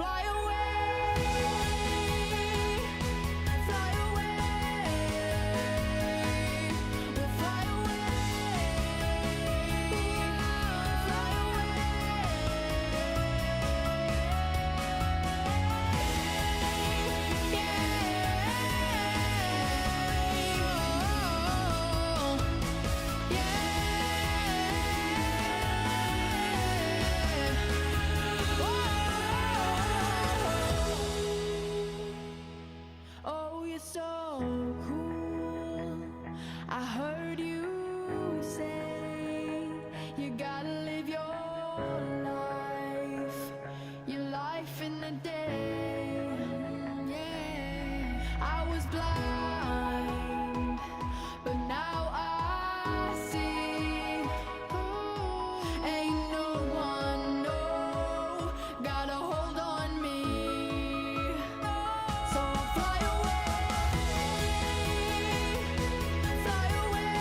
fly away, fly away, we'll fly away, fly Oh, you're so cool. I heard you say you gotta live your life in a day. Yeah, I was blind, but now I see. Ain't no one, no, got a hold on me. So I'll fly away, fly away,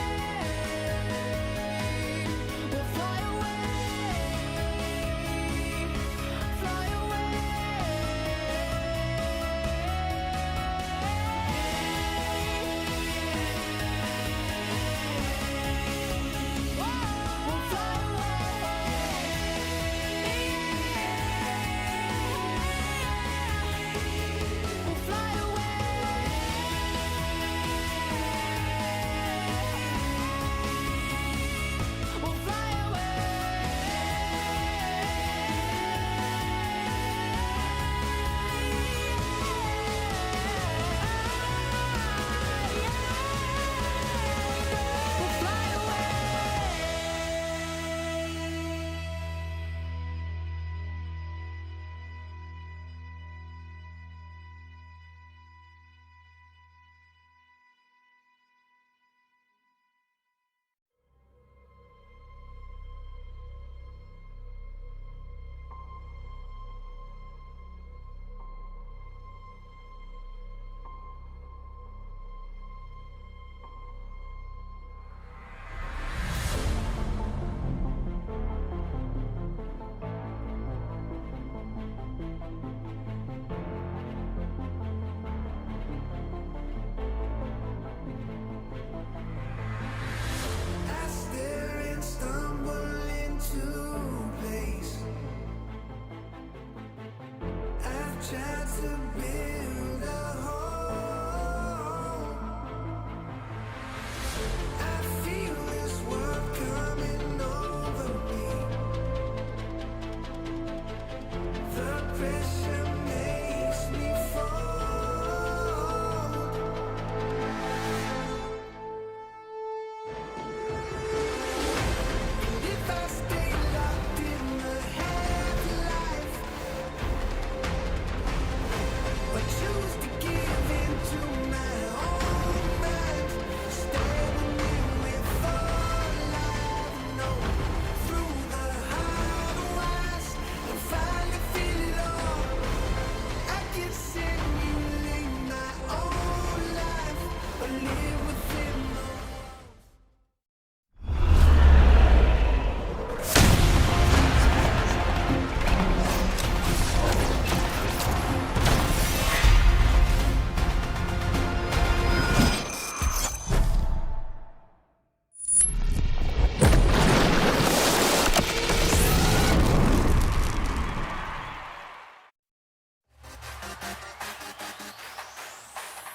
we'll fly away, fly away, we'll fly away, we'll fly away, we'll fly I stare and stumble into place. I've tried to build a home. I feel this world coming over me. The pressure makes me fall. If I stay locked in the half-life, or choose to give in to my own mind, staring with all I've known, through the hard wires, and finally feel it all. I can simulate my own life, or live within the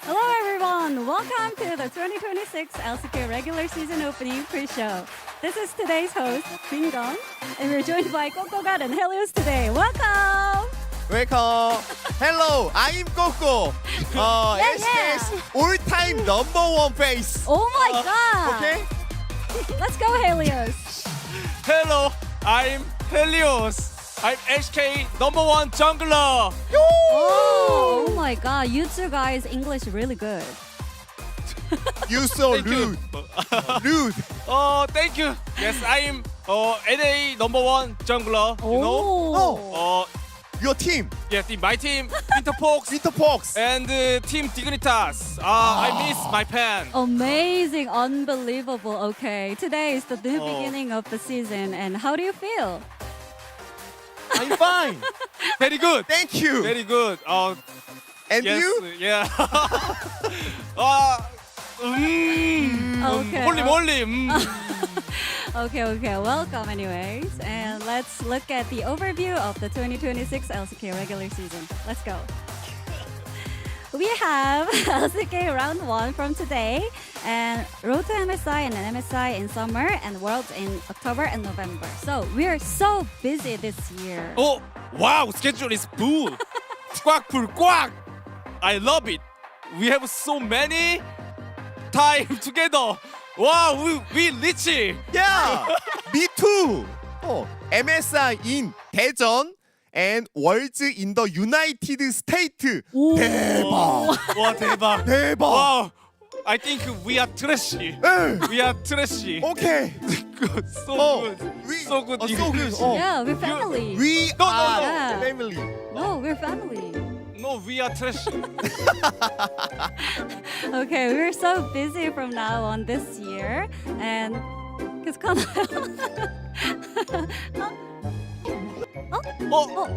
Hello everyone! Welcome to the 2026 LCK regular season opening pre-show. This is today's host, Bingon, and we're joined by Kokogat and Helios today. Welcome! Welcome. Hello, I'm Coco. SK's all-time #1 face. Oh my god! Okay? Let's go Helios! Hello, I'm Helios. I'm HK #1 jungler. Oh my god, you two guys English really good. You so Thank you. rude. Rude. Oh, thank you. Yes, I'm NA #1 jungler. You know? Oh. Your team. Yeah, my team Winterpox Winterpox. and Team Dignitas. I miss my pen. Amazing, unbelievable. Okay, today is the new Oh. beginning of the season, and how do you feel? I'm fine. Very good. Thank you. Very good. And yes, you? Yeah. Okay. Molly. Okay. Welcome, anyways. And let's look at the overview of the 2026 LCK regular season. Let's go. We have LCK round 1 from today, and Road to MSI and an MSI in summer, and Worlds in October and November. So we're so busy this year. Oh, wow, schedule is full. 꽉 풀 꽉. I love it. We have so many time together. Wow, we reach it. Yeah. Me too. MSI in Daejeon and Worlds in the United States. 대박. 와 대박. 대박. Wow, I think we are trashy. 에. We are trashy. Okay. Good, so good. So good. So good. Yeah, we're family. We No, no, are no. family. No, we're family. No, we are trashy. Okay, we're so busy from now on this year, and because Oh,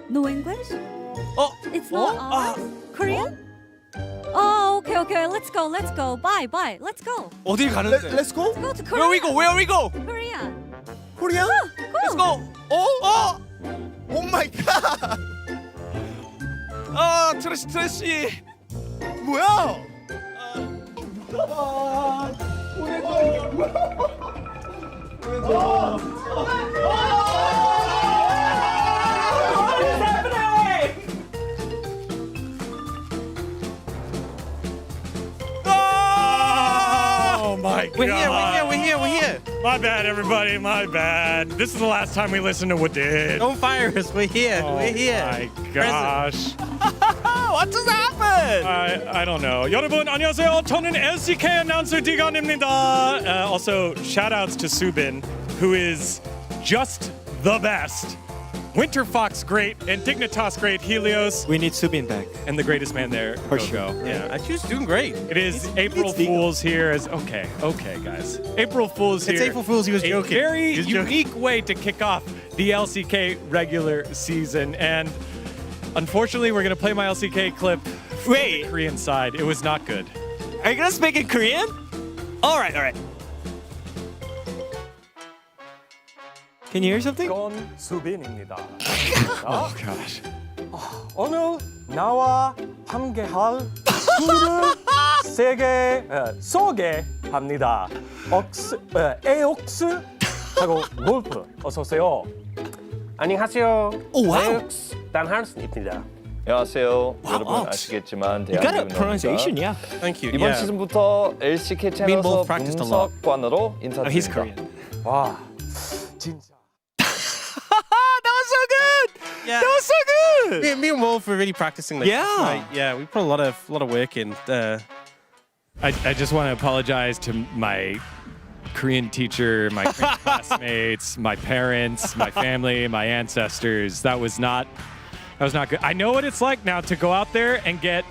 no English? oh. It's not us? Korean? Oh, okay. Let's go. Bye. Let's go. 어딜 가는데? Let's go. Go to Korea. Where we go? Korea. Korea? Let's go. Oh my god. 아, 트래시. 뭐야? Oh my god. We're here. My bad, everybody. My bad. This is the last time we listen to what did. Don't fire us. We're here. Oh We're here. my gosh. What just happened? I don't know. 여러분 안녕하세요. 저는 LCK announcer 디건입니다. Also, shout outs to Subin, who is just the best. Winter Fox great, and Dignitas great, Helios, We need Subin back. and the greatest man there, For Go. sure. Yeah, she's doing great. It is April Fool's here. Okay, guys. April Fool's here. It's April Fool's. He was A joking. very He was joking. unique way to kick off the LCK regular season, and unfortunately, we're gonna play my LCK clip from Wait. the Korean side. It was not good. Are you gonna speak in Korean? All right. Can you hear something? 건 수빈입니다. Oh gosh. 오늘 나와 함께할 툴을 세개 소개합니다. 에옥스 하고 골프 어서 오세요. 안녕하세요. Oh, wow. 단한스입니다. 안녕하세요. 여러분 Ox. 아시겠지만 You got a 대한민국 pronunciation, yeah. Thank you. 이번 yeah. 시즌부터 LCK Me and 채널에서 both practiced a lot. 분석관으로 Oh, he's 인사드립니다. Korean. 와 진짜. That was so good. Yeah. That was so good. Me and Wolf were really practicing. Yeah. Yeah. We put a lot of work in. I just want to apologize to my Korean teacher, my Korean classmates, my parents, my family, my ancestors. That was not good. I know what it's like now to go out there and get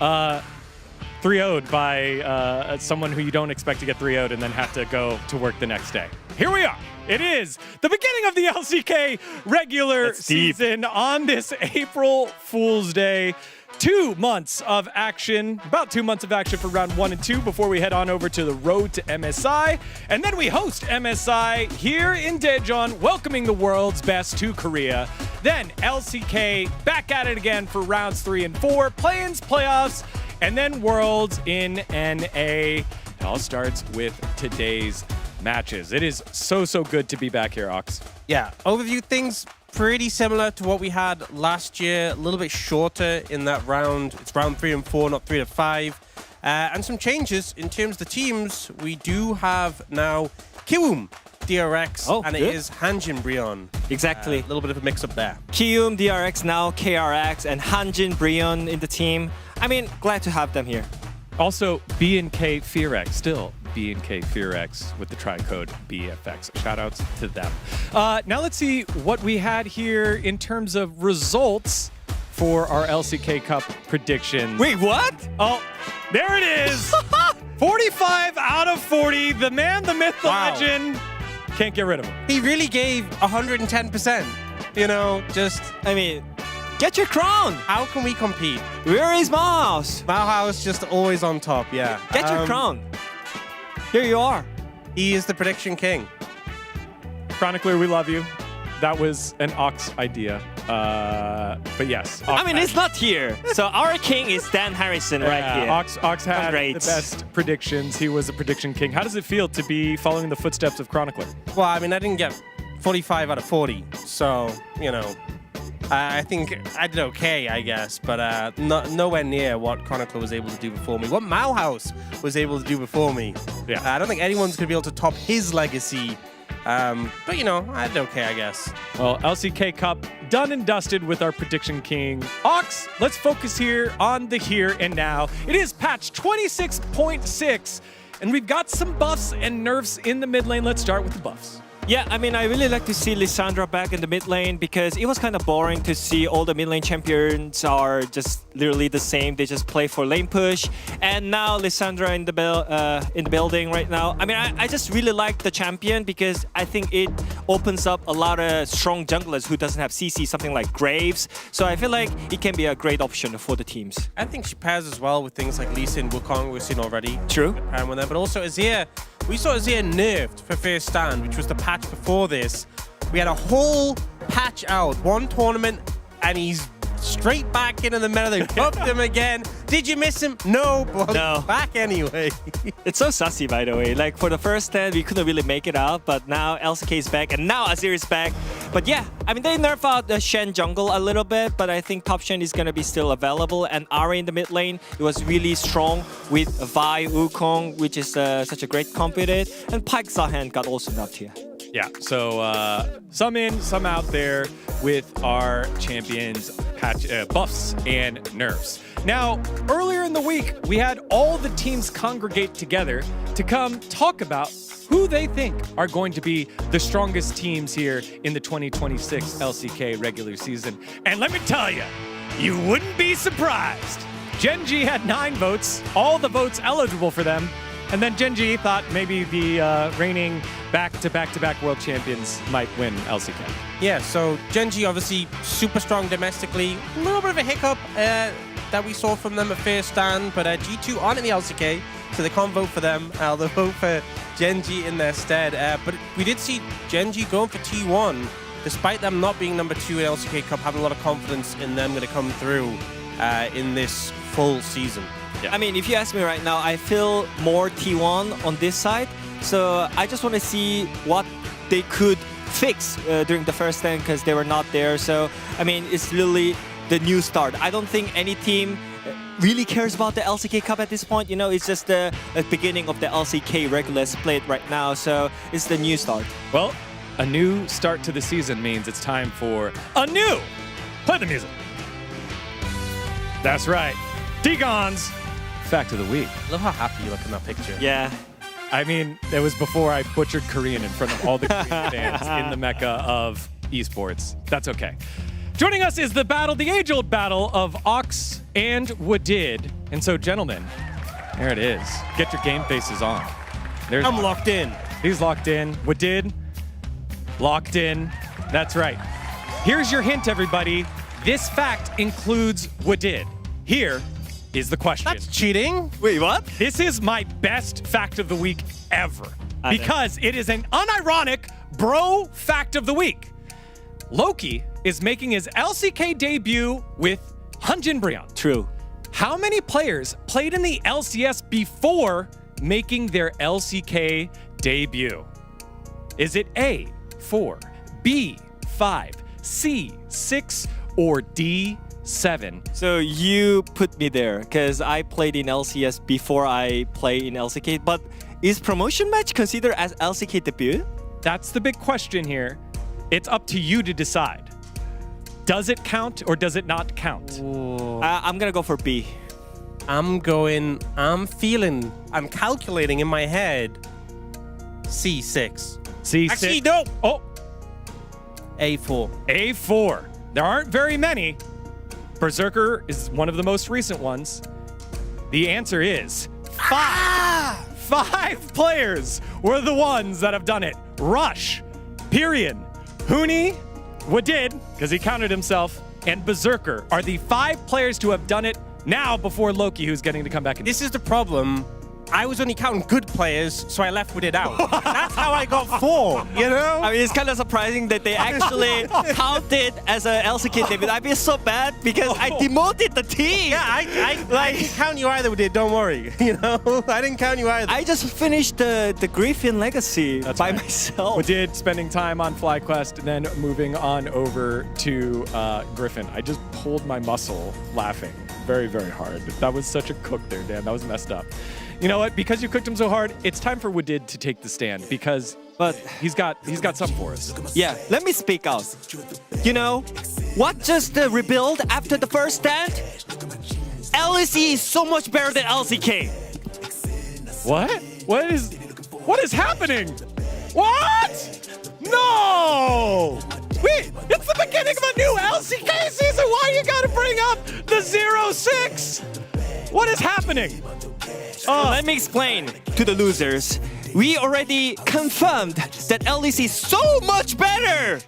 3-0'd by someone who you don't expect to get 3-0'd and then have to go to work the next day. Here we are. It is the beginning of the LCK regular That's deep. season on this April Fool's Day. 2 months of action, about 2 months of action for round 1 and 2 before we head on over to the road to MSI. And then we host MSI here in Daejeon, welcoming the world's best to Korea. Then LCK back at it again for rounds 3 and 4, play-ins, playoffs, and then worlds in NA. It all starts with today's matches. It is so good to be back here, Ox. Yeah. Overview things pretty similar to what we had last year. A little bit shorter in that round. It's round 3 and 4, not 3 to 5. And some changes in terms of the teams. We do have now Kiwoom DRX, Oh, and good. it is Hanjin Brion. Exactly. A little bit of a mix-up there. Kium, DRX, now KRX, and Hanjin, Brion in the team. I mean, glad to have them here. Also, B&K FearX, still B&K FearX with the tri-code BFX. Shoutouts to them. Now let's see what we had here in terms of results for our LCK Cup predictions. Wait, what? Oh, there it is. 45 out of 40. The man, the myth, the Wow. legend. Can't get rid of him. He really gave 110%. just I mean, get your crown. how can we compete? Where is Mouse? Bauhaus just always on top, yeah. Get your crown. Here you are. He is the prediction king. Chronicler, we love you. That was an Ox idea. But yes. Ox I mean, had- it's not here. So our king is Dan Harrison right Yeah, here. Ox had Great. the best predictions. He was a prediction king. How does it feel to be following the footsteps of Chronicler? Well, I mean, I didn't get 45 out of 40, so, I think I did okay, I guess, but nowhere near what Chronicler was able to do before me. What Mauhaus was able to do before me. Yeah. I don't think anyone's going to be able to top his legacy. But, I did okay, I guess. Well, LCK Cup done and dusted with our prediction king. Ox, let's focus here on the here and now. It is patch 26.6, and we've got some buffs and nerfs in the mid lane. Let's start with the buffs. Yeah, I mean, I really like to see Lissandra back in the mid lane because it was kind of boring to see all the mid lane champions are just literally the same. They just play for lane push. And now Lissandra in the building right now. I mean, I just really like the champion because I think it opens up a lot of strong junglers who doesn't have CC, something like Graves. So I feel like it can be a great option for the teams. I think she pairs as well with things like Lee Sin, Wukong, we've seen already. True. Pairing with them, but also Azir. We saw Azir nerfed for first stand, which was the patch before this. We had a whole patch out, one tournament, and he's straight back into the meta. They buffed him again. Did you miss him? No, but No. back anyway. It's so sassy, by the way. Like, for the first stand, we couldn't really make it out, but now LCK is back, and now Azir is back. But yeah, I mean, they nerf out the Shen jungle a little bit, but I think top Shen is going to be still available. And Ari in the mid lane, it was really strong with Vi, Wukong, which is such a great competitor. And Pyke Zahan got also nerfed here. Yeah, so some in, some out there with our champions buffs and nerfs. Now, earlier in the week, we had all the teams congregate together to come talk about who they think are going to be the strongest teams here in the 2026 LCK regular season. And let me tell you, you wouldn't be surprised. Genji had 9 votes, all the votes eligible for them. And then Genji thought maybe the reigning back-to-back-to-back world champions might win LCK. Yeah, so Genji obviously super strong domestically. A little bit of a hiccup that we saw from them at first stand, but G2 aren't in the LCK, so they can't vote for them. They'll vote for Genji in their stead. But we did see Genji going for T1, despite them not being number 2 in LCK Cup, having a lot of confidence in them going to come through in this full season. Yeah. I mean, if you ask me right now, I feel more T1 on this side. So I just want to see what they could fix during the first stand because they were not there. So, I mean, it's really the new start. I don't think any team really cares about the LCK Cup at this point. It's just the beginning of the LCK regular split right now. So it's the new start. Well, a new start to the season means it's time for a new... Play the music. That's right. Dagon's Fact of the Week. I love how happy you look in that picture. Yeah. I mean, it was before I butchered Korean in front of all the Korean fans in the mecca of esports. That's okay. Joining us is the age-old battle of Ox and Wadid. And so, gentlemen, there it is. Get your game faces on. There's I'm locked in. He's locked in. Wadid, locked in. That's right. Here's your hint, everybody. This fact includes Wadid. Here is the question. That's cheating. Wait, what? This is my best fact of the week ever because it is an unironic bro fact of the week. Loki is making his LCK debut with Hanjin Brion. True. How many players played in the LCS before making their LCK debut? Is it A, 4, B, 5, C, 6, or D, 7? So you put me there because I played in LCS before I play in LCK. But is promotion match considered as LCK debut? That's the big question here. It's up to you to decide. Does it count or does it not count? I'm going to go for B. I'm calculating in my head C6. C6. Actually, no. Oh, A4. A4. There aren't very many. Berserker is one of the most recent ones. The answer is 5. 5 players were the ones that have done it. Rush, Pyrion, Huni, Wadid, because he counted himself, and Berserker are the 5 players to have done it now before Loki, who's getting to come back. This is the problem. I was only counting good players, so I left with it out. That's how I got 4, you know? I mean, it's kind of surprising that they actually counted as a LCK debut. I feel so bad because I demoted the team. Yeah, I didn't count you either with it, don't worry. You know, I didn't count you either. I just finished the Griffin Legacy by myself. Wadid spending time on FlyQuest and then moving on over to Griffin. I just pulled my muscle laughing very, very hard. That was such a cook there, Dan. That was messed up. You know what? Because you cooked him so hard, it's time for Wadid to take the stand because he's got something for us. Yeah, let me speak out. You know, what just rebuild after the first stand? LEC is so much better than LCK. What? What is happening? What? No! Wait, it's the beginning of a new LCK season. Why you gotta bring up the 0-6? What is happening? Let me explain to the losers. We already confirmed that LEC is so much better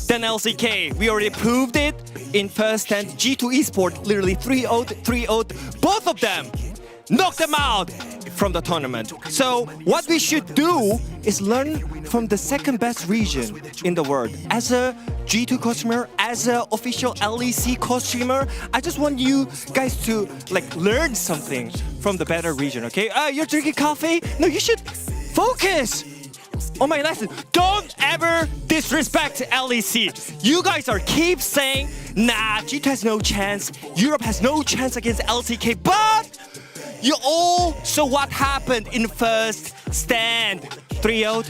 than LCK. We already proved it in first stand. G2 Esport literally 3-0, 3-0. Both of them knocked them out from the tournament. So what we should do is learn from the second best region in the world. As a G2 co-streamer, as an official LEC co-streamer, I just want you guys to learn something from the better region, okay? You're drinking coffee? No, you should focus on my lesson. Don't ever disrespect LEC. You guys are keep saying, nah, G2 has no chance, Europe has no chance against LCK, but you all saw what happened in first stand. 3-0.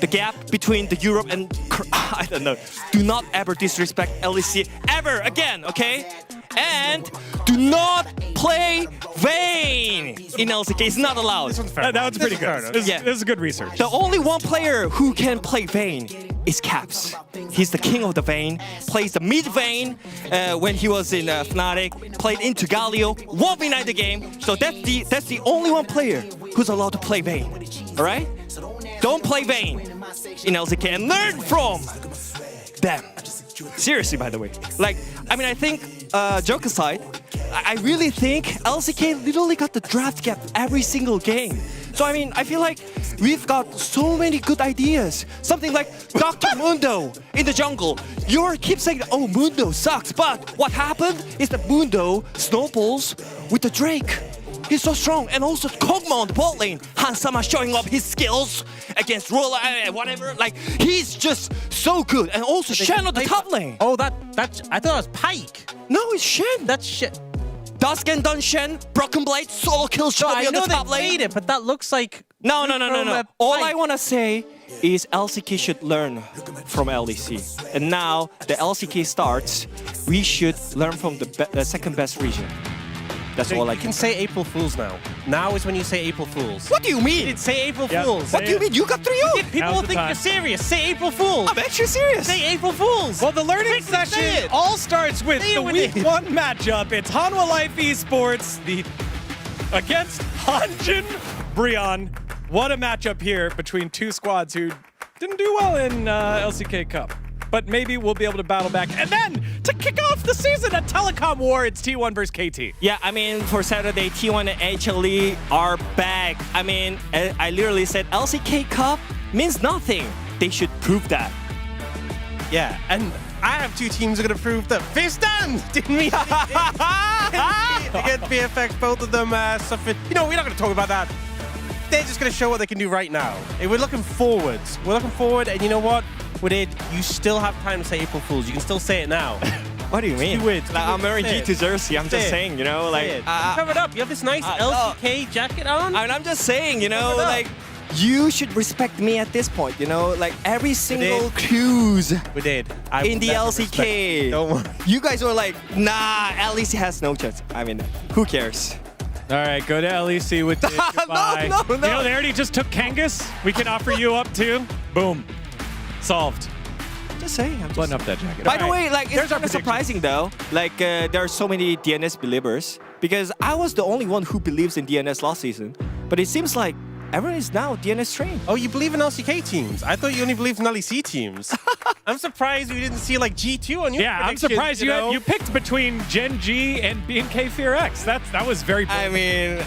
The gap between the Europe and I don't know. Do not ever disrespect LEC ever again, okay? And do not play Vayne in LCK. It's not allowed. That was pretty good. This is good research. The only one player who can play Vayne is Caps. He's the king of the Vayne. Plays the mid Vayne when he was in Fnatic. Played into Galio. 1v9 the game. So that's the only one player who's allowed to play Vayne. All right? Don't play Vayne in LCK and learn from them. Seriously, by the way. I think, joke aside, I really think LCK literally got the draft gap every single game. So, I feel like we've got so many good ideas. Something like Dr. Mundo in the jungle. You keep saying, oh, Mundo sucks. But what happened is that Mundo snowballs with the Drake. He's so strong. And also Kog'Maw on the bot lane. Hanwha showing off his skills against Roller, whatever. He's just so good. And also Shen on the top lane. Oh, that's I thought that was Pike. No, it's Shen. That's shit. Dusk and Dun Shen, Broken Blade, solo kill No, Shobi I on the know top they lane. played it, but that looks like... No. All I Pike. want to say is LCK should learn from LEC. And now the LCK starts, we should learn from the second best region. That's all I You can can say April Fools now. Now is when you say April Fools. What do you mean? It's say April Yeah. Fools. What do you mean? You got 3-0. People Now's will the think time. you're serious. Say April Fools. I'm actually serious. Say April Fools. Well, the learning Quickly say session it. all starts with Say it the with week it. 1 matchup. It's Hanwha Life Esports against Hanjin Brion. What a matchup here between two squads who didn't do well in LCK Cup. But maybe we'll be able to battle back. And then, to kick off the season at Telecom War, it's T1 versus KT. Yeah, for Saturday, T1 and HLE are back. I literally said LCK Cup means nothing. They should prove that. Yeah, and I have 2 teams who are going to prove that. Fist stand! Didn't we? Against BFX, both of them suffered. You know, we're not going to talk about that. They're just going to show what they can do right now. We're looking forwards. We're looking forward, and you know what? With it, you still have time to say April Fools. You can still say it now. What do you mean? Do it. I'm wearing Say it. G2 jersey. I'm just Say it. saying, Say it. Cover it up. You have this nice LCK jacket on. I'm just saying, Cover it up. you should respect me at this point, every single cruise We did. in the LCK. Don't worry. You guys were like, nah, LEC has no chance. Who cares? All right, go to LEC with Dick. Goodbye. No. You know, they already just took Kangas. We can offer you up too. Boom. Solved. Just saying. I'm Button just... up that jacket. By All the right. way, it's There's our kind of surprising though. There are so many DNS believers because I was the only one who believes in DNS last season. But it seems like everyone is now DNS trained. Oh, you believe in LCK teams? I thought you only believed in LEC teams. I'm surprised we didn't see like G2 on your Yeah, I'm predictions, surprised you know? you picked between Gen G and BNK Fear X. That was very bold.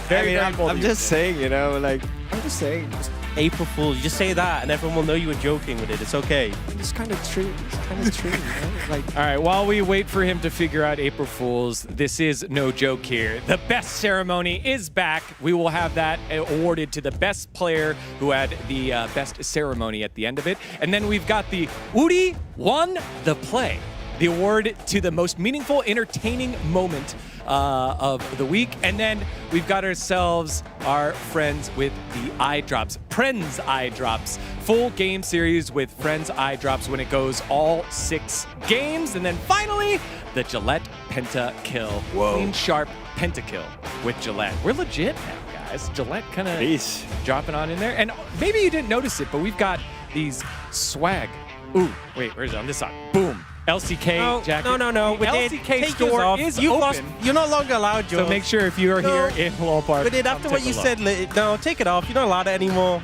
Very bold of I'm you. just saying, you know, like I'm just saying. April Fool. You just say that, and everyone will know you were joking with it. It's okay. It's kind of true. It's kind of true. You know? Like, All right, while we wait for him to figure out April Fools, this is no joke here. The best ceremony is back. We will have that awarded to the best player who had the best ceremony at the end of it. And then we've got the Uri won the play, the award to the most meaningful, entertaining moment of the week. And then we've got ourselves our friends with the eye drops, Friends eye drops, full game series with Friends eye drops when it goes all 6 games. And then finally, the Gillette Penta Kill. Whoa. Clean sharp Penta Kill with Gillette. We're legit now, guys. Gillette kind of Peace. dropping on in there. And maybe you didn't notice it, but we've got these swag. Ooh, wait, where's it on this side? Boom. LCK jacket. No. The With it, LCK take yours store off. is You've open. lost. You're no longer allowed yours. So make sure if you are No. here in Lowell Park. But then after come what take you a look. said, no, take it off. You're not allowed it anymore.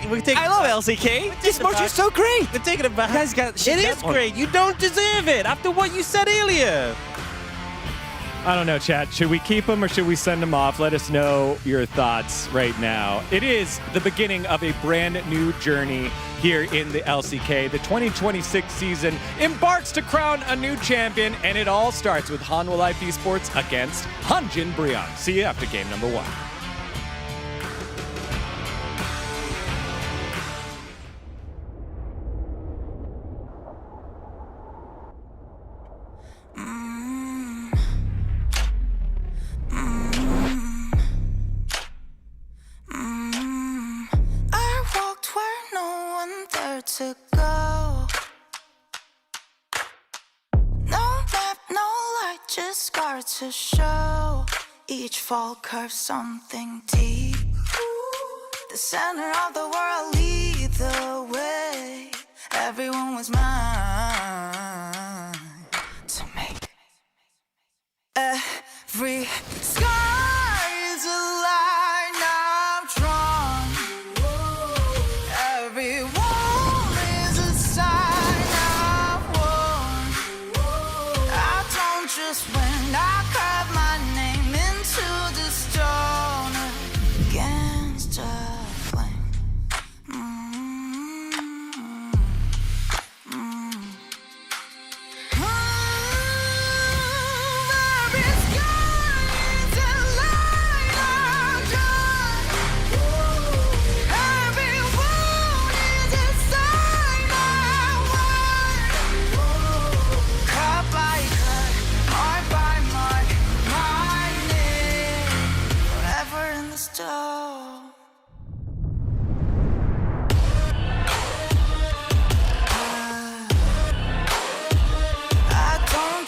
We take. I love LCK. This it merch back. is so great. We're taking it back. You guys got- It is on. great. You don't deserve it after what you said earlier. I don't know, chat. Should we keep them or should we send them off? Let us know your thoughts right now. It is the beginning of a brand new journey here in the LCK. The 2026 season embarks to crown a new champion, and it all starts with Hanwha Life Esports against Hanjin Brion. See you after game number 1. I walked where no one dared to go. No map, no light, just scars to show. Each fall curves something deep. The center of the world lead the way. Everyone was mine to make. Every sky is a line I've drawn. Every wall is a sign I've worn. I don't just win, I carve my name into the stone against a flame.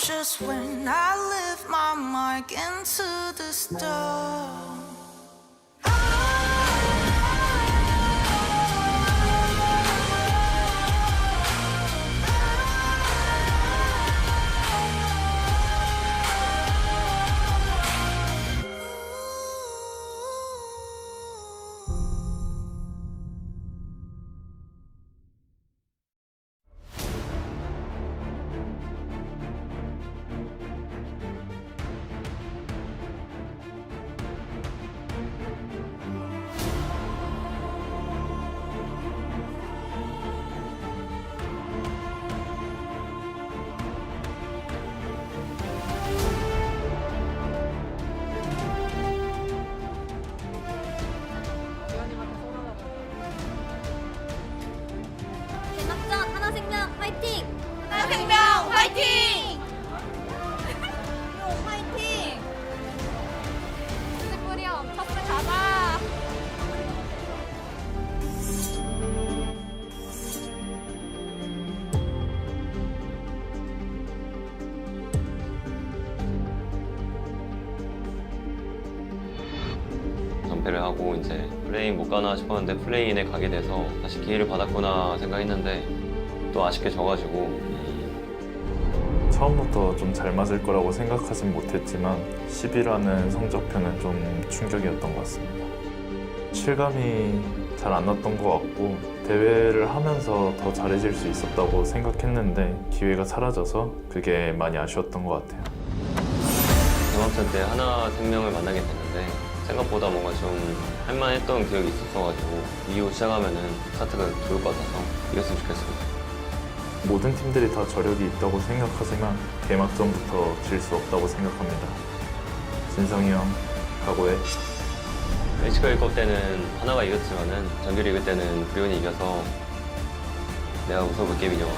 Just when I lift my mark into the stone. 대낙전 하나생명 화이팅! 하나생명 화이팅! 화이팅! 뿌리엄 첫째 가자! 전패를 하고 이제 플레이인 못 가나 싶었는데 플레이인에 가게 돼서 다시 기회를 받았구나 생각했는데 또 아쉽게 져가지고 처음부터 좀 잘 맞을 거라고 생각하진 못했지만 10위라는 성적표는 좀 충격이었던 것 같습니다. 실감이 잘 안 났던 것 같고 대회를 하면서 더 잘해질 수 있었다고 생각했는데 기회가 사라져서 그게 많이 아쉬웠던 것 같아요. 개막전 때 하나생명을 만나게 됐는데 생각보다 뭔가 좀 할만했던 기억이 있었어가지고 이후 시작하면은 스타트가 좋을 것 같아서 이겼으면 좋겠습니다. 모든 팀들이 다 저력이 있다고 생각하지만 개막전부터 질 수 없다고 생각합니다. 진성이 형, 각오해. LCK 1컵 때는 하나가 이겼지만은 정규리그 때는 브리온이 이겨서 내가 웃어볼게 민영아.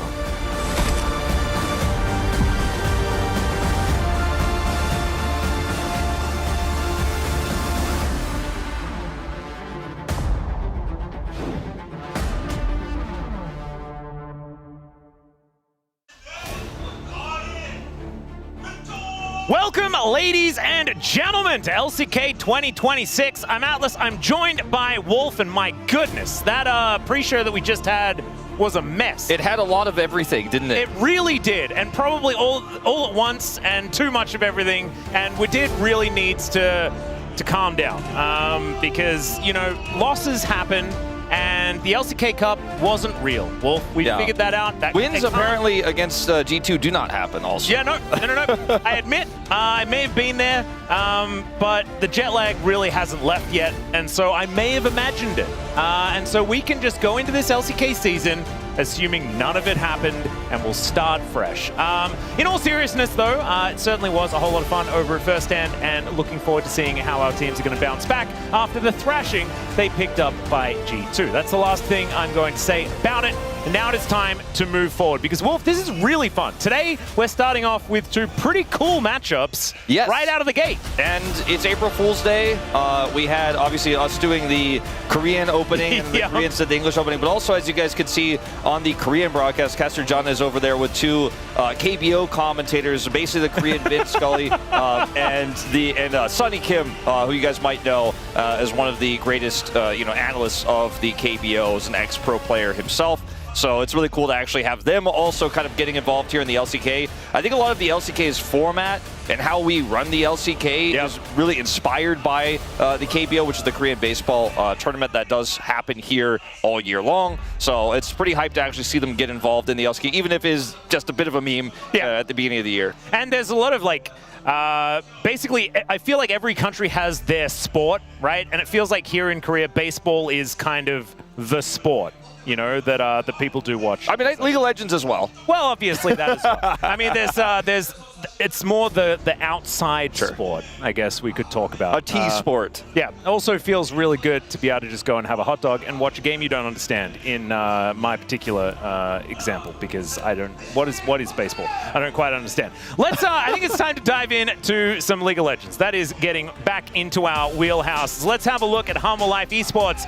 Welcome, ladies and gentlemen, to LCK 2026. I'm Atlas. I'm joined by Wolf, and my goodness, that pre-show that we just had was a mess. It had a lot of everything, didn't it? It really did, and probably all at once, and too much of everything. And we did really needs to calm down because losses happen. And the LCK Cup wasn't real. Well, we figured that out. Wins apparently against G2 do not happen also. Yeah, no. I admit, I may have been there, but the jet lag really hasn't left yet, and so I may have imagined it. And so we can just go into this LCK season assuming none of it happened, and we'll start fresh. In all seriousness, though, it certainly was a whole lot of fun over at First Stand, and looking forward to seeing how our teams are going to bounce back after the thrashing they picked up by G2. That's the last thing I'm going to say about it. And now it is time to move forward, because Wolf, this is really fun. Today, we're starting off with two pretty cool matchups right out of the gate. And it's April Fool's Day. We had, obviously, us doing the Korean opening, and the Koreans did the English opening, but also, as you guys can see on the Korean broadcast, Caster John is over there with two KBO commentators, basically the Korean Vince Scully and Sonny Kim, who you guys might know as one of the greatest analysts of the KBO, as an ex-pro player himself. So it's really cool to actually have them also kind of getting involved here in the LCK. I think a lot of the LCK's format and how we run the LCK is really inspired by the KBO, which is the Korean baseball tournament that does happen here all year long. So it's pretty hyped to actually see them get involved in the LCK, even if it is just a bit of a meme at the beginning of the year. And there's a lot of basically, I feel like every country has their sport, right? And it feels like here in Korea, baseball is kind of the sport, that people do watch. I mean, League of Legends as well. Well, obviously that as well. I mean, it's more the outside sport, I guess we could talk about. A tea sport. Yeah. Also feels really good to be able to just go and have a hot dog and watch a game you don't understand, in my particular example, because I don't, what is baseball? I don't quite understand. Let's, I think it's time to dive in to some League of Legends. That is getting back into our wheelhouses. Let's have a look at Hanwha Life Esports.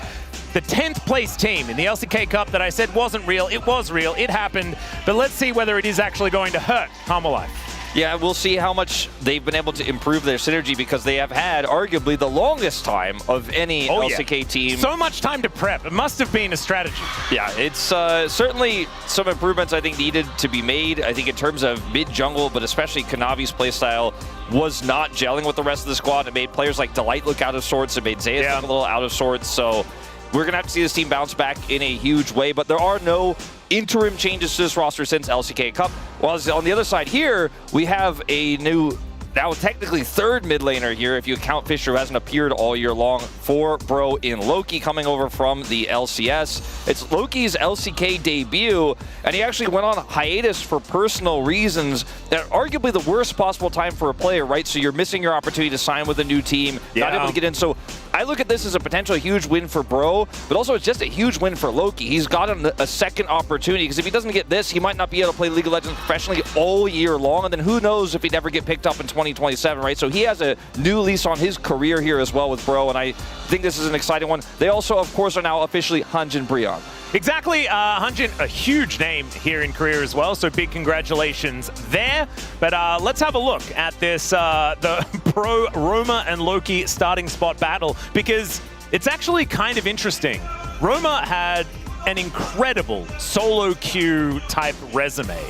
The 10th place team in the LCK Cup that I said wasn't real. It was real. It happened. But let's see whether it is actually going to hurt Hanwha Life. Yeah, we'll see how much they've been able to improve their synergy, because they have had arguably the longest time of any LCK team. So much time to prep. It must have been a strategy. Yeah, it's certainly some improvements I think needed to be made. I think in terms of mid-jungle, but especially Kanavi's playstyle was not gelling with the rest of the squad. It made players like Delight look out of sorts. It made Zayas look a little out of sorts. So we're going to have to see this team bounce back in a huge way, but there are no interim changes to this roster since LCK Cup. While on the other side here, we have a new, now technically third mid laner here, if you count Fisher, who hasn't appeared all year long, for Bro in Loki, coming over from the LCS. It's Loki's LCK debut, and he actually went on hiatus for personal reasons at arguably the worst possible time for a player, right? So you're missing your opportunity to sign with a new team, not able to get in. So I look at this as a potential huge win for Bro, but also it's just a huge win for Loki. He's gotten a second opportunity, because if he doesn't get this, he might not be able to play League of Legends professionally all year long, and then who knows if he'd ever get picked up in 2027, right? So he has a new lease on his career here as well with Bro, and I think this is an exciting one. They also, of course, are now officially Hanjin Brion. Exactly. Hanjin, a huge name here in Korea as well, so big congratulations there. But let's have a look at this, the Pro Roma and Loki starting spot battle, because it's actually kind of interesting. Roma had an incredible solo queue type resume.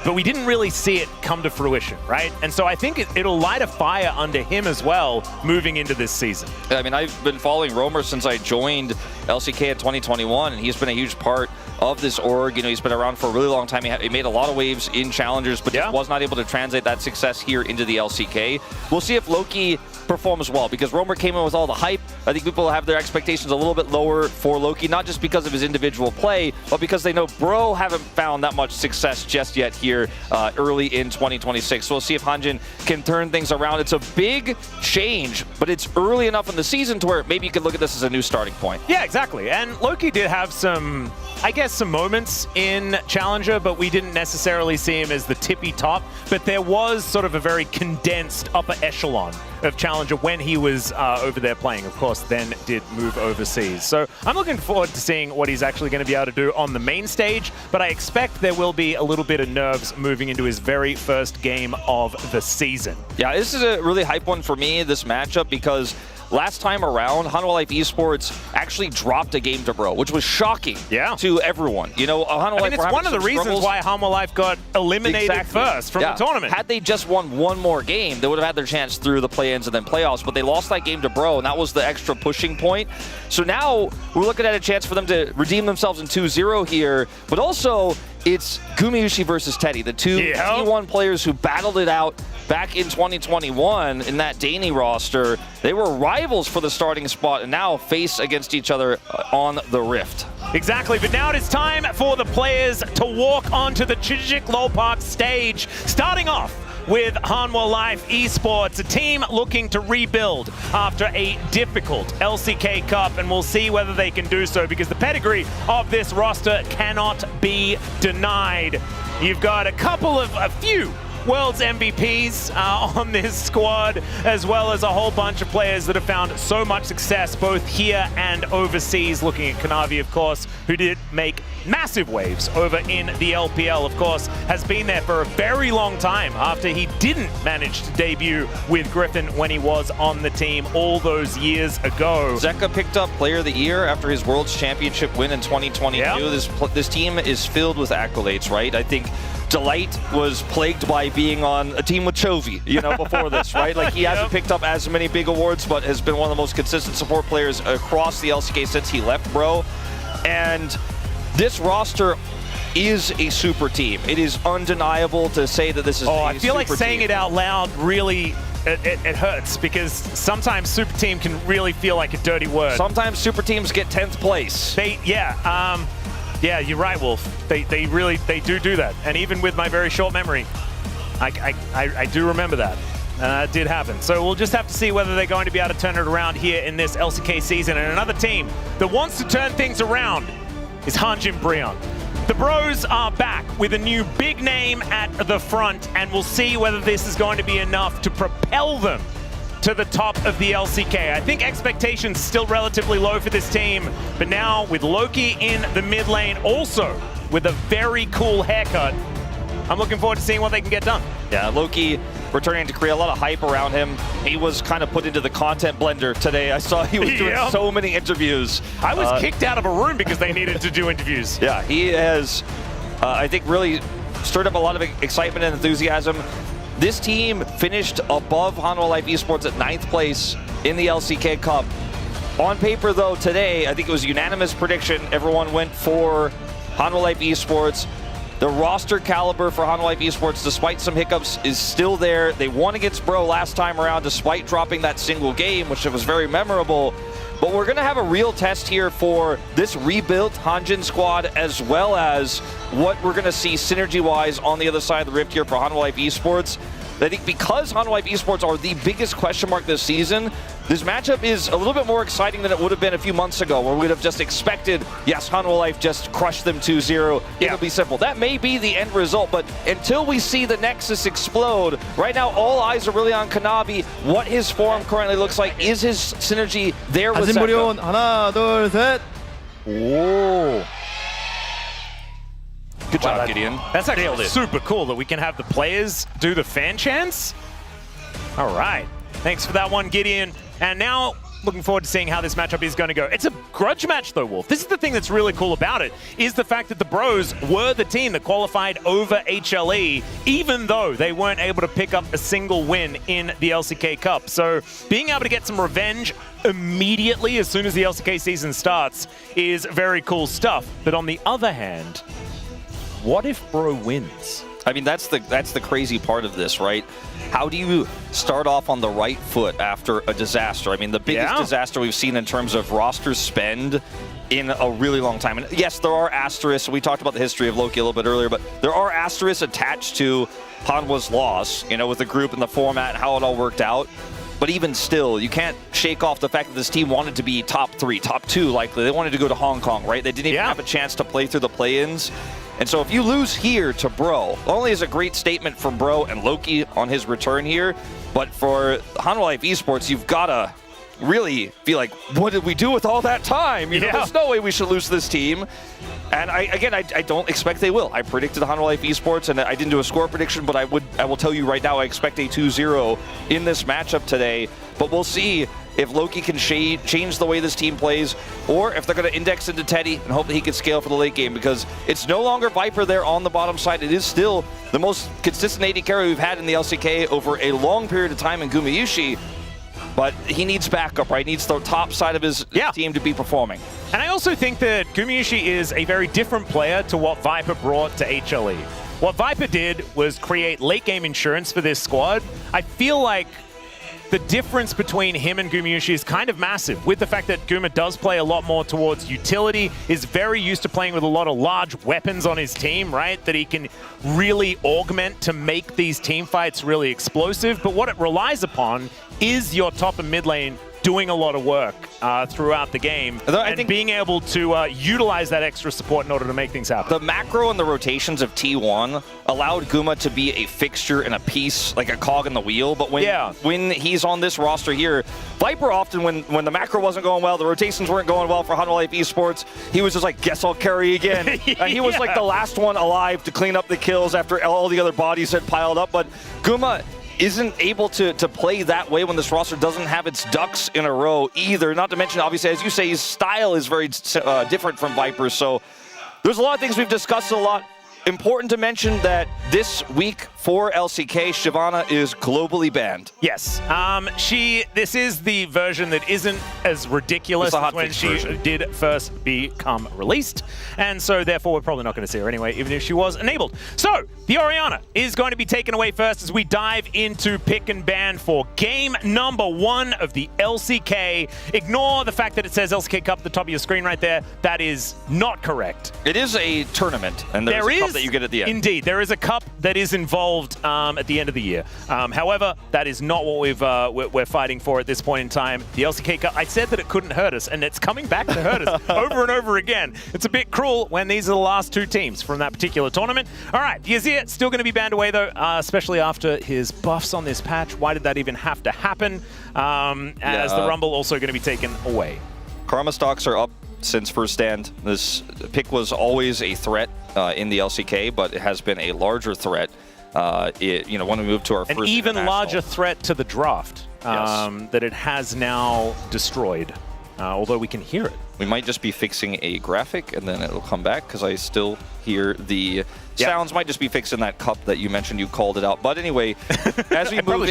but we didn't really see it come to fruition, right? And so I think it'll light a fire under him as well moving into this season. I mean, I've been following Romer since I joined LCK in 2021, and he's been a huge part of this org. You know, he's been around for a really long time. He made a lot of waves in Challengers, but just was not able to translate that success here into the LCK. We'll see if Loki performs well, because Romer came in with all the hype. I think people have their expectations a little bit lower for Loki, not just because of his individual play, but because they know Bro haven't found that much success just yet here early in 2026. So we'll see if Hanjin can turn things around. It's a big change, but it's early enough in the season to where maybe you could look at this as a new starting point. Yeah, exactly. And Loki did have some, I guess, some moments in Challenger, but we didn't necessarily see him as the tippy top. But there was sort of a very condensed upper echelon of Challenger when he was over there playing. Of course, then did move overseas. So I'm looking forward to seeing what he's actually going to be able to do on the main stage, but I expect there will be a little bit of nerves moving into his very first game of the season. Yeah, this is a really hype one for me, this matchup, because last time around, Hanwha Life Esports actually dropped a game to Bro, which was shocking to everyone. You know, Hanwha Life, it's one of the reasons why Hanwha Life got eliminated first from the tournament. Had they just won one more game, they would have had their chance through the play-ins and then playoffs, but they lost that game to Bro, and that was the extra pushing point. So now we're looking at a chance for them to redeem themselves in 2-0 here, but also it's Gumayushi versus Teddy, the two T1 players who battled it out back in 2021 in that Danny roster. They were rivals for the starting spot and now face against each other on the Rift. Exactly, but now it is time for the players to walk onto the Chijik Low Park stage, starting off with Hanwha Life Esports, a team looking to rebuild after a difficult LCK Cup, and we'll see whether they can do so, because the pedigree of this roster cannot be denied. You've got a few World's MVPs on this squad, as well as a whole bunch of players that have found so much success both here and overseas. Looking at Kanavi, of course, who did make massive waves over in the LPL, of course, has been there for a very long time after he didn't manage to debut with Griffin when he was on the team all those years ago. Zeka picked up Player of the Year after his World's Championship win in 2022. This team is filled with accolades, right? I think Delight was plagued by being on a team with Chovy, you know, before this, right? Like, he hasn't picked up as many big awards, but has been one of the most consistent support players across the LCK since he left, Bro. And this roster is a super team. It is undeniable to say that this is I feel like saying team. it out loud really it hurts, because sometimes super team can really feel like a dirty word. Sometimes super teams get 10th place. Yeah, you're right, Wolf. They do that. And even with my very short memory, I do remember that. It did happen. So we'll just have to see whether they're going to be able to turn it around here in this LCK season. And another team that wants to turn things around is Hanjin Brion. The Bros are back with a new big name at the front, and we'll see whether this is going to be enough to propel them to the top of the LCK. I think expectations still relatively low for this team, but now with Loki in the mid lane, also with a very cool haircut, I'm looking forward to seeing what they can get done. Yeah, Loki returning to create a lot of hype around him. He was kind of put into the content blender today. I saw he was doing so many interviews. I was kicked out of a room because they needed to do interviews. Yeah, he has, I think, really stirred up a lot of excitement and enthusiasm. This team finished above Hanwha Life Esports at 9th place in the LCK Cup. On paper, though, today, I think it was a unanimous prediction. Everyone went for Hanwha Life Esports. The roster caliber for Hanwha Life Esports, despite some hiccups, is still there. They won against Bro last time around, despite dropping that single game, which was very memorable. But we're going to have a real test here for this rebuilt Hanjin squad, as well as what we're going to see synergy-wise on the other side of the rift here for Hanwha Life Esports. I think because Hanwha Life Esports are the biggest question mark this season, this matchup is a little bit more exciting than it would have been a few months ago, where we'd have just expected, yes, Hanwha Life just crushed them 2-0. It'll be simple. That may be the end result, but until we see the Nexus explode, right now all eyes are really on Kanavi, what his form currently looks like. Is his synergy there with Zeka? 하나, 둘, 셋. Whoa. Good job, Gideon. That's actually super cool that we can have the players do the fan chants. All right. Thanks for that one, Gideon. And now looking forward to seeing how this matchup is going to go. It's a grudge match, though, Wolf. This is the thing that's really cool about it, is the fact that the Bros were the team that qualified over HLE, even though they weren't able to pick up a single win in the LCK Cup. So being able to get some revenge immediately as soon as the LCK season starts is very cool stuff. But on the other hand, what if Bro wins? I mean, that's the crazy part of this, right? How do you start off on the right foot after a disaster? I mean, the biggest disaster we've seen in terms of roster spend in a really long time. And yes, there are asterisks. We talked about the history of Loki a little bit earlier, but there are asterisks attached to Hanwha's loss, you know, with the group and the format and how it all worked out. But even still, you can't shake off the fact that this team wanted to be top 3, top 2 likely. They wanted to go to Hong Kong, right? They didn't even have a chance to play through the play-ins. And so if you lose here to Bro, not only is a great statement from Bro and Loki on his return here, but for Hanwha Life Esports, you've got to really be like, what did we do with all that time? You know, there's no way we should lose this team. And I don't expect they will. I predicted Hanwha Life Esports, and I didn't do a score prediction, but I will tell you right now, I expect a 2-0 in this matchup today. But we'll see if Loki can change the way this team plays, or if they're going to index into Teddy and hope that he can scale for the late game, because it's no longer Viper there on the bottom side. It is still the most consistent AD carry we've had in the LCK over a long period of time in Gumayushi. But he needs backup, right? He needs the top side of his team to be performing. And I also think that Gumayushi is a very different player to what Viper brought to HLE. What Viper did was create late-game insurance for this squad. I feel like the difference between him and Gumayushi is kind of massive, with the fact that Guma does play a lot more towards utility, is very used to playing with a lot of large weapons on his team, right? That he can really augment to make these team fights really explosive. But what it relies upon is your top and mid lane doing a lot of work throughout the game, I think being able to utilize that extra support in order to make things happen. The macro and the rotations of T1 allowed Guma to be a fixture and a piece, like a cog in the wheel. But when he's on this roster here, Viper often, when the macro wasn't going well, the rotations weren't going well for Hanwha Life Esports, he was just like, guess I'll carry again. And he was like the last one alive to clean up the kills after all the other bodies had piled up. But Guma isn't able to play that way when this roster doesn't have its ducks in a row either. Not to mention, obviously, as you say, his style is very different from Viper's. So there's a lot of things we've discussed a lot. Important to mention that this week for LCK, Shyvana is globally banned. Yes. This is the version that isn't as ridiculous as when she did first become released. And so, therefore, we're probably not going to see her anyway, even if she was enabled. So, the Orianna is going to be taken away first as we dive into pick and ban for game number 1 of the LCK. Ignore the fact that it says LCK Cup at the top of your screen right there. That is not correct. It is a tournament, and there's a cup that you get at the end. Indeed, there is a cup that is involved at the end of the year. However, that is not what we're fighting for at this point in time. The LCK Cup, I said that it couldn't hurt us, and it's coming back to hurt us over and over again. It's a bit cruel when these are the last 2 teams from that particular tournament. All right, Yazir still going to be banned away, though, especially after his buffs on this patch. Why did that even have to happen? As the Rumble also going to be taken away. Karma stocks are up since first stand. This pick was always a threat in the LCK, but it has been a larger threat. When we move to our first an even larger threat to the draft that it has now destroyed. Although we can hear it. We might just be fixing a graphic and then it'll come back, because I still hear the sounds. Might just be fixing that cup that you mentioned. You called it out. But anyway, as we move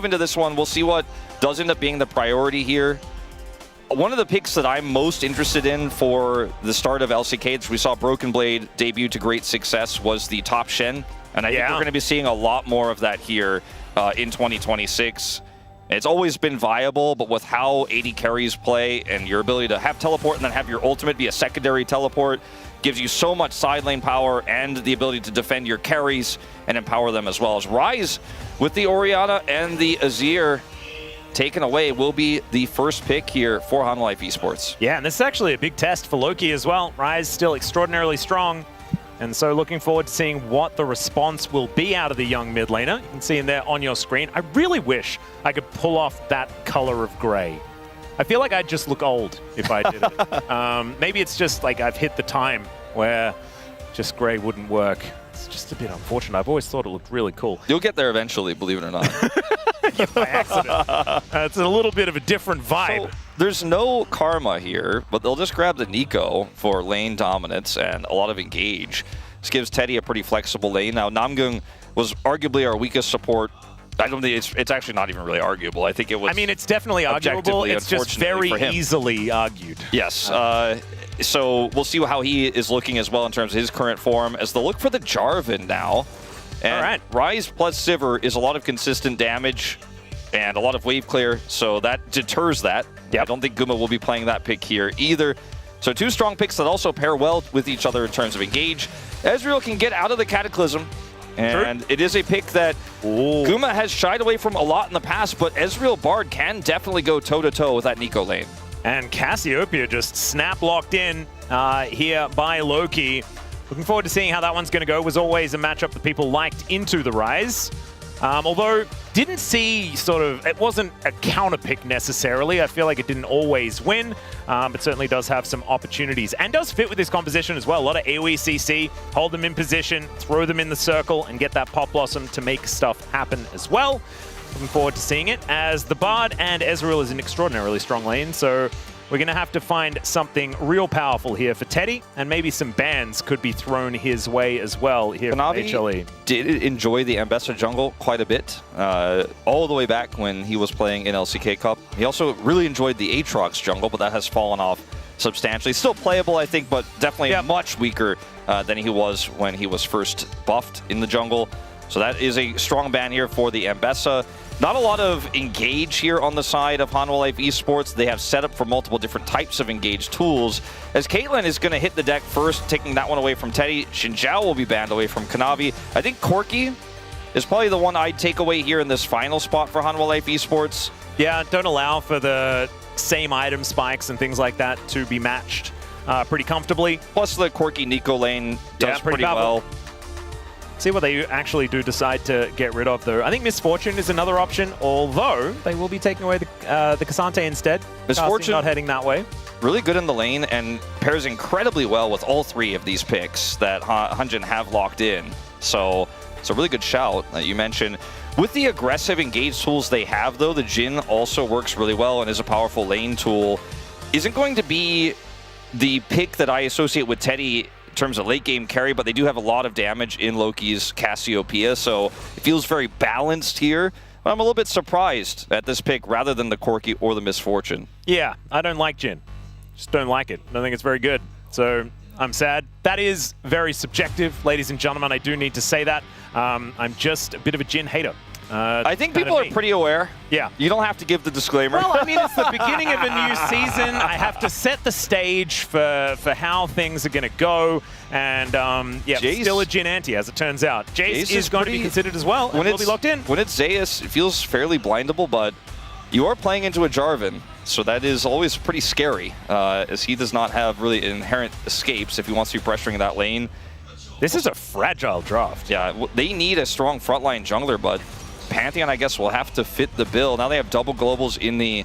into this one, we'll see what does end up being the priority here. One of the picks that I'm most interested in for the start of LCK, which we saw Broken Blade debut to great success, was the top Shen. And I think we're going to be seeing a lot more of that here in 2026. It's always been viable, but with how AD carries play and your ability to have teleport and then have your ultimate be a secondary teleport, gives you so much side lane power and the ability to defend your carries and empower them as well. As Rise with the Orianna and the Azir taken away will be the first pick here for Hanwha Life Esports. Yeah, and this is actually a big test for Loki as well. Rise still extraordinarily strong. And so looking forward to seeing what the response will be out of the young mid laner. You can see him there on your screen. I really wish I could pull off that color of gray. I feel like I'd just look old if I did it. Maybe it's just like I've hit the time where just gray wouldn't work. It's just a bit unfortunate. I've always thought it looked really cool. You'll get there eventually, believe it or not. gift by accident. It's a little bit of a different vibe. So, there's no karma here, but they'll just grab the Nico for lane dominance and a lot of engage. This gives Teddy a pretty flexible lane. Now, Namgung was arguably our weakest support. I don't think it's actually not even really arguable. I think it was. I mean, it's definitely arguable. It's just very easily argued. Yes. So we'll see how he is looking as well in terms of his current form as they look for the Jarvan now. And all right. Rise plus Sivir is a lot of consistent damage and a lot of wave clear, so that deters that. Yep. I don't think Guma will be playing that pick here either. So two strong picks that also pair well with each other in terms of engage. Ezreal can get out of the Cataclysm, and it is a pick that Guma has shied away from a lot in the past, but Ezreal Bard can definitely go toe-to-toe with that Nico lane. And Cassiopeia just snap locked in here by Loki. Looking forward to seeing how that one's going to go. It was always a matchup that people liked into the Rise. Although, didn't see it wasn't a counter pick necessarily. I feel like it didn't always win, but certainly does have some opportunities and does fit with this composition as well. A lot of AoE CC, hold them in position, throw them in the circle, and get that Pop Blossom to make stuff happen as well. Looking forward to seeing it, as the Bard and Ezreal is an extraordinarily strong lane, so we're going to have to find something real powerful here for Teddy, and maybe some bans could be thrown his way as well here from HLE. Did enjoy the Ambessa jungle quite a bit, all the way back when he was playing in LCK Cup. He also really enjoyed the Aatrox jungle, but that has fallen off substantially. Still playable, I think, but definitely much weaker than he was when he was first buffed in the jungle. So that is a strong ban here for the Ambessa. Not a lot of engage here on the side of Hanwha Life Esports. They have set up for multiple different types of engage tools. As Caitlyn is going to hit the deck first, taking that one away from Teddy. Xinjiao will be banned away from Kanavi. I think Corki is probably the one I'd take away here in this final spot for Hanwha Life Esports. Yeah, don't allow for the same item spikes and things like that to be matched pretty comfortably. Plus the Corki Nico lane does pretty well. See what they actually do decide to get rid of, though. I think Misfortune is another option, although they will be taking away the Cassante instead. Misfortune not heading that way. Really good in the lane and pairs incredibly well with all three of these picks that Hanjin have locked in. So it's a really good shout that you mentioned. With the aggressive engage tools they have, though, the Jhin also works really well and is a powerful lane tool. Isn't going to be the pick that I associate with Teddy in terms of late game carry, but they do have a lot of damage in Loki's Cassiopeia, so it feels very balanced here. But I'm a little bit surprised at this pick rather than the Corki or the Misfortune. Yeah, I don't like Jhin. Just don't like it. I don't think it's very good. So I'm sad. That is very subjective, ladies and gentlemen. I do need to say that. I'm just a bit of a Jhin hater. I think people are pretty aware. Yeah. You don't have to give the disclaimer. Well, I mean, it's the beginning of a new season. I have to set the stage for how things are going to go. And, yeah, Jace, still a Jhin anti, as it turns out. Jace is going to be considered as well, and will be locked in. When it's Zeus, it feels fairly blindable, but you are playing into a Jarvan, so that is always pretty scary, as he does not have really inherent escapes if he wants to be pressuring that lane. This is a fragile draft. Yeah, they need a strong frontline jungler, but Pantheon, I guess, will have to fit the bill. Now they have double globals in the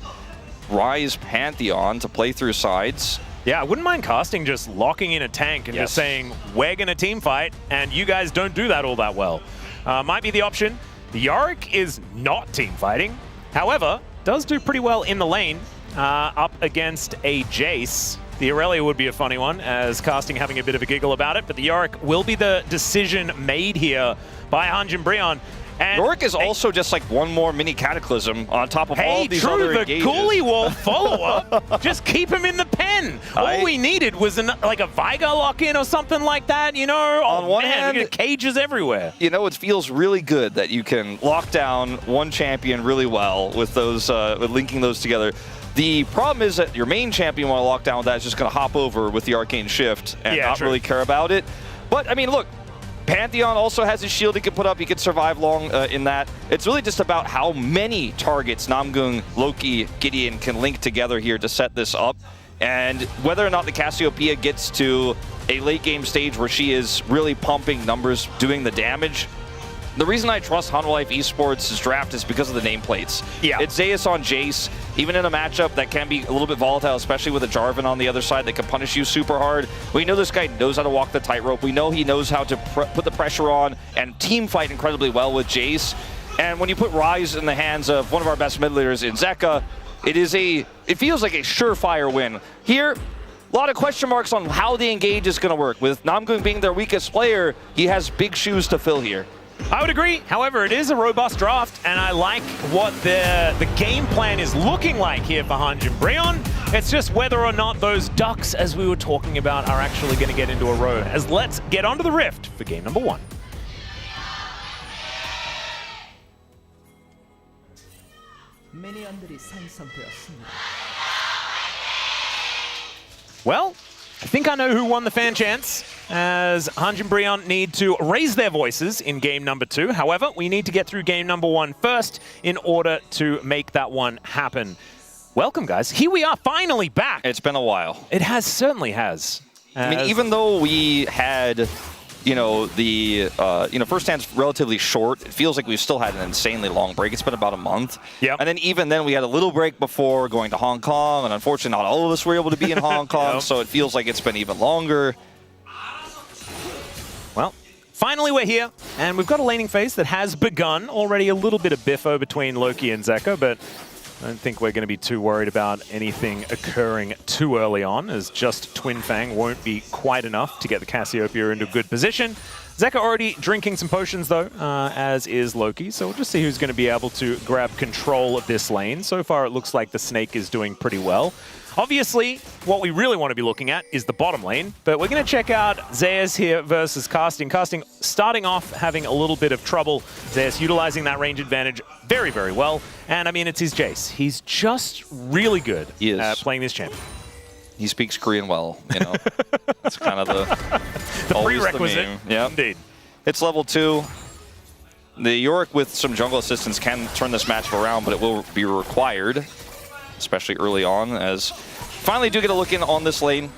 Rise Pantheon to play through sides. Yeah, I wouldn't mind casting just locking in a tank and just saying, we're going to team fight, and you guys don't do that all that well. Might be the option. The Yorick is not team fighting. However, does do pretty well in the lane up against a Jace. The Aurelia would be a funny one, as casting having a bit of a giggle about it, but the Yorick will be the decision made here by Hanjin Brion. And Yorick is also just like one more mini Cataclysm on top of all these other engages. The Ghoulie Wall follow-up. Just keep him in the pen. All we needed was like a Veigar lock-in or something like that, you know? On one hand, we got cages everywhere. You know, it feels really good that you can lock down one champion really well with those, with linking those together. The problem is that your main champion want to lock down with that is just going to hop over with the Arcane Shift and not really care about it. But, I mean, look, Pantheon also has his shield he can put up. He can survive long in that. It's really just about how many targets Namgung, Loki, Gideon can link together here to set this up. And whether or not the Cassiopeia gets to a late game stage where she is really pumping numbers, doing the damage. The reason I trust Hanwha Life Esports' draft is because of the nameplates. Yeah. It's Zeus on Jace, even in a matchup that can be a little bit volatile, especially with a Jarvan on the other side that can punish you super hard. We know this guy knows how to walk the tightrope. We know he knows how to put the pressure on and team fight incredibly well with Jace. And when you put Rise in the hands of one of our best mid laners in Zeka, it feels like a surefire win. Here, a lot of question marks on how the engage is going to work. With Namgung being their weakest player, he has big shoes to fill here. I would agree. However, it is a robust draft, and I like what the game plan is looking like here for Hanjin Breon. It's just whether or not those ducks, as we were talking about, are actually going to get into a row. As let's get onto the Rift for game number 1. Well, I think I know who won the fan chance, as Hanjin Breon need to raise their voices in game number 2. However, we need to get through game number 1 first in order to make that one happen. Welcome, guys. Here we are, finally back. It's been a while. It certainly has. I mean, even though we had, the first hand's relatively short, it feels like we've still had an insanely long break. It's been about a month. Yep. And then even then, we had a little break before going to Hong Kong, and unfortunately, not all of us were able to be in Hong Kong, so it feels like it's been even longer. Well, finally we're here, and we've got a laning phase that has begun. Already a little bit of biffo between Loki and Zeka, but I don't think we're going to be too worried about anything occurring too early on, as just Twin Fang won't be quite enough to get the Cassiopeia into a good position. Zeka already drinking some potions, though, as is Loki, so we'll just see who's going to be able to grab control of this lane. So far, it looks like the Snake is doing pretty well. Obviously, what we really want to be looking at is the bottom lane, but we're going to check out Zeus here versus Casting. Casting starting off having a little bit of trouble. Zeus utilizing that range advantage very, very well. And I mean, it's his Jace. He's just really good at playing this champion. He speaks Korean well, That's kind of the prerequisite. Yeah, indeed. It's level 2. The Yorick with some jungle assistance can turn this matchup around, but it will be required, especially early on, as finally do get a look in on this lane.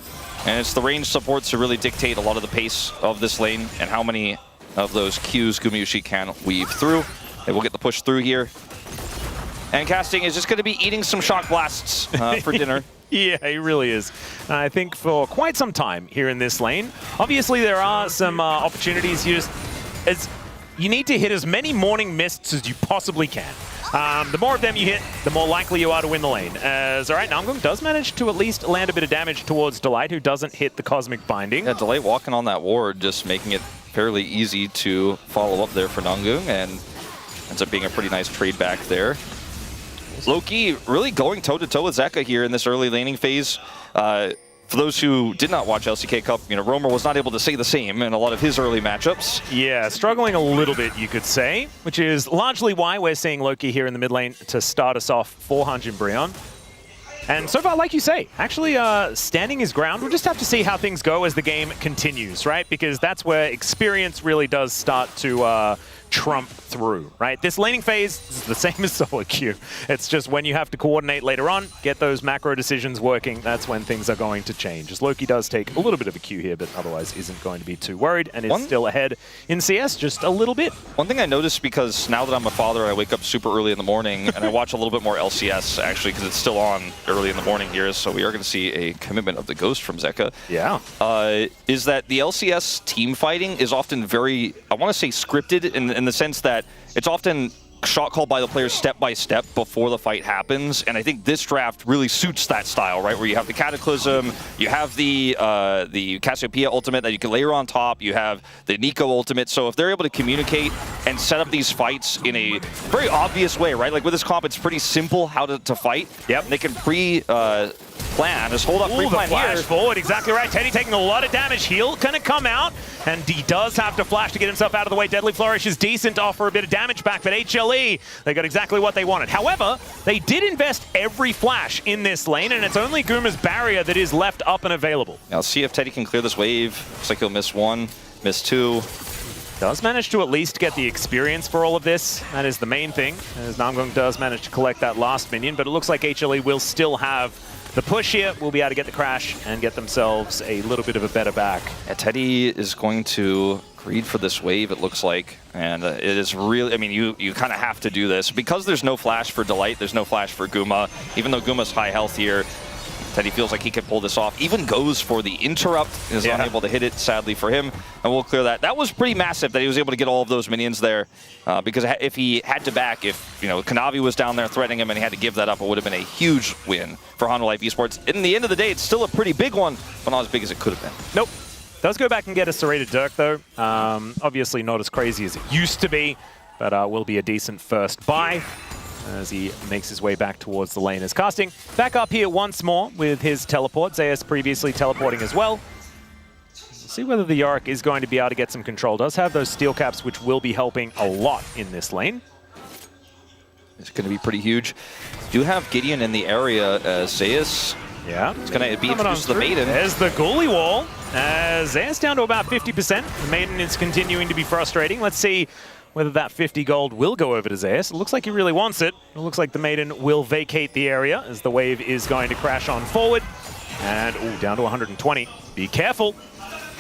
And it's the range supports who really dictate a lot of the pace of this lane and how many of those Qs Gumayusi can weave through. They will get the push through here. And Casting is just going to be eating some shock blasts for dinner. Yeah, he really is. I think for quite some time here in this lane. Obviously, there are some opportunities. You need to hit as many morning mists as you possibly can. The more of them you hit, the more likely you are to win the lane. As all right, Namgung does manage to at least land a bit of damage towards Delight, who doesn't hit the Cosmic Binding. Yeah, Delight walking on that ward, just making it fairly easy to follow up there for Namgung, and ends up being a pretty nice trade back there. Loki really going toe-to-toe with Zeka here in this early laning phase. For those who did not watch LCK Cup, Romer was not able to say the same in a lot of his early matchups. Yeah, struggling a little bit, you could say, which is largely why we're seeing Loki here in the mid lane to start us off for Hanjin Breon. And so far, like you say, actually standing his ground. We'll just have to see how things go as the game continues, right? Because that's where experience really does start to trump through, right? This laning phase is the same as solo queue. It's just when you have to coordinate later on, get those macro decisions working, that's when things are going to change. As Loki does take a little bit of a queue here, but otherwise isn't going to be too worried, and is still ahead in CS just a little bit. One thing I noticed, because now that I'm a father, I wake up super early in the morning, and I watch a little bit more LCS, actually, because it's still on early in the morning here, so we are going to see a commitment of the Ghost from Zeka. Yeah. Is that the LCS team fighting is often very, I want to say scripted in the sense that it's often shot called by the players step by step before the fight happens, and I think this draft really suits that style, right? Where you have the Cataclysm, you have the Cassiopeia ultimate that you can layer on top, you have the Nico ultimate, so if they're able to communicate and set up these fights in a very obvious way, right? Like with this comp, it's pretty simple how to fight. Yep. They can plan, just hold up, the pre-plan flash here. forward, exactly right. Teddy taking a lot of damage. He'll kind of come out, and he does have to flash to get himself out of the way. Deadly Flourish is decent to offer a bit of damage back, but HLE, they got exactly what they wanted. However, they did invest every flash in this lane, and it's only Guma's barrier that is left up and available. Now, let's see if Teddy can clear this wave. Looks like he'll miss one, miss two. Does manage to at least get the experience for all of this. That is the main thing, as Namgung does manage to collect that last minion, but it looks like HLE will still have the push here. Will be able to get the crash and get themselves a little bit of a better back. Yeah, Teddy is going to greed for this wave, it looks like. And it is really, I mean, you kind of have to do this. Because there's no flash for Delight, there's no flash for Guma. Even though Guma's high health here, Teddy feels like he could pull this off. Even goes for the interrupt, is unable to hit it, sadly for him. And we'll clear that. That was pretty massive that he was able to get all of those minions there. Because if he had to back, if Kanavi was down there threatening him and he had to give that up, it would have been a huge win for Hanwha Life Esports. In the end of the day, it's still a pretty big one, but not as big as it could have been. Nope. Does go back and get a serrated Dirk, though. Obviously not as crazy as it used to be, but will be a decent first buy as he makes his way back towards the lane. As casting back up here once more with his teleport. Zayas previously teleporting as well. We'll see whether the Yorick is going to be able to get some control. Does have those steel caps, which will be helping a lot in this lane. It's going to be pretty huge. Do have Gideon in the area as Zayas. Yeah. It's going to be introduced to the Maiden. There's the goalie wall. Zayas down to about 50%. The Maiden is continuing to be frustrating. Let's see whether that 50 gold will go over to Zayas. It looks like he really wants it. It looks like the Maiden will vacate the area as the wave is going to crash on forward. And, down to 120. Be careful.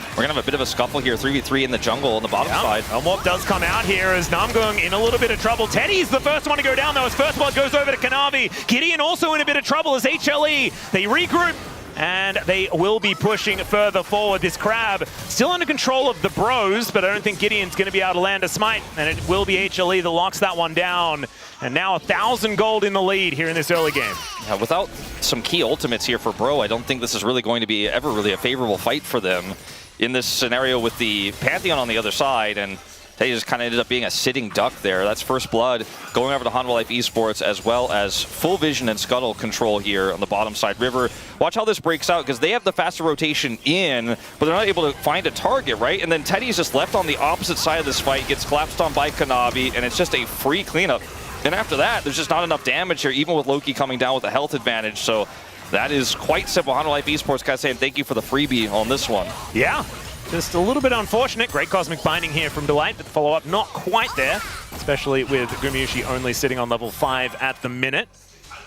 We're going to have a bit of a scuffle here, 3v3 in the jungle on the bottom side. Elmorph does come out here as Namgung in a little bit of trouble. Teddy's the first one to go down, though. His first blood goes over to Kanavi. Gideon also in a bit of trouble as HLE. They regroup, and they will be pushing further forward. This Crab still under control of the Bros, but I don't think Gideon's going to be able to land a smite, and it will be HLE that locks that one down. And now 1,000 gold in the lead here in this early game. Yeah, without some key ultimates here for Bro, I don't think this is really going to be ever really a favorable fight for them in this scenario with the Pantheon on the other side, and Teddy just kind of ended up being a sitting duck there. That's first blood going over to Hanwha Life Esports, as well as full vision and scuttle control here on the bottom side. River, watch how this breaks out, because they have the faster rotation in, but they're not able to find a target, right? And then Teddy's just left on the opposite side of this fight, gets collapsed on by Kanavi, and it's just a free cleanup. And after that, there's just not enough damage here, even with Loki coming down with a health advantage. So that is quite simple. Hanwha Life Esports guys saying thank you for the freebie on this one. Yeah, just a little bit unfortunate. Great Cosmic Binding here from Delight, but the follow-up not quite there, especially with Gumayushi only sitting on level 5 at the minute.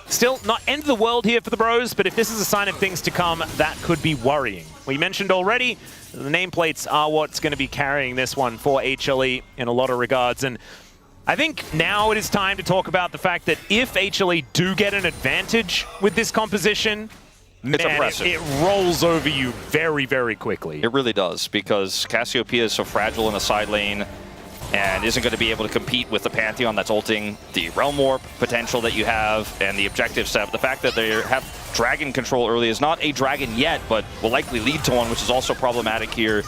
Still, not end of the world here for the Bros, but if this is a sign of things to come, that could be worrying. We mentioned already, the nameplates are what's going to be carrying this one for HLE in a lot of regards, and I think now it is time to talk about the fact that if HLE do get an advantage with this composition, It's impressive. It rolls over you very, very quickly. It really does, because Cassiopeia is so fragile in the side lane and isn't going to be able to compete with the Pantheon that's ulting, the Realm Warp potential that you have, and the objective set. The fact that they have dragon control early is not a dragon yet, but will likely lead to one, which is also problematic here.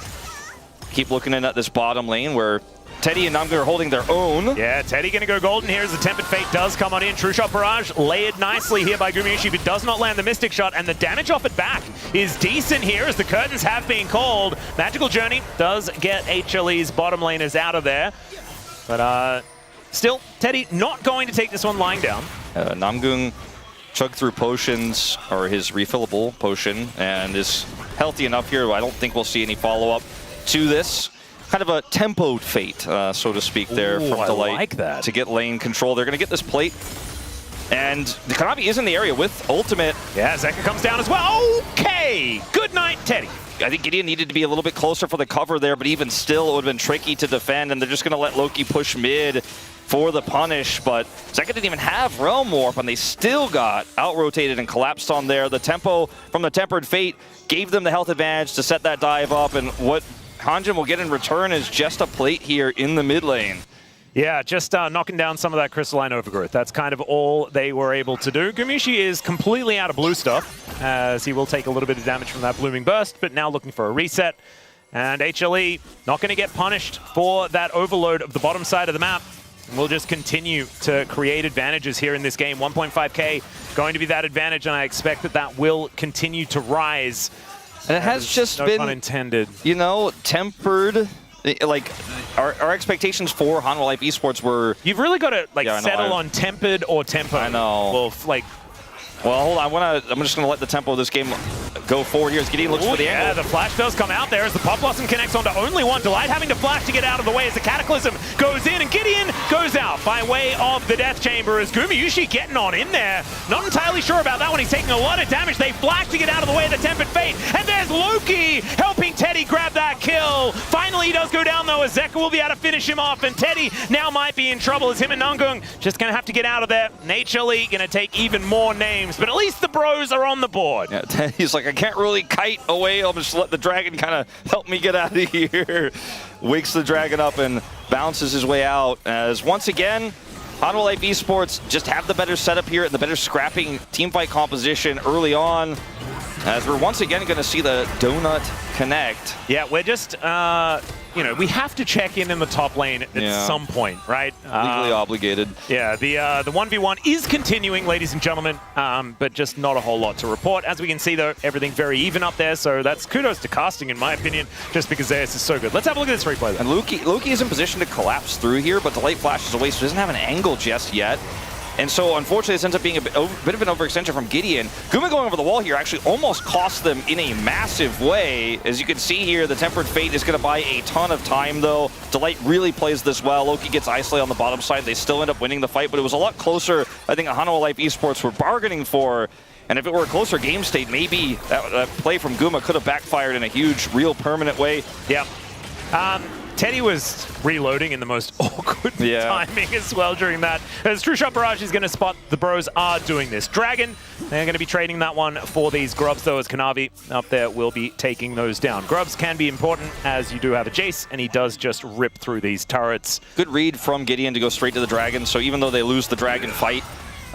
Keep looking in at this bottom lane where Teddy and Namgung are holding their own. Yeah, Teddy going to go golden here as the Tempered Fate does come on in. True Shot Barrage layered nicely here by Gumayushi, but does not land the Mystic Shot, and the damage off it back is decent here as the curtains have been called. Magical Journey does get HLE's bottom laners out of there, but still, Teddy not going to take this one lying down. Namgung chugged through potions, or his refillable potion, and is healthy enough here. I don't think we'll see any follow-up to this. Kind of a tempoed fate, so to speak, there from Delight. I like that. To get lane control. They're going to get this plate. And the Kanavi is in the area with ultimate. Yeah, Zeka comes down as well. Okay! Good night, Teddy. I think Gideon needed to be a little bit closer for the cover there, but even still, it would have been tricky to defend, and they're just going to let Loki push mid for the punish, but Zeka didn't even have Realm Warp, and they still got out-rotated and collapsed on there. The tempo from the Tempered Fate gave them the health advantage to set that dive up, and what Hanjin will get in return is just a plate here in the mid lane. Yeah, just knocking down some of that crystalline overgrowth. That's kind of all they were able to do. Gumayushi is completely out of blue stuff, as he will take a little bit of damage from that blooming burst, but now looking for a reset. And HLE not going to get punished for that overload of the bottom side of the map. And we'll just continue to create advantages here in this game. 1.5k going to be that advantage, and I expect that that will continue to rise. And it has just no been, pun intended, you know, tempered. Like, our expectations for Hanwha Life Esports were... You've really got to settle on tempered or tempo. I know. Well, hold on. I'm just going to let the tempo of this game go forward here as Gideon looks for the angle. Yeah, the flash does come out there as the Pop Blossom connects onto only one. Delight having to flash to get out of the way as the Cataclysm goes in, and Gideon goes out by way of the Death Chamber as Gumayushi getting on in there. Not entirely sure about that one. He's taking a lot of damage. They flag to get out of the way of the Tempered Fate. And there's Loki helping Teddy grab that kill. Finally, he does go down, though, as Zeka will be able to finish him off. And Teddy now might be in trouble as him and Nungung just going to have to get out of there. And HLE going to take even more names. But at least the bros are on the board. Yeah, Teddy's like, I can't really kite away. I'll just let the dragon kind of help me get out of here. Wakes the dragon up and bounces his way out as once again, Hanwha Life Esports just have the better setup here and the better scrapping teamfight composition early on. As we're once again going to see the donut connect. Yeah, we're just, you know, we have to check in the top lane at some point, right? Legally obligated. Yeah, the 1v1 is continuing, ladies and gentlemen, but just not a whole lot to report. As we can see, though, everything very even up there, so that's kudos to casting, in my opinion, just because Zeus is so good. Let's have a look at this replay, though. And Loki is in position to collapse through here, but the light flashes away, so he doesn't have an angle just yet. And so, unfortunately, this ends up being a bit of an overextension from Gideon. Guma going over the wall here actually almost cost them in a massive way. As you can see here, the Tempered Fate is going to buy a ton of time, though. Delight really plays this well. Loki gets isolated on the bottom side. They still end up winning the fight, but it was a lot closer, I think, Hanwha Life Esports were bargaining for. And if it were a closer game state, maybe that play from Guma could have backfired in a huge, real, permanent way. Yeah. Teddy was reloading in the most awkward timing as well during that. As True Shot Barrage is going to spot the bros are doing this. Dragon, they're going to be trading that one for these Grubs, though, as Kanavi up there will be taking those down. Grubs can be important as you do have a Jace, and he does just rip through these turrets. Good read from Gideon to go straight to the Dragon, so even though they lose the Dragon fight,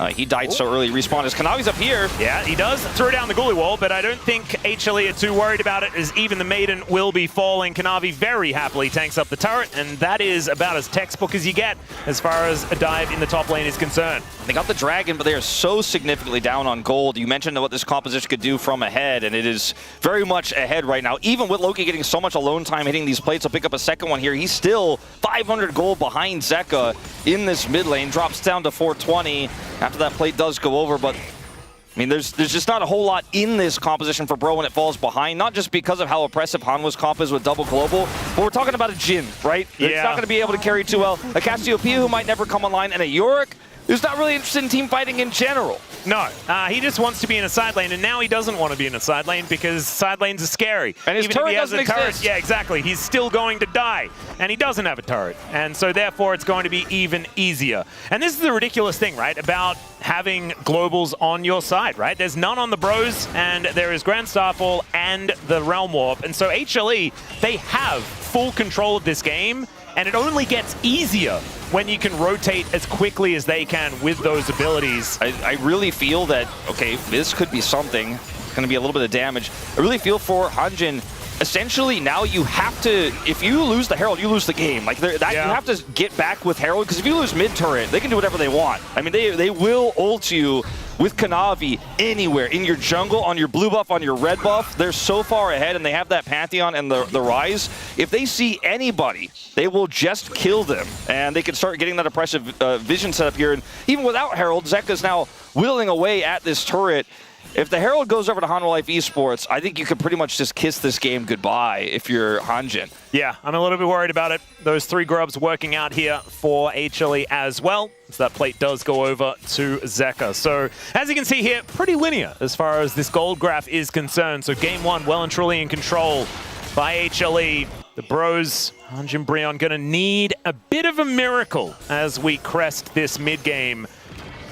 he died so early, respawned as Kanavi's up here. Yeah, he does throw down the Ghoulie Wall, but I don't think HLE are too worried about it, as even the Maiden will be falling. Kanavi very happily tanks up the turret, and that is about as textbook as you get as far as a dive in the top lane is concerned. They got the Dragon, but they are so significantly down on gold. You mentioned what this composition could do from ahead, and it is very much ahead right now. Even with Loki getting so much alone time hitting these plates, he'll pick up a second one here. He's still 500 gold behind Zeka in this mid lane, drops down to 420. After that plate does go over, but I mean, there's just not a whole lot in this composition for Bro when it falls behind, not just because of how oppressive Hanwha's comp is with double global, but we're talking about a Jhin, right? Yeah. It's not going to be able to carry too well. A Cassiopeia who might never come online, and a Yorick who's not really interested in team fighting in general. No, he just wants to be in a side lane, and now he doesn't want to be in a side lane because side lanes are scary. And his Even turret if he has doesn't a turret, exist. yeah, exactly. He's still going to die, and he doesn't have a turret. And so therefore, it's going to be even easier. And this is the ridiculous thing, right, about having globals on your side, right? There's none on the bros, and there is Grand Starfall and the Realm Warp. And so HLE, they have full control of this game, and it only gets easier when you can rotate as quickly as they can with those abilities. I really feel that, okay, this could be something. It's going to be a little bit of damage. I really feel for Hanjin, essentially now you have to, if you lose the Herald, you lose the game. Like you have to get back with Herald, because if you lose mid-turret, they can do whatever they want. I mean, they will ult you with Kanavi anywhere, in your jungle, on your blue buff, on your red buff. They're so far ahead, and they have that Pantheon and the Rise. If they see anybody, they will just kill them, and they can start getting that oppressive vision set up here. And even without Herald, Zeka's now whittling away at this turret. If the Herald goes over to Hanwha Life Esports, I think you could pretty much just kiss this game goodbye if you're Hanjin. Yeah, I'm a little bit worried about it. Those 3 Grubs working out here for HLE as well, as that plate does go over to Zeka. So, as you can see here, pretty linear as far as this gold graph is concerned. So game 1 well and truly in control by HLE. The bros, Hanjin Breon, going to need a bit of a miracle as we crest this mid-game.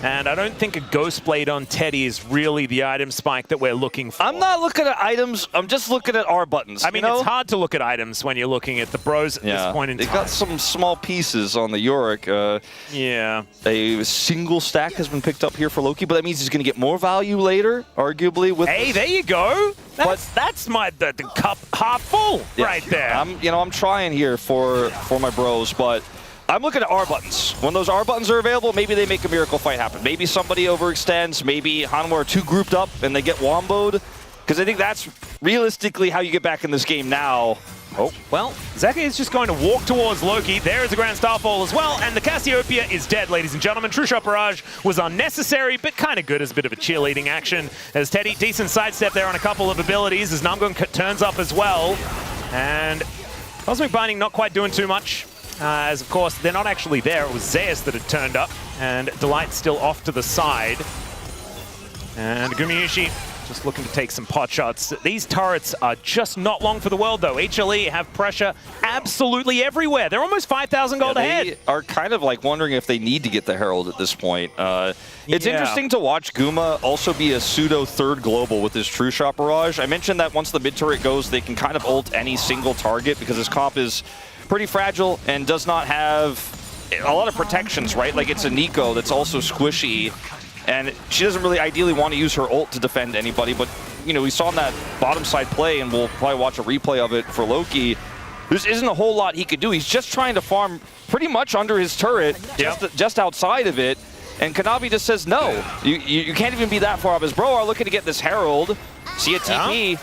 And I don't think a Ghost Blade on Teddy is really the item spike that we're looking for. I'm not looking at items. I'm just looking at R buttons. I mean, it's hard to look at items when you're looking at the bros at this point in time. They got some small pieces on the Yorick. Yeah. A single stack has been picked up here for Loki, but that means he's going to get more value later, arguably. With hey, there you go. That's my the cup half full right there. I'm trying here for my bros, but I'm looking at R buttons. When those R buttons are available, maybe they make a miracle fight happen. Maybe somebody overextends. Maybe Hanwha are too grouped up and they get womboed. Because I think that's realistically how you get back in this game now. Oh, well, Zeka is just going to walk towards Loki. There is a Grand Starfall as well, and the Cassiopeia is dead, ladies and gentlemen. True Shot Barrage was unnecessary, but kind of good as a bit of a cheerleading action. As Teddy, decent sidestep there on a couple of abilities, as Namgung turns up as well. And Cosmic Binding not quite doing too much. as of course they're not actually there. It was Zeus that had turned up, and Delight's still off to the side. And Gumiushi just looking to take some pot shots. These turrets are just not long for the world, though. HLE have pressure absolutely everywhere. They're almost 5,000 gold ahead. They are kind of like wondering if they need to get the Herald at this point. It's interesting to watch Guma also be a pseudo third global with his True Shot Barrage. I mentioned that once the mid turret goes, they can kind of ult any single target because his comp is pretty fragile and does not have a lot of protections, right? Like it's a Nico that's also squishy. And she doesn't really ideally want to use her ult to defend anybody, but you know, we saw in that bottom side play, and we'll probably watch a replay of it for Loki. There isn't a whole lot he could do. He's just trying to farm pretty much under his turret, just outside of it. And Kanavi just says, no, you can't even be that far up. His bro are looking to get this Herald. See a TP.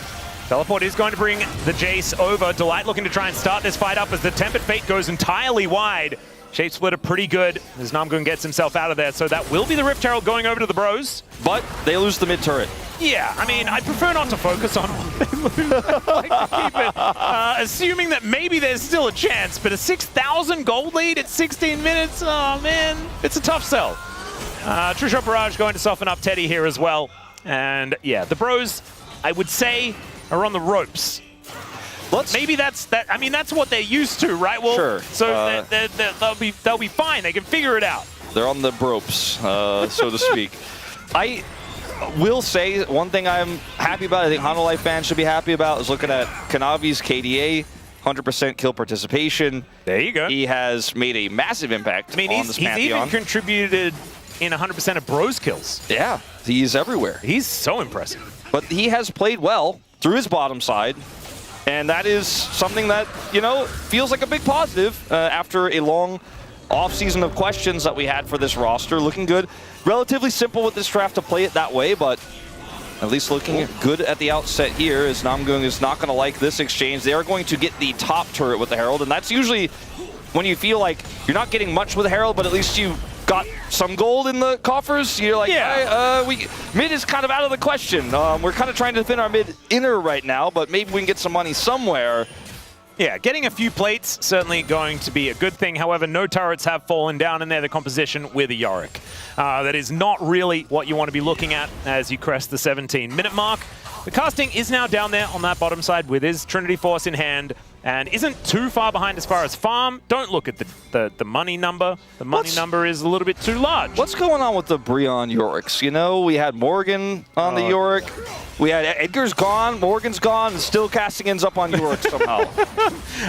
Teleport is going to bring the Jace over. Delight looking to try and start this fight up as the Tempered Fate goes entirely wide. Shape Splitter pretty good as Namgun gets himself out of there, so that will be the Rift Herald going over to the bros. But they lose the mid turret. Yeah, I mean, I prefer not to focus on what they lose. I like to keep it, assuming that maybe there's still a chance, but a 6,000 gold lead at 16 minutes, oh man, it's a tough sell. True Shot Barrage going to soften up Teddy here as well. And yeah, the bros, I would say, are on the ropes. Maybe that's I mean, that's what they're used to, right? Well, sure. So they'll be fine. They can figure it out. They're on the ropes, so to speak. I will say one thing I'm happy about. I think Hanwha fans should be happy about is looking at Kanavi's KDA, 100% kill participation. There you go. He has made a massive impact. I mean, on this he's Pantheon. even contributed in 100% of bros kills. Yeah, he's everywhere. He's so impressive. But he has played well through his bottom side. And that is something that, you know, feels like a big positive after a long offseason of questions that we had for this roster. Looking good. Relatively simple with this draft to play it that way, but at least looking good at the outset here as Namgung is not going to like this exchange. They are going to get the top turret with the Herald, and that's usually when you feel like you're not getting much with the Herald, but at least you got some gold in the coffers. You're like, yeah, mid is kind of out of the question. We're kind of trying to defend our mid inner right now, but maybe we can get some money somewhere. Yeah, getting a few plates certainly going to be a good thing. However, no turrets have fallen down in there. The composition with a Yorick. That is not really what you want to be looking at as you crest the 17-minute mark. The casting is now down there on that bottom side with his Trinity Force in hand and isn't too far behind as far as farm. Don't look at the money number. The money number is a little bit too large. What's going on with the Breon Yoricks? You know, we had Morgan on the Yorick. We had Edgar's gone, Morgan's gone, and still casting ends up on Yorick somehow.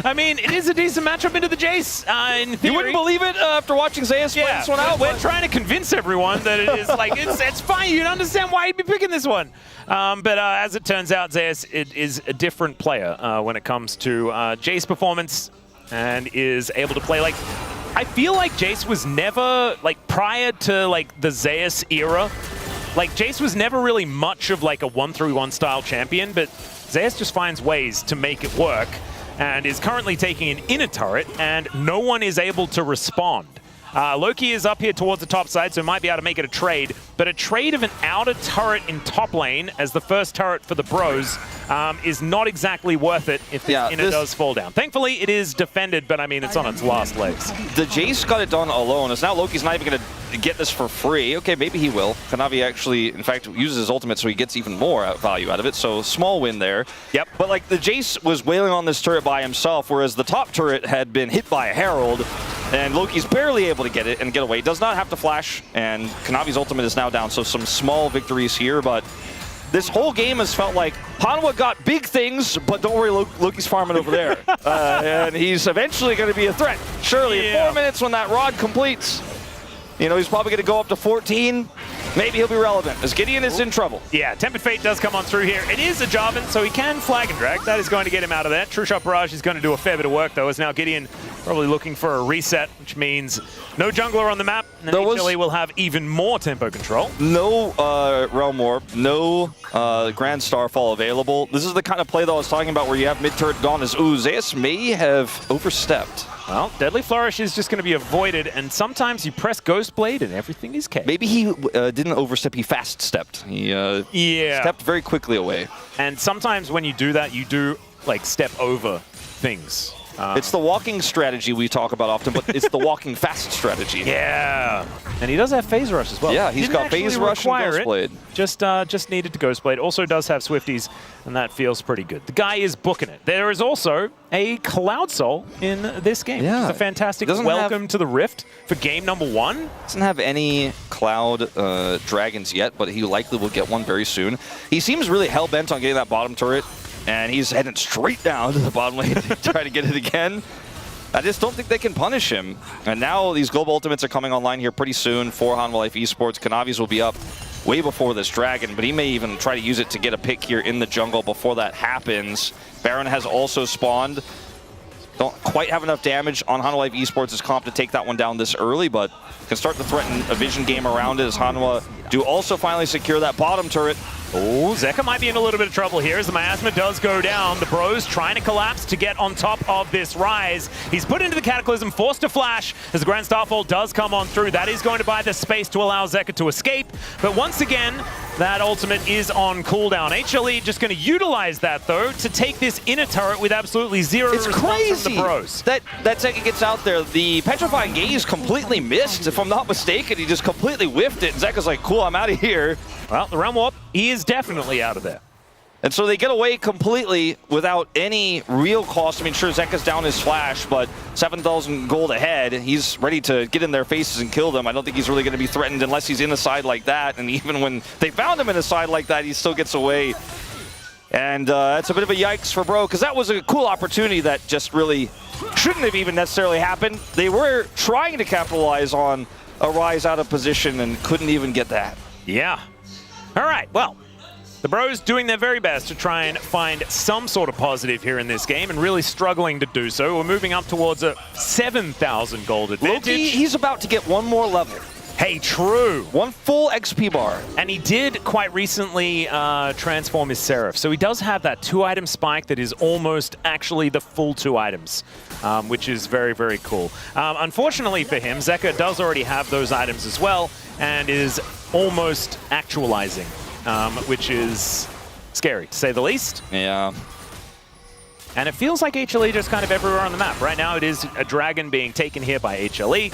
I mean, it is a decent matchup into the Jace, in theory. You wouldn't believe it after watching Zeus play this one out? We're trying to convince everyone that it is like, it's fine. You don't understand why he'd be picking this one. But as it turns out, Zeus is a different player when it comes to Jace performance and is able to play like... I feel like Jace was never, like, prior to, like, the Zeus era, like, Jace was never really much of, like, a 1-3-1 style champion, but Zeus just finds ways to make it work and is currently taking an inner turret, and no one is able to respond. Loki is up here towards the top side, so might be able to make it a trade, but a trade of an outer turret in top lane as the first turret for the bros is not exactly worth it if the inner does fall down. Thankfully, it is defended, but I mean, it's on its last legs. The Jace got it done alone, as now Loki's not even going to get this for free. Okay, maybe he will. Kanavi actually, in fact, uses his ultimate so he gets even more value out of it, so small win there. Yep. But like, the Jace was wailing on this turret by himself, whereas the top turret had been hit by a Herald, and Loki's barely able to get it and get away. Does not have to flash, and Kanavi's ultimate is now down, so some small victories here, but this whole game has felt like Hanwha got big things, but don't worry, Loki's farming over there. And he's eventually going to be a threat. Surely in 4 minutes when that rod completes, you know, he's probably going to go up to 14. Maybe he'll be relevant, as Gideon is in trouble. Yeah, Tempered Fate does come on through here. It is a Jarvan, so he can flag and drag. That is going to get him out of there. True Shot Barrage is going to do a fair bit of work, though, as now Gideon probably looking for a reset, which means no jungler on the map, and then HLE will have even more tempo control. No Realm Warp, no Grand Starfall available. This is the kind of play that I was talking about where you have mid-turret gone as, ooh, Zeus may have overstepped. Well, Deadly Flourish is just going to be avoided, and sometimes you press Ghost Blade and everything is K. Maybe he didn't overstep, he fast-stepped. He stepped very quickly away. And sometimes when you do that, you do, like, step over things. It's the walking strategy we talk about often, but it's the walking fast strategy. Yeah. And he does have Phase Rush as well. Yeah, he's got Phase Rush and Ghostblade. Just needed to Ghostblade. Also does have Swifties, and that feels pretty good. The guy is booking it. There is also a Cloud Soul in this game. Yeah. Which is a fantastic welcome to the Rift for game number 1. Doesn't have any Cloud Dragons yet, but he likely will get one very soon. He seems really hell-bent on getting that bottom turret, and he's heading straight down to the bottom lane to try to get it again. I just don't think they can punish him. And now these global ultimates are coming online here pretty soon for Hanwha Life Esports. Kanavi's will be up way before this Dragon, but he may even try to use it to get a pick here in the jungle before that happens. Baron has also spawned. Don't quite have enough damage on Hanwha Life Esports' comp to take that one down this early, but can start to threaten a vision game around it as Hanwha do also finally secure that bottom turret. Oh, Zeka might be in a little bit of trouble here as the miasma does go down. The Bros trying to collapse to get on top of this rise. He's put into the Cataclysm, forced to flash as the Grand Starfall does come on through. That is going to buy the space to allow Zeka to escape. But once again, that ultimate is on cooldown. HLE just going to utilize that, though, to take this inner turret with absolutely zero response from the Bros. That Zeka gets out there. The Petrifying Gaze completely missed, if I'm not mistaken. He just completely whiffed it. And Zeka's like, cool, I'm out of here. Well, the Realm Warp, he is definitely out of there. And so they get away completely without any real cost. I mean, sure, Zeka's down his flash, but 7,000 gold ahead. He's ready to get in their faces and kill them. I don't think he's really going to be threatened unless he's in a side like that. And even when they found him in a side like that, he still gets away. And that's a bit of a yikes for Bro, because that was a cool opportunity that just really shouldn't have even necessarily happened. They were trying to capitalize on a rise out of position and couldn't even get that. Yeah. All right, well, the Bros doing their very best to try and find some sort of positive here in this game and really struggling to do so. We're moving up towards a 7,000 gold advantage. Loki, he's about to get one more level. Hey, true. One full XP bar. And he did quite recently transform his Seraph. So he does have that 2-item spike that is almost actually the full 2 items, which is very, very cool. Unfortunately for him, Zeka does already have those items as well and is almost actualizing, which is scary, to say the least. Yeah. And it feels like HLE just kind of everywhere on the map. Right now it is a Dragon being taken here by HLE.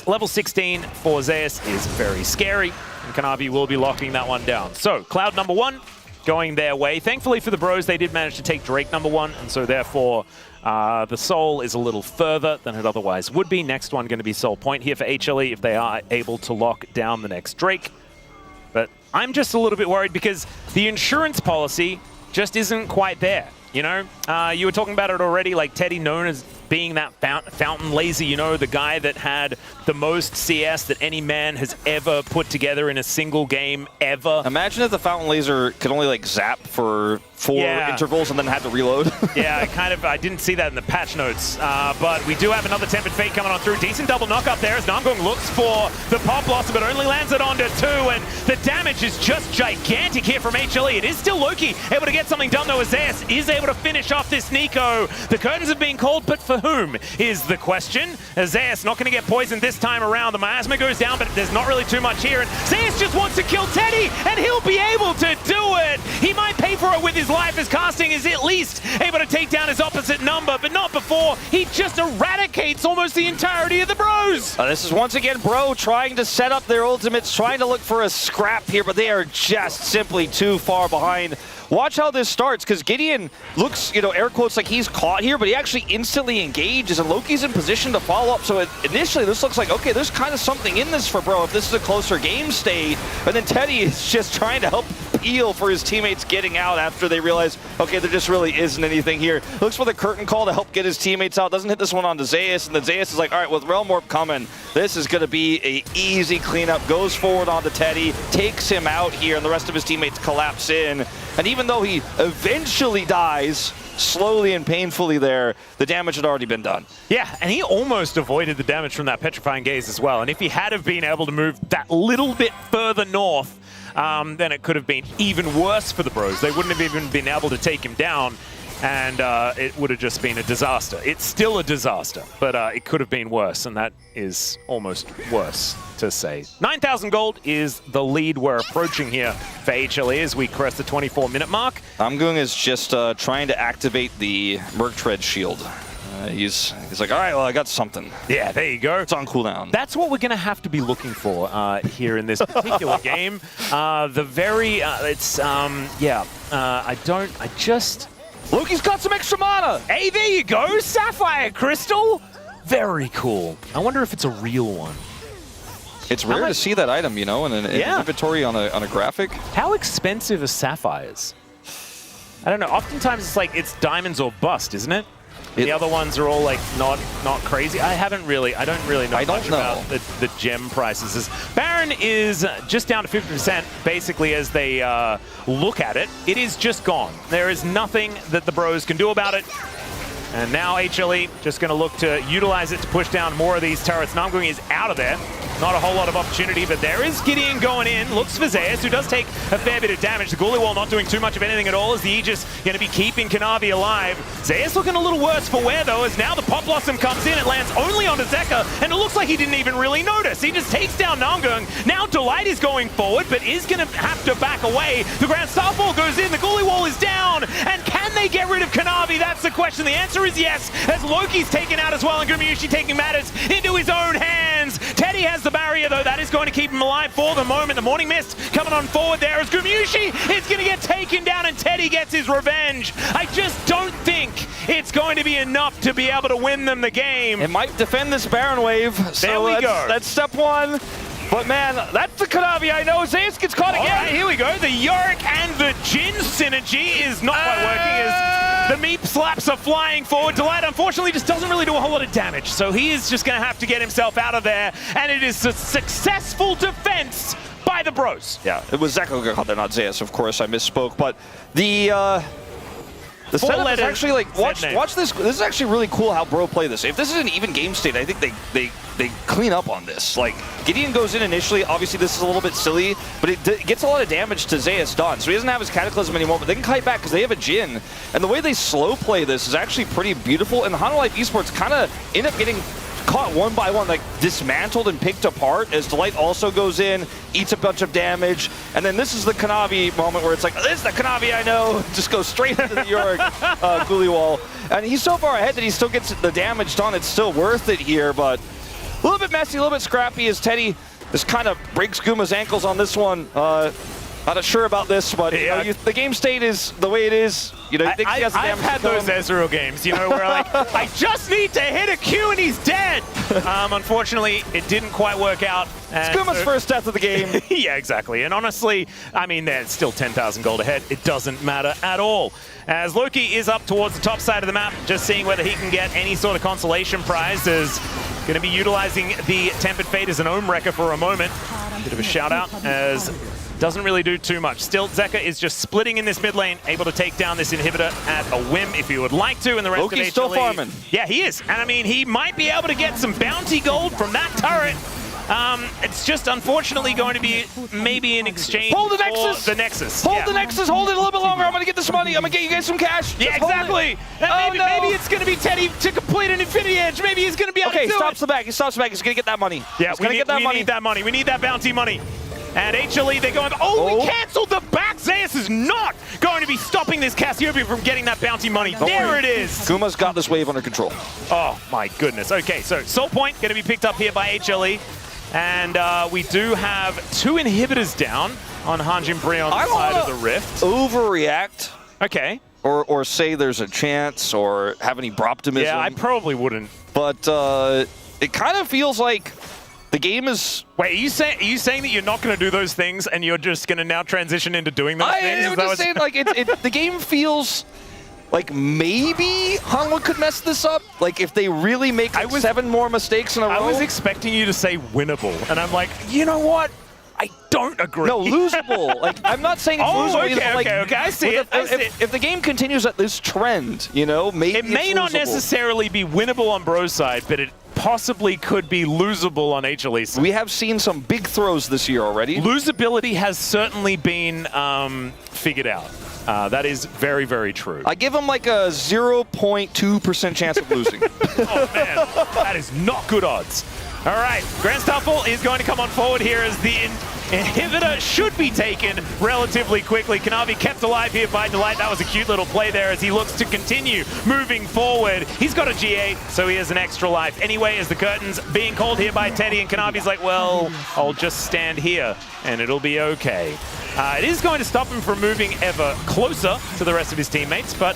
Level 16 for Zeus is very scary, and Kanavi will be locking that one down. So, Cloud number 1 going their way. Thankfully for the Bros, they did manage to take Drake number 1, and so therefore the Soul is a little further than it otherwise would be. Next one going to be Soul Point here for HLE if they are able to lock down the next Drake. But I'm just a little bit worried because the insurance policy just isn't quite there. You know, you were talking about it already, like Teddy known as being that fountain laser, you know, the guy that had the most CS that any man has ever put together in a single game ever. Imagine if the fountain laser could only like zap for 4 intervals and then had to reload. Yeah, I didn't see that in the patch notes, but we do have another Tempered Fate coming on through. Decent double knock up there as Namgung looks for the pop blossom, but only lands it onto 2, and the damage is just gigantic here from HLE. It is still Loki able to get something done though, as Zeus is able to finish off this Nico. The curtains have been called, but for whom is the question? Zeus not going to get poisoned this time around. The miasma goes down, but there's not really too much here, and Zeus just wants to kill Teddy, and he'll be able to do it. He might pay for it with his life, as casting is at least able to take down his opposite number, but not before he just eradicates almost the entirety of the Bros. This is once again Bro trying to set up their ultimates, trying to look for a scrap here, but they are just simply too far behind. Watch how this starts, because Gideon looks, you know, air quotes like he's caught here, but he actually instantly engages, and Loki's in position to follow up. So initially, this looks like, okay, there's kind of something in this for Bro if this is a closer game state. And then Teddy is just trying to help peel for his teammates getting out after they realize, okay, there just really isn't anything here. Looks for the curtain call to help get his teammates out. Doesn't hit this one onto Zeus, and then Zeus is like, all right, with Realm Warp coming, this is going to be a easy cleanup. Goes forward onto Teddy, takes him out here, and the rest of his teammates collapse in. And even though he eventually dies, slowly and painfully there, the damage had already been done. Yeah, and he almost avoided the damage from that Petrifying Gaze as well. And if he had have been able to move that little bit further north, then it could have been even worse for the Bros. They wouldn't have even been able to take him down, and it would have just been a disaster. It's still a disaster, but it could have been worse, and that is almost worse to say. 9,000 gold is the lead we're approaching here for HLE as we crest the 24-minute mark. Namgung is just trying to activate the Merc Tread shield. He's like, all right, well, I got something. Yeah, there you go. It's on cooldown. That's what we're going to have to be looking for here in this particular game. Loki's got some extra mana. Hey, there you go. Sapphire Crystal. Very cool. I wonder if it's a real one. It's rare to see that item, you know, in an inventory on a graphic. How expensive are sapphires? I don't know. Oftentimes it's like it's diamonds or bust, isn't it? The other ones are all like not crazy. I don't really know much about the gem prices. Baron is just down to 50% basically as they look at it. It is just gone. There is nothing that the bros can do about it. And now HLE just going to look to utilize it to push down more of these turrets. Namgung is out of there. Not a whole lot of opportunity, but there is Gideon going in. Looks for Zeus, who does take a fair bit of damage. The Ghoulie Wall not doing too much of anything at all as the Aegis going to be keeping Kanavi alive. Zeus looking a little worse for wear, though, as now the Pop Blossom comes in. It lands only onto Zeka, and it looks like he didn't even really notice. He just takes down Namgung. Now Delight is going forward, but is going to have to back away. The Grand Starfall goes in. The Ghoulie Wall is down. And can they get rid of Kanavi? That's the question. The answer is yes, as Loki's taken out as well, and Gumyushi taking matters into his own hands. Teddy has the barrier, though. That is going to keep him alive for the moment. The Morning Mist coming on forward there as Gumyushi is going to get taken down, and Teddy gets his revenge. I just don't think it's going to be enough to be able to win them the game. It might defend this Baron wave. There we go. That's step one. But man, that's the Kanavi I know. Zeus gets caught again. All right, here we go. The Yorick and the Jin synergy is not quite working as the Meep slaps are flying forward. Delight, unfortunately, just doesn't really do a whole lot of damage. So he is just going to have to get himself out of there. And it is a successful defense by the bros. Yeah, it was Zeko who got there, not Zeus, of course. I misspoke. But the setup is actually like, watch this. This is actually really cool how bro play this. If this is an even game state, I think they clean up on this. Like, Gideon goes in initially. Obviously, this is a little bit silly, but it gets a lot of damage to Zeus done. So he doesn't have his Cataclysm anymore, but they can kite back because they have a Jin. And the way they slow play this is actually pretty beautiful. And the Hanwha Life Esports kind of end up getting caught one by one, like dismantled and picked apart as Delight also goes in, eats a bunch of damage, and then this is the Kanavi moment where it's like, this is the Kanavi I know, just goes straight into the Yorick Ghoulie Wall. And he's so far ahead that he still gets the damage done. It's still worth it here, but a little bit messy, a little bit scrappy as Teddy just kind of breaks Guma's ankles on this one. Not sure about this, but you know, the game state is the way it is. You know, I've had those Ezreal games, you know, where like, I just need to hit a Q and he's dead. Unfortunately, it didn't quite work out. It's Guma's first death of the game. Yeah, exactly. And honestly, I mean, there's still 10,000 gold ahead. It doesn't matter at all. As Loki is up towards the top side of the map, just seeing whether he can get any sort of consolation prize, is going to be utilizing the Tempered Fate as an Ohm Wrecker for a moment. Bit of a shout out as doesn't really do too much. Still, Zeka is just splitting in this mid lane, able to take down this inhibitor at a whim if he would like to, and the rest Loki's of HLE. still farming. Yeah, he is. And I mean, he might be able to get some bounty gold from that turret. It's just unfortunately going to be maybe in exchange Hold the Nexus! for the Nexus. Hold the Nexus, hold it a little bit longer. I'm going to get this money. I'm going to get you guys some cash. Yeah, exactly. And maybe it's going to be Teddy to complete an Infinity Edge. Maybe he's going to be able to do it. Okay, stops the back. He stops the back. He's going to get that money. Yeah, we need that money. We need that bounty money. And HLE, they're going, we canceled the back. Zeus is not going to be stopping this Cassiopeia from getting that bounty money. There it is. Guma's got this wave under control. Oh, my goodness. Okay, so Soul Point going to be picked up here by HLE. And we do have 2 inhibitors down on Hanjin Brion's side of the rift. Overreact. Okay. Or say there's a chance or have any optimism. Yeah, I probably wouldn't. But it kind of feels like the game is... Wait, are you saying that you're not going to do those things and you're just going to now transition into doing those things? I'm just saying, like, the game feels like maybe Hanwha could mess this up. Like, if they really make 7 more mistakes in a row. I was expecting you to say winnable, and I'm like, you know what? I don't agree. No, losable. Like, I'm not saying it's losable. Okay, I see it. If the game continues at this trend, you know, maybe it may not necessarily be winnable on Bro's side, but it possibly could be losable on HLE's side. We have seen some big throws this year already. Losability has certainly been figured out. That is very, very true. I give him like a 0.2% chance of losing. Oh, man. That is not good odds. All right, Grand Stuffle is going to come on forward here as the inhibitor should be taken relatively quickly. Kanavi kept alive here by Delight. That was a cute little play there as he looks to continue moving forward. He's got a G8, so he has an extra life. Anyway, as the curtain's being called here by Teddy, and Kanavi's like, well, I'll just stand here and it'll be okay. It is going to stop him from moving ever closer to the rest of his teammates, but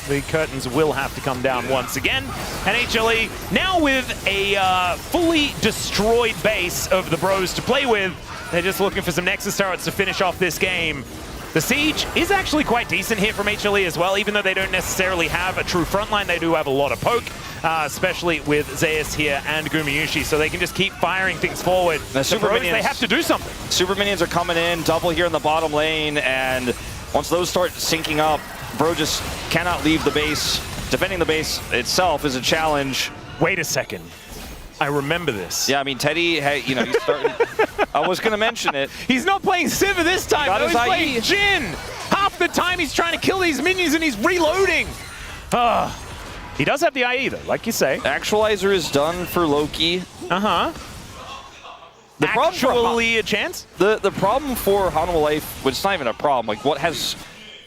the curtains will have to come down once again. And HLE now with a fully destroyed base of the Bros to play with. They're just looking for some Nexus turrets to finish off this game. The siege is actually quite decent here from HLE as well, even though they don't necessarily have a true frontline. They do have a lot of poke, especially with Zeus here and Gumayushi, so they can just keep firing things forward. The Super Bros, Minions, they have to do something. Super Minions are coming in, double here in the bottom lane, and once those start syncing up, Bro just cannot leave the base. Defending the base itself is a challenge. Wait a second. I remember this. Yeah, I mean, Teddy, hey, you know, he's starting. I was going to mention it. He's not playing Sivir this time, Got though. his He's playing IE. Jin. Half the time he's trying to kill these minions and he's reloading. He does have the IE, though, like you say. Actualizer is done for Loki. Uh-huh. Actually a chance? The problem for Hanwha Life, which is not even a problem, like what has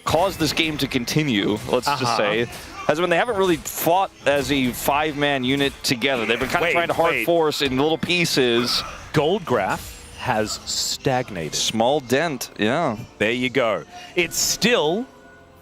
caused this game to continue, let's just say, has been they haven't really fought as a 5-man unit together. They've been kind of trying to hard force in little pieces. Gold graph has stagnated. Small dent, yeah. There you go. It's still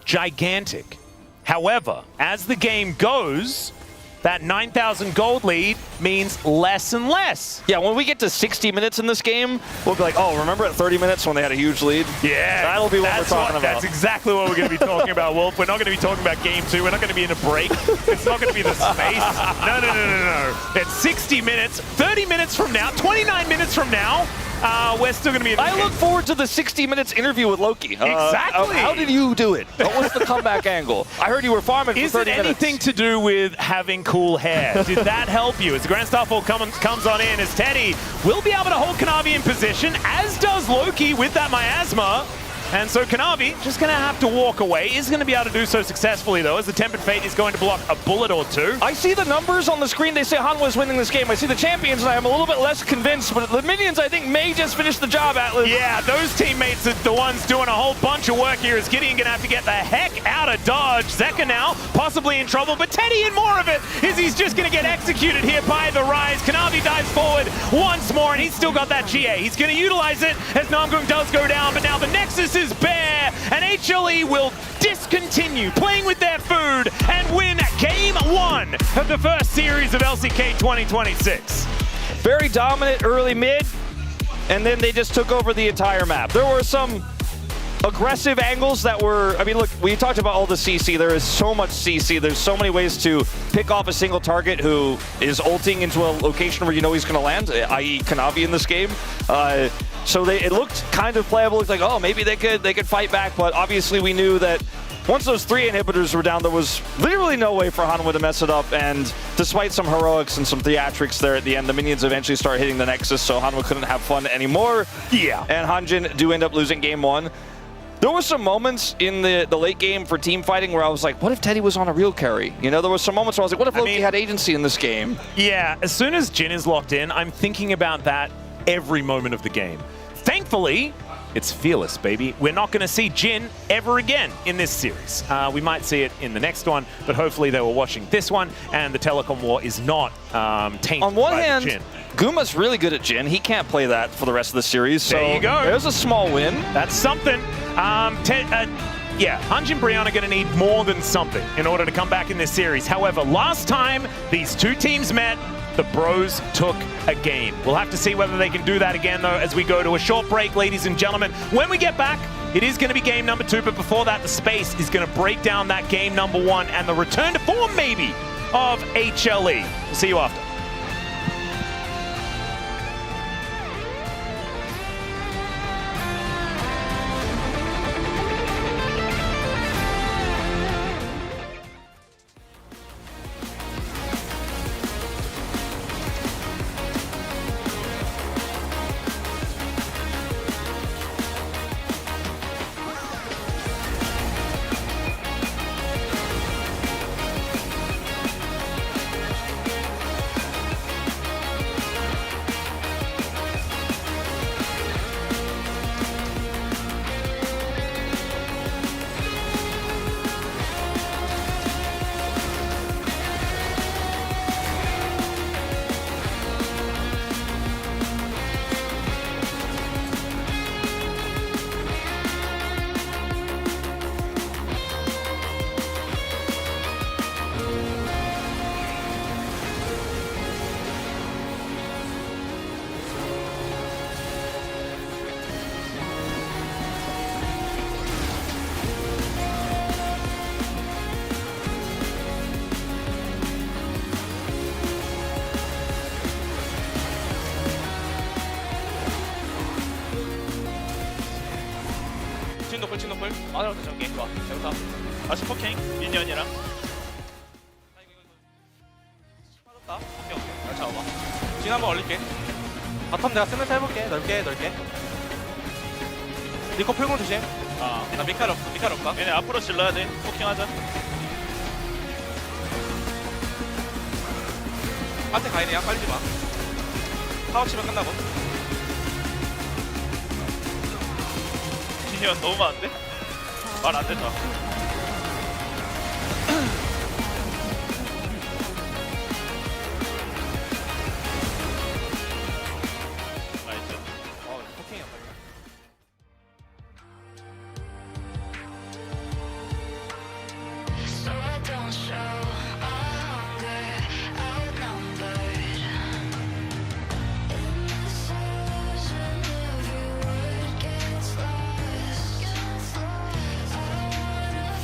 gigantic. However, as the game goes, that 9,000 gold lead means less and less. Yeah, when we get to 60 minutes in this game, we'll be like, oh, remember at 30 minutes when they had a huge lead? Yeah. That'll be what we're talking about. That's exactly what we're going to be talking about, Wolf. We're not going to be talking about game 2. We're not going to be in a break. It's not going to be the space. No. It's 60 minutes, 30 minutes from now, 29 minutes from now. We're still going to be in the I look forward to the 60 minutes interview with Loki. Exactly. How did you do it? What was the comeback angle? I heard you were farming for 30 minutes. Is it anything to do with having cool hair? Did that help you? As the Grand Starfall comes on in, as Teddy will be able to hold Kanavi in position, as does Loki with that miasma. And so Kanavi just going to have to walk away. Is going to be able to do so successfully, though, as the Tempered Fate is going to block a bullet or two. I see the numbers on the screen. They say Hanwha is winning this game. I see the champions, and I am a little bit less convinced. But the minions, I think, may just finish the job, Atlas. Yeah, those teammates are the ones doing a whole bunch of work here. As Gideon going to have to get the heck out of dodge. Zeka now possibly in trouble, but Teddy in more of it, is he's just going to get executed here by the Rise. Kanavi dives forward once more, and he's still got that GA. He's going to utilize it as Namgung does go down, but now the Nexus is bare. And HLE will discontinue playing with their food and win game 1 of the first series of LCK 2026. Very dominant early mid, and then they just took over the entire map. There were some aggressive angles that were, I mean, look, we talked about all the CC. There is so much CC. There's so many ways to pick off a single target who is ulting into a location where you know he's going to land, i.e. Kanavi in this game. So it looked kind of playable. It looked like, oh, maybe they could fight back, but obviously we knew that once those 3 inhibitors were down, there was literally no way for Hanwha to mess it up, and despite some heroics and some theatrics there at the end, the minions eventually start hitting the Nexus, so Hanwha couldn't have fun anymore. Yeah. And Hanjin do end up losing game 1. There were some moments in the late game for team fighting where I was like, what if Teddy was on a real carry? You know, there were some moments where I was like, what if Loki had agency in this game? Yeah, as soon as Jin is locked in, I'm thinking about that every moment of the game. Thankfully, it's Fearless, baby. We're not going to see Jin ever again in this series. We might see it in the next one, but hopefully they were watching this one, and the Telecom War is not tainted On one by hand, Jin. Guma's really good at Jin. He can't play that for the rest of the series, so there you go. There's a small win. That's something. Yeah, Hanjin and Brian are going to need more than something in order to come back in this series. However, last time these two teams met, the Bros took a game. We'll have to see whether they can do that again, though, as we go to a short break, ladies and gentlemen. When we get back, it is going to be game number 2, but before that, the space is going to break down that game number 1 and the return to form, maybe, of HLE. We'll see you after. 친 노플. 맞아, 저기. 좋아. 잘부터. 다시 포킹. 미니언이랑. 빠졌다. 오케이. 잘 잡아봐. 진 한번 올릴게. 바텀 내가 쓰면서 해볼게. 넓게. 니코 풀공 조심. 나 미칼 없다. 얘네 앞으로 질러야 돼. 포킹하자. 한테 가이네야. 빨리지 마. 타워 치면 끝나고. 미니언 너무 많은데? 말 안 된다. 나이스. 포킹이 안 맞다. So I don't show hunger outnumbered. In the silence when every word gets lost. I wanna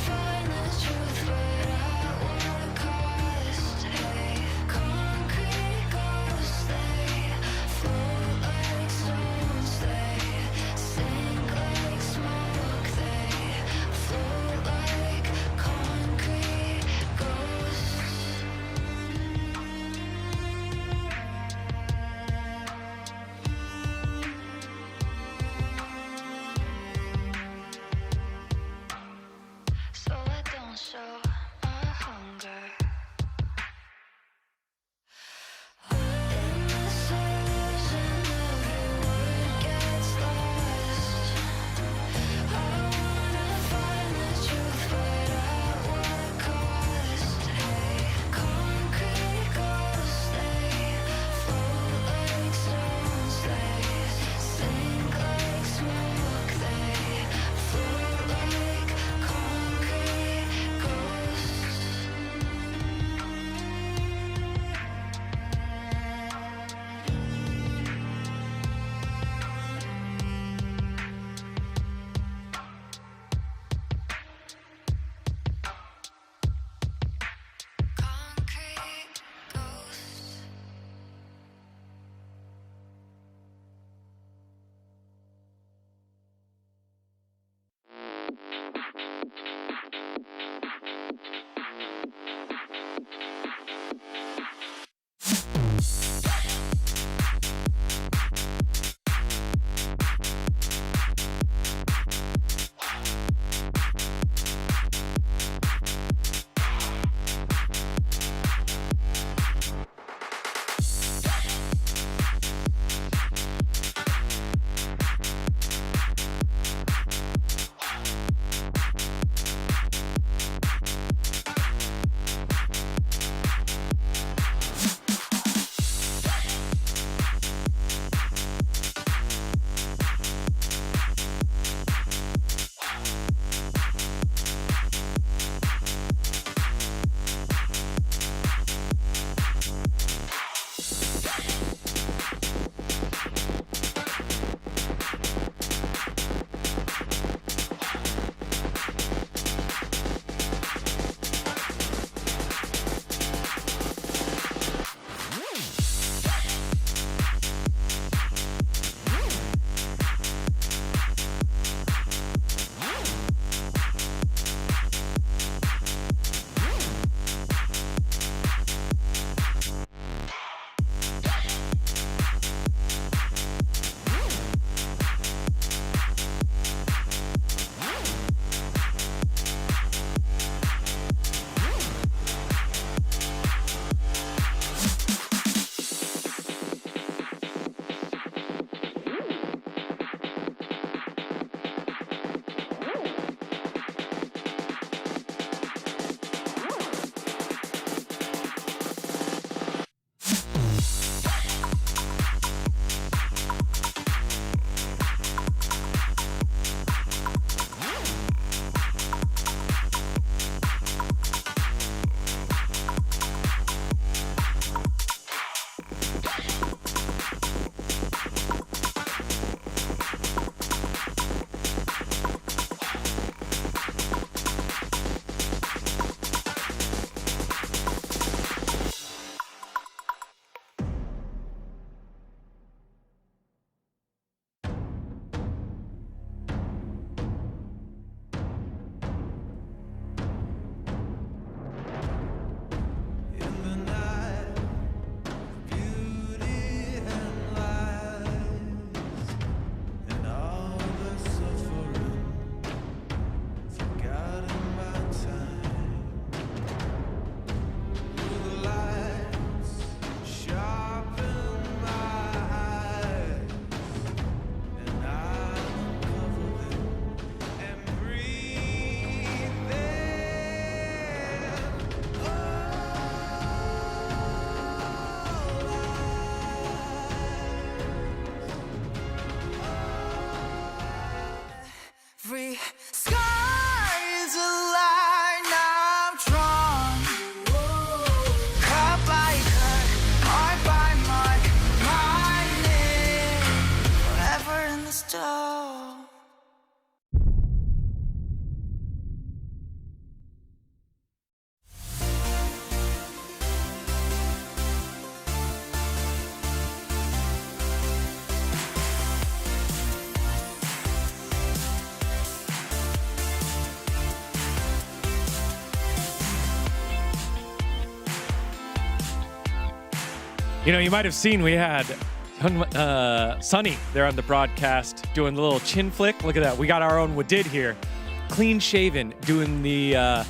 Sky's a line I'm drawn. Cut by cut, mark by mark, my name forever in the stone. You know, you might have seen we had Sunny there on the broadcast doing the little chin flick. Look at that. We got our own Wadid here, clean shaven, doing the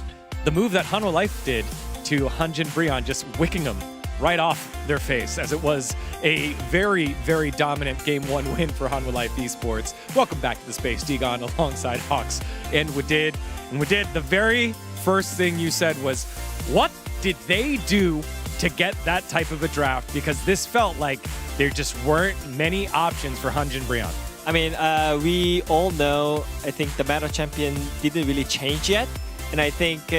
move that Hanwha Life did to Hanjin Breon, just wicking them right off their face, as it was a very, very dominant Game 1 win for Hanwha Life Esports. Welcome back to the space, Digon, alongside Hawks and Wadid. And Wadid, the very first thing you said was, what did they do to get that type of a draft? Because this felt like there just weren't many options for Hanjin Breon. I mean, we all know, I think the meta champion didn't really change yet. And I think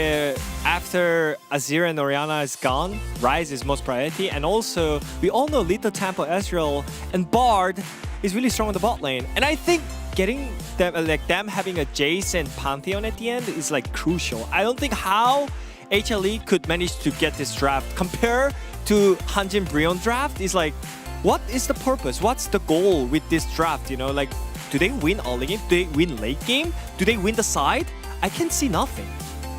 after Azir and Orianna is gone, Ryze is most priority. And also, we all know Little Tempo, Ezreal, and Bard is really strong on the bot lane. And I think getting them, them having a Jace and Pantheon at the end is like crucial. I don't think how HLE could manage to get this draft compared to Hanjin Breon draft is like, what is the purpose? What's the goal with this draft? You know, like, do they win early game? Do they win late game? Do they win the side? I can see nothing.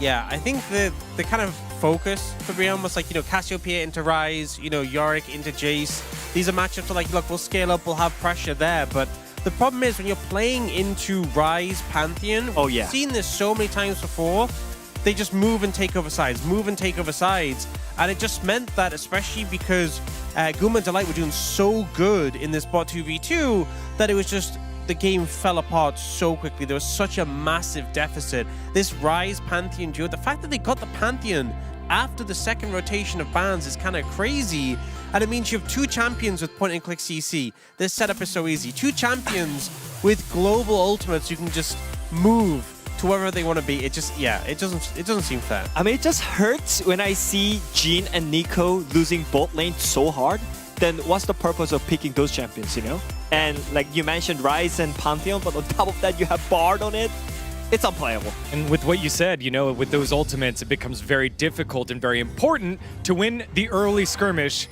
Yeah, I think the kind of focus for Breon was like, you know, Cassiopeia into Ryze, you know, Yorick into Jace. These are matchups where like, look, we'll scale up, we'll have pressure there, but the problem is when you're playing into Ryze Pantheon, we've seen this so many times before, they just move and take over sides, and it just meant that, especially because Guma and Delight were doing so good in this bot 2v2, that it was just, the game fell apart so quickly. There was such a massive deficit. This Ryze Pantheon duo, the fact that they got the Pantheon after the second rotation of bans is kind of crazy. And it means you have two champions with point and click CC. This setup is so easy. Two champions with global ultimates you can just move to wherever they want to be. It just, yeah, it doesn't seem fair. I mean, it just hurts when I see Jhin and Nico losing bot lane so hard. Then what's the purpose of picking those champions, you know? And like you mentioned, Ryze and Pantheon, but on top of that, you have Bard on it. It's unplayable. And with what you said, you know, with those ultimates, it becomes very difficult and very important to win the early skirmish,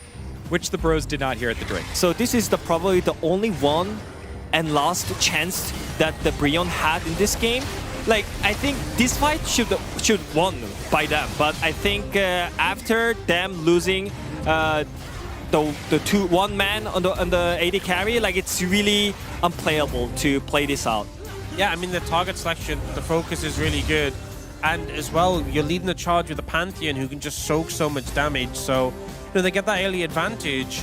which the bros did not here at the Drake. So this is probably the only one and last chance that the Breon had in this game. Like, I think this fight should won by them, but I think after them losing the one man on the AD carry, like it's really unplayable to play this out. Yeah, I mean the target selection, the focus is really good, and as well you're leading the charge with a Pantheon who can just soak so much damage. So you know they get that early advantage,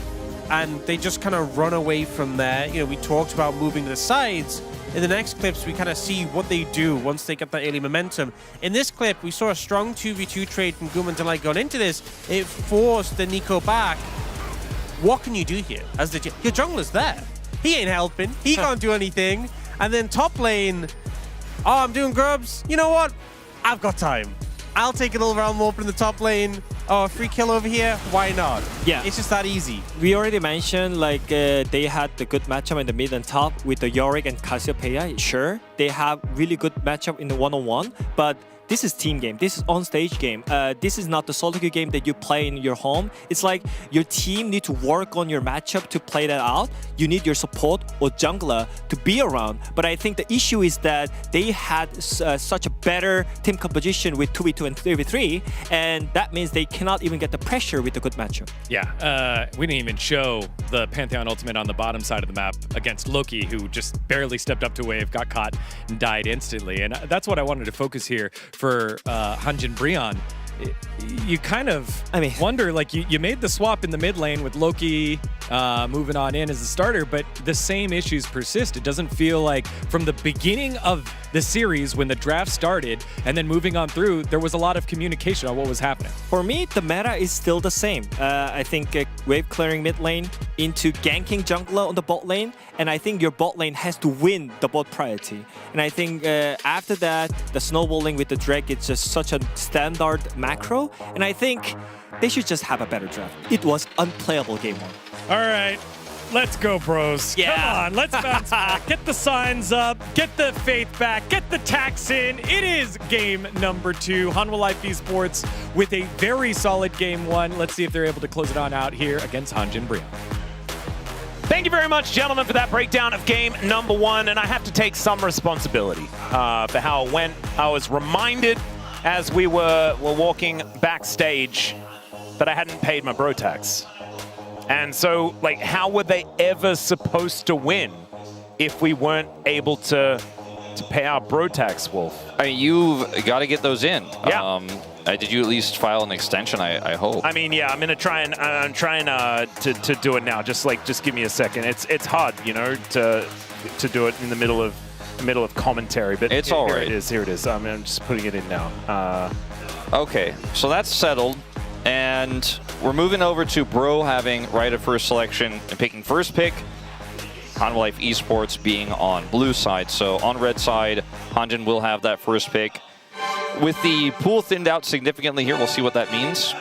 and they just kind of run away from there. You know, we talked about moving to the sides. In the next clips, we kind of see what they do once they get that early momentum. In this clip, we saw a strong 2v2 trade from Guma and Delight going into this. It forced the Nico back. What can you do here? As your jungler's there. He ain't helping. He can't do anything. And then top lane, oh, I'm doing grubs. You know what? I've got time. I'll take a little round warp in the top lane. Oh, a free kill over here. Why not? Yeah. It's just that easy. We already mentioned like they had the good matchup in the mid and top with the Yorick and Cassiopeia. Sure, they have really good matchup in the one-on-one, but this is team game. This is on-stage game. This is not the solo queue game that you play in your home. It's like your team need to work on your matchup to play that out. You need your support or jungler to be around. But I think the issue is that they had such a better team composition with 2v2 and 3v3, and that means they cannot even get the pressure with a good matchup. Yeah, we didn't even show the Pantheon ultimate on the bottom side of the map against Loki, who just barely stepped up to wave, got caught, and died instantly. And that's what I wanted to focus here for Hanjin Breon. You kind of wonder, like, you made the swap in the mid lane with Loki moving on in as a starter, but the same issues persist. It doesn't feel like from the beginning of the series when the draft started and then moving on through, there was a lot of communication on what was happening. For me, the meta is still the same. I think wave clearing mid lane into ganking jungler on the bot lane, and I think your bot lane has to win the bot priority. And I think after that, the snowballing with the Drake is just such a standard macro, and I think they should just have a better draft. It was unplayable game 1. All right. Let's go, bros. Yeah. Come on, let's bounce back. Get the signs up, get the faith back, get the tax in. It is game number 2. Hanwha Life Esports with a very solid game 1. Let's see if they're able to close it on out here against Hanjin Brio. Thank you very much, gentlemen, for that breakdown of game number 1. And I have to take some responsibility for how it went. I was reminded as we were walking backstage that I hadn't paid my bro tax. And so, like, how were they ever supposed to win if we weren't able to pay our bro tax, Wolf? I mean, you've got to get those in. Yeah. Did you at least file an extension? I hope. I mean, yeah, I'm gonna try and I'm trying to do it now. Just give me a second. It's hard, you know, to do it in the middle of commentary. But it's all right. Here it is. I'm just putting it in now. Okay, so that's settled. And we're moving over to Bro having right of first selection and picking first pick. Hanwha Life Esports being on blue side. So on red side, Hanjin will have that first pick. With the pool thinned out significantly here, we'll see what that means.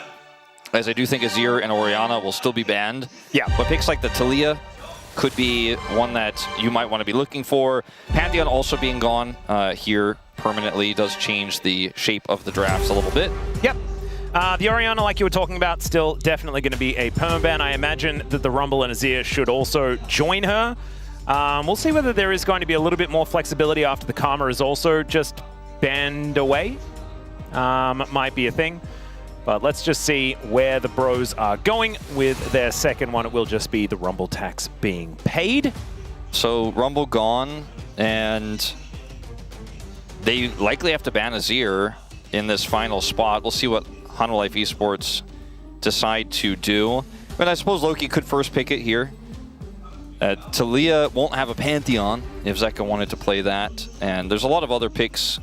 As I do think Azir and Orianna will still be banned. Yeah. But picks like the Talia could be one that you might want to be looking for. Pantheon also being gone here permanently does change the shape of the drafts a little bit. Yep. The Orianna, like you were talking about, still definitely going to be a permaban. I imagine that the Rumble and Azir should also join her. We'll see whether there is going to be a little bit more flexibility after the Karma is also just banned away. Might be a thing. But let's just see where the bros are going with their second one. It will just be the Rumble tax being paid. So Rumble gone, and they likely have to ban Azir in this final spot. We'll see what Hanwha Life Esports decide to do. But I suppose Loki could first pick it here. Talia won't have a Pantheon if Zeka wanted to play that. And there's a lot of other picks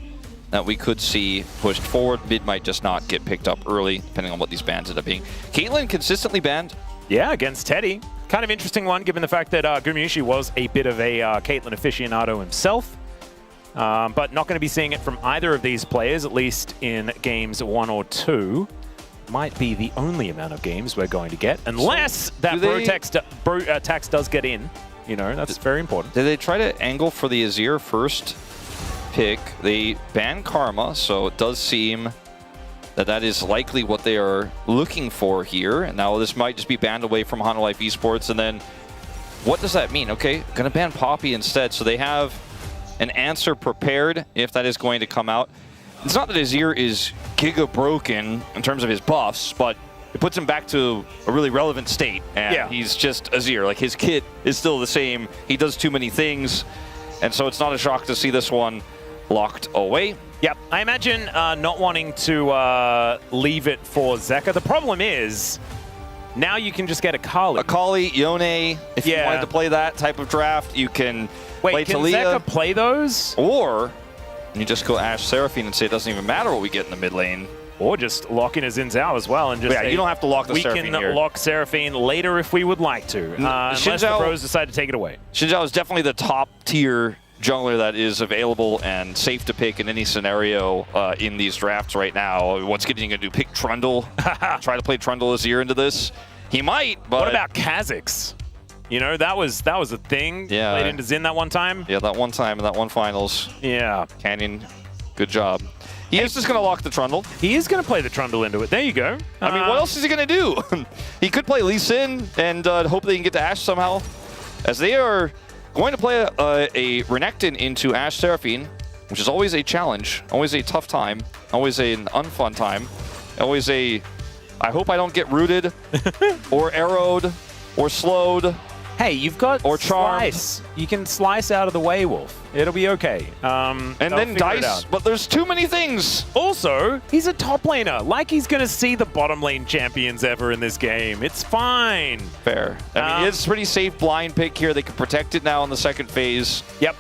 that we could see pushed forward. Mid might just not get picked up early, depending on what these bans end up being. Caitlyn consistently banned. Yeah, against Teddy. Kind of interesting one, given the fact that Gumayushi was a bit of a Caitlyn aficionado himself. But not going to be seeing it from either of these players, at least in games 1 or 2. Might be the only amount of games we're going to get, unless that bro tax does get in. You know, that's very important. Did they try to angle for the Azir first pick? They banned Karma, so it does seem that that is likely what they are looking for here. And now this might just be banned away from Hanwha Life Esports. And then what does that mean? Okay, going to ban Poppy instead. So they have an answer prepared if that is going to come out. It's not that Azir is giga broken in terms of his buffs, but it puts him back to a really relevant state. And he's just Azir. Like, his kit is still the same. He does too many things. And so it's not a shock to see this one locked away. Yep, I imagine not wanting to leave it for Zeka. The problem is, now you can just get Akali. Akali, Yone, if you wanted to play that type of draft, you can play Talia. Zeka play those? Or you just go Ashe Seraphine and say it doesn't even matter what we get in the mid lane. Or just lock in a Xin Zhao as well and just say, you don't have to lock the Seraphine we can here. lock Seraphine later if we would like to. Unless the pros decide to take it away. Xin Zhao is definitely the top tier jungler that is available and safe to pick in any scenario in these drafts right now. What's getting you going to do? Pick Trundle? Try to play Trundle Azir into this? He might, but... What about Kha'Zix? You know, that was a thing. Yeah. Played into Xin that one time. Yeah, that one time in that one finals. Yeah. Canyon, good job. He is just going to lock the Trundle. He is going to play the Trundle into it. There you go. I mean, what else is he going to do? He could play Lee Sin and hope they can get to Ashe somehow. As they are going to play a Renekton into Ashe Seraphine, which is always a challenge, always a tough time, always an unfun time, always a, I hope I don't get rooted or arrowed or slowed. Hey, you've got or charmed. Slice. You can slice out of the way, Wolf. It'll be okay. And then Dice, but there's too many things. Also, he's a top laner. Like he's going to see the bottom lane champions ever in this game. It's fine. Fair. I mean, it's a pretty safe blind pick here. They can protect it now in the second phase. Yep.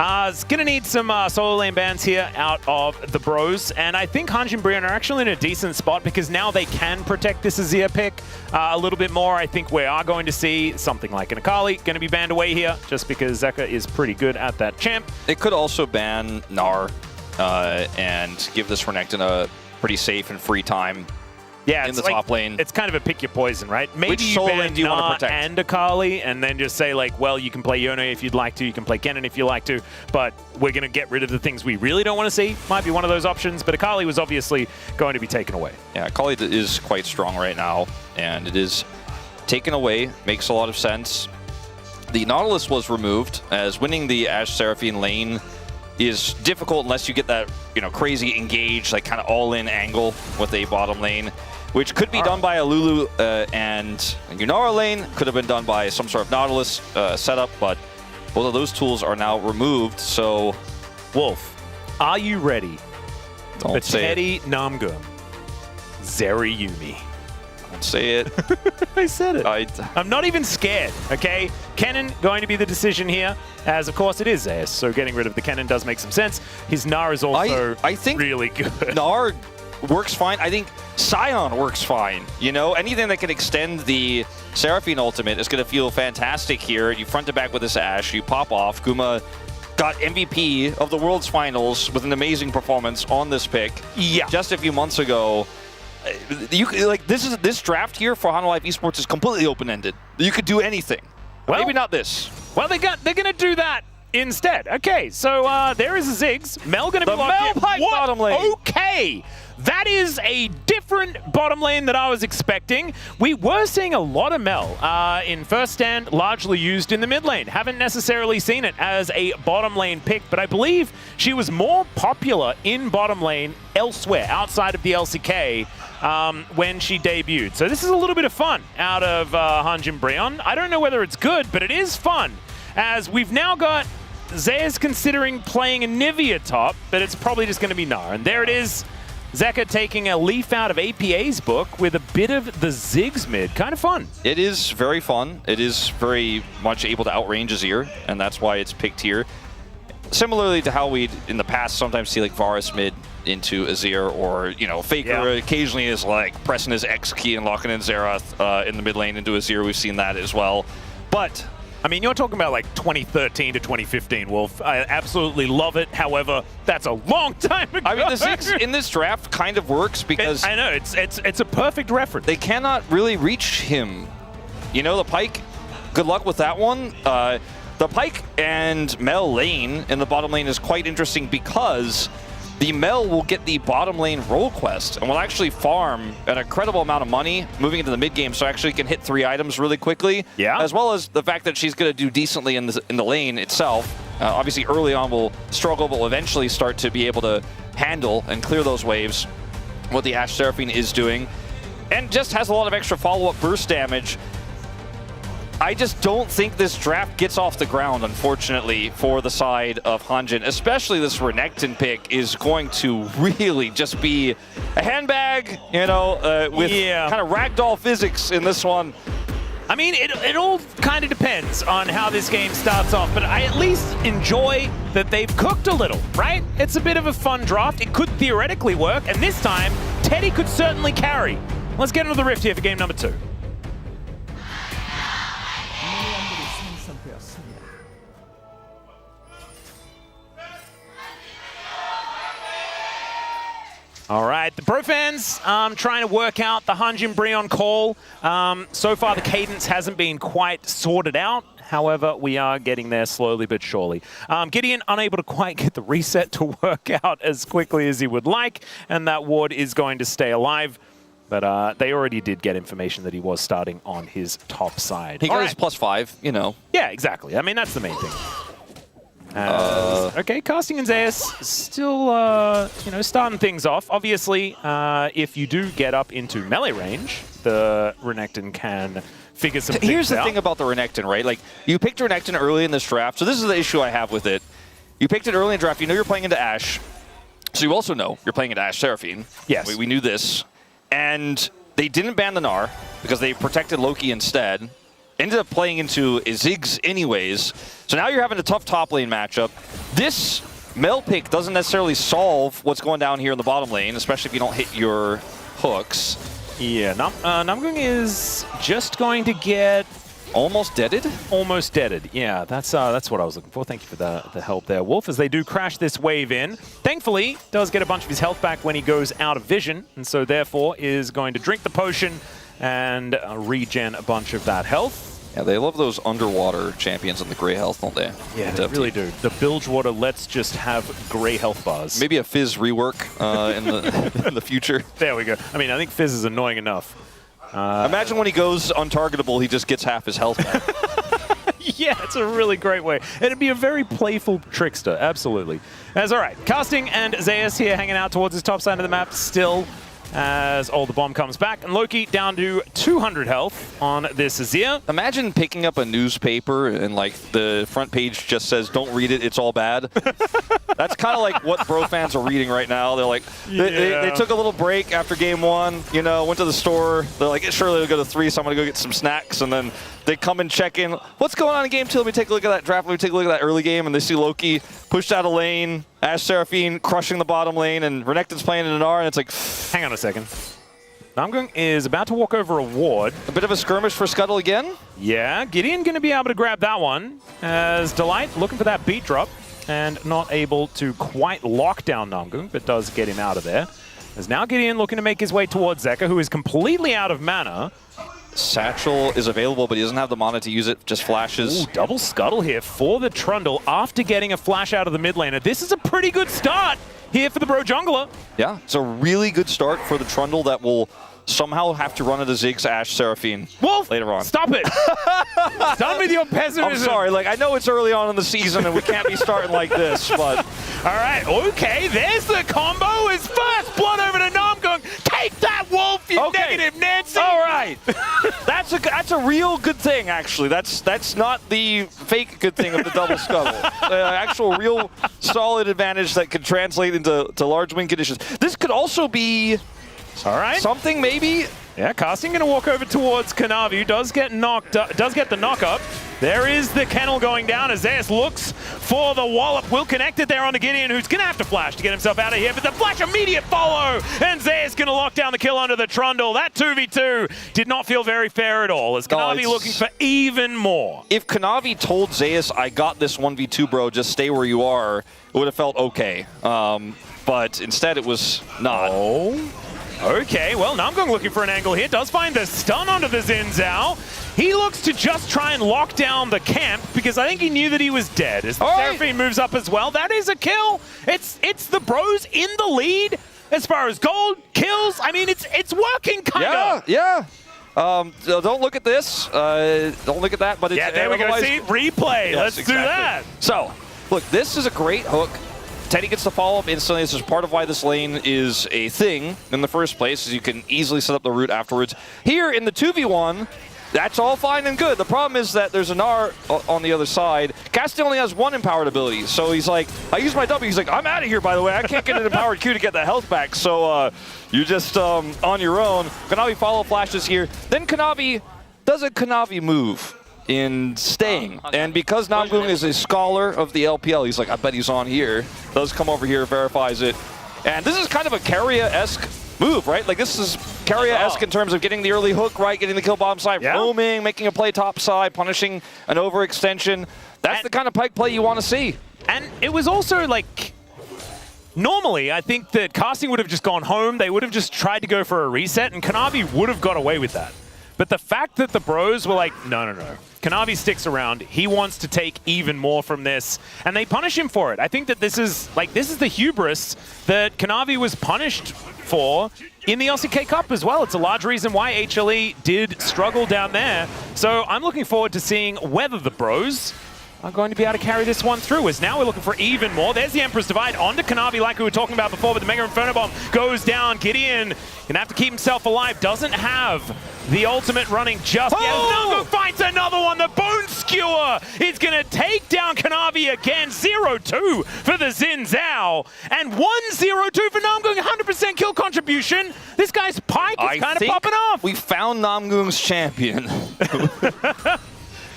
It's going to need some solo lane bans here out of the bros. And I think Hanjin Brion are actually in a decent spot because now they can protect this Azir pick a little bit more. I think we are going to see something like an Akali going to be banned away here just because Zeka is pretty good at that champ. It could also ban Gnar and give this Renekton a pretty safe and free time. Yeah, in the top lane. It's kind of a pick your poison, right? Maybe Which you solo ban lane do you want to Gnar protect? and Akali, and then just say like, well, you can play Yone if you'd like to, you can play Kennen if you like to, but we're going to get rid of the things we really don't want to see. Might be one of those options, but Akali was obviously going to be taken away. Yeah, Akali is quite strong right now, and it is taken away. Makes a lot of sense. The Nautilus was removed, as winning the Ashe Seraphine lane is difficult unless you get that, crazy engage, like kind of all-in angle with a bottom lane, which could be done by a Lulu and Yunara lane. Could have been done by some sort of Nautilus setup, but both of those tools are now removed. So, Wolf, are you ready for Teddy Namgun, Zeri Yumi? Don't say it. I said it. I'm not even scared, okay? Kennen going to be the decision here, as of course it is Zeus, so getting rid of the Kennen does make some sense. His Gnar is also I think really good. Gnar works fine. I think Scion works fine. Anything that can extend the Seraphine ultimate is going to feel fantastic here. You front to back with this Ashe, you pop off. Guma got MVP of the World's Finals with an amazing performance on this pick. Yeah. Just a few months ago. This draft here for Hanwha Life Esports is completely open-ended. You could do anything. Well, maybe not this. Well, they're going to do that instead. Okay, so there is a Ziggs. Mel going to be Mel pipe bottom lane. Okay. That is a different bottom lane that I was expecting. We were seeing a lot of Mel in first stand, largely used in the mid lane. Haven't necessarily seen it as a bottom lane pick, but I believe she was more popular in bottom lane elsewhere, outside of the LCK, when she debuted. So this is a little bit of fun out of Hanjin Brion. I don't know whether it's good, but it is fun, as we've now got Zeus considering playing a Nivea top, but it's probably just going to be Gnar. And there it is. Zeka taking a leaf out of APA's book with a bit of the Ziggs mid. Kind of fun. It is very fun. It is very much able to outrange Azir, and that's why it's picked here. Similarly to how we in the past sometimes see like Varus mid into Azir, or Faker occasionally is like pressing his X key and locking in Xerath in the mid lane into Azir. We've seen that as well. But I mean, you're talking about like 2013 to 2015, Wolf. I absolutely love it. However, that's a long time ago. I mean, the Ziggs in this draft kind of works because I know it's a perfect reference. They cannot really reach him. The Pyke. Good luck with that one. The Pyke and Mel lane in the bottom lane is quite interesting because the Mel will get the bottom lane role quest and will actually farm an incredible amount of money moving into the mid game, so actually can hit 3 items really quickly. Yeah. As well as the fact that she's going to do decently in the lane itself. Obviously, early on will struggle, but will eventually start to be able to handle and clear those waves. What the Ashe Seraphine is doing, and just has a lot of extra follow-up burst damage. I just don't think this draft gets off the ground, unfortunately, for the side of Hanjin. Especially this Renekton pick is going to really just be a handbag, with kind of ragdoll physics in this one. I mean, it all kind of depends on how this game starts off, but I at least enjoy that they've cooked a little, right? It's a bit of a fun draft. It could theoretically work, and this time, Teddy could certainly carry. Let's get into the Rift here for game number 2. All right, the pro fans trying to work out the Hanjin Brion call. So far, the cadence hasn't been quite sorted out. However, we are getting there slowly but surely. Gideon unable to quite get the reset to work out as quickly as he would like, and that ward is going to stay alive. But they already did get information that he was starting on his top side. He got his +5, Yeah, exactly. I mean, that's the main thing. Okay, Casting and Zeus still, starting things off. Obviously, if you do get up into melee range, the Renekton can figure some things out. Here's the thing about the Renekton, right? Like, you picked Renekton early in this draft, so this is the issue I have with it. You picked it early in the draft. You know you're playing into Ashe. So you also know you're playing into Ashe Seraphine. Yes. We knew this. And they didn't ban the Gnar because they protected Loki instead. Ended up playing into a Ziggs anyways. So now you're having a tough top lane matchup. This Mel pick doesn't necessarily solve what's going down here in the bottom lane, especially if you don't hit your hooks. Yeah, Namgung is just going to get almost deaded. Almost deaded. Yeah, that's what I was looking for. Thank you for the help there, Wolf. As they do crash this wave in, thankfully does get a bunch of his health back when he goes out of vision, and so therefore is going to drink the potion and regen a bunch of that health. Yeah, they love those underwater champions in the gray health, don't they? Yeah, they really do. The Bilgewater let's just have gray health bars. Maybe a Fizz rework in the future. There we go. I mean, I think Fizz is annoying enough. Imagine when he goes untargetable, he just gets half his health back. Yeah, it's a really great way. It'd be a very playful trickster, absolutely. That's all right. Casting and Zeus here hanging out towards his top side of the map still. As the bomb comes back, and Loki down to 200 health on this Azir. Imagine picking up a newspaper and like the front page just says, "Don't read it, it's all bad." That's kind of like what bro fans are reading right now. They're like, they took a little break after game 1, you know, went to the store. They're like, surely they'll go to 3, so I'm gonna go get some snacks, and then they come and check in. What's going on in game 2? Let me take a look at that draft. Let me take a look at that early game, and they see Loki pushed out a lane, Ashe Seraphine crushing the bottom lane, and Renekton's playing in an R, and it's like, hang on a second. Namgung is about to walk over a ward. A bit of a skirmish for Scuttle again. Yeah, Gideon going to be able to grab that one, as Delight looking for that beat drop, and not able to quite lock down Namgung, but does get him out of there. As now Gideon looking to make his way towards Zeka, who is completely out of mana. Satchel is available, but he doesn't have the mana to use it, just flashes. Ooh, double Scuttle here for the Trundle after getting a flash out of the mid laner. This is a pretty good start here for the Bro Jungler. Yeah, it's a really good start for the Trundle that will somehow have to run into Ziggs, Ashe, Seraphine Wolf, later on. Stop it! Done with your pessimism. I'm sorry, like I know it's early on in the season and we can't be starting like this, but... All right, okay, there's the combo. His first blood over to Namgung. Take that, Wolf, you negative Nancy! All right. That's a real good thing, actually. That's not the fake good thing of the double Scuttle. Actual real solid advantage that could translate into large win conditions. This could also be... All right. Something maybe. Yeah, Casting going to walk over towards Kanavi, does get the knock up. There is the kennel going down as Zeus looks for the wallop. Will connect it there on the Gideon, who's going to have to flash to get himself out of here. But the flash immediate follow, and Zeus going to lock down the kill under the Trundle. That 2v2 did not feel very fair at all, as Kanavi looking for even more. If Kanavi told Zeus, I got this 1v2, bro, just stay where you are, it would have felt okay. But instead it was not. Oh. Okay, well, Namgung looking for an angle here. Does find the stun onto the Xin Zhao. He looks to just try and lock down the camp because I think he knew that he was dead. As the Seraphine moves up as well, that is a kill. It's the Bros in the lead as far as gold, kills. I mean, it's working, kind of. Yeah. Don't look at this. Don't look at that. But it's, yeah, there we go. See, replay. Yes, Let's do that. So, look, this is a great hook. Teddy gets the follow-up instantly. This is part of why this lane is a thing in the first place, is you can easily set up the route afterwards. Here in the 2v1, that's all fine and good. The problem is that there's an R on the other side. Casting only has 1 empowered ability, so he's like, I use my W. He's like, I'm out of here, by the way. I can't get an empowered Q to get the health back, so you're just on your own. Kanavi follow flashes here. Then Kanavi does a Kanavi move in staying. And because Namgung is a scholar of the LPL, he's like, I bet he's on here. Does come over here, verifies it. And this is kind of a Keria-esque move, right? Like, this is Keria-esque in terms of getting the early hook right, getting the kill bottom side, roaming, making a play top side, punishing an overextension. That's the kind of pike play you want to see. And it was also like... Normally, I think that Casting would have just gone home. They would have just tried to go for a reset, and Kanavi would have got away with that. But the fact that the Bros were like, no. Kanavi sticks around. He wants to take even more from this, and they punish him for it. I think that this is the hubris that Kanavi was punished for in the LCK Cup as well. It's a large reason why HLE did struggle down there. So I'm looking forward to seeing whether the Bros are going to be able to carry this one through, as now we're looking for even more. There's the Emperor's Divide onto Kanavi like we were talking about before, but the Mega Inferno Bomb goes down. Gideon gonna have to keep himself alive. Doesn't have the ultimate running just yet. Nango finds another one. The Bone Skewer is gonna take down Kanavi again. 0-2 for the Xin Zhao. And 1-0-2 for Namgung. 100% kill contribution. This guy's Pike is kind of popping off. We found Namgung's champion.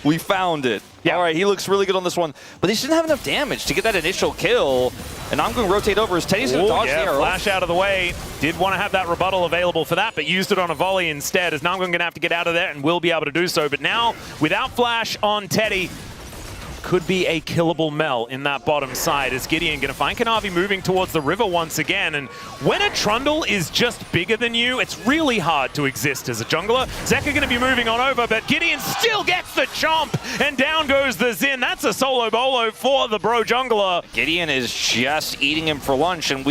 We found it. Yeah. All right, he looks really good on this one, but they didn't have enough damage to get that initial kill. And Namgung rotate over as Teddy's going to dodge the arrow. Flash out of the way. Did want to have that rebuttal available for that, but used it on a volley instead, as Namgung going to have to get out of there and will be able to do so. But now, without flash on Teddy, could be a killable Mel in that bottom side, as Gideon going to find Kanavi moving towards the river once again. And when a Trundle is just bigger than you, it's really hard to exist as a jungler. Zeka going to be moving on over, but Gideon still gets the chomp, and down goes the Xin. That's a solo bolo for the bro jungler. Gideon is just eating him for lunch, and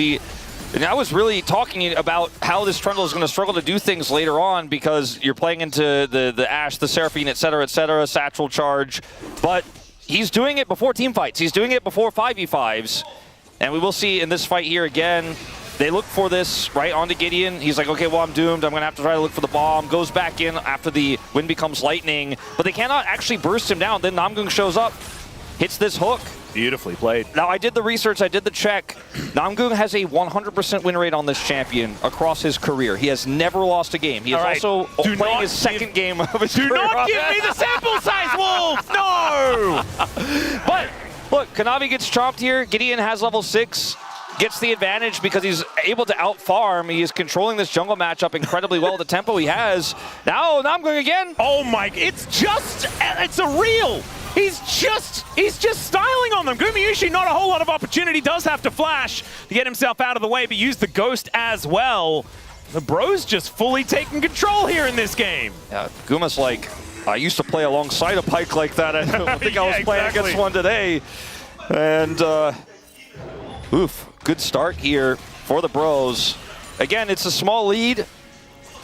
I was really talking about how this Trundle is going to struggle to do things later on, because you're playing into the Ashe, the Seraphine, etc., Satchel Charge, but he's doing it before team fights. He's doing it before 5v5s. And we will see in this fight here again, they look for this right onto Gideon. He's like, okay, well, I'm doomed. I'm going to have to try to look for the bomb. Goes back in after the wind becomes lightning. But they cannot actually burst him down. Then Namgung shows up, hits this hook. Beautifully played. Now, I did the research, I did the check. Namgung has a 100% win rate on this champion across his career. He has never lost a game. He is also playing his second game of his career. Do not give me the sample size, Wolves! No! But, look, Kanavi gets chopped here. Gideon has level 6. Gets the advantage because he's able to out-farm. He is controlling this jungle matchup incredibly well. The tempo he has. Now, Namgung again. Oh my, it's a reel. He's just styling on them. Gumayushi, not a whole lot of opportunity. Does have to flash to get himself out of the way, but use the Ghost as well. The bro's just fully taking control here in this game. Yeah, Guma's like, I used to play alongside a Pike like that. I don't think I was playing against one today. And, oof, good start here for the bros. Again, it's a small lead,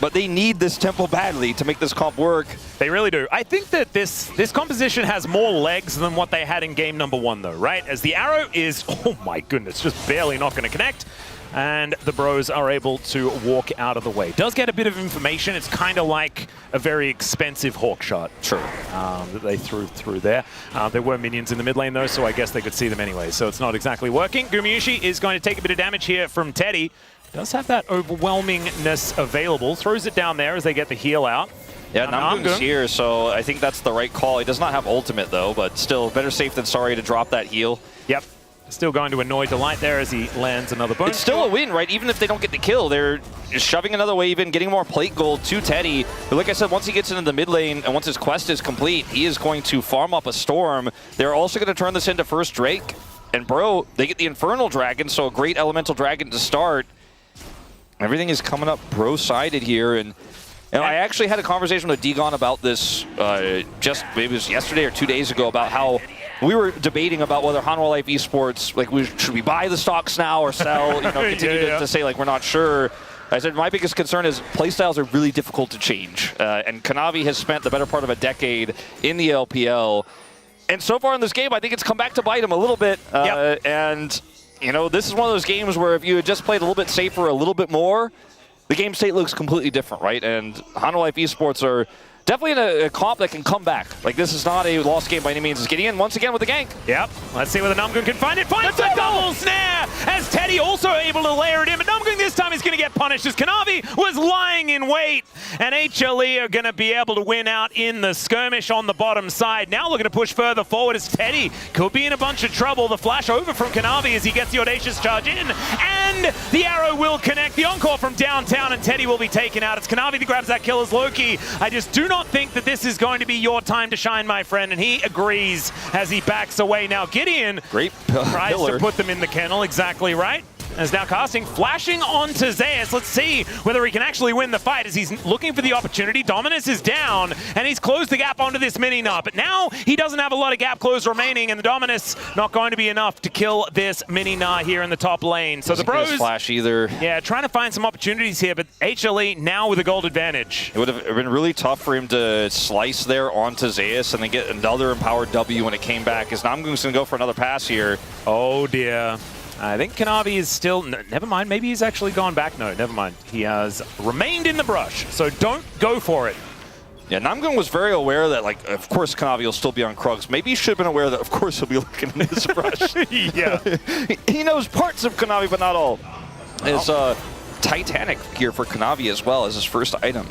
but they need this tempo badly to make this comp work. They really do. I think that this composition has more legs than what they had in game number 1, though, right? As the arrow is, oh my goodness, just barely not going to connect. And the bros are able to walk out of the way. Does get a bit of information. It's kind of like a very expensive hawk shot. True. That they threw through there. There were minions in the mid lane, though, so I guess they could see them anyway. So it's not exactly working. Gumayushi is going to take a bit of damage here from Teddy. Does have that overwhelmingness available. Throws it down there as they get the heal out. Yeah, Namgung's here, so I think that's the right call. He does not have ultimate, though, but still better safe than sorry to drop that heal. Yep. Still going to annoy Delight there as he lands another bone. It's still a win, right? Even if they don't get the kill, they're just shoving another wave in, getting more plate gold to Teddy. But like I said, once he gets into the mid lane and once his quest is complete, he is going to farm up a Storm. They're also going to turn this into first Drake. And bro, they get the Infernal Dragon, so a great Elemental Dragon to start. Everything is coming up bro-sided here. And I actually had a conversation with Degon about this just maybe it was yesterday or 2 days ago, about how we were debating about whether Hanwha Life Esports, like, should we buy the stocks now or sell? You know, continue to say, like, we're not sure. I said my biggest concern is playstyles are really difficult to change. And Kanavi has spent the better part of a decade in the LPL. And so far in this game, I think it's come back to bite him a little bit. And, you know, this is one of those games where if you had just played a little bit safer, a little bit more, the game state looks completely different, right? And Hanwha Life Esports are definitely in a comp that can come back. Like, this is not a lost game by any means. It's Gideon once again with the gank. Yep. Let's see whether Namgung can find it. Finds the double snare as Teddy also able to layer it in. But Namgung this time is going to get punished as Kanavi was lying in wait. And HLE are going to be able to win out in the skirmish on the bottom side. Now looking to push further forward as Teddy could be in a bunch of trouble. The flash over from Kanavi as he gets the audacious charge in. And the arrow will connect. The encore from downtown and Teddy will be taken out. It's Kanavi that grabs that kill as Loki. I just do not think that this is going to be your time to shine, my friend, and he agrees as he backs away. Now Gideon tries to put them in the kennel, exactly right. as now Casting flashing onto Zeus. Let's see whether he can actually win the fight as he's looking for the opportunity. Dominus is down, and he's closed the gap onto this mini-nut. But now he doesn't have a lot of gap close remaining, and the Dominus not going to be enough to kill this mini-nut here in the top lane. So the Bros, flash either. Yeah, trying to find some opportunities here, but HLE now with a gold advantage. It would have been really tough for him to slice there onto Zeus and then get another empowered W when it came back, as Namgoong's going to go for another pass here. Oh dear. I think Kanavi is still, never mind, maybe he's actually gone back. No, never mind. He has remained in the brush, so don't go for it. Yeah, Namgoong was very aware that, like, of course Kanavi will still be on Krugs. Maybe he should have been aware that, of course, he'll be looking in his brush. Yeah. He knows parts of Kanavi, but not all. It's Titanic gear for Kanavi as well as his first item.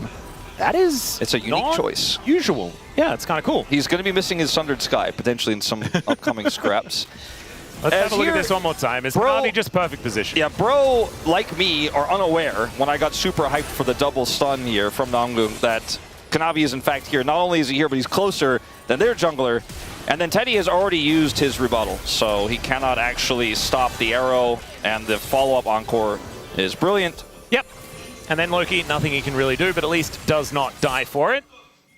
That is It's a unique choice. Usual. Yeah, it's kind of cool. He's going to be missing his Sundered Sky, potentially in some upcoming scraps. Let's have a look at this one more time. Is Kanavi just perfect position? Yeah, bro, like me, are unaware when I got super hyped for the double stun here from Namgoong that Kanavi is in fact here. Not only is he here, but he's closer than their jungler. And then Teddy has already used his rebuttal, so he cannot actually stop the arrow, and the follow-up encore is brilliant. Yep. And then Loki, nothing he can really do, but at least does not die for it.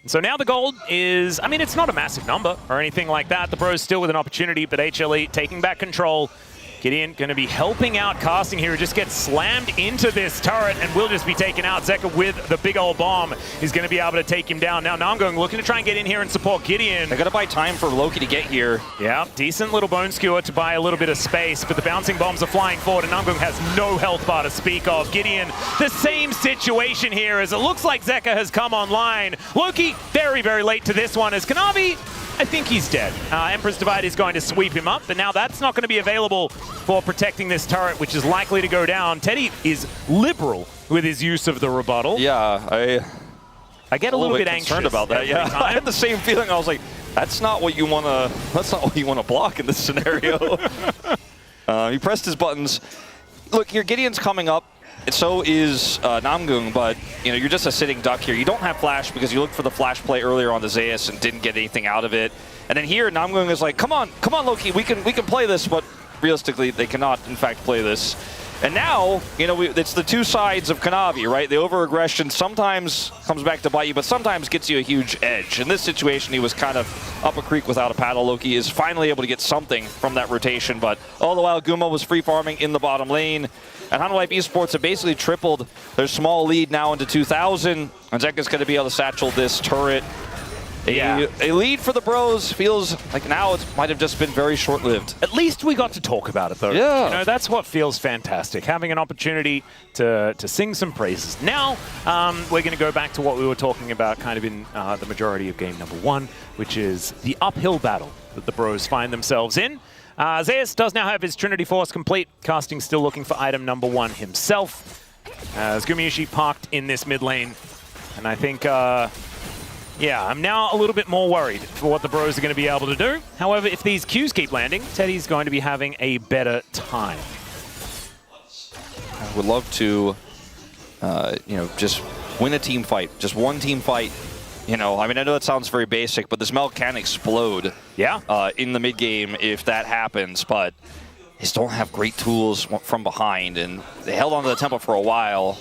So now the gold is, I mean, it's not a massive number or anything like that. The Bros still with an opportunity, but HLE taking back control. Gideon going to be helping out Casting here, who just gets slammed into this turret and will just be taken out. Zeka with the big old bomb is going to be able to take him down. Now Namgoong looking to try and get in here and support Gideon. They got to buy time for Loki to get here. Yeah, decent little bone skewer to buy a little bit of space, but the bouncing bombs are flying forward and Namgoong has no health bar to speak of. Gideon, the same situation here as it looks like Zeka has come online. Loki, very, very late to this one as Kanavi, I think he's dead. Emperor's Divide is going to sweep him up, but now that's not going to be available for protecting this turret, which is likely to go down. Teddy is liberal with his use of the rebuttal. Yeah, I get a little bit anxious about that. Yeah, I had the same feeling. I was like, that's not what you want to. That's not what you want to block in this scenario. He pressed his buttons. Look, your Gideon's coming up. And so is Namgoong, but you know, you're just a sitting duck here. You don't have flash because you looked for the flash play earlier on the Zeus and didn't get anything out of it. And then here, Namgoong is like, come on, Loki, we can play this, but realistically, they cannot, in fact, play this. And now, you know, it's the two sides of Kanavi, right? The over-aggression sometimes comes back to bite you, but sometimes gets you a huge edge. In this situation, he was kind of up a creek without a paddle. Loki is finally able to get something from that rotation, but all the while, Guma was free-farming in the bottom lane. And Hanwha Esports have basically tripled their small lead now into 2,000. And Zeka's going to be able to satchel this turret. A lead for the Bros feels like now it might have just been very short-lived. At least we got to talk about it, though. Yeah. You know, that's what feels fantastic, having an opportunity to sing some praises. Now, we're going to go back to what we were talking about kind of in the majority of game number one, which is the uphill battle that the Bros find themselves in. Zeus does now have his Trinity Force complete. Casting still looking for item number one himself. As Gumayushi parked in this mid lane. And I think... yeah, I'm now a little bit more worried for what the Bros are going to be able to do. However, if these Qs keep landing, Teddy's going to be having a better time. I would love to, you know, just win a team fight. Just one team fight. You know, I mean, I know that sounds very basic, but this Mel can explode in the mid game if that happens. But they just don't have great tools from behind, and they held onto the tempo for a while.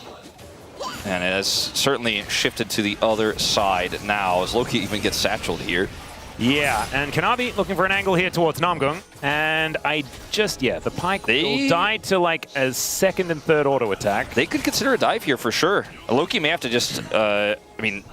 And it has certainly shifted to the other side now as Loki even gets satcheled here. Yeah, and Kanavi looking for an angle here towards Namgoong. And the Pike will die to like a second and third auto attack. They could consider a dive here for sure. Loki may have to just, I mean,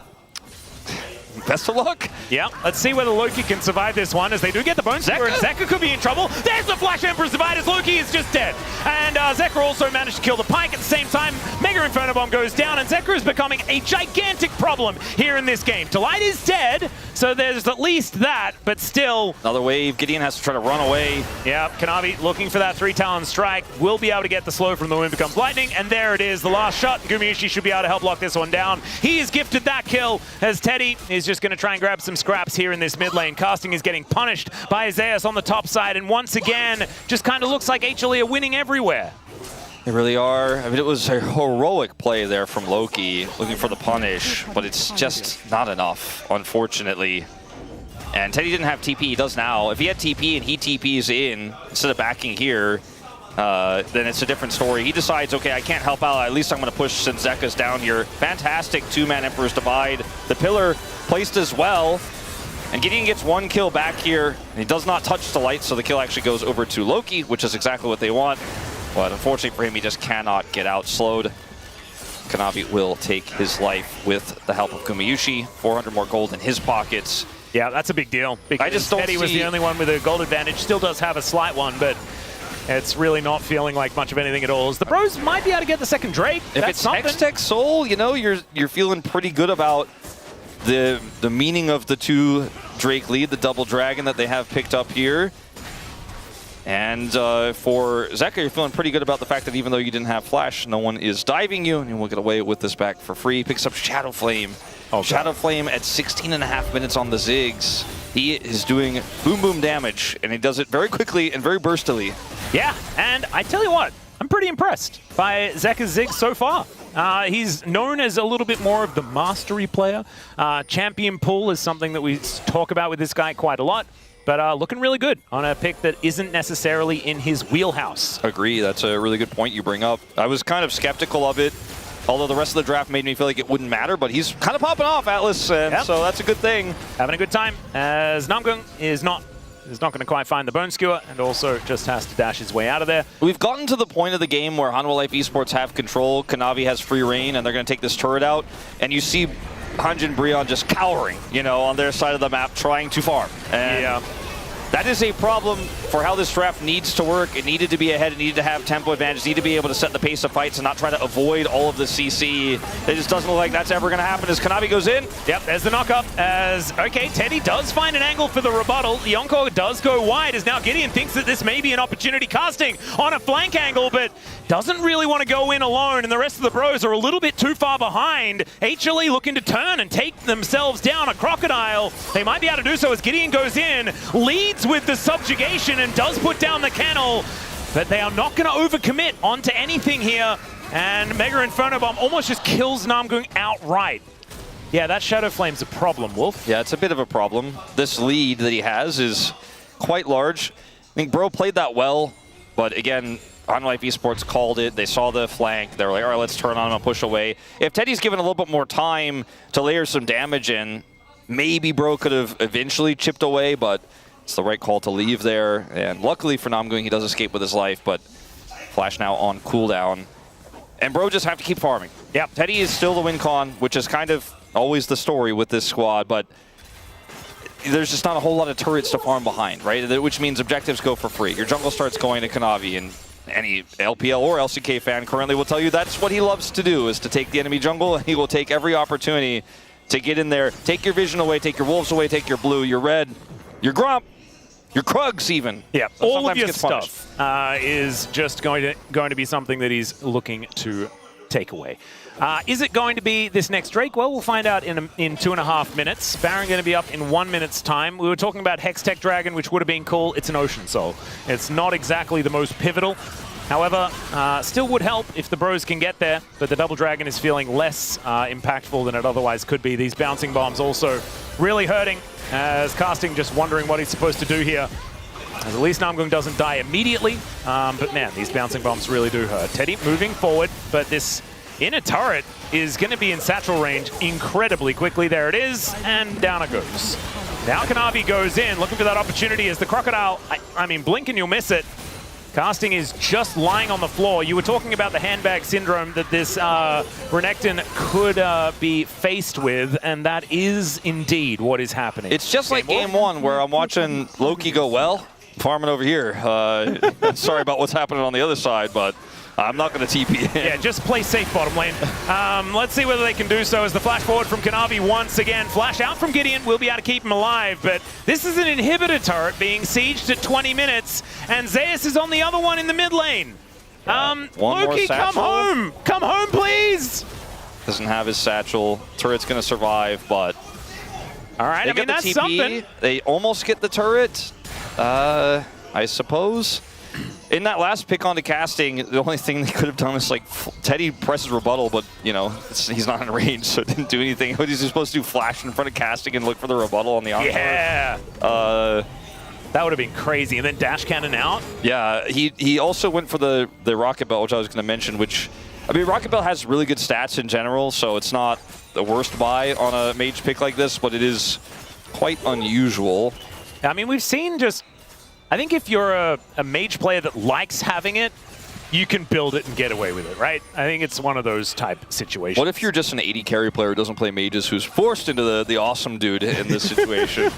best of luck. Yeah, let's see whether Loki can survive this one as they do get the bones. Zeka could be in trouble. There's the Flash Emperor's Divide as Loki is just dead. And Zeka also managed to kill the Pike at the same time. Mega Inferno Bomb goes down and Zeka is becoming a gigantic problem here in this game. Delight is dead, so there's at least that, but still. Another wave. Gideon has to try to run away. Yeah, Kanavi looking for that 3-talon strike. Will be able to get the slow from the wind becomes lightning, and there it is, the last shot. Gumayushi should be able to help lock this one down. He is gifted that kill as Teddy is just going to try and grab some scraps here in this mid lane. Casting is getting punished by Zeus on the top side, and once again, just kind of looks like HLE are winning everywhere. They really are. I mean, it was a heroic play there from Loki, looking for the punish, but it's just not enough, unfortunately. And Teddy didn't have TP, he does now. If he had TP and he TPs in, instead of backing here, then it's a different story. He decides, okay, I can't help out. At least I'm going to push since Zeka's down here. Fantastic two-man Emperor's Divide. The pillar placed as well. And Gideon gets one kill back here. He does not touch the light, so the kill actually goes over to Loki, which is exactly what they want. But unfortunately for him, he just cannot get out slowed. Kanavi will take his life with the help of Kumayushi. 400 more gold in his pockets. Yeah, that's a big deal. Because I just don't Teddy was the only one with a gold advantage. Still does have a slight one, but it's really not feeling like much of anything at all. As the Bros might be able to get the second Drake. If it's X-Tech Soul, you know, you're feeling pretty good about the meaning of the two Drake lead, the double dragon that they have picked up here. And for Zeka, you're feeling pretty good about the fact that even though you didn't have Flash, no one is diving you, and you will get away with this back for free. Picks up Shadow Flame. Shadow Flame at 16.5 minutes on the Ziggs. He is doing boom boom damage, and he does it very quickly and very burstily. Yeah, and I tell you what, I'm pretty impressed by Zeka's Ziggs so far. He's known as a little bit more of the mastery player. Champion pull is something that we talk about with this guy quite a lot. But looking really good on a pick that isn't necessarily in his wheelhouse. Agree. That's a really good point you bring up. I was kind of skeptical of it, although the rest of the draft made me feel like it wouldn't matter. But he's kind of popping off, Atlas, and so that's a good thing. Having a good time, as Namgung is not going to quite find the Bone Skewer, and also just has to dash his way out of there. We've gotten to the point of the game where Hanwha Life Esports have control. Kanavi has free reign, and they're going to take this turret out. And you see Hanjin Breon just cowering, you know, on their side of the map, trying to farm. And that is a problem for how this draft needs to work. It needed to be ahead. It needed to have tempo advantage. It needed to be able to set the pace of fights and not try to avoid all of the CC. It just doesn't look like that's ever going to happen as Kanavi goes in. Yep, there's the knock-up as, okay, Teddy does find an angle for the rebuttal. Yonko does go wide as now Gideon thinks that this may be an opportunity casting on a flank angle, but doesn't really want to go in alone, and the rest of the Bros are a little bit too far behind. HLE looking to turn and take themselves down a Crocodile. They might be able to do so as Gideon goes in, leads with the subjugation and does put down the kennel, but they are not going to overcommit onto anything here, and Mega Inferno Bomb almost just kills Namgung outright. Yeah, that Shadow Flame's a problem, Wolf. Yeah, it's a bit of a problem. This lead that he has is quite large. I think Bro played that well, but again, Hanwha Life Esports called it. They saw the flank. They were like, all right, let's turn on him and push away. If Teddy's given a little bit more time to layer some damage in, maybe Bro could have eventually chipped away, but it's the right call to leave there. And luckily for Namgung, he does escape with his life, but Flash now on cooldown. And Bro just have to keep farming. Yeah, Teddy is still the win con, which is kind of always the story with this squad, but there's just not a whole lot of turrets to farm behind, right? Which means objectives go for free. Your jungle starts going to Kanavi, and any LPL or LCK fan currently will tell you that's what he loves to do, is to take the enemy jungle, and he will take every opportunity to get in there, take your vision away, take your wolves away, take your blue, your red, your grump, your Krugs even. Yeah, So all of sometimes your gets punished. stuff is just going to be something that he's looking to take away. Is it going to be this next Drake? Well, we'll find out in 2.5 minutes. Baron going to be up in 1 minute's time. We were talking about Hextech Dragon, which would have been cool. It's an Ocean Soul. It's not exactly the most pivotal. However, still would help if the Bros can get there, but the Double Dragon is feeling less impactful than it otherwise could be. These bouncing bombs also really hurting, as Casting just wondering what he's supposed to do here. As at least Namgung doesn't die immediately, but man, these bouncing bombs really do hurt. Teddy moving forward, but this inner turret is going to be in satchel range incredibly quickly. There it is, and down it goes. Now Kanavi goes in, looking for that opportunity as the Crocodile, I mean, blink and you'll miss it. Casting is just lying on the floor. You were talking about the handbag syndrome that this Renekton could be faced with, and that is indeed what is happening. It's just like game one where I'm watching Loki go, well, farming over here. Sorry about what's happening on the other side, but I'm not going to TP in. Yeah, just play safe bottom lane. Let's see whether they can do so as the flash forward from Kanavi once again. Flash out from Gideon. We'll be able to keep him alive, but this is an inhibitor turret being sieged at 20 minutes, and Zeus is on the other one in the mid lane. Loki, come home! Come home, please! Doesn't have his satchel. Turret's going to survive, but... All right, I mean, that's TP. something. They almost get the turret, I suppose. In that last pick onto Casting, the only thing they could have done is like Teddy presses rebuttal, but you know he's not in range, so it didn't do anything. What is he supposed to do? Flash in front of Casting and look for the rebuttal on the outside? Yeah. That would have been crazy. And then dash cannon out. Yeah, he also went for the Rocket Belt, which I was going to mention, which, I mean, Rocket Belt has really good stats in general, so it's not the worst buy on a mage pick like this, but it is quite unusual. I mean, we've seen just, I think if you're a mage player that likes having it, you can build it and get away with it, right? I think it's one of those type situations. What if you're just an 80 carry player who doesn't play mages, who's forced into the awesome dude in this situation?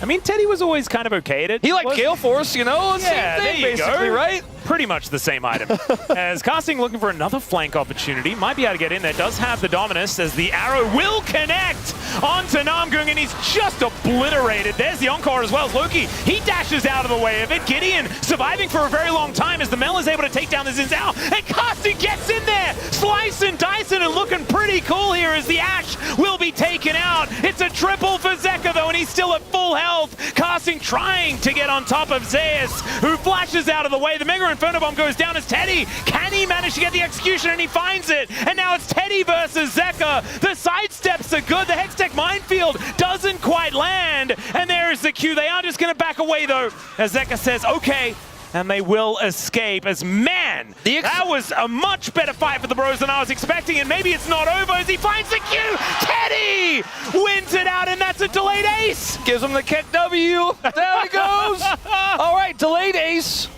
I mean, Teddy was always kind of okay at it. He liked Gale Force, you know? Yeah, Same thing, there you basically, go. right? Pretty much the same item. As Casting looking for another flank opportunity, might be able to get in there. Does have the Dominus as the arrow will connect onto Namgung, and he's just obliterated. There's the Encore as well as Loki. He dashes out of the way of it. Gideon surviving for a very long time as the Mel is able to take down the Xin Zhao, and Casting gets in there, slicing, dicing, and looking pretty cool here as the Ash will be taken out. It's a triple for Zeka though, and he's still at full health. Casting trying to get on top of Zeus, who flashes out of the way. The Mega Inferno Bomb goes down as Teddy. Can he manage to get the execution? And he finds it. And now it's Teddy versus Zeka. The sidesteps are good. The Hextech Minefield doesn't quite land. And there's the Q. They are just going to back away though, as Zeka says, okay. And they will escape as, man, that was a much better fight for the bros than I was expecting, and maybe it's not over as he finds the Q. Teddy wins it out, and that's a delayed ace. Gives him the kick W. There he goes. All right, delayed ace.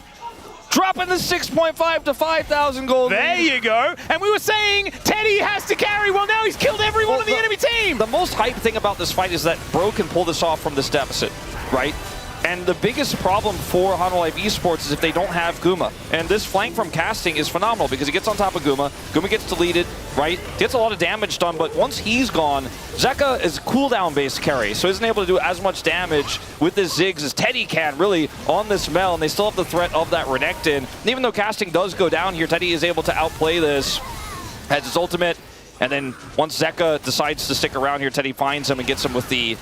Dropping the 6.5 to 5,000 gold. There you go. And we were saying Teddy has to carry. Well, now he's killed everyone on the enemy team. The most hype thing about this fight is that Bro can pull this off from this deficit, right? And the biggest problem for Hanwha Life Esports is if they don't have Guma. And this flank from Casting is phenomenal because he gets on top of Guma. Guma gets deleted, right? Gets a lot of damage done, but once he's gone, Zeka is cooldown-based carry, so isn't able to do as much damage with this Ziggs as Teddy can, really, on this Mel, and they still have the threat of that Renekton. And even though Casting does go down here, Teddy is able to outplay this, has his ultimate, and then once Zeka decides to stick around here, Teddy finds him and gets him with the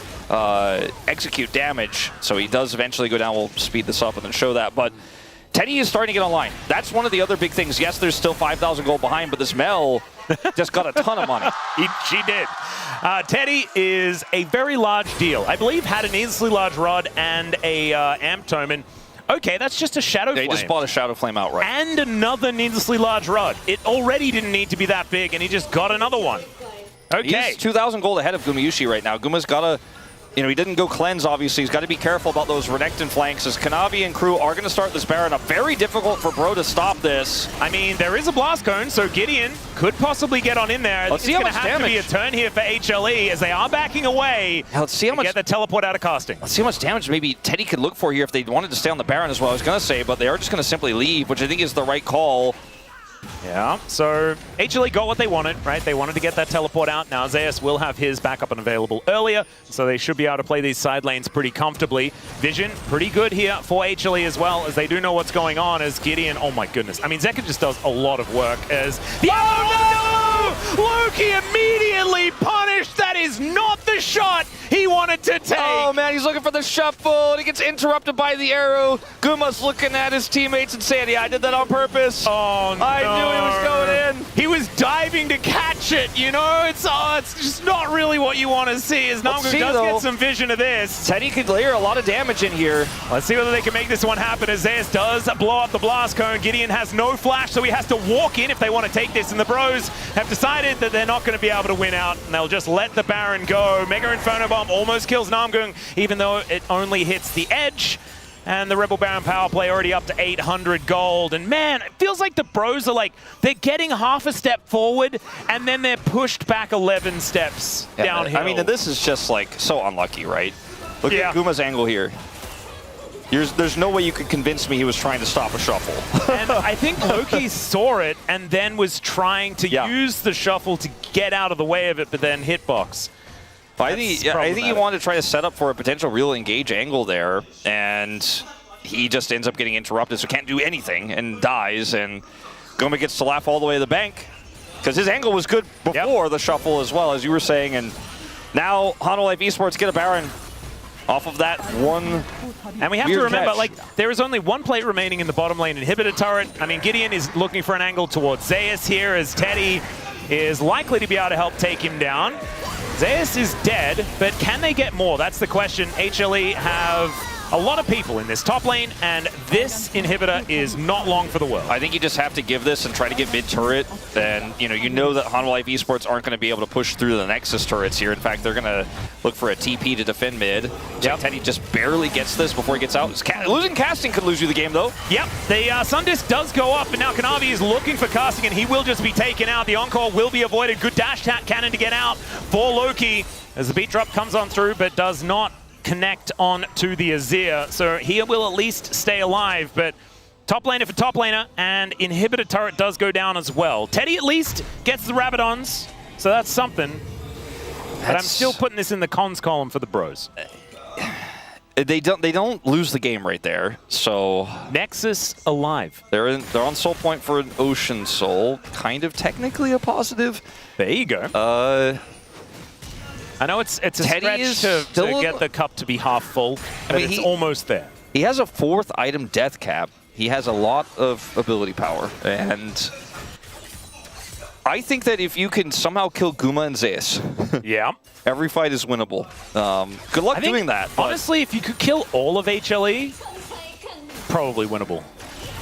execute damage. So he does eventually go down. We'll speed this up and then show that. But Teddy is starting to get online. That's one of the other big things. Yes, there's still 5,000 gold behind, but this Mel just got a ton of money. She did. Teddy is a very large deal. I believe had an instantly large rod and a amp tome. And okay, that's just a Shadow Flame. They just bought a Shadow Flame outright. And another needlessly large rod. It already didn't need to be that big, and he just got another one. Okay. He's 2,000 gold ahead of Gumayushi right now. Guma's got to, you know, he didn't go cleanse, obviously. He's got to be careful about those Renekton flanks as Kanavi and crew are going to start this Baron up. Very difficult for Bro to stop this. I mean, there is a Blast Cone, so Gideon could possibly get on in there. Let's see how much It's going to have to be a turn here for HLE as they are backing away. Now, let's see how much. Get the teleport out of Casting. Let's see how much damage maybe Teddy could look for here if they wanted to stay on the Baron as well. I was going to say, but they are just going to simply leave, which I think is the right call. Yeah, so HLE got what they wanted, right? They wanted to get that teleport out. Now Zeus will have his backup and available earlier, so they should be able to play these side lanes pretty comfortably. Vision, pretty good here for HLE as well, as they do know what's going on as Gideon, oh my goodness. I mean, Zeka just does a lot of work as... Oh no! Loki immediately punished! That is not the shot he wanted to take! Oh man, he's looking for the shuffle, and he gets interrupted by the arrow. Guma's looking at his teammates and saying, yeah, I did that on purpose. Oh no! I knew he was going in. He was diving to catch it, you know? It's just not really what you want to see, as Namgung does get some vision of this. Teddy could layer a lot of damage in here. Let's see whether they can make this one happen, as Zeus does blow up the Blast Cone. Gideon has no flash, so he has to walk in if they want to take this, and the Bros have decided that they're not going to be able to win out, and they'll just let the Baron go. Mega Inferno Bomb almost kills Namgung, even though it only hits the edge. And the Rebel Baron power play already up to 800 gold. And man, it feels like the Bros are like, they're getting half a step forward and then they're pushed back 11 steps downhill. I mean, this is just like so unlucky, right? Look at Guma's angle here. There's no way you could convince me he was trying to stop a shuffle. And I think Loki saw it and then was trying to use the shuffle to get out of the way of it, but then hitbox. I think he wanted to try to set up for a potential real engage angle there, and he just ends up getting interrupted, so can't do anything and dies, and Goma gets to laugh all the way to the bank because his angle was good before the shuffle as well, as you were saying, and now Hanwha Life Esports get a Baron off of that one. And we have to remember, like, there is only one plate remaining in the bottom lane inhibitor turret. I mean, Gideon is looking for an angle towards Zeus here, as Teddy is likely to be able to help take him down. Zeus is dead, but can they get more? That's the question. HLE have a lot of people in this top lane, and this inhibitor is not long for the world. I think you just have to give this and try to get mid turret. And you know that Hanwha Life Esports aren't going to be able to push through the Nexus turrets here. In fact, they're going to look for a TP to defend mid. Yep. Teddy just barely gets this before he gets out. Losing casting could lose you the game, though. Yep, the Sundisk does go up, and now Kanavi is looking for casting, and he will just be taken out. The encore will be avoided. Good dash cannon to get out for Loki as the beat drop comes on through, but does not connect on to the Azir. So he will at least stay alive, but top laner for top laner, and inhibitor turret does go down as well. Teddy at least gets the Rabadons, so that's something. But I'm still putting this in the cons column for the bros. They don't lose the game right there. So Nexus alive. They're on soul point for an Ocean Soul. Kind of technically a positive. There you go. I know it's a Teddy stretch to get the cup to be half full, but it's almost there. He has a 4th item death cap. He has a lot of ability power, and I think that if you can somehow kill Guma and Zeus, yeah, every fight is winnable. Good luck doing that. Honestly, if you could kill all of HLE, probably winnable.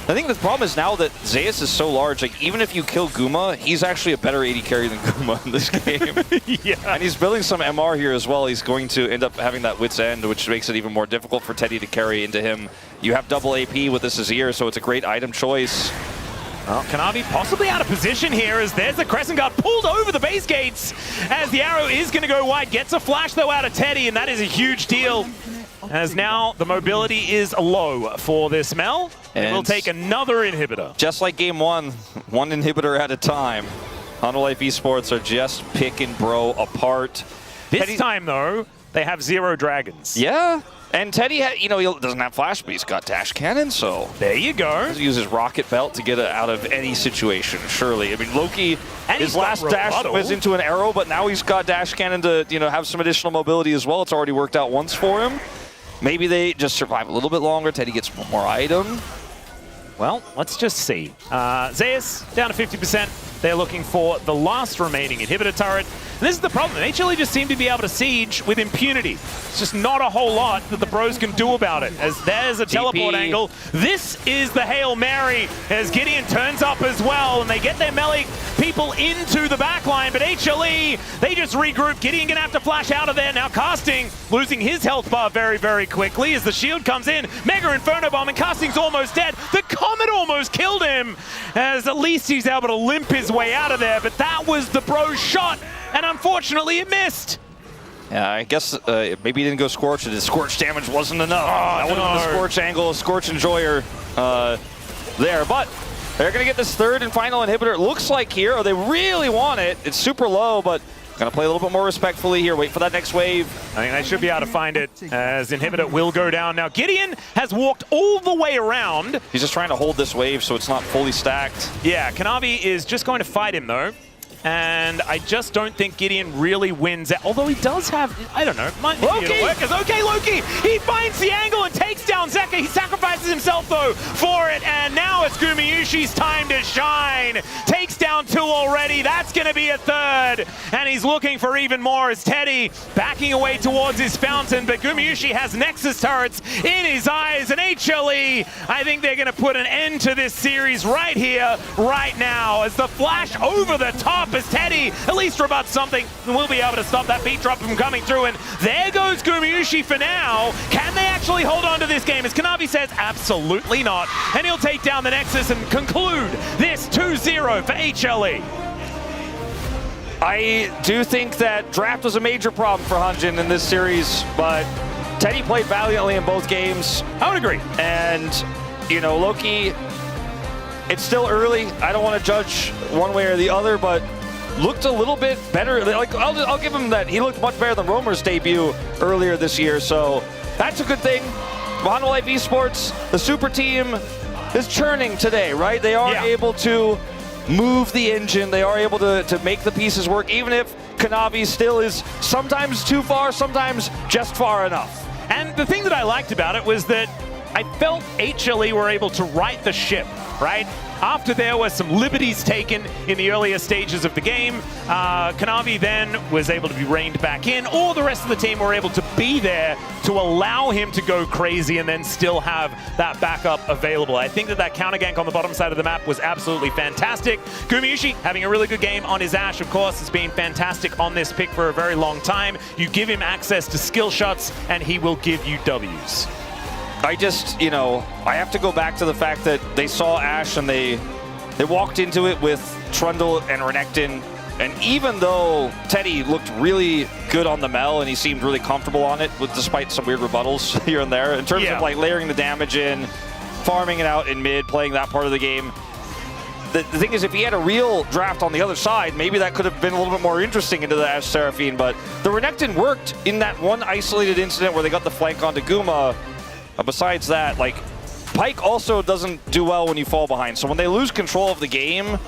I think the problem is now that Zeus is so large, like even if you kill Guma, he's actually a better AD carry than Guma in this game. Yeah. And he's building some MR here as well. He's going to end up having that Wit's End, which makes it even more difficult for Teddy to carry into him. You have double AP with this Azir, so it's a great item choice. Well, Kanavi possibly out of position here as there's the Crescent Guard pulled over the base gates as the arrow is going to go wide. Gets a flash though out of Teddy, and that is a huge deal. As now the mobility is low for this Mel. And we'll take another inhibitor. Just like game one inhibitor at a time. Hanwha Life Esports are just picking bro apart. This time though, they have 0 dragons. Yeah. And Teddy, he doesn't have flash, but he's got dash cannon, so there you go. He uses rocket belt to get out of any situation. Surely, I mean Loki, his last dash was into an arrow, but now he's got dash cannon to have some additional mobility as well. It's already worked out once for him. Maybe they just survive a little bit longer. Teddy gets one more item. Well, let's just see. Zeus down to 50%. They're looking for the last remaining inhibitor turret. And this is the problem. HLE just seem to be able to siege with impunity. It's just not a whole lot that the bros can do about it. As there's a teleport angle. This is the Hail Mary as Gideon turns up as well. And they get their melee people into the backline. But HLE, they just regroup. Gideon gonna have to flash out of there. Now Casting losing his health bar very, very quickly as the shield comes in. Mega Inferno Bomb, and Casting's almost dead. The Comet almost killed him, as at least he's able to limp his way out of there. But that was the bro's shot, and unfortunately it missed. Yeah, I guess maybe he didn't go Scorch, and his Scorch damage wasn't enough. That would have been the Scorch angle, Scorch Enjoyer there. But they're going to get this 3rd and final inhibitor, it looks like here. Oh, they really want it. It's super low, but going to play a little bit more respectfully here. Wait for that next wave. I think they should be able to find it as inhibitor will go down. Now Gideon has walked all the way around. He's just trying to hold this wave so it's not fully stacked. Yeah, Kanavi is just going to fight him though. And I just don't think Gideon really wins it. Although he does have, I don't know, might be able to work. Okay, Loki, he finds the angle and takes down Zeka. He sacrifices himself though for it. And now it's Gumayushi's time to shine. Takes down 2 already. That's going to be a 3rd. And he's looking for even more as Teddy backing away towards his fountain. But Gumayushi has Nexus turrets in his eyes. And HLE, I think they're going to put an end to this series right here, right now. As the flash over the top as Teddy at least rebuts something, and we'll be able to stop that beat drop from coming through. And there goes Gumayushi for now. Can they actually hold on to this game? As Kanavi says, absolutely not. And he'll take down the Nexus and conclude this 2-0 for HLE. I do think that draft was a major problem for Hanjin in this series, but Teddy played valiantly in both games. I would agree. And, Loki, it's still early. I don't want to judge one way or the other, but looked a little bit better. Like I'll give him that. He looked much better than Romer's debut earlier this year, so that's a good thing. Hanwha Life Esports, the super team, is churning today, right? They are able to move the engine. They are able to make the pieces work, even if Kanavi still is sometimes too far, sometimes just far enough. And the thing that I liked about it was that I felt HLE were able to right the ship, right? After there were some liberties taken in the earlier stages of the game, Kanavi then was able to be reined back in, or the rest of the team were able to be there to allow him to go crazy and then still have that backup available. I think that counter gank on the bottom side of the map was absolutely fantastic. Gumayushi having a really good game on his Ashe, of course, has been fantastic on this pick for a very long time. You give him access to skill shots and he will give you Ws. I just, I have to go back to the fact that they saw Ashe and they walked into it with Trundle and Renekton. And even though Teddy looked really good on the Mel and he seemed really comfortable on it, despite some weird rebuttals here and there, in terms of like layering the damage in, farming it out in mid, playing that part of the game. The thing is, if he had a real draft on the other side, maybe that could have been a little bit more interesting into the Ashe Seraphine. But the Renekton worked in that one isolated incident where they got the flank onto Guma. Besides that, like, Pyke also doesn't do well when you fall behind. So when they lose control of the game,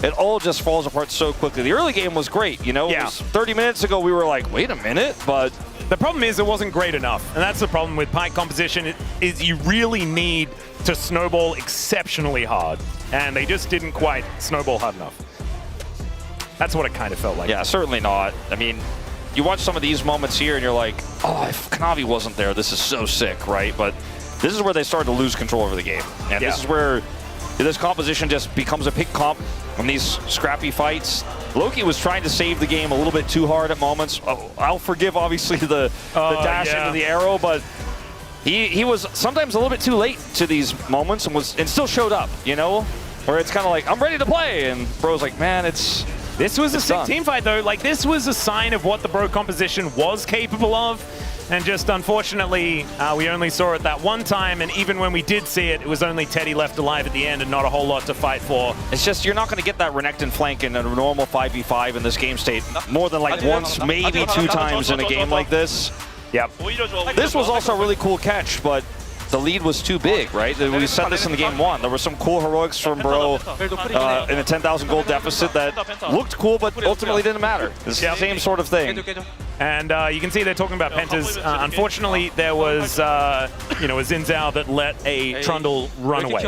it all just falls apart so quickly. The early game was great, It was 30 minutes ago, we were like, wait a minute, but... The problem is it wasn't great enough. And that's the problem with Pyke composition, is you really need to snowball exceptionally hard. And they just didn't quite snowball hard enough. That's what it kind of felt like. Yeah, certainly not. I mean, you watch some of these moments here and you're like, oh, if Kanavi wasn't there, this is so sick, right? But this is where they started to lose control over the game. And this is where this composition just becomes a pick comp in these scrappy fights. Loki was trying to save the game a little bit too hard at moments. Oh, I'll forgive, obviously, the dash into the arrow, but he was sometimes a little bit too late to these moments and still showed up, Where it's kind of like, I'm ready to play, and Bro's like, man, This was a sick team fight, though. Like, this was a sign of what the Bro composition was capable of. And just unfortunately, we only saw it that one time. And even when we did see it, it was only Teddy left alive at the end and not a whole lot to fight for. It's just, you're not going to get that Renekton flank in a normal 5v5 in this game state more than like once, maybe 2 times in a game like this. Yep. This was also a really cool catch, but the lead was too big, right? We said this in the game 1. There were some cool heroics from Bro in a 10,000 gold deficit that looked cool, but ultimately didn't matter. It's the same sort of thing. And you can see they're talking about pentas. Unfortunately, there was, a Xin Zhao that let a Trundle run away.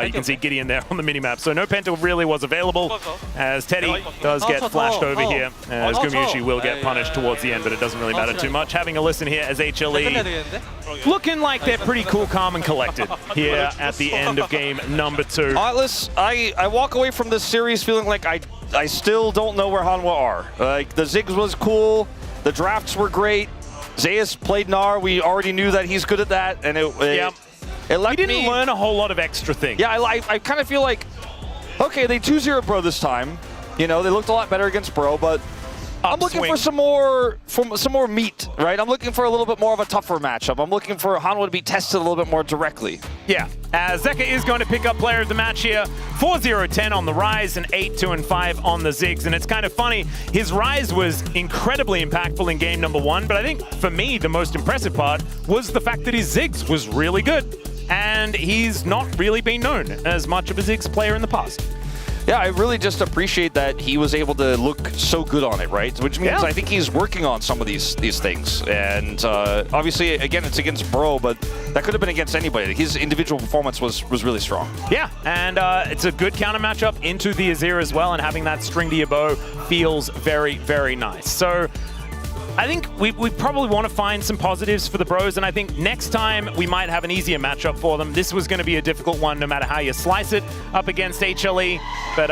You can see Gideon there on the minimap. So no penta really was available, as Teddy does get flashed over here, as Gumayushi will get punished towards the end, but it doesn't really matter too much. Having a listen here as HLE, looking like they're pretty cool, calm, and collected here at the end of game number 2. I walk away from this series feeling like I still don't know where Hanwha are. Like, the Ziggs was cool. The drafts were great. Zeus played Gnar. We already knew that he's good at that, and it we didn't learn a whole lot of extra things. Yeah, I kind of feel like, okay, they 2-0 Bro this time. They looked a lot better against Bro, but I'm looking for some more meat, right? I'm looking for a little bit more of a tougher matchup. I'm looking for Hanwha to be tested a little bit more directly. Yeah, as Zeka is going to pick up player of the match here. 4-0-10 on the Rise and 8-2-5 on the Ziggs. And it's kind of funny, his Rise was incredibly impactful in game number 1, but I think for me, the most impressive part was the fact that his Ziggs was really good. And he's not really been known as much of a Ziggs player in the past. Yeah, I really just appreciate that he was able to look so good on it, right? Which means I think he's working on some of these things. And obviously, again, it's against Bro, but that could have been against anybody. His individual performance was really strong. Yeah, and it's a good counter matchup into the Azir as well, and having that string to your bow feels very, very nice. So I think we probably want to find some positives for the Bros, and I think next time we might have an easier matchup for them. This was going to be a difficult one no matter how you slice it up against HLE, but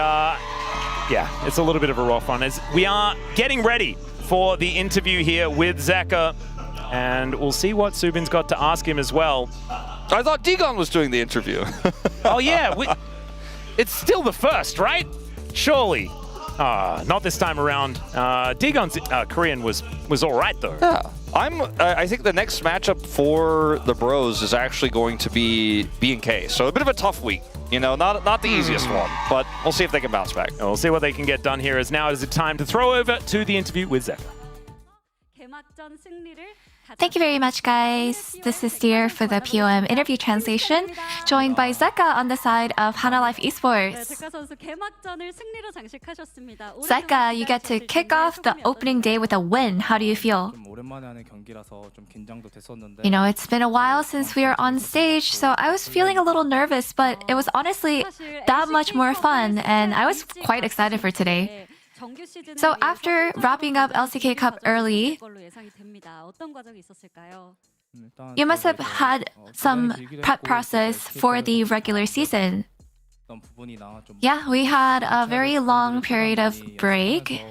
yeah, it's a little bit of a rough one. As we are getting ready for the interview here with Zeka, and we'll see what Subin's got to ask him as well. I thought Dagon was doing the interview. Oh yeah, it's still the first, right? Surely. Not this time around. Dagon's Korean was all right though. Yeah, I think the next matchup for the Bros is actually going to be B&K. So a bit of a tough week. Not the easiest one, but we'll see if they can bounce back. And we'll see what they can get done here. As now is the time to throw over to the interview with Zeka. 개막전 승리를 Thank you very much, guys. This is Dear for the POM interview translation, joined by Zeka on the side of Hana Life Esports. Zeka, you get to kick off the opening day with a win. How do you feel? You know, it's been a while since we were on stage, so I was feeling a little nervous, but it was honestly that much more fun, and I was quite excited for today. So after wrapping up LCK Cup early, you must have had some prep process for the regular season. Yeah, we had a very long period of break.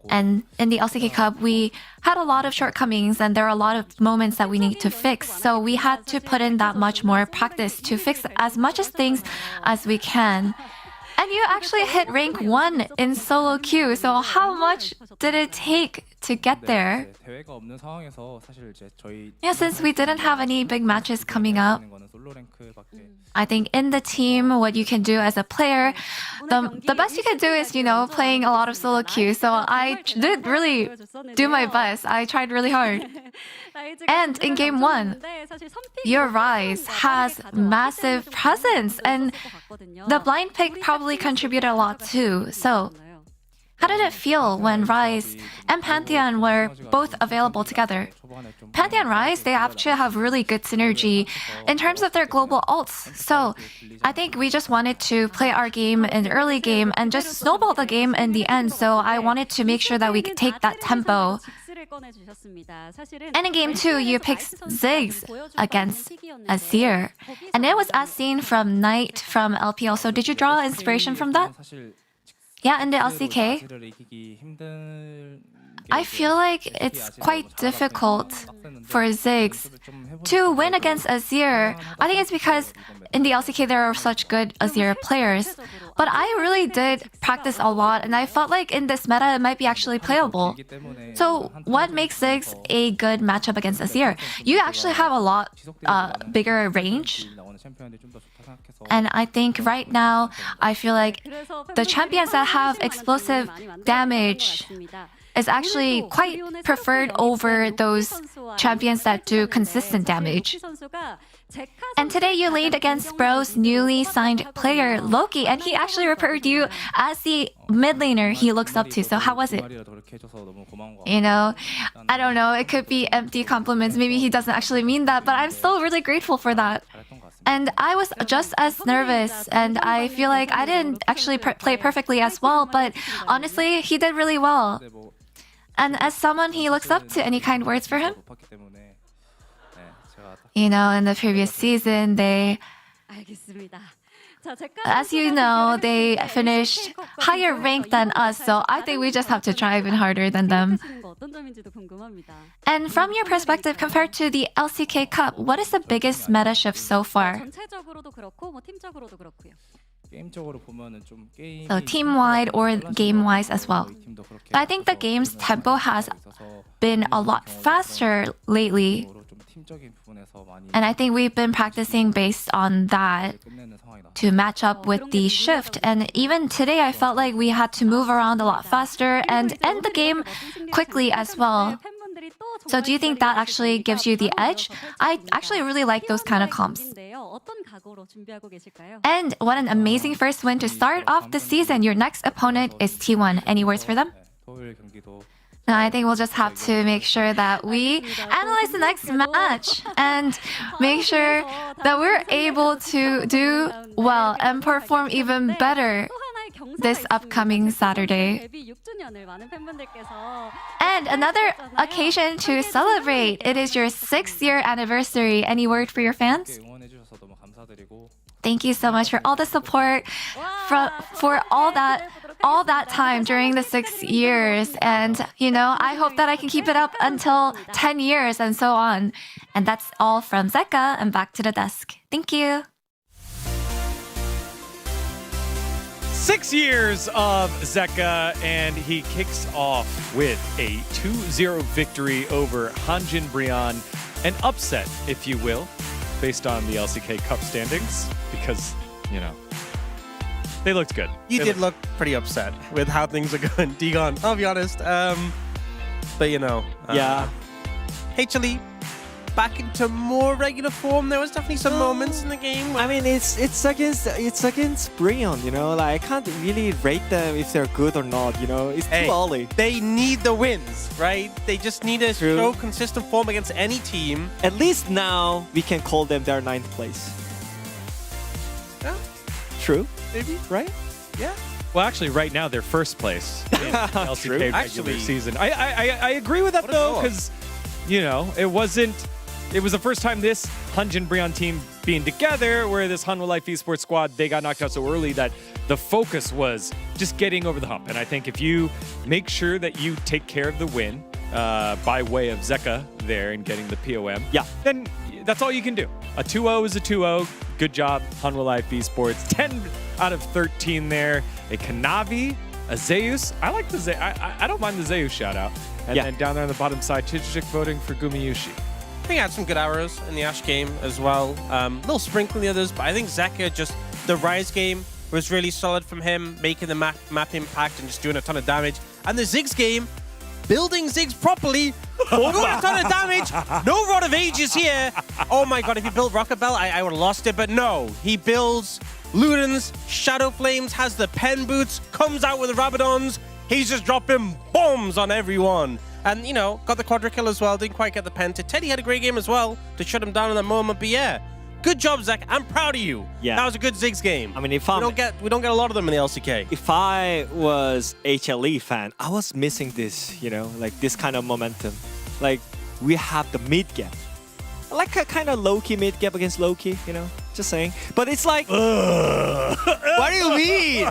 And in the LCK Cup, we had a lot of shortcomings and there are a lot of moments that we need to fix. So we had to put in that much more practice to fix as much as things as we can. And you actually hit rank 1 in solo queue. So how much did it take to get there? Yeah, since we didn't have any big matches coming up, I think in the team, what you can do as a player, the best you can do is, you know, playing a lot of solo queue. So I did really do my best. I tried really hard. And in game 1, your Rise has massive presence, and the blind pick probably contributed a lot too. So how did it feel when Rise and Pantheon were both available together? Pantheon and Rise, they actually have really good synergy in terms of their global ults. So I think we just wanted to play our game in the early game and just snowball the game in the end. So I wanted to make sure that we could take that tempo. And in game 2, you picked Ziggs against Azir. And it was as seen from Knight from LPL. So did you draw inspiration from that? Yeah, in the LCK, I feel like it's quite difficult for Ziggs to win against Azir. I think it's because in the LCK there are such good Azir players. But I really did practice a lot, and I felt like in this meta it might be actually playable. So what makes Ziggs a good matchup against Azir? You actually have a lot bigger range. And I think right now, I feel like the champions that have explosive damage is actually quite preferred over those champions that do consistent damage. And today you laid against Bro's newly signed player, Loki, and he actually referred you as the mid laner he looks up to. So how was it? You know, I don't know, it could be empty compliments. Maybe he doesn't actually mean that, but I'm still really grateful for that. And I was just as nervous, and I feel like I didn't actually play perfectly as well, but honestly, he did really well. And as someone he looks up to, any kind words for him? You know, in the previous season, as you know, they finished higher ranked than us, so I think we just have to try even harder than them. And from your perspective, compared to the LCK Cup, what is the biggest meta shift so far? So team-wide or game-wise as well. But I think the game's tempo has been a lot faster lately. And I think we've been practicing based on that to match up with the shift. And even today, I felt like we had to move around a lot faster and end the game quickly as well. So do you think that actually gives you the edge? I actually really like those kind of comps. And what an amazing first win to start off the season. Your next opponent is T1. Any words for them? No, I think we'll just have to make sure that we analyze the next match and make sure that we're able to do well and perform even better this upcoming Saturday. And another occasion to celebrate. It is your 6th-year anniversary. Any word for your fans? Thank you so much for all the support, for all that time during the 6 years. And, you know, I hope that I can keep it up until 10 years and so on. And that's all from Zeka, and back to the desk. Thank you. 6 years of Zeka, and he kicks off with a 2-0 victory over Hanjin Brian. An upset, if you will, based on the LCK Cup standings, because, you know, they looked good. You did look pretty upset with how things are going, Digon, I'll be honest. But, you know. Yeah. HLE back into more regular form. There was definitely some moments in the game. I mean, it's against Brion, you know. Like I can't really rate them if they're good or not, you know. It's too early. They need the wins, right? They just need to show consistent form against any team. At least now we can call them their 9th place. Yeah. True. Maybe. Right? Yeah. Well, actually, right now they're first place in LCK regular Actually, season. I agree with that though, because you know it was the first time this Hanjin Brion team being together, where this Hanwha Life Esports squad, they got knocked out so early that the focus was just getting over the hump. And I think if you make sure that you take care of the win by way of Zeka there and getting the POM, then that's all you can do. A 2-0 is a 2-0. Good job, Hanwha Life Esports. 10 out of 13 there. A Kanavi, a Zeus. I like the Zeus. I don't mind the Zeus shout out. And then down there on the bottom side, Chichik voting for Gumiyushi. I think he had some good arrows in the Ash game as well. A little sprinkle in the others, but I think Zeka, just the Rise game was really solid from him, making the map impact and just doing a ton of damage. And the Ziggs game, building Ziggs properly, doing a ton of damage. No Rod of Ages here. Oh my god, if he built Rocket Bell, I would have lost it, but no. He builds Ludens, Shadow Flames, has the Pen Boots, comes out with the Rabadons. He's just dropping bombs on everyone. And, you know, got the Quadra kill as well. Didn't quite get the Penta. Teddy had a great game as well to shut him down in that moment. But yeah, good job, Zach. I'm proud of you. Yeah. That was a good Ziggs game. I mean, if we don't get a lot of them in the LCK. If I was HLE fan, I was missing this, you know, like this kind of momentum. Like, we have the mid gap. Like a kind of low-key mid gap against low-key, you know, just saying. But it's like, what do you mean?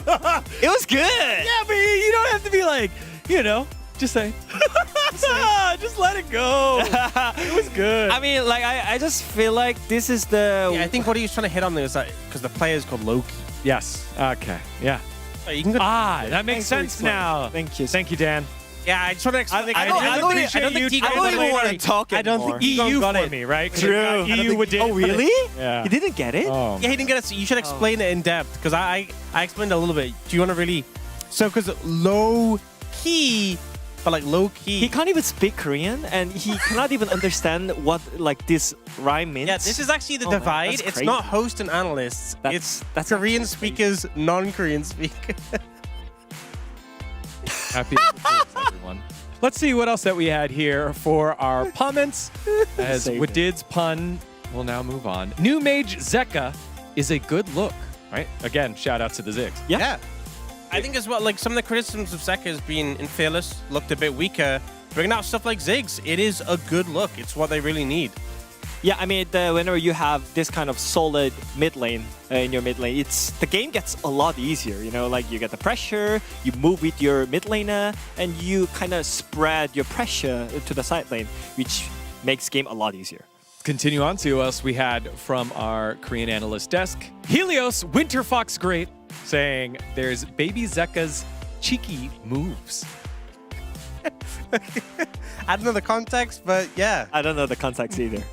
It was good. Yeah, but you don't have to be like, you know, just say. Just let it go. It was good. I mean, like, I just feel like this is the... Yeah, I think what he was trying to hit on there is that because the player is called Loki. Yes. Okay. Yeah. You can that makes sense now. Thank you. Thank you, Dan. Yeah, I just want to explain. I don't even want to talk I don't anymore. think EU got for it. me, right? True. EU would Oh, really? Yeah. You didn't get it? Oh. Yeah, he didn't get it. So you should explain it in depth because I explained it a little bit. Do you want to really? So because low key, but like low key. He can't even speak Korean, and he cannot even understand what like this rhyme means. Yeah, this is actually the divide. It's crazy. not host and analysts. It's Korean speakers, non-Korean speakers. Happy everyone. Let's see what else that we had here for our comments. As Wadid's pun will now move on. New Mage Zeka is a good look, right? Again, shout out to the Ziggs. Yeah. I think as well, like some of the criticisms of Zeka has been in Fearless, looked a bit weaker. Bringing out stuff like Ziggs, it is a good look. It's what they really need. Yeah, I mean, whenever you have this kind of solid mid lane in your mid lane, the game gets a lot easier. You know, like you get the pressure, you move with your mid laner, and you kind of spread your pressure to the side lane, which makes game a lot easier. Continue on to us. We had from our Korean analyst desk, Helios Winter Fox Great, saying there's Baby Zeka's cheeky moves. I don't know the context, but yeah. I don't know the context either.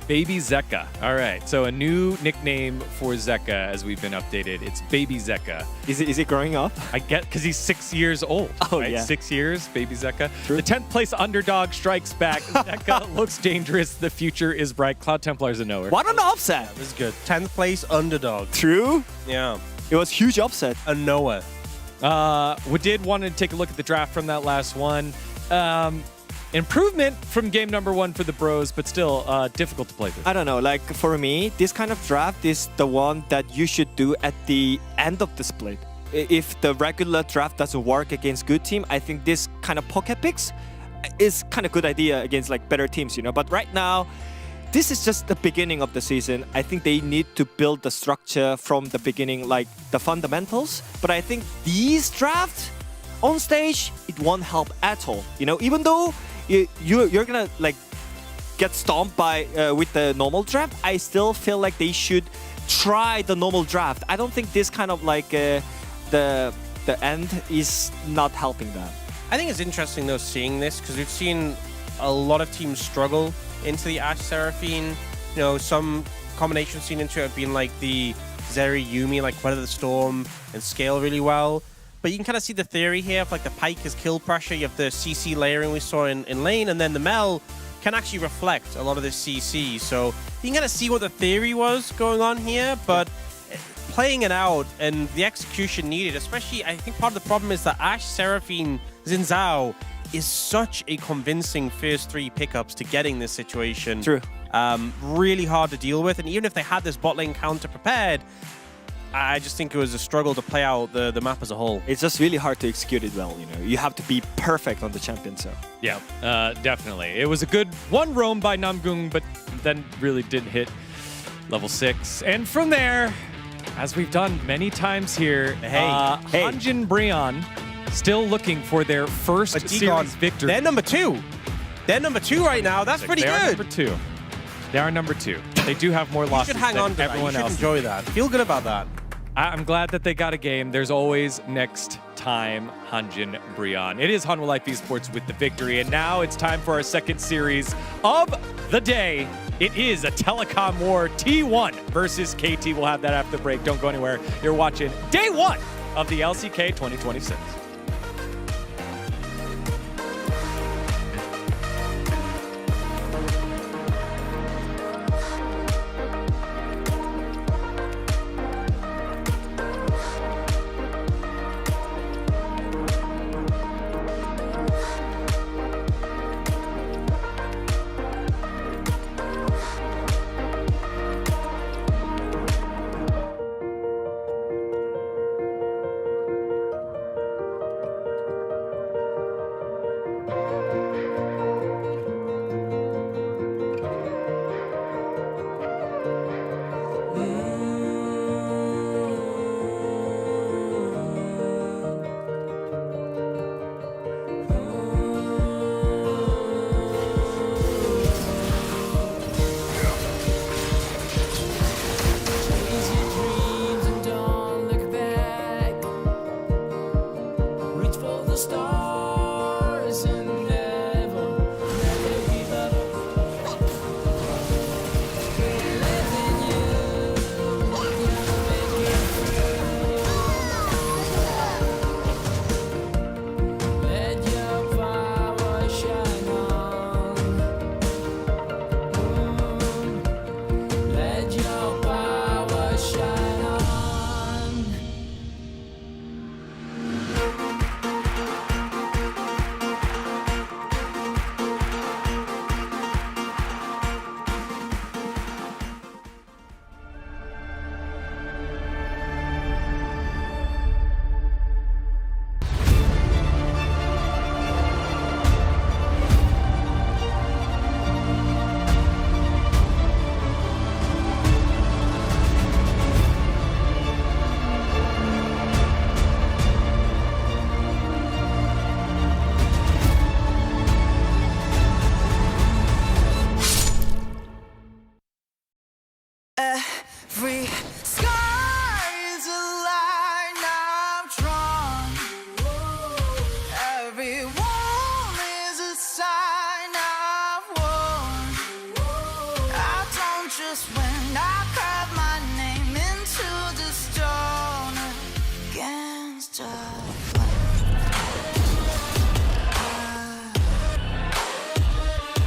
Baby Zeka. All right, so a new nickname for Zeka as we've been updated. It's Baby Zeka. Is it growing up? I get, because he's 6 years old. Oh, right? yeah. 6 years, Baby Zeka. True. The 10th place underdog strikes back. Zeka looks dangerous. The future is bright. Cloud Templar's a knower. What an upset! This is good. 10th place underdog. True. Yeah. It was huge upset. A Noah. We did want to take a look at the draft from that last one. Improvement from game number 1 for the bros, but still difficult to play with. I don't know, like for me, this kind of draft is the one that you should do at the end of the split. If the regular draft doesn't work against good team, I think this kind of pocket picks is kind of good idea against like better teams, you know. But right now, this is just the beginning of the season. I think they need to build the structure from the beginning, like the fundamentals. But I think these drafts on stage, it won't help at all. You know, even though you're gonna like get stomped by with the normal draft, I still feel like they should try the normal draft. I don't think this kind of like the end is not helping them. I think it's interesting though seeing this because we've seen a lot of teams struggle into the Ashe Seraphine. You know, some combinations seen into it have been like the Zeri Yumi, like Weather the Storm and scale really well. but you can kind of see the theory here of like the Pyke is kill pressure. You have the CC layering we saw in lane, and then the Mel can actually reflect a lot of this CC. So you can kind of see what the theory was going on here, but playing it out and the execution needed, especially, I think part of the problem is that Ashe, Seraphine, Xin Zhao is such a convincing first 3 pickups to getting this situation. True. Really hard to deal with, and even if they had this bot lane counter prepared, I just think it was a struggle to play out the map as a whole. It's just really hard to execute it well, you know. You have to be perfect on the champion, so. Yeah, definitely. It was a good one roam by Namgung, but then really didn't hit level 6. And from there, as we've done many times here, Hanjin Brion still looking for their first series victory. They're number 2. They're number 2 right now. That's pretty good. They are number 2. They are number 2. They do have more losses than everyone else. You should enjoy that. Feel good about that. I'm glad that they got a game. There's always next time, Hanjin Brion. It is Hanwha Life Esports with the victory, and now it's time for our second series of the day. It is a Telecom War T1 versus KT. We'll have that after the break. Don't go anywhere. You're watching day 1 of the LCK 2026. Every sky is a line I've drawn. Every wall is a sign I've worn. I don't just win, I carve my name into the stone against a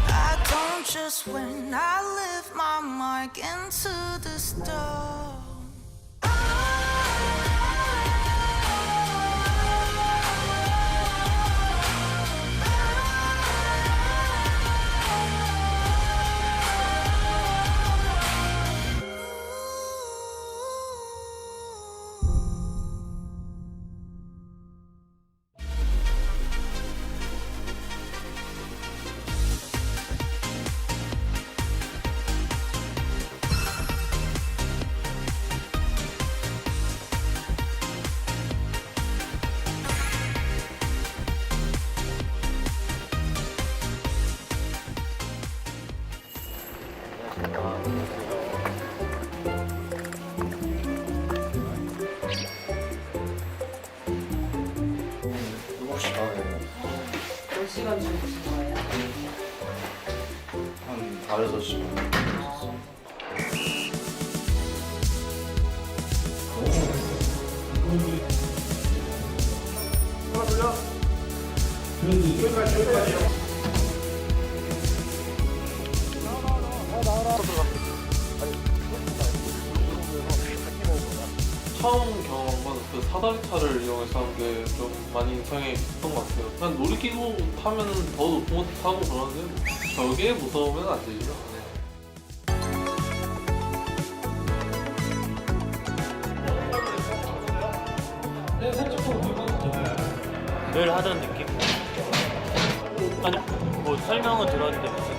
I don't just win, I lift my mark into the stone. 몇 시간 주무신 거예요? 한 5-6시간. 처음 경험한 그 사다리차를 이용해서 한 게 좀 많이 인상이 깊었던 것 같아요. 그냥 놀이기구 타면 더 높은 것도 타고 그러는데 저게 무서우면 안 되죠. 늘 하던 느낌? 아니 뭐 설명은 들었는데 무슨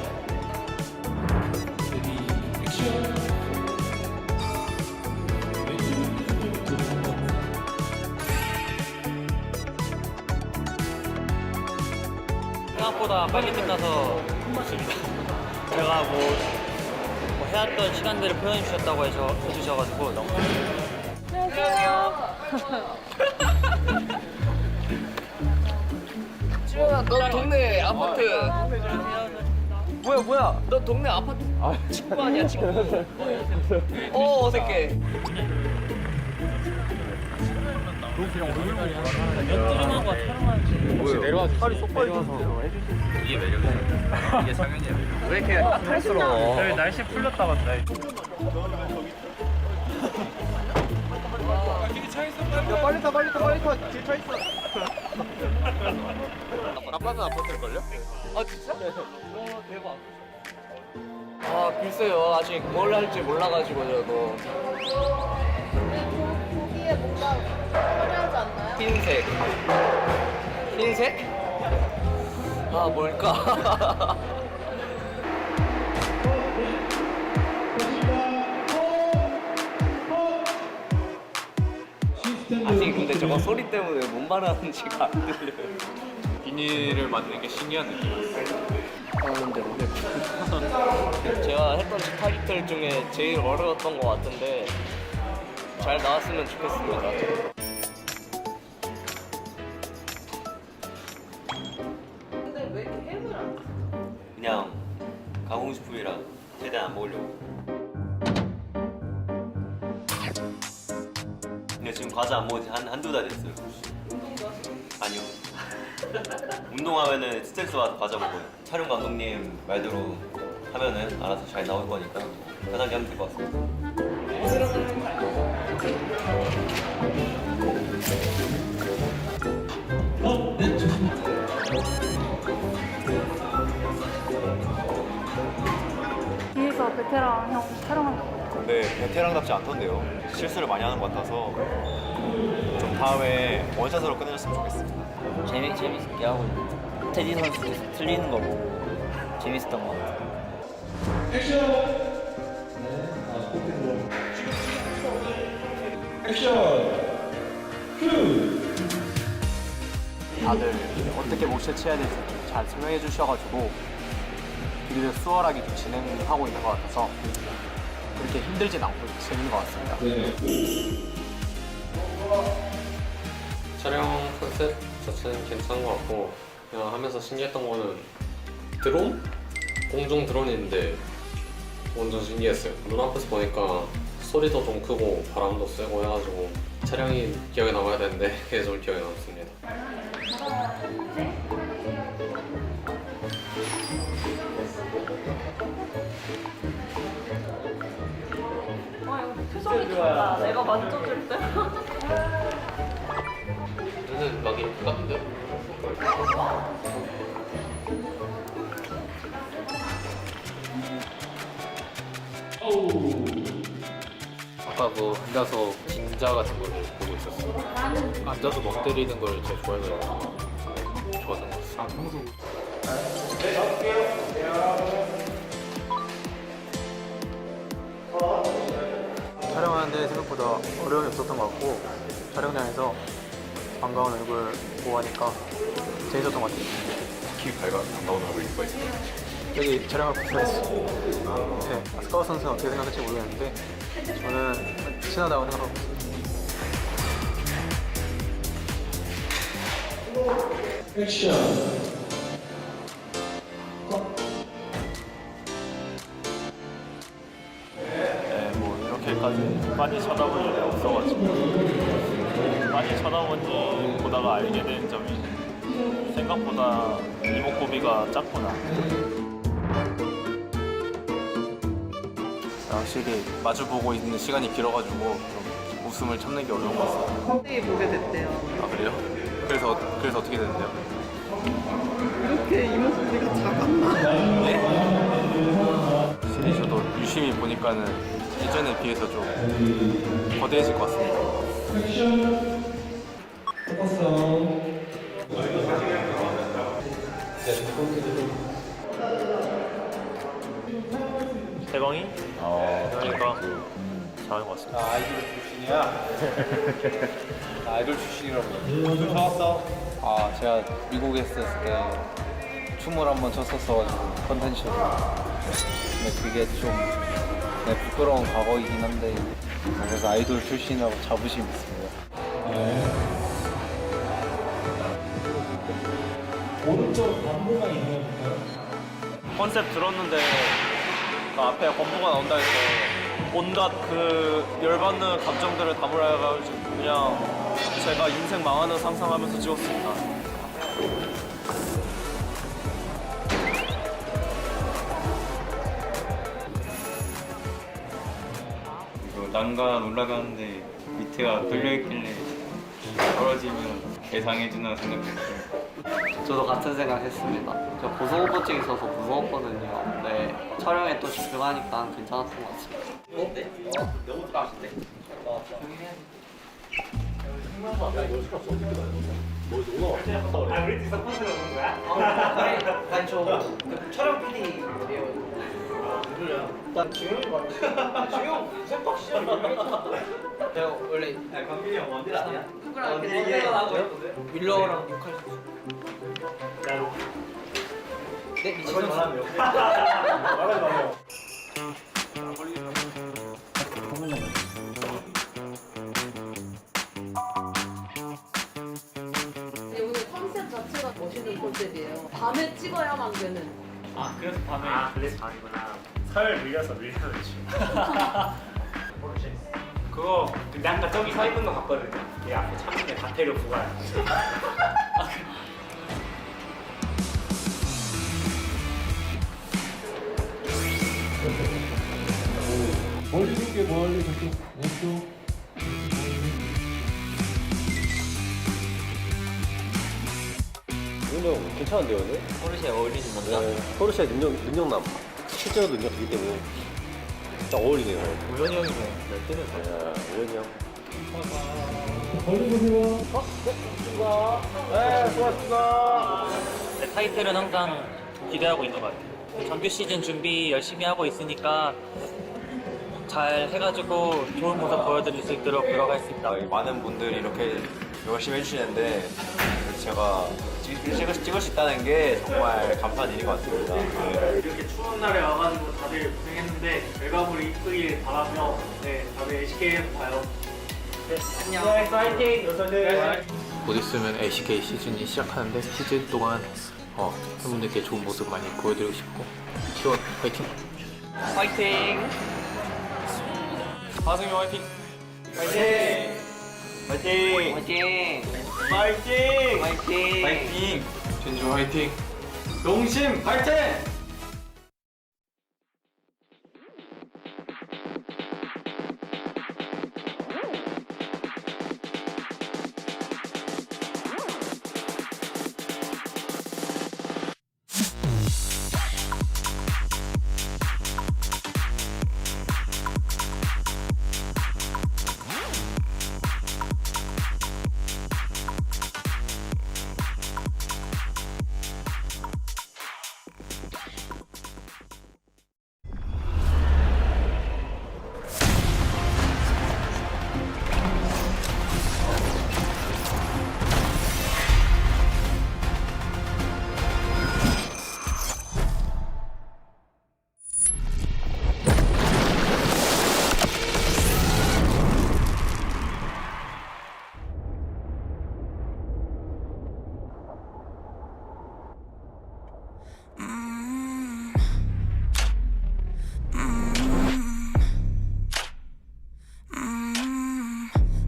생각보다 빨리 끝나서 좋습니다. 제가 뭐 해왔던 시간들을 표현해 주셨다고 해주셔가지고 너무 지훈아, 너 동네 아파트. 뭐야? 너 동네 아파트 친구 아니야, 친구? 어색해. 연뚜름하고 촬영하는 혹시 내려와서 팔이 쏙 빠져서 이게 매력이야. 이게 상현이야. 왜 이렇게 까탈스러워? 왜 날씨 풀렸다 간다. 야, 빨리 타. 뒤에 차 있어. 아빠는 아팠을걸요? 아, 진짜? 와, 대박. 아, 글쎄요. 아직 뭘 할지 몰라가지고, 저도. 거기에 뭔가 화려하지 않나요? 흰색. 흰색? 아, 뭘까? 아니, 근데 저거 소리 때문에 뭔 말하는지가 안 들려요. 비닐을 만드는 게 신기한 느낌이었어요. 근데 오늘 제가 했던 스타기틀 중에 제일 어려웠던 것 같은데 잘 나왔으면 좋겠습니다. 근데 왜 이렇게 햄을 안 그냥 가공식품이라 최대한 안 먹으려고. 근데 지금 과자 안 먹은 지 한두 달 됐어요. 아니요. 운동하면은 스트레스 받아서 과자 먹어요. 촬영 감독님 말대로 하면은 알아서 잘 나올 거니까 편하게 하면 될 것 같습니다. 뒤에서 베테랑 형 촬영한다고. 네, 베테랑답지 않던데요. 실수를 많이 하는 것 같아서 좀 다음에 원샷으로 끝내줬으면 좋겠습니다. 재밌게 하고 테디 선수 틀리는 거 보고 재밌었던 것 같아요. 다들 어떻게 모션 쳐야 될지 잘 설명해 주셔가지고 비교적 수월하게 진행하고 있는 것 같아서 그렇게 힘들진 않고 재밌는 것 같습니다. 촬영 컨셉 자체는 괜찮은 것 같고 그냥 하면서 신기했던 거는 드론? 공중 드론인데 완전 신기했어요. 눈앞에서 보니까 소리도 좀 크고 바람도 세고 해가지고 촬영이 기억에 남아야 되는데 그게 좀 기억에 남습니다. 표정이 달라. 내가 만져줄 때. 얘는 막이 같은데? 아까 그 앉아서 진자 같은 거를 보고 있었어요. 앉아서 멍 때리는 걸 제일 좋아해가지고 좋았던 것 같아요. 평소 촬영하는데 생각보다 어려움이 없었던 것 같고 촬영장에서 반가운 얼굴 보고 하니까 재밌었던 것 같아요. 특히 반가운 얼굴이 누가 있을까요? 여기 촬영할 부스에서 네, 스카우트 선수는 어떻게 생각할지 모르겠는데 저는 친하다고 생각하고 있습니다. 액션. 네, 뭐 이렇게까지 많이 쳐다볼 일이 없어가지고 많이 쳐다본지 보다가 알게 된 점이 생각보다 이목구비가 작구나. 확실히 마주보고 있는 시간이 길어가지고 좀 웃음을 참는 게 어려운 것 같습니다. 선생님 보게 됐대요. 아 그래요? 그래서 어떻게 됐는데요? 이렇게 이목구비가 작았나? 네? 확실히 저도 유심히 보니까는 예전에 비해서 좀 거대해질 것 같습니다. 대광이? 그러니까 잘하는 것 같습니다. 아이돌 출신이야? 아이돌 출신이라고. 좀 좋았어. 아 제가 미국에 있었을 때 춤을 한번 췄었어가지고 컨텐츠로. 근데 그게 좀 부끄러운 과거이긴 한데 그래서 아이돌 출신이라고 자부심이 있습니다. 오른쪽 건부가 있나요? 컨셉 들었는데 그 앞에 건부가 나온다 해서 온갖 그 열받는 감정들을 담으려 해가지고 그냥 제가 인생 망하는 상상하면서 찍었습니다. 이거 난간 올라가는데 밑에가 뚫려있길래 떨어지면 예상해주나 생각했어요. 저도 같은 생각했습니다. 저 고소공포증 있어서 무서웠거든요. 근데 촬영에 또 집중하니까 괜찮았던 것 같습니다. 어때? 너무 좋았을 우리 뒤에서 컨셉을 오는 거야? 아니 저 촬영 PD예요. 난 중형인 것 같아. 중형 생각 시절 내가 원래 강빈이 형 원딜 아니야? 누구랑 이렇게 윌러랑 역할 네 미친 말하면 말하지 마요. 오늘 컨셉 자체가 멋있는 컨셉이에요. 밤에 찍어야만 되는. 아 그래서 밤에. 아 그래서 밤이구나. 설 밀려서 그렇지. 그거 근데 아까 저기 서 있는 거 봤거든요. 이 앞에 참는데 가태료 부과야. 멀리 줄게 멀리 저쪽 왼쪽. 오늘 괜찮은데요 오늘? 포르쉐에 어울리는 남자? 네, 포르쉐 능력남 실제로 능력이기 때문에 진짜 어울리네요. 우연히 형이네. 몇 대는 네, 우연히 형. 멀리 보세요. 네 수고하셨습니다. 네, 타이틀은 항상 기대하고 있는 것 같아요. 정규 시즌 준비 열심히 하고 있으니까 잘 해가지고 좋은 모습 보여드릴 수 있도록 노력하겠습니다. 많은 분들이 이렇게 열심히 해주시는데 제가 찍을 수 있다는 게 정말 감사한 일인 것 같습니다. 이렇게 추운 날에 와가지고 다들 고생했는데 결과물이 이쁘길 바라며 네 다들 LCK에서 봐요. 네 안녕. 네 파이팅. 곧 있으면 LCK 시즌이 시작하는데 시즌 동안 팬분들께 좋은 모습 많이 보여드리고 싶고 T1 화이팅! 파이팅. 하승이 화이팅. 파이팅. 화이팅. 파이팅. 파이팅. 파이팅. 파이팅. 진주 화이팅! 농심 파이팅.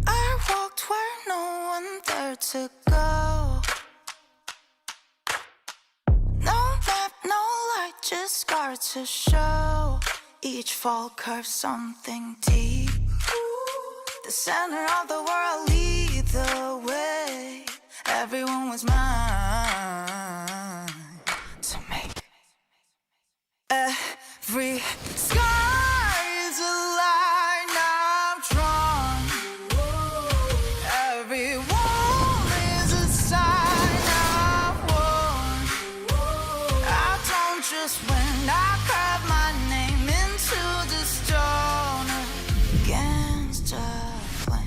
I walked where no one dared to go. start to show. Each fall curves something deep. The center of the world lead the way. Everyone was mine to make. Every sky is a line I've drawn. Every wall is a sign I've worn. I don't just win, I carve my name into the stone against a flame.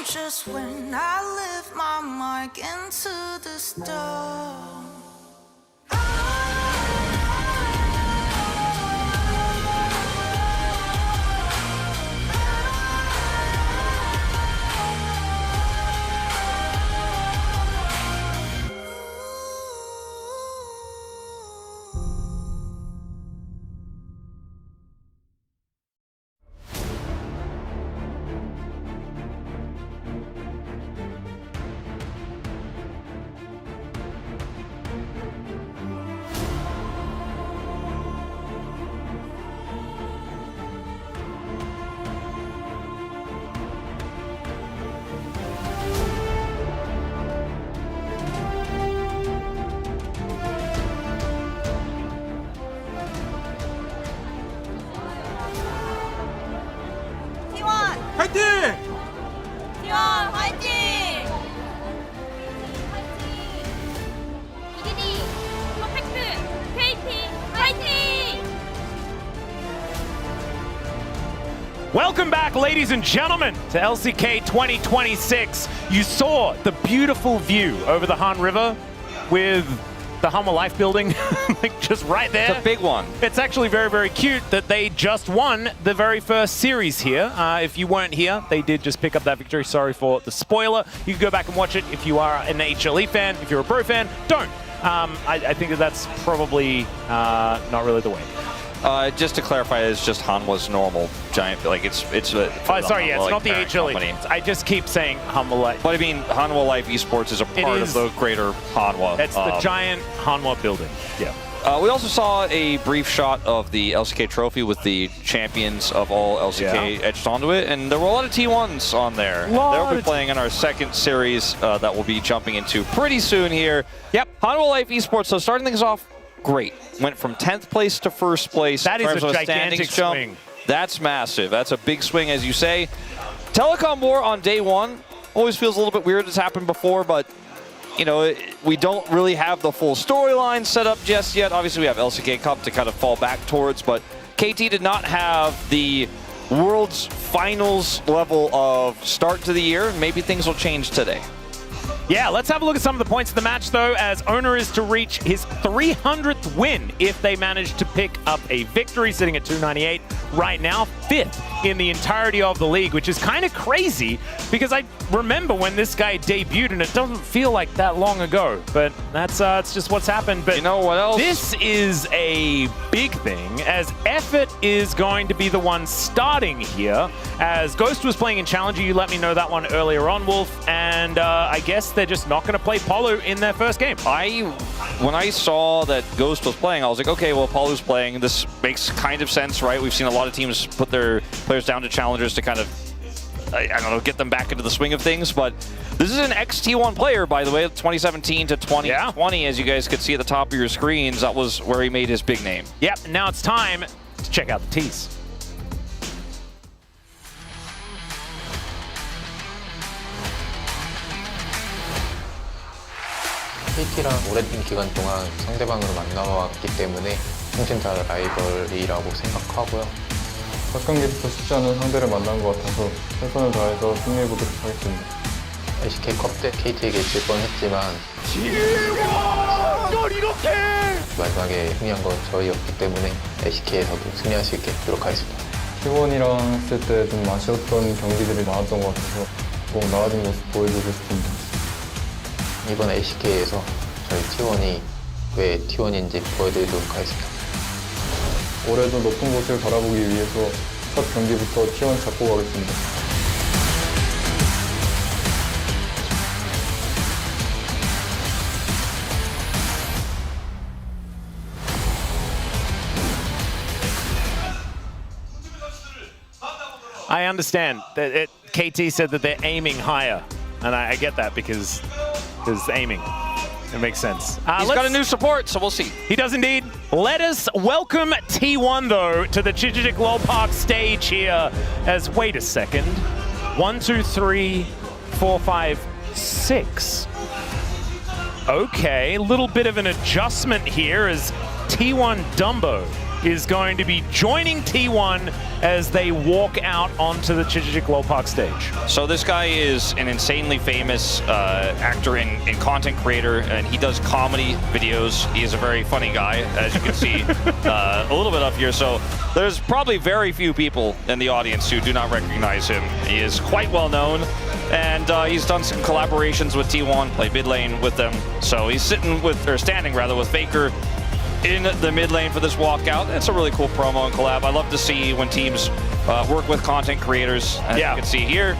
Just when I lift my mark into the stone. 화이팅! T1 화이팅! 이기니 퍼펙트 KT 화이팅! Welcome back, ladies and gentlemen, to LCK 2026. You saw the beautiful view over the Han River with the Hanwha Life building, like just right there. It's a big one. It's actually very, very cute that they just won the very first series here. If you weren't here, they did just pick up that victory. Sorry for the spoiler. You can go back and watch it if you are an HLE fan. If you're a Pro fan, don't. I think that's probably not really the way. Just to clarify, it's just Hanwha's normal giant, like it's sorry, yeah, it's not the HLE. Company. I just keep saying Hanwha Life. But I mean, Hanwha Life Esports is a part of the greater Hanwha. It's the giant Hanwha building. Yeah. We also saw a brief shot of the LCK trophy with the champions of all LCK etched onto it, and there were a lot of T1s on there. They'll be playing in our second series that we'll be jumping into pretty soon here. Yep, Hanwha Life Esports, so starting things off great. Went from 10th place to first place. That is a gigantic swing. That's massive. That's a big swing, as you say. Telecom War on day one always feels a little bit weird. It's happened before, but you know, we don't really have the full storyline set up just yet. Obviously, we have LCK Cup to kind of fall back towards, but KT did not have the World's Finals level of start to the year. Maybe things will change today. Yeah, let's have a look at some of the points of the match, though, as Owner is to reach his 300th win if they manage to pick up a victory, sitting at 298 right now, 5th in the entirety of the league, which is kind of crazy because I remember when this guy debuted, and it doesn't feel like that long ago, but that's it's just what's happened. But you know what else? This is a big thing, as Effort is going to be the one starting here, as Ghost was playing in Challenger. You let me know that one earlier on, Wolf, and I guess they're just not going to play Polu in their first game. When I saw that Ghost was playing, I was like, okay, well, Polu's playing. This makes kind of sense, right? We've seen a lot of teams put their players down to challengers to kind of, I don't know, get them back into the swing of things. But this is an ex-T1 player, by the way, 2017 to 2020, as you guys could see at the top of your screens. That was where he made his big name. Yep, now it's time to check out the tees. KT랑 오랜 기간 동안 상대방으로 만나왔기 때문에 평생 다 라이벌이라고 생각하고요. 첫 경기부터 쉽지 않은 상대를 만난 것 같아서 최선을 다해서 승리해보도록 하겠습니다. LCK 컵 때 KT에게 질 뻔했지만 널 이렇게! 마지막에 승리한 건 저희였기 때문에 LCK에서도 승리할 수 있게 노력하겠습니다. T1이랑 했을 때 좀 아쉬웠던 경기들이 많았던 것 같아서 꼭 나아진 모습 보여주고 싶습니다. 이번 LCK에서 저희 T1이 왜 T1인지 보여드리도록 하겠습니다. 올해도 높은 곳을 바라보기 위해서 첫 경기부터 T1 잡고 가겠습니다. I understand that KT said that they're aiming higher, and I get that because aiming. It makes sense. He's got a new support, so we'll see. He does indeed. Let us welcome T1 though to the Chichijik Lol Park stage here. As wait a second, 1, 2, 3, 4, 5, 6. Okay, a little bit of an adjustment here as T1 Dumbo is going to be joining T1 as they walk out onto the Chichijik Lol Park stage. So this guy is an insanely famous actor and content creator, and he does comedy videos. He is a very funny guy, as you can see a little bit up here. So there's probably very few people in the audience who do not recognize him. He is quite well known, and he's done some collaborations with T1, played mid lane with them. So he's standing rather with Faker in the mid lane for this walkout. It's a really cool promo and collab. I love to see when teams work with content creators, as you can see here.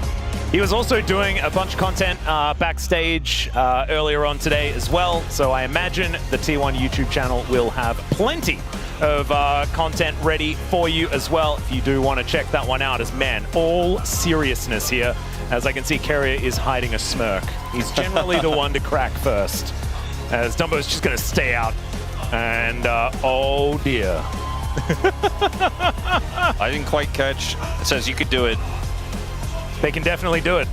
He was also doing a bunch of content backstage earlier on today as well, so I imagine the T1 YouTube channel will have plenty of content ready for you as well if you do want to check that one out. As man, all seriousness here, as I can see Carrier is hiding a smirk. He's generally the one to crack first, as Dumbo's just going to stay out. And oh dear. I didn't quite catch. It says you could do it. They can definitely do it.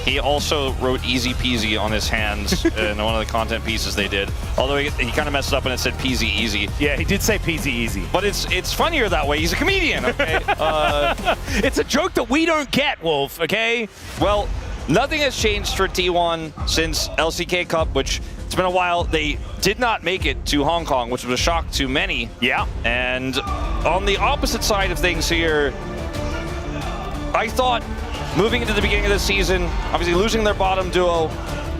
He also wrote easy peasy on his hands in one of the content pieces they did. Although he kind of messed up and it said peasy easy. Yeah, he did say peasy easy. But it's funnier that way. He's a comedian, okay? It's a joke that we don't get, Wolf, okay? Well, nothing has changed for T1 since LCK Cup, which it's been a while. They did not make it to Hong Kong, which was a shock to many. Yeah. And on the opposite side of things here, I thought moving into the beginning of the season, obviously losing their bottom duo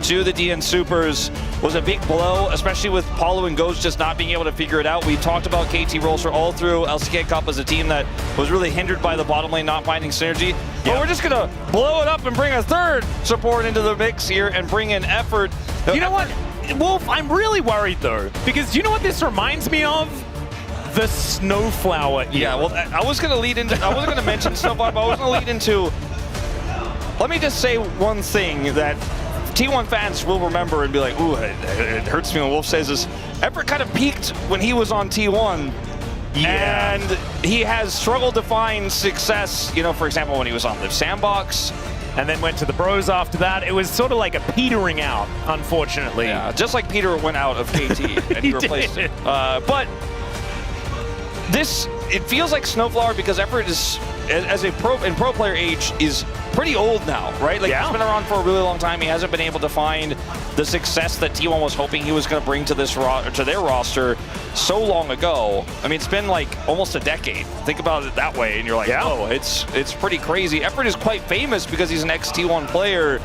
to the DN Supers was a big blow, especially with Paulo and Ghost just not being able to figure it out. We talked about KT Rolster all through LCK Cup as a team that was really hindered by the bottom lane not finding synergy. But we're just going to blow it up and bring a third support into the mix here and bring in effort. You know what, Wolf, I'm really worried though, because you know what this reminds me of? The Snowflower era. Yeah, well, I was going to lead into, I wasn't going to mention Snowflower, but I was going to lead into, let me just say one thing that T1 fans will remember and be like, ooh, it hurts me when Wolf says this. Effort kind of peaked when he was on T1. Yeah. And he has struggled to find success, you know, for example, when he was on Live Sandbox. And then went to the Bros after that. It was sort of like a petering out, unfortunately. Yeah, just like Peter went out of KT and he replaced it. But this, it feels like Snowflower because Effort is, as a pro player age, is pretty old now, right? Like he's been around for a really long time. He hasn't been able to find the success that T1 was hoping he was going to bring to this to their roster so long ago. I mean, it's been like almost a decade. Think about it that way, and you're like, oh, it's pretty crazy. Effort is quite famous because he's an ex-T1 player.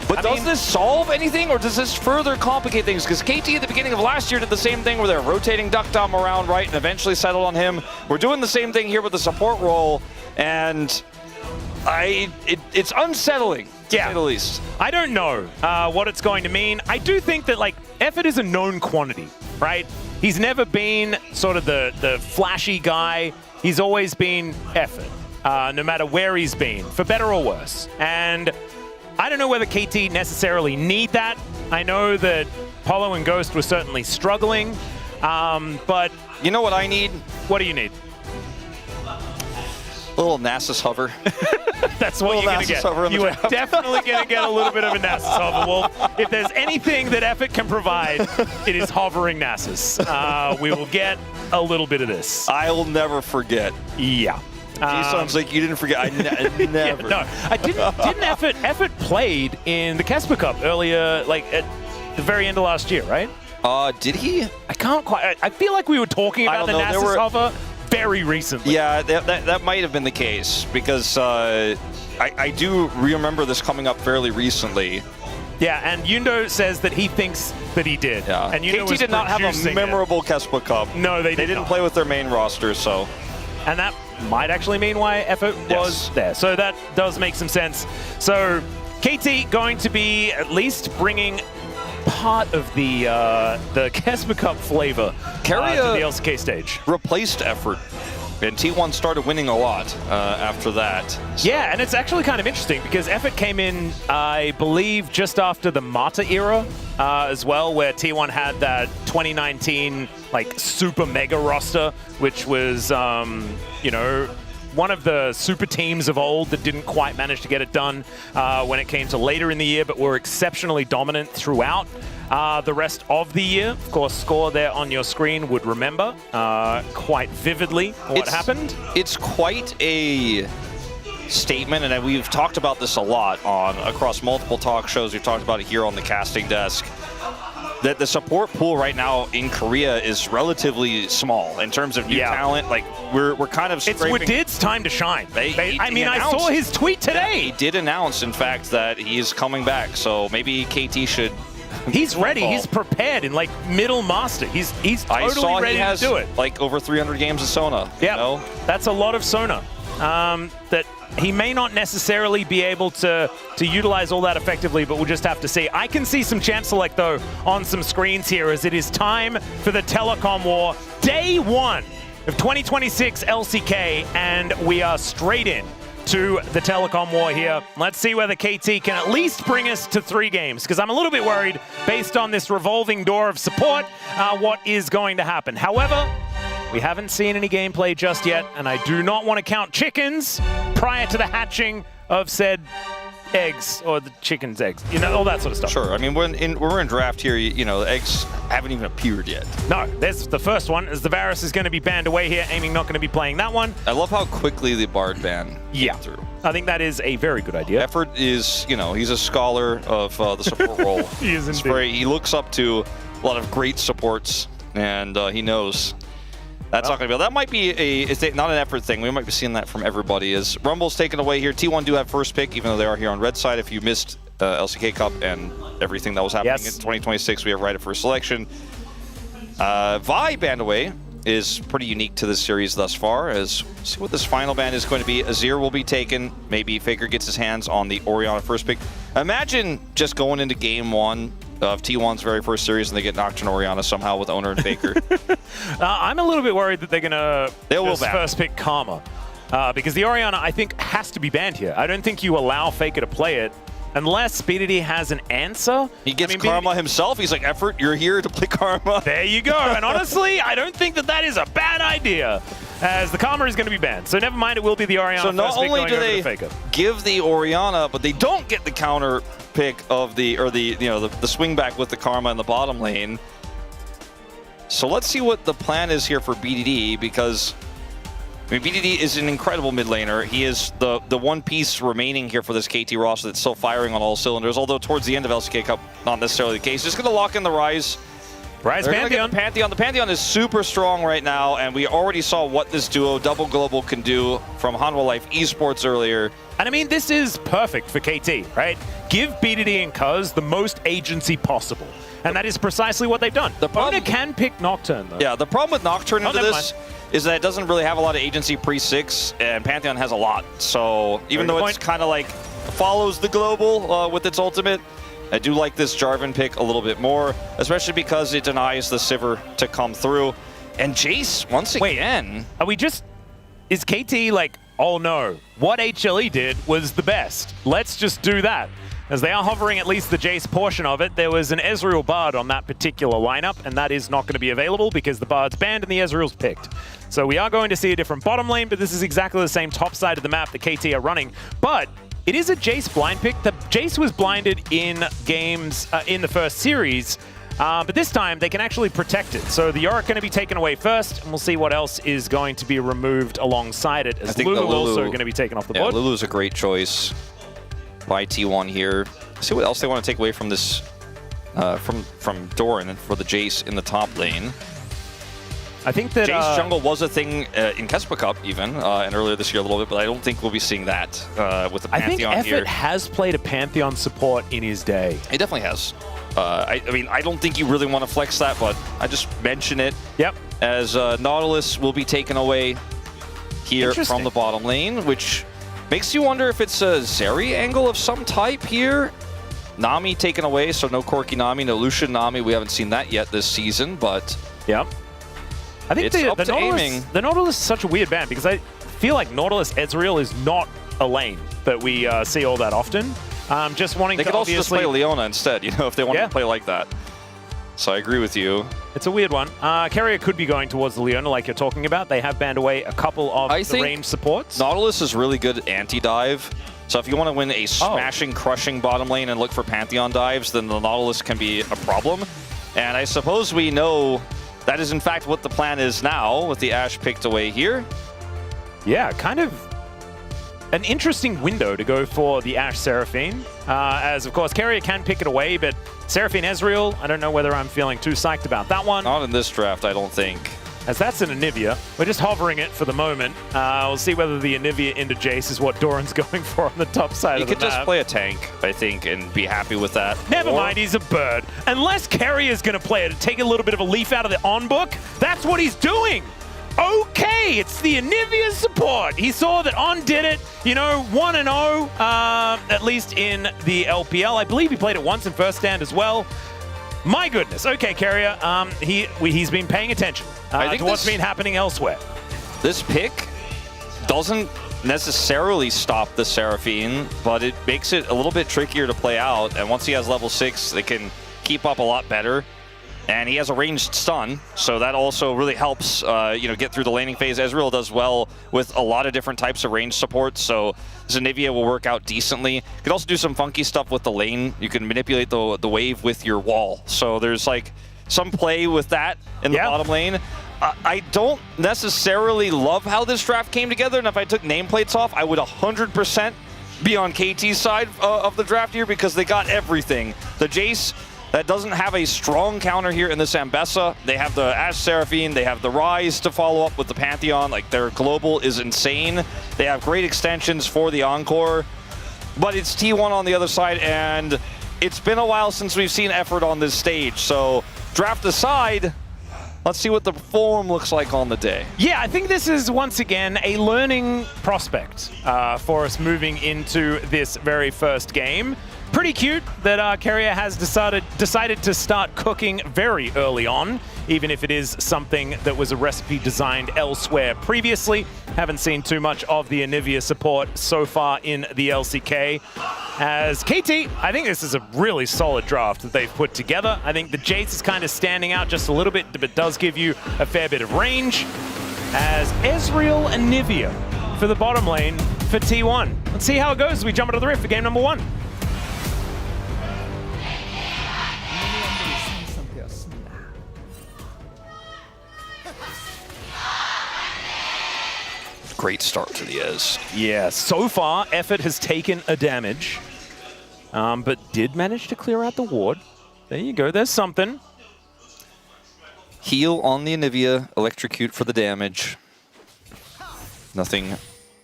But does this solve anything, or does this further complicate things? Because KT at the beginning of last year did the same thing where they're rotating Duck Dom around, right, and eventually settled on him. We're doing the same thing here with the support role, and it's unsettling, to say the least. I don't know what it's going to mean. I do think that, like, Effort is a known quantity, right? He's never been sort of the flashy guy. He's always been Effort, no matter where he's been, for better or worse. And I don't know whether KT necessarily need that. I know that Polo and Ghost were certainly struggling, but... You know what I need? What do you need? A little Nasus hover. That's what you're going to get. You are definitely going to get a little bit of a Nasus hover, Wolf. If there's anything that Effort can provide, it is hovering Nasus. We will get a little bit of this. I'll never forget. Yeah. Sounds like you didn't forget. I never. Yeah, no, I didn't. Effort played in the Casper Cup earlier, like at the very end of last year, right? Did he? I can't quite. I feel like we were talking about the Nasus hover very recently. Yeah, that might have been the case because I do remember this coming up fairly recently. Yeah, and Yundo says that he thinks that he did. Yeah. And Yundo KT did not have a memorable Kespa Cup. No, they didn't not. play with their main roster, so. And that might actually mean why Effort was there. So that does make some sense. So KT going to be at least bringing part of the Kespa Cup flavor to the LCK stage. Replaced Effort. And T1 started winning a lot after that. So. Yeah, and it's actually kind of interesting because Effort came in, I believe, just after the Mata era as well, where T1 had that 2019 like super mega roster, which was, you know, one of the super teams of old that didn't quite manage to get it done when it came to later in the year, but were exceptionally dominant throughout the rest of the year. Of course, Score there on your screen would remember quite vividly what happened. It's quite a statement, and we've talked about this a lot across multiple talk shows. We've talked about it here on the casting desk. That the support pool right now in Korea is relatively small in terms of new talent. Like we're kind of scraping. It's Wadid's time to shine. I saw his tweet today. Yeah, he did announce, in fact, that he's coming back. So maybe KT should. He's ready. He's prepared in like middle master. He's totally ready to do it. Like over 300 games of Sona. Yeah, you know? That's a lot of Sona. That he may not necessarily be able to utilize all that effectively, but we'll just have to see. I can see some chance select though on some screens here as it is time for the Telecom War Day 1 of 2026 LCK, and we are straight in to the Telecom War here. Let's see whether KT can at least bring us to 3 games, because I'm a little bit worried based on this revolving door of support what is going to happen. However, we haven't seen any gameplay just yet, and I do not want to count chickens prior to the hatching of said eggs, or the chicken's eggs, you know, all that sort of stuff. Sure, I mean, when we're in draft here, you know, the eggs haven't even appeared yet. No, there's the first one, as the Varus is going to be banned away here. Aiming not going to be playing that one. I love how quickly the Bard ban came through. I think that is a very good idea. Effort is, you know, he's a scholar of the support role. He is indeed. He looks up to a lot of great supports, and he knows that's not going to be. That might be not an Effort thing. We might be seeing that from everybody. As Rumble's taken away here, T1 do have first pick, even though they are here on red side. If you missed LCK Cup and everything that was happening in 2026, we have right of first selection. Vi banned away is pretty unique to this series thus far. As see what this final ban is going to be. Azir will be taken. Maybe Faker gets his hands on the Orianna first pick. Imagine just going into game 1 of T1's very first series and they get knocked on Orianna somehow with Owner and Faker. I'm a little bit worried that they're going to first pick Karma. Because the Orianna, I think, has to be banned here. I don't think you allow Faker to play it unless BDD has an answer. He gets Karma himself. He's like, Effort, you're here to play Karma. There you go. And honestly, I don't think that is a bad idea, as the Karma is going to be banned. So never mind, it will be the Orianna. So not only do they give the Orianna, but they don't get the counter pick of the swing back with the Karma in the bottom lane. So let's see what the plan is here for BDD, because I mean, BDD is an incredible mid laner. He is the one piece remaining here for this KT roster that's still firing on all cylinders, although towards the end of LCK Cup, not necessarily the case. Just going to lock in the Ryze. Ryze Pantheon. The Pantheon is super strong right now, and we already saw what this duo, Double Global, can do from Hanwha Life Esports earlier. And I mean, this is perfect for KT, right? Give BDD and Cuz the most agency possible. And that is precisely what they've done. The Owner can pick Nocturne, though. Yeah, the problem with Nocturne into this is that it doesn't really have a lot of agency pre-6, and Pantheon has a lot. So even though it's kind of like follows the global with its ultimate, I do like this Jarvan pick a little bit more, especially because it denies the Sivir to come through. And Jace, once again... Are we just... Is KT like, oh no, what HLE did was the best. Let's just do that. As they are hovering at least the Jace portion of it. There was an Ezreal Bard on that particular lineup, and that is not going to be available because the Bard's banned and the Ezreal's picked. So we are going to see a different bottom lane, but this is exactly the same top side of the map that KT are running. But it is a Jace blind pick. The Jace was blinded in games in the first series, But this time, they can actually protect it. So the Yorick going to be taken away first, and we'll see what else is going to be removed alongside it. As Lulu also going to be taken off the board. Lulu's a great choice by T1 here. See what else they want to take away from this, from Doran for the Jace in the top lane. I think that Jace jungle was a thing in Kespa Cup even, and earlier this year a little bit, but I don't think we'll be seeing that with the Pantheon I think here. Effort has played a Pantheon support in his day. He definitely has. I mean, I don't think you really want to flex that, but I just mention it. Yep. As Nautilus will be taken away here from the bottom lane, which makes you wonder if it's a Zeri angle of some type here. Nami taken away, so no Corki Nami, no Lucian Nami. We haven't seen that yet this season, but yep. I think the Nautilus is such a weird ban because I feel like Nautilus Ezreal is not a lane that we see all that often. Just wanting they to could also just play Leona instead, you know, if they want to play like that. So I agree with you. It's a weird one. Carrier could be going towards the Leona like you're talking about. They have banned away a couple of the range supports. Nautilus is really good anti-dive. So if you want to win a smashing, crushing bottom lane and look for Pantheon dives, then the Nautilus can be a problem. And I suppose we know that is in fact what the plan is now with the Ashe picked away here. Yeah, kind of an interesting window to go for the Ashe Seraphine. As of course, Carrier can pick it away, but Seraphine Ezreal, I don't know whether I'm feeling too psyched about that one. Not in this draft, I don't think. As that's an Anivia. We're just hovering it for the moment. We'll see whether the Anivia into Jace is what Doran's going for on the top side of the map. He could just play a tank, I think, and be happy with that. Never mind, he's a bird. Unless Carrier's going to play it and take a little bit of a leaf out of the on-book, that's what he's doing. Okay, it's the Anivia support. He saw that On did it, you know, 1-0, at least in the LPL. I believe he played it once in first stand as well. My goodness. Okay, Carrier, he's been paying attention to what's been happening elsewhere. This pick doesn't necessarily stop the Seraphine, but it makes it a little bit trickier to play out. And once he has level 6, they can keep up a lot better. And he has a ranged stun, so that also really helps, you know, get through the laning phase. Ezreal does well with a lot of different types of ranged support, so Zanivia will work out decently. You can also do some funky stuff with the lane. You can manipulate the wave with your wall. So there's like some play with that in the bottom lane. I don't necessarily love how this draft came together, and if I took nameplates off, I would 100% be on KT's side of the draft here because they got everything. The Jace that doesn't have a strong counter here in this Ambessa. They have the Ashe Seraphine, they have the Rise to follow up with the Pantheon. Like, their global is insane. They have great extensions for the Encore, but it's T1 on the other side, and it's been a while since we've seen effort on this stage. So, draft aside, let's see what the form looks like on the day. Yeah, I think this is, once again, a learning prospect for us moving into this very first game. Pretty cute that Carrier has decided to start cooking very early on, even if it is something that was a recipe designed elsewhere previously. Haven't seen too much of the Anivia support so far in the LCK. As KT, I think this is a really solid draft that they've put together. I think the Jace is kind of standing out just a little bit, but does give you a fair bit of range. As Ezreal Anivia for the bottom lane for T1. Let's see how it goes as we jump into the rift for game number 1. Great start to the Ez. Yeah, so far, Effort has taken a damage, but did manage to clear out the ward. There you go, there's something. Heal on the Anivia, electrocute for the damage. Nothing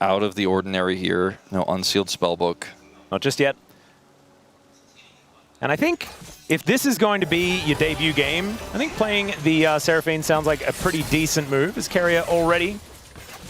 out of the ordinary here. No unsealed spellbook. Not just yet. And I think if this is going to be your debut game, I think playing the Seraphine sounds like a pretty decent move, as Carrier already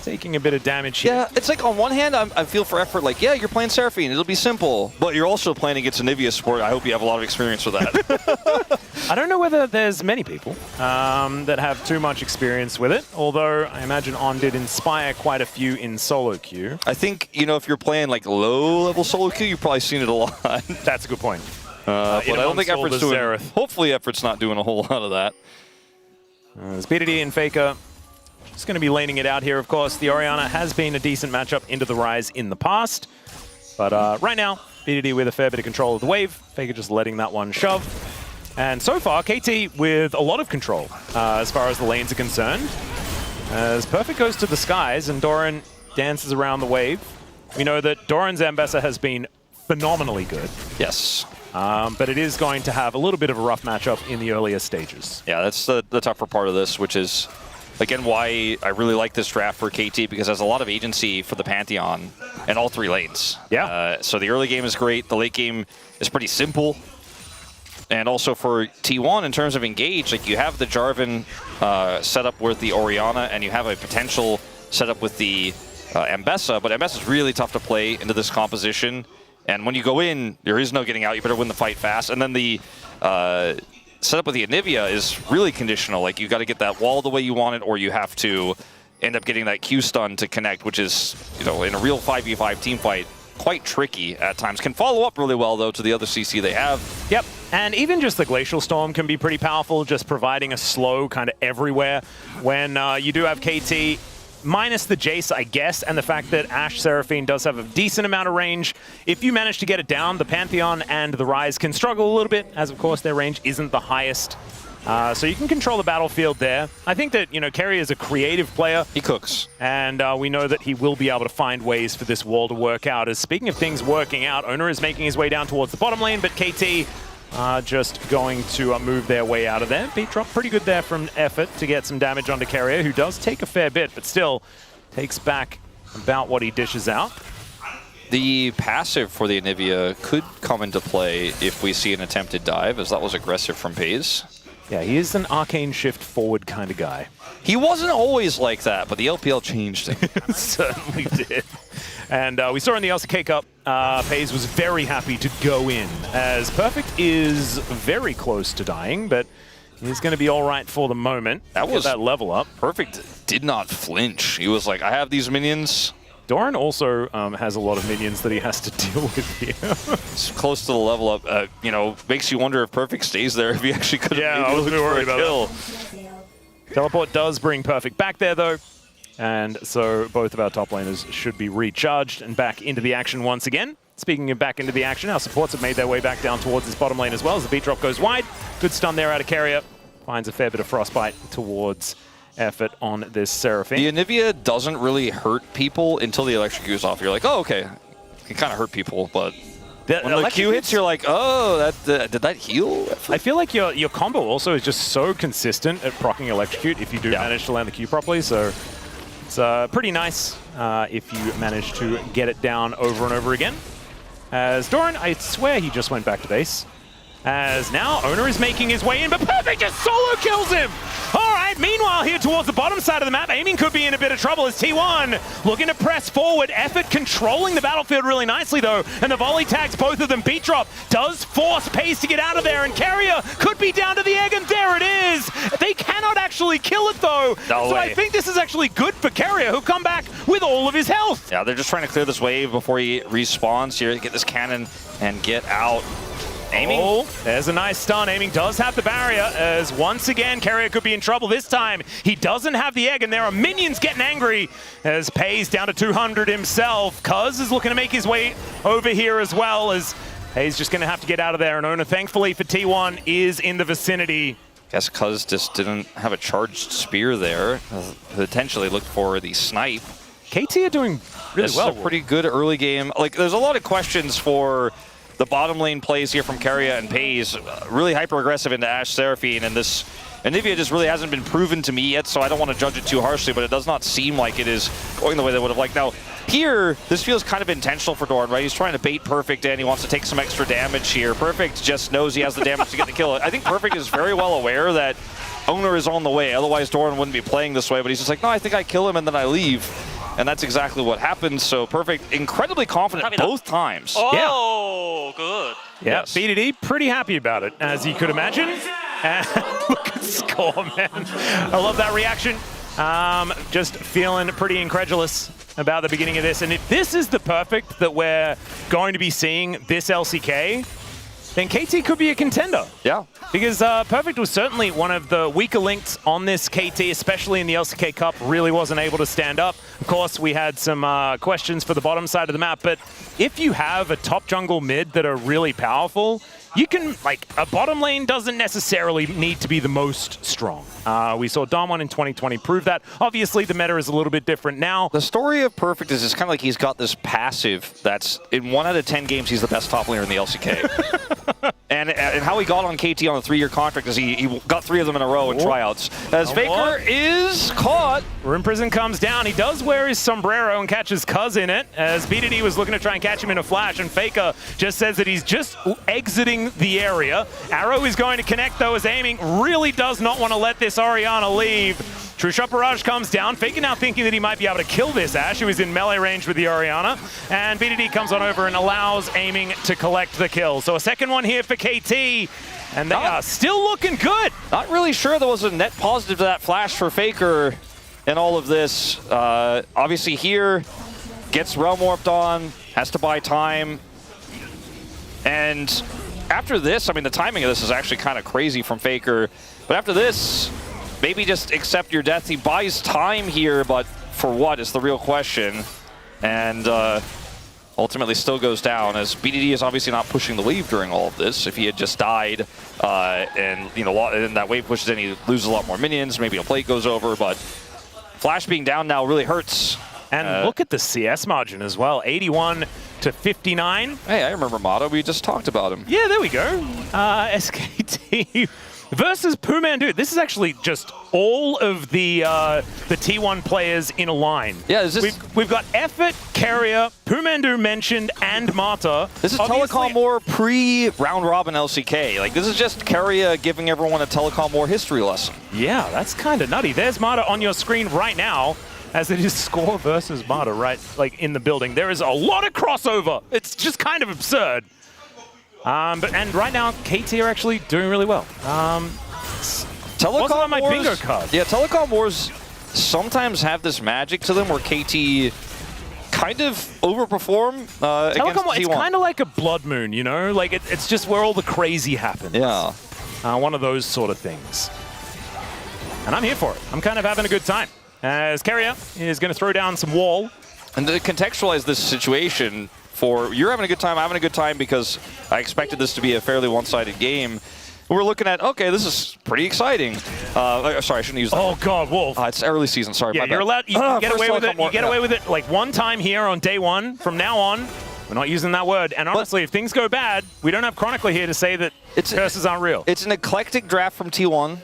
taking a bit of damage here. Yeah, it's like on one hand, I feel for Effort like, yeah, you're playing Seraphine, it'll be simple. But you're also playing against Anivia support. I hope you have a lot of experience with that. I don't know whether there's many people that have too much experience with it, although I imagine On did inspire quite a few in solo queue. I think, you know, if you're playing like low-level solo queue, you've probably seen it a lot. That's a good point. But I don't think Effort's doing, hopefully Effort's not doing a whole lot of that. There's BDD and Faker. Just going to be laning it out here, of course. The Orianna has been a decent matchup into the Rise in the past. But right now, BDD with a fair bit of control of the wave. Faker just letting that one shove. And so far, KT with a lot of control as far as the lanes are concerned. As Perfect goes to the skies and Doran dances around the wave. We know that Doran's Ambessa has been phenomenally good. Yes. But it is going to have a little bit of a rough matchup in the earlier stages. Yeah, that's the tougher part of this, which is, again, why I really like this draft for KT, because it has a lot of agency for the Pantheon in all three lanes. Yeah. So the early game is great. The late game is pretty simple. And also for T1, in terms of engage, like you have the Jarvan set up with the Orianna, and you have a potential setup with the Ambessa, but Ambessa is really tough to play into this composition. And when you go in, there is no getting out. You better win the fight fast. And then the setup with the Anivia is really conditional. Like, you got to get that wall the way you want it, or you have to end up getting that Q stun to connect, which is, you know, in a real 5v5 team fight, quite tricky at times. Can follow up really well, though, to the other CC they have. Yep, and even just the Glacial Storm can be pretty powerful, just providing a slow kind of everywhere. When you do have KT, minus the Jace, I guess, and the fact that Ashe Seraphine does have a decent amount of range. If you manage to get it down, the Pantheon and the Ryze can struggle a little bit, as of course their range isn't the highest. So you can control the battlefield there. I think that, you know, Kerry is a creative player. He cooks. And we know that he will be able to find ways for this wall to work out. As speaking of things working out, Owner is making his way down towards the bottom lane, but KT just going to move their way out of there. Beat drop pretty good there from Effort to get some damage onto Carrier, who does take a fair bit, but still takes back about what he dishes out. The passive for the Anivia could come into play if we see an attempted dive, as that was aggressive from Paze. Yeah, he is an arcane shift forward kind of guy. He wasn't always like that, but the LPL changed him. Certainly did. And we saw in the LCK Cup, Paze was very happy to go in, as Perfect is very close to dying, but he's going to be all right for the moment. That was that level up. Perfect did not flinch. He was like, I have these minions. Doran also has a lot of minions that he has to deal with here. It's close to the level up. You know, makes you wonder if Perfect stays there, if he actually could have I was worried about that. Teleport does bring Perfect back there, though. And so both of our top laners should be recharged and back into the action once again. Speaking of back into the action, our supports have made their way back down towards this bottom lane as well as the beat drop goes wide. Good stun there out of Carrier. Finds a fair bit of frostbite towards Effort on this Seraphine. The Anivia doesn't really hurt people until the electric goes off. You're like, oh, okay. It can kind of hurt people, but when the Q hits, you're like, oh, did that heal? I feel like your combo also is just so consistent at proccing Electrocute if you do manage to land the Q properly, so it's pretty nice if you manage to get it down over and over again. As Doran, I swear he just went back to base. As now, Owner is making his way in, but Perfect just solo kills him! Alright, meanwhile here towards the bottom side of the map, Aiming could be in a bit of trouble as T1 looking to press forward. Effort controlling the battlefield really nicely though, and the volley tags both of them. Beat drop does force Pace to get out of there, and Carrier could be down to the egg, and there it is! They cannot actually kill it though, so I think this is actually good for Carrier, who come back with all of his health. Yeah, they're just trying to clear this wave before he respawns here, get this cannon and get out. Aiming. Oh, there's a nice stun. Aiming does have the barrier, as once again, Carrier could be in trouble this time. He doesn't have the egg, and there are minions getting angry as Paze down to 200 himself. Cuz is looking to make his way over here as well, as Paze just going to have to get out of there, and Owner, thankfully for T1, is in the vicinity. Guess Cuz just didn't have a charged spear there. Potentially looked for the snipe. KT are doing really well. This is a pretty good early game. Like, there's a lot of questions for the bottom lane plays here from Carrier and Paze, really hyper-aggressive into Ashe Seraphine, and this Anivia just really hasn't been proven to me yet, so I don't want to judge it too harshly, but it does not seem like it is going the way they would have liked. Now, here, this feels kind of intentional for Doran, right? He's trying to bait Perfect in, he wants to take some extra damage here. Perfect just knows he has the damage to get the kill. I think Perfect is very well aware that Owner is on the way, otherwise Doran wouldn't be playing this way, but he's just like, no, I think I kill him and then I leave. And that's exactly what happened. So Perfect, incredibly confident both times. Oh, good. Yeah, yes. BDD pretty happy about it, as you could imagine. And look at score, man. I love that reaction. Just feeling pretty incredulous about the beginning of this. And if this is the Perfect that we're going to be seeing this LCK, then KT could be a contender. Yeah. Because Perfect was certainly one of the weaker links on this KT, especially in the LCK Cup, really wasn't able to stand up. Of course, we had some questions for the bottom side of the map, but if you have a top jungle mid that are really powerful, you can, like, a bottom lane doesn't necessarily need to be the most strong. We saw Damwon in 2020 prove that. Obviously, the meta is a little bit different now. The story of Perfect is it's kind of like he's got this passive that's, in 1 out of 10 games, he's the best top laner in the LCK. and how he got on KT on a 3-year contract is he got 3 of them in a row in tryouts. As Faker is caught. Room Prison comes down. He does wear his sombrero and catches Cuz in it, as BDD was looking to try and catch him in a flash, and Faker just says that he's just exiting the area. Arrow is going to connect, though, as aiming really does not want to let this Orianna leave. True Shot Barrage comes down. Faker now thinking that he might be able to kill this Ashe, who is in melee range with the Orianna. And BDD comes on over and allows aiming to collect the kill. So a second one here for KT. And they are still looking good. Not really sure there was a net positive to that flash for Faker in all of this. Obviously here, gets Realm Warped on, has to buy time. And after this, I mean, the timing of this is actually kind of crazy from Faker. But after this, maybe just accept your death. He buys time here, but for what is the real question. And ultimately still goes down, as BDD is obviously not pushing the wave during all of this. If he had just died and, you know, and that wave pushes in, he loses a lot more minions. Maybe a plate goes over, but Flash being down now really hurts. And look at the CS margin as well, 81 to 59. Hey, I remember Motto. We just talked about him. Yeah, there we go. SKT versus Poohman. Dude, this is actually just all of the T1 players in a line. Yeah, is this... We've got Effort, Carrier, Poohmandu mentioned, and Mata. This is Telecom War pre-round robin LCK. Like, this is just Carrier giving everyone a Telecom War history lesson. Yeah, that's kind of nutty. There's Mata on your screen right now, as it is Score versus Mata, right, like, in the building. There is a lot of crossover. It's just kind of absurd. And right now, KT are actually doing really well. Telecom on my Wars, bingo card. Yeah, Telecom Wars sometimes have this magic to them where KT kind of overperform against T1. It's kind of like a blood moon, you know? Like, it's just where all the crazy happens. Yeah. One of those sort of things. And I'm here for it. I'm kind of having a good time. As Carrier is going to throw down some wall. And to contextualize this situation, for you're having a good time, I'm having a good time, because I expected this to be a fairly one-sided game. We're looking at, okay, this is pretty exciting. Sorry, I shouldn't use that. Oh God, Wolf. It's early season, sorry. Yeah, you're allowed, you get away with it. You get away with it like one time here on day one. From now on, we're not using that word. And honestly, if things go bad, we don't have Chronicler here to say that curses aren't real. It's an eclectic draft from T1.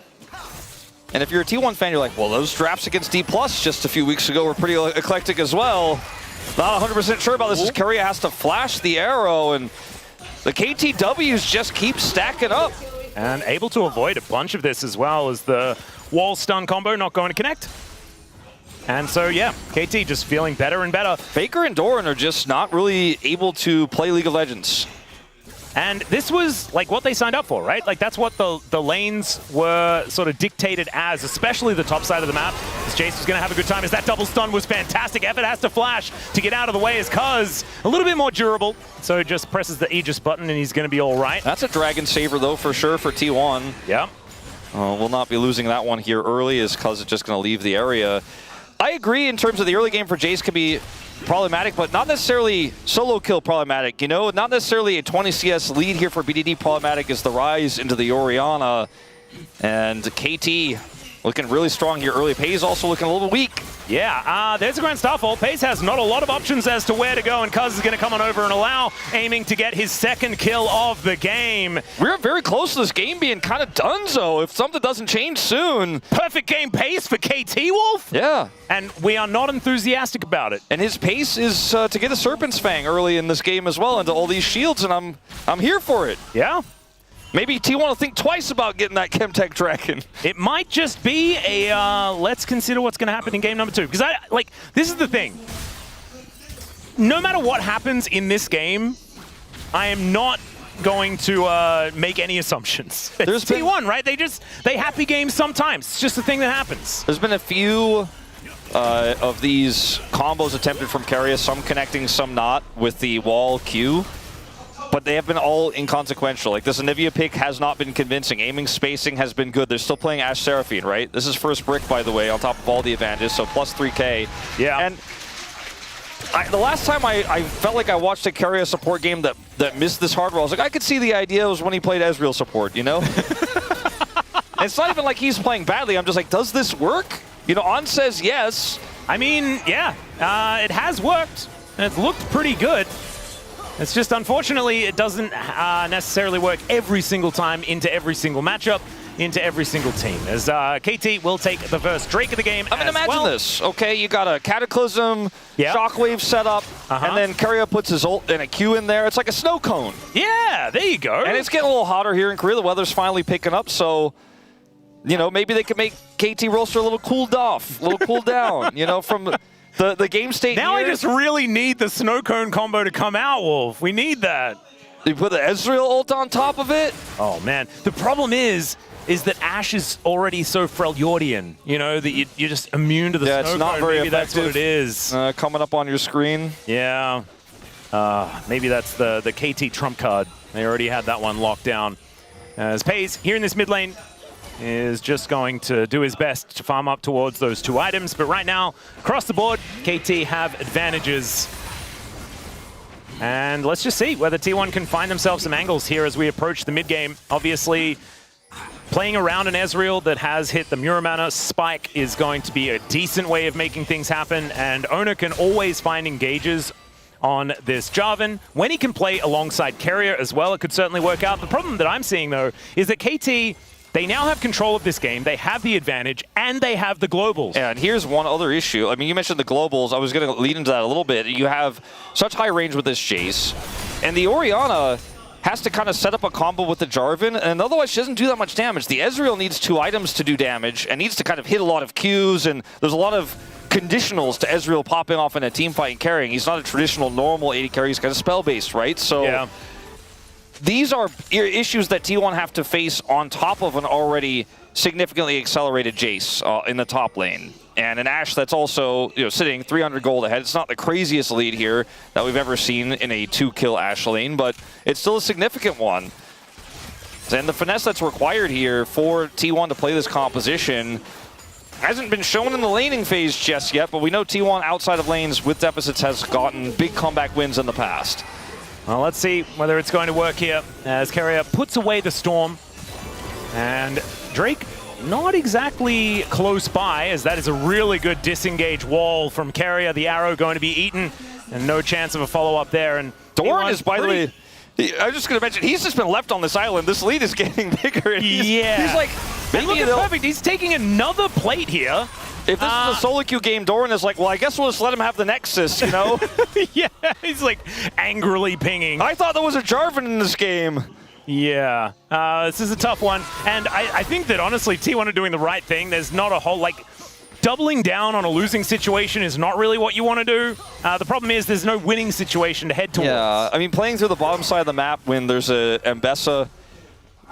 And if you're a T1 fan, you're like, well, those drafts against D+ just a few weeks ago were pretty eclectic as well. Not 100% sure about this, as Carrier has to flash the arrow, and the KTWs just keep stacking up. And able to avoid a bunch of this as well, as the wall stun combo not going to connect. And so, yeah, KT just feeling better and better. Faker and Doran are just not really able to play League of Legends. And this was like what they signed up for, right? Like that's what the lanes were sort of dictated as, especially the top side of the map. As Jace was going to have a good time, as that double stun was fantastic. Effort has to flash to get out of the way, as Cuz a little bit more durable. So just presses the Aegis button and he's going to be all right. That's a Dragon Saver though, for sure, for T1. Yeah. We'll not be losing that one here early, as Cuz is just going to leave the area. I agree in terms of the early game for Jace can be problematic, but not necessarily solo kill problematic, you know? Not necessarily a 20 CS lead here for BDD problematic, as the rise into the Orianna. And KT looking really strong here early. Pays also looking a little weak. Yeah, there's a Grand Starfall. Pace has not a lot of options as to where to go, and Cuz is going to come on over and allow aiming to get his second kill of the game. We're very close to this game being kind of donezo if something doesn't change soon. Perfect game pace for KT, Wolf. Yeah. And we are not enthusiastic about it. And his pace is to get a Serpent's Fang early in this game as well into all these shields, and I'm here for it. Yeah. Maybe T1 will think twice about getting that Chemtech Dragon. It might just be a let's consider what's going to happen in game number 2. Because this is the thing. No matter what happens in this game, I am not going to make any assumptions. It's T1, right? They happy games sometimes. It's just a thing that happens. There's been a few of these combos attempted from Carrier, some connecting, some not, with the wall Q. but they have been all inconsequential. Like this Anivia pick has not been convincing. Aiming spacing has been good. They're still playing Ashe Seraphine, right? This is first brick, by the way, on top of all the advantages, so plus 3K. Yeah. And the last time I felt like I watched a Keria support game that missed this hardware, I was like, I could see the idea was when he played Ezreal support, you know? It's not even like he's playing badly. I'm just like, does this work? You know, On says yes. I mean, yeah, it has worked. And it's looked pretty good. It's just, unfortunately, it doesn't necessarily work every single time into every single matchup, into every single team. As KT will take the first Drake of the game. I mean, imagine this, okay? You got a Cataclysm, Shockwave set up, and then Keria puts his ult and a Q in there. It's like a snow cone. Yeah, there you go. And it's getting a little hotter here in Korea. The weather's finally picking up, so, you know, maybe they could make KT Roaster a little cooled off, a little cooled down, you know, from the game state. Now here. I just really need the snow cone combo to come out, Wolf. We need that. You put the Ezreal ult on top of it? Oh, man. The problem is that Ashe is already so Freljordian, you know, that you're just immune to the snow it's cone. not very maybe effective. That's what it is. Coming up on your screen. Yeah. Maybe that's the KT trump card. They already had that one locked down. As Pays, here in this mid lane, is just going to do his best to farm up towards those 2 items. But right now, across the board, KT have advantages. And let's just see whether T1 can find themselves some angles here as we approach the mid game. Obviously, playing around an Ezreal that has hit the Muramana spike is going to be a decent way of making things happen. And Owner can always find engages on this Jarvan. When he can play alongside Keria as well, it could certainly work out. The problem that I'm seeing, though, is that KT, they now have control of this game, they have the advantage, and they have the globals. Yeah, and here's one other issue. I mean, you mentioned the globals. I was going to lead into that a little bit. You have such high range with this Jace, and the Orianna has to kind of set up a combo with the Jarvan, and otherwise she doesn't do that much damage. The Ezreal needs 2 items to do damage, and needs to kind of hit a lot of Qs, and there's a lot of conditionals to Ezreal popping off in a team fight and carrying. He's not a traditional normal AD carry, he's kind of spell-based, right? So yeah. These are issues that T1 have to face on top of an already significantly accelerated Jace in the top lane. And an Ashe that's also, you know, sitting 300 gold ahead. It's not the craziest lead here that we've ever seen in a 2-kill Ashe lane, but it's still a significant one. And the finesse that's required here for T1 to play this composition hasn't been shown in the laning phase just yet, but we know T1 outside of lanes with deficits has gotten big comeback wins in the past. Well, let's see whether it's going to work here as Keria puts away the Storm. And Drake not exactly close by, as that is a really good disengage wall from Keria. The arrow going to be eaten, and no chance of a follow-up there. And Doran is, by the way, I was just going to mention, he's just been left on this island. This lead is getting bigger. And he's like, maybe look at perfect. He's taking another plate here. If this is a solo queue game, Doran is like, well, I guess we'll just let him have the Nexus, you know? Yeah, he's like angrily pinging. I thought there was a Jarvan in this game. Yeah, this is a tough one. And I think that, honestly, T1 are doing the right thing. There's not a whole, like, doubling down on a losing situation is not really what you want to do. The problem is there's no winning situation to head towards. Yeah, I mean, playing through the bottom side of the map when there's a Mbessa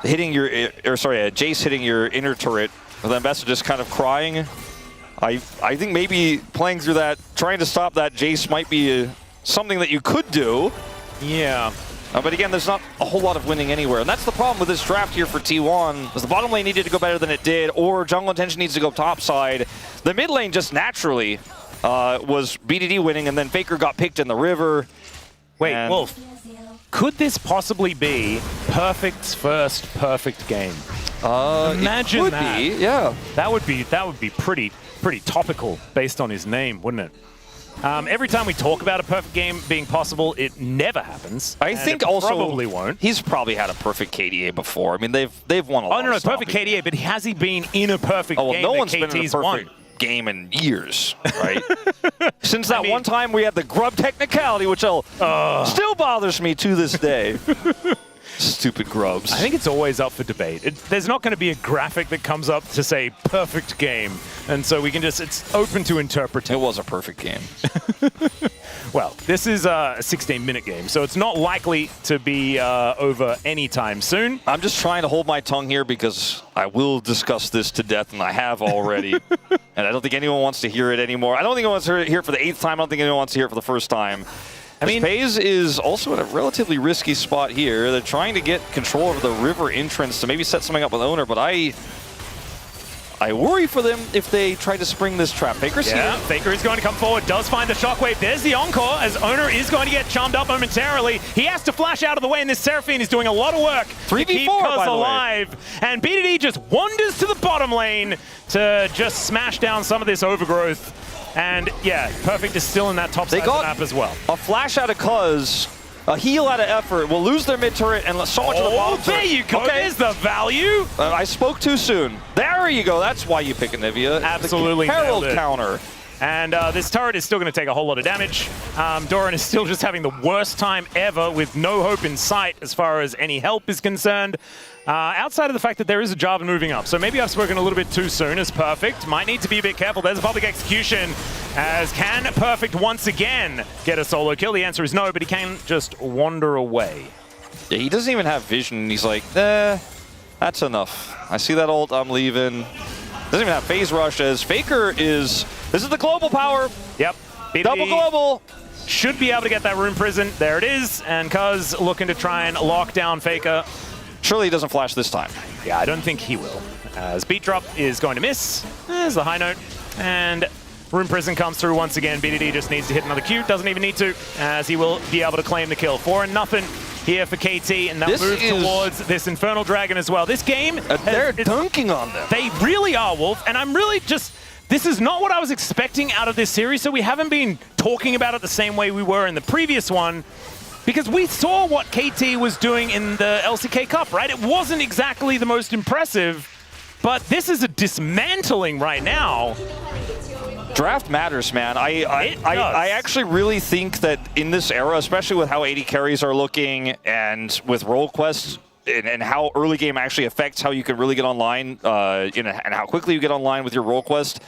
hitting your, or sorry, a Jace hitting your inner turret, with Mbessa just kind of crying. I think maybe playing through that, trying to stop that Jace might be something that you could do. Yeah. But again, there's not a whole lot of winning anywhere. And that's the problem with this draft here for T1, is the bottom lane needed to go better than it did, or jungle intention needs to go top side. The mid lane just naturally was BDD winning, and then Faker got picked in the river. Wait, Wolf, could this possibly be Perfect's first perfect game? Imagine it could that. be, yeah. That would be pretty topical based on his name, wouldn't it? Every time we talk about a perfect game being possible, it never happens. I think also probably won't. He's probably had a perfect KDA before. I mean, they've won a lot. Oh no, perfect KDA, but has he been in a perfect game? No one's that been in a KT's perfect game in years, right? Since that one time we had the grub technicality, which still bothers me to this day. Stupid grubs. I think it's always up for debate. There's not going to be a graphic that comes up to say perfect game. And so we can just, it's open to interpretation. It was a perfect game. Well, this is a 16-minute game, so it's not likely to be over anytime soon. I'm just trying to hold my tongue here because I will discuss this to death, and I have already. And I don't think anyone wants to hear it anymore. I don't think anyone wants to hear it for the 8th time. I don't think anyone wants to hear it for the first time. I mean, FaZe is also in a relatively risky spot here. They're trying to get control of the river entrance to maybe set something up with Owner, but I worry for them if they try to spring this trap. Faker's here. Faker is going to come forward, does find the shockwave. There's the encore as Owner is going to get chummed up momentarily. He has to flash out of the way, and this Seraphine is doing a lot of work 3v4, to keep Cuz by the alive. way. And BDD just wanders to the bottom lane to just smash down some of this overgrowth. And yeah, Perfect is still in that top side of the map as well. A flash out of Cuz, a heal out of effort, will lose their mid turret and so much of the bottom there turret. you go. Okay. There's the value. I spoke too soon. There you go. That's why you pick Anivia. Absolutely The Herald nailed it. counter. And this turret is still going to take a whole lot of damage. Doran is still just having the worst time ever with no hope in sight as far as any help is concerned. Outside of the fact that there is a Jarvan moving up. So maybe I've spoken a little bit too soon as Perfect. Might need to be a bit careful. There's a public execution. As can Perfect once again get a solo kill? The answer is no, but he can just wander away. Yeah, he doesn't even have vision. He's like, that's enough. I see that ult, I'm leaving. Doesn't even have phase rush as Faker is, this is the global power. Yep. Double global. Should be able to get that Rune Prison. There it is. And Cuz looking to try and lock down Faker. Surely he doesn't flash this time. Yeah, I don't think he will. As Beat Drop is going to miss. There's the high note. And Rune Prison comes through once again. BDD just needs to hit another Q. Doesn't even need to, as he will be able to claim the kill. 4-0 here for KT, and they'll move towards this Infernal Dragon as well. This game, they're dunking on them. They really are, Wolf, and I'm really just, this is not what I was expecting out of this series, so we haven't been talking about it the same way we were in the previous one, because we saw what KT was doing in the LCK Cup, right? It wasn't exactly the most impressive, but this is a dismantling right now. Draft matters, man. I actually really think that in this era, especially with how AD carries are looking and with role quests and how early game actually affects how you can really get online and how quickly you get online with your role quest,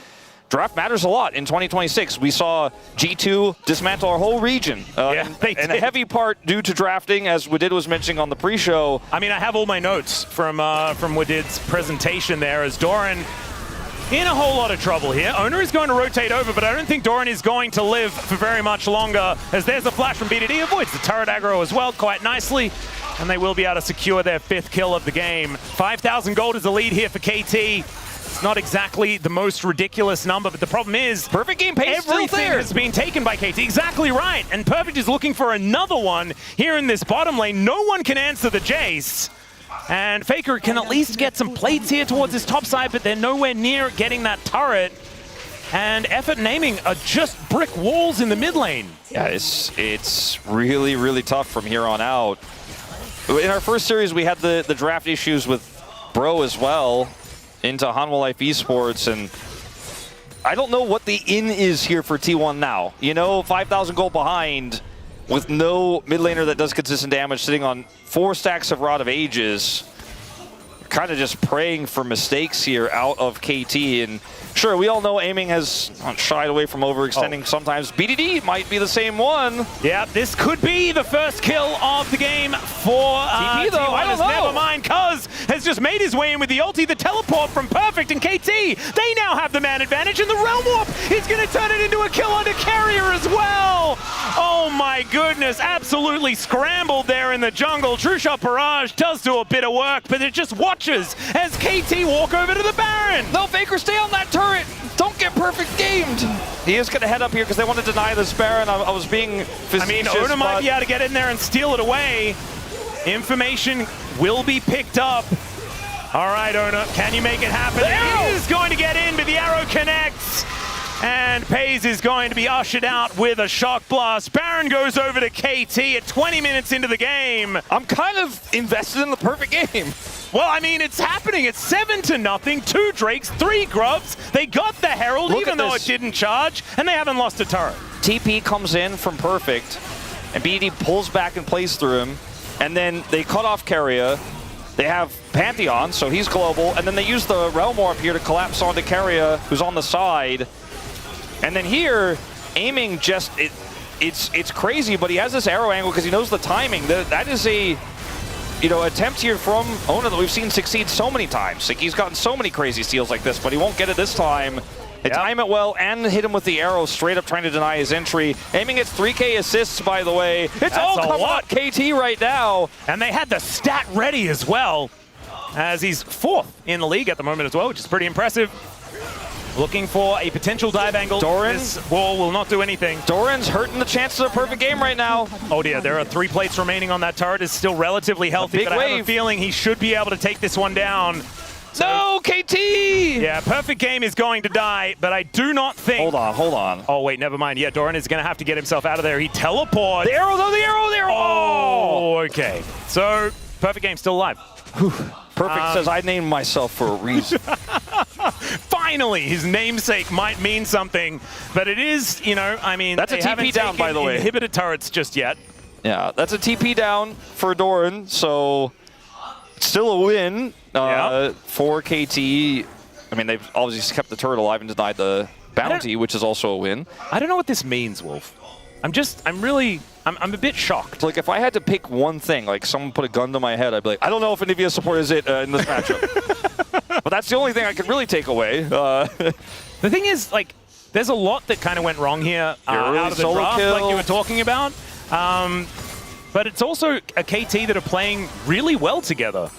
draft matters a lot. In 2026, we saw G2 dismantle our whole region. And a heavy part due to drafting, as Wadid was mentioning on the pre-show. I mean, I have all my notes from Wadid's presentation there as Doran in a whole lot of trouble here. Owner is going to rotate over, but I don't think Doran is going to live for very much longer, as there's a flash from BDD, avoids the turret aggro as well quite nicely, and they will be able to secure their 5th kill of the game. 5,000 gold is a lead here for KT. It's not exactly the most ridiculous number, but the problem is Perfect game pace everything has been taken by KT. Exactly right, and Perfect is looking for another one here in this bottom lane. No one can answer the Jace. And Faker can at least get some plates here towards his top side, but they're nowhere near getting that turret. And effort and aiming are just brick walls in the mid lane. Yeah, it's really, really tough from here on out. In our first series, we had the draft issues with Bro as well into Hanwha Life Esports, and I don't know what the in is here for T1 now. You know, 5,000 gold behind with no mid laner that does consistent damage, sitting on 4 stacks of Rod of Ages. Kind of just praying for mistakes here out of KT. And sure, we all know aiming has shied away from overextending sometimes. BDD might be the same one. Yeah, this could be the first kill of the game for TP though, I don't know. Never mind, Cuz has just made his way in with the ulti, the teleport from Perfect and KT. They now have the man advantage, and the Realm Warp is going to turn it into a kill onto Carrier as well. Oh my goodness, absolutely scrambled there in the jungle. True Shot Barrage does do a bit of work, but it just watches as KT walk over to the Baron. No, Faker, stay on that turret. Don't get Perfect gamed. He is going to head up here because they want to deny this Baron. I was being facetious. I mean, Oda might be able to get in there and steal it away. Information will be picked up. All right, Ona, can you make it happen? He is going to get in, but the arrow connects. And Pays is going to be ushered out with a shock blast. Baron goes over to KT at 20 minutes into the game. I'm kind of invested in the Perfect game. Well, I mean, it's happening. It's 7-0, 2 Drakes, 3 Grubs. They got the Herald, even though it didn't charge, and they haven't lost a turret. TP comes in from Perfect, and BD pulls back and plays through him, and then they cut off Carrier. They have Pantheon, so he's global, and then they use the Realm Warp here to collapse onto Carrier, who's on the side. And then here, aiming just, it's crazy, but he has this arrow angle because he knows the timing. That is a, attempt here from Ona that we've seen succeed so many times. Like, he's gotten so many crazy steals like this, but he won't get it this time. They time it well and hit him with the arrow, straight up trying to deny his entry. Aiming its 3K assists, by the way. It's all coming on KT right now. And they had the stat ready as well, as he's 4th in the league at the moment as well, which is pretty impressive. Looking for a potential dive angle. Doran. This wall will not do anything. Doran's hurting the chances of a perfect game right now. Oh dear, there are 3 plates remaining on that turret. It's still relatively healthy, but I have a feeling he should be able to take this one down. No, KT! Yeah, perfect game is going to die, but I do not think... Hold on. Oh, wait, never mind. Yeah, Doran is going to have to get himself out of there. He teleports. The arrow, though, the arrow, the arrow! Oh, okay. So, perfect game still alive. Perfect says I named myself for a reason. Finally, his namesake might mean something, but it is, you know, I mean... That's a TP down, by the way. Inhibitor turrets just yet. Yeah, that's a TP down for Doran, so still a win for KT. I mean, they've obviously kept the turret alive and denied the bounty, which is also a win. I don't know what this means, Wolf. I'm a bit shocked. Like, if I had to pick one thing, like someone put a gun to my head, I'd be like, I don't know if Anivia support is it in this matchup. But that's the only thing I could really take away. The thing is, like, there's a lot that kind of went wrong here out of the draft, like you were talking about. But it's also a KT that are playing really well together.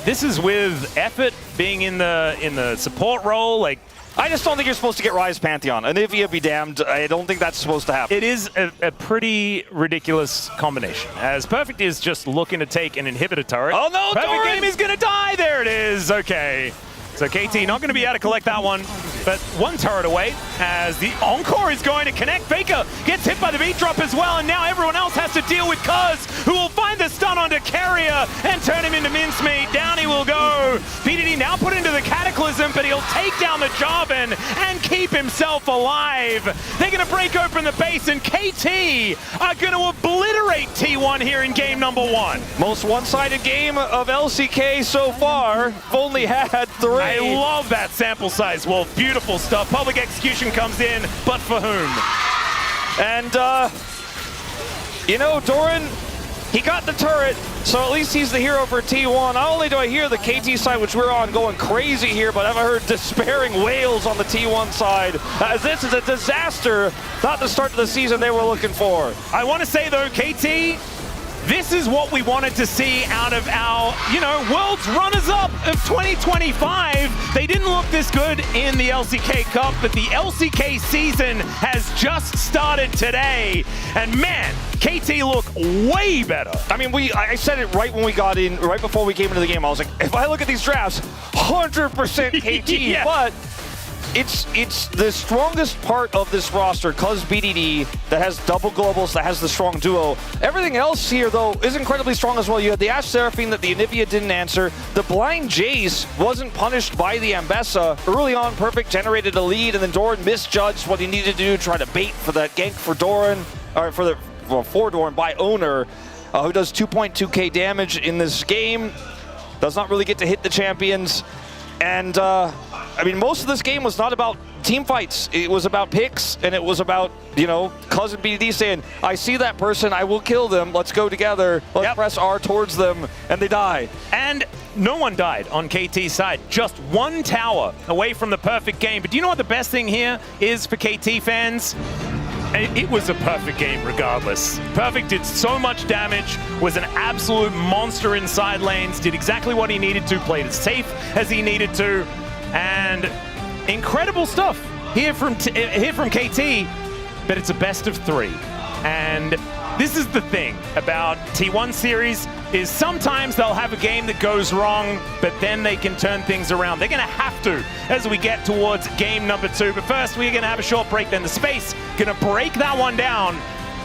This is with Effort being in the support role. Like, I just don't think you're supposed to get Rise Pantheon. Anivia be damned. I don't think that's supposed to happen. It is a pretty ridiculous combination, as Perfect is just looking to take an inhibitor turret. Oh no, Perfect Doran! game is going to die. There it is. Okay. So KT not going to be able to collect that one, but one turret away as the Encore is going to connect. Faker gets hit by the beat drop as well, and now everyone else has to deal with Cuz, who will find the stun onto Carrier and turn him into mincemeat. Down he will go. PDD now put into the Cataclysm, but he'll take down the Jarvan and keep himself alive. They're going to break open the base, and KT are going to obliterate T1 here in game number 1. Most one-sided game of LCK so far. We've only had 3. I love that sample size, Wolf. Beautiful stuff. Public execution comes in, but for whom? And, you know, Doran, he got the turret, so at least he's the hero for T1. Not only do I hear the KT side, which we're on, going crazy here, but I've heard despairing wails on the T1 side, as this is a disaster, not the start to the season they were looking for. I want to say, though, KT, this is what we wanted to see out of our, you know, world's runners-up of 2025. They didn't look this good in the LCK Cup, but the LCK season has just started today. And man, KT look way better. I mean, I said it right when we got in, right before we came into the game. I was like, if I look at these drafts, 100% KT, yeah. But it's the strongest part of this roster, cuz BDD, that has double globals, that has the strong duo. Everything else here, though, is incredibly strong as well. You had the Ashe Seraphine that the Anivia didn't answer. The blind Jace wasn't punished by the Ambessa. Early on, Perfect generated a lead, and then Doran misjudged what he needed to do, try to bait for that gank for Doran, or for Doran by Owner, who does 2.2k damage in this game. Does not really get to hit the champions. And, I mean, most of this game was not about team fights. It was about picks, and it was about, you know, Cousin BDD saying, I see that person, I will kill them, let's go together, let's press R towards them, and they die. And no one died on KT's side. Just one tower away from the perfect game. But do you know what the best thing here is for KT fans? It was a perfect game regardless. Perfect did so much damage, was an absolute monster in side lanes, did exactly what he needed to, played as safe as he needed to, and incredible stuff here from KT, but it's a best of 3. And this is the thing about T1 series, is sometimes they'll have a game that goes wrong, but then they can turn things around. They're going to have to as we get towards game number 2. But first, we're going to have a short break, then the space going to break that one down.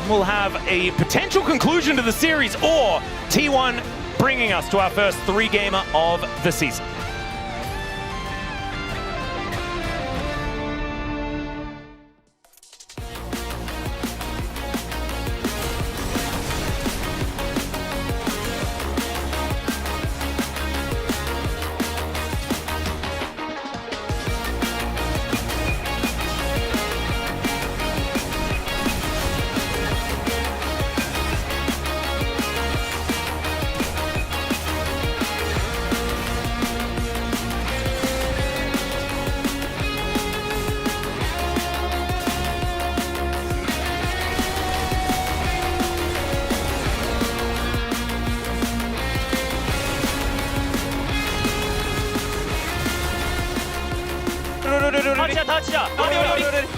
We'll have a potential conclusion to the series, or T1 bringing us to our first 3-gamer of the season.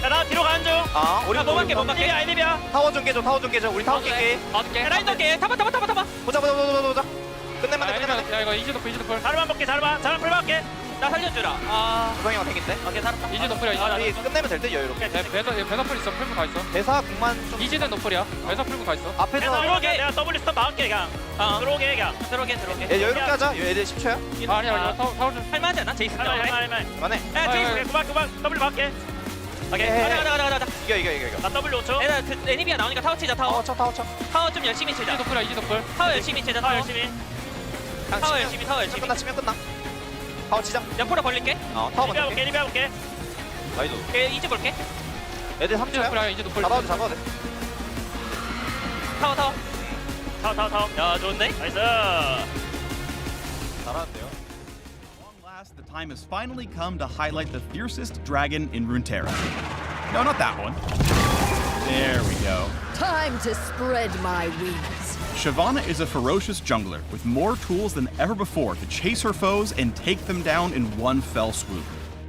야, 나 뒤로 가는 중. 우리 야, 못 맞게. 아이디비야. 타워 좀 깨줘. 우리 타워 깰게. 라인 넣게. 타봐. 보자. 끝내면 돼. 야, 이거 이즈 도플. 자르만 볼게. 자르만 불밖에. 나 살려주라. 구성이 어택인데? 오케이, 살았다. 이즈 노플이야. 우리 끝내면 될 듯 여유롭게. 배사 풀 있어. 풀고 가 있어. 대사 국만 좀. 이즈는 노플이야. 배사 풀고 가 있어. 앞에서. 들어오게. 내가 W 스톱 막을게 그냥. 들어오게. 얘 여유롭게 하자. 얘들 10초야. 아니야. 타워 좀. 할만하지 않아? 제이스. 할만해. 그만해. 야, 제이스. 그만. W 막게. 오케이. 가자. 이겨. 나 W 5초. 애니비아 나오니까 타워 치자. 타워 좀 열심히 치자. 이즈 노플. 타워 열심히 치자. 타워 열심히. 치면 끝나. 타워 치자. 옆으로 벌릴게. 타워 먼저. 리비아 볼게. 나이도. 이즈 볼게. 애들 3초야. 이즈 노플. 잡아도 돼. 타워. 야, 좋은데? 나이스. 잘하는데요. The time has finally come to highlight the fiercest dragon in Runeterra. No, not that one. There we go. Time to spread my wings. Shyvana is a ferocious jungler with more tools than ever before to chase her foes and take them down in one fell swoop.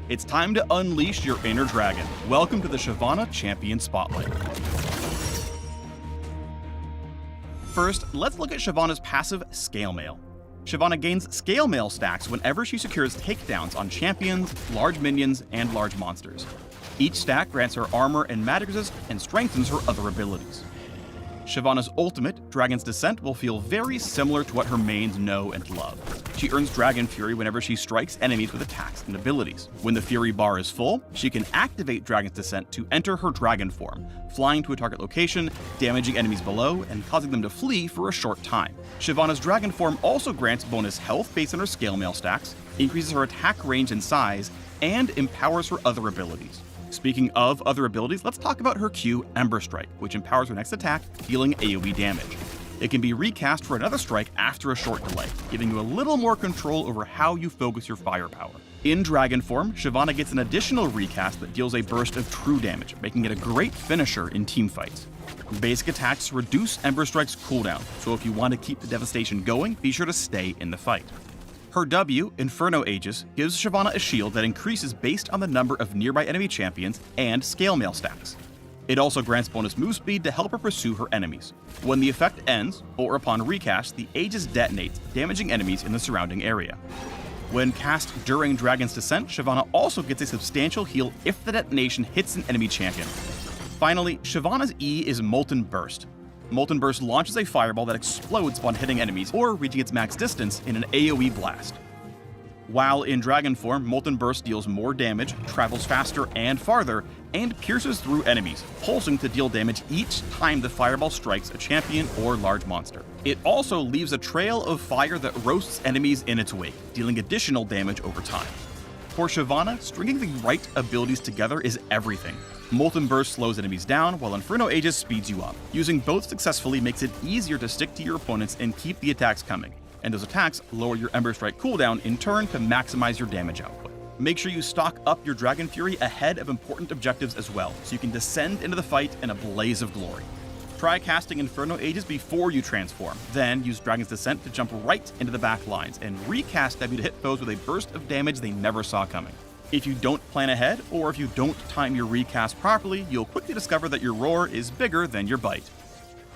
It's time to unleash your inner dragon. Welcome to the Shyvana Champion Spotlight. First, let's look at Shyvana's passive Scale Mail. Shyvana gains Scale Mail stacks whenever she secures takedowns on champions, large minions, and large monsters. Each stack grants her armor and magic resist and strengthens her other abilities. Shyvana's ultimate, Dragon's Descent, will feel very similar to what her mains know and love. She earns Dragon Fury whenever she strikes enemies with attacks and abilities. When the Fury bar is full, she can activate Dragon's Descent to enter her dragon form, flying to a target location, damaging enemies below, and causing them to flee for a short time. Shyvana's dragon form also grants bonus health based on her Scale Mail stacks, increases her attack range and size, and empowers her other abilities. Speaking of other abilities, let's talk about her Q, Ember Strike, which empowers her next attack, dealing AoE damage. It can be recast for another strike after a short delay, giving you a little more control over how you focus your firepower. In dragon form, Shyvana gets an additional recast that deals a burst of true damage, making it a great finisher in teamfights. Basic attacks reduce Ember Strike's cooldown, so if you want to keep the devastation going, be sure to stay in the fight. Her W, Inferno Aegis, gives Shyvana a shield that increases based on the number of nearby enemy champions and Scale Mail stacks. It also grants bonus move speed to help her pursue her enemies. When the effect ends, or upon recast, the Aegis detonates, damaging enemies in the surrounding area. When cast during Dragon's Descent, Shyvana also gets a substantial heal if the detonation hits an enemy champion. Finally, Shyvana's E is Molten Burst. Molten Burst launches a fireball that explodes upon hitting enemies or reaching its max distance in an AoE blast. While in Dragon form, Molten Burst deals more damage, travels faster and farther, and pierces through enemies, pulsing to deal damage each time the fireball strikes a champion or large monster. It also leaves a trail of fire that roasts enemies in its wake, dealing additional damage over time. For Shyvana, stringing the right abilities together is everything. Molten Burst slows enemies down, while Inferno Aegis speeds you up. Using both successfully makes it easier to stick to your opponents and keep the attacks coming. And those attacks lower your Ember Strike cooldown in turn to maximize your damage output. Make sure you stock up your Dragon Fury ahead of important objectives as well, so you can descend into the fight in a blaze of glory. Try casting Inferno Aegis before you transform, then use Dragon's Descent to jump right into the back lines, and recast W to hit foes with a burst of damage they never saw coming. If you don't plan ahead, or if you don't time your recast properly, you'll quickly discover that your roar is bigger than your bite.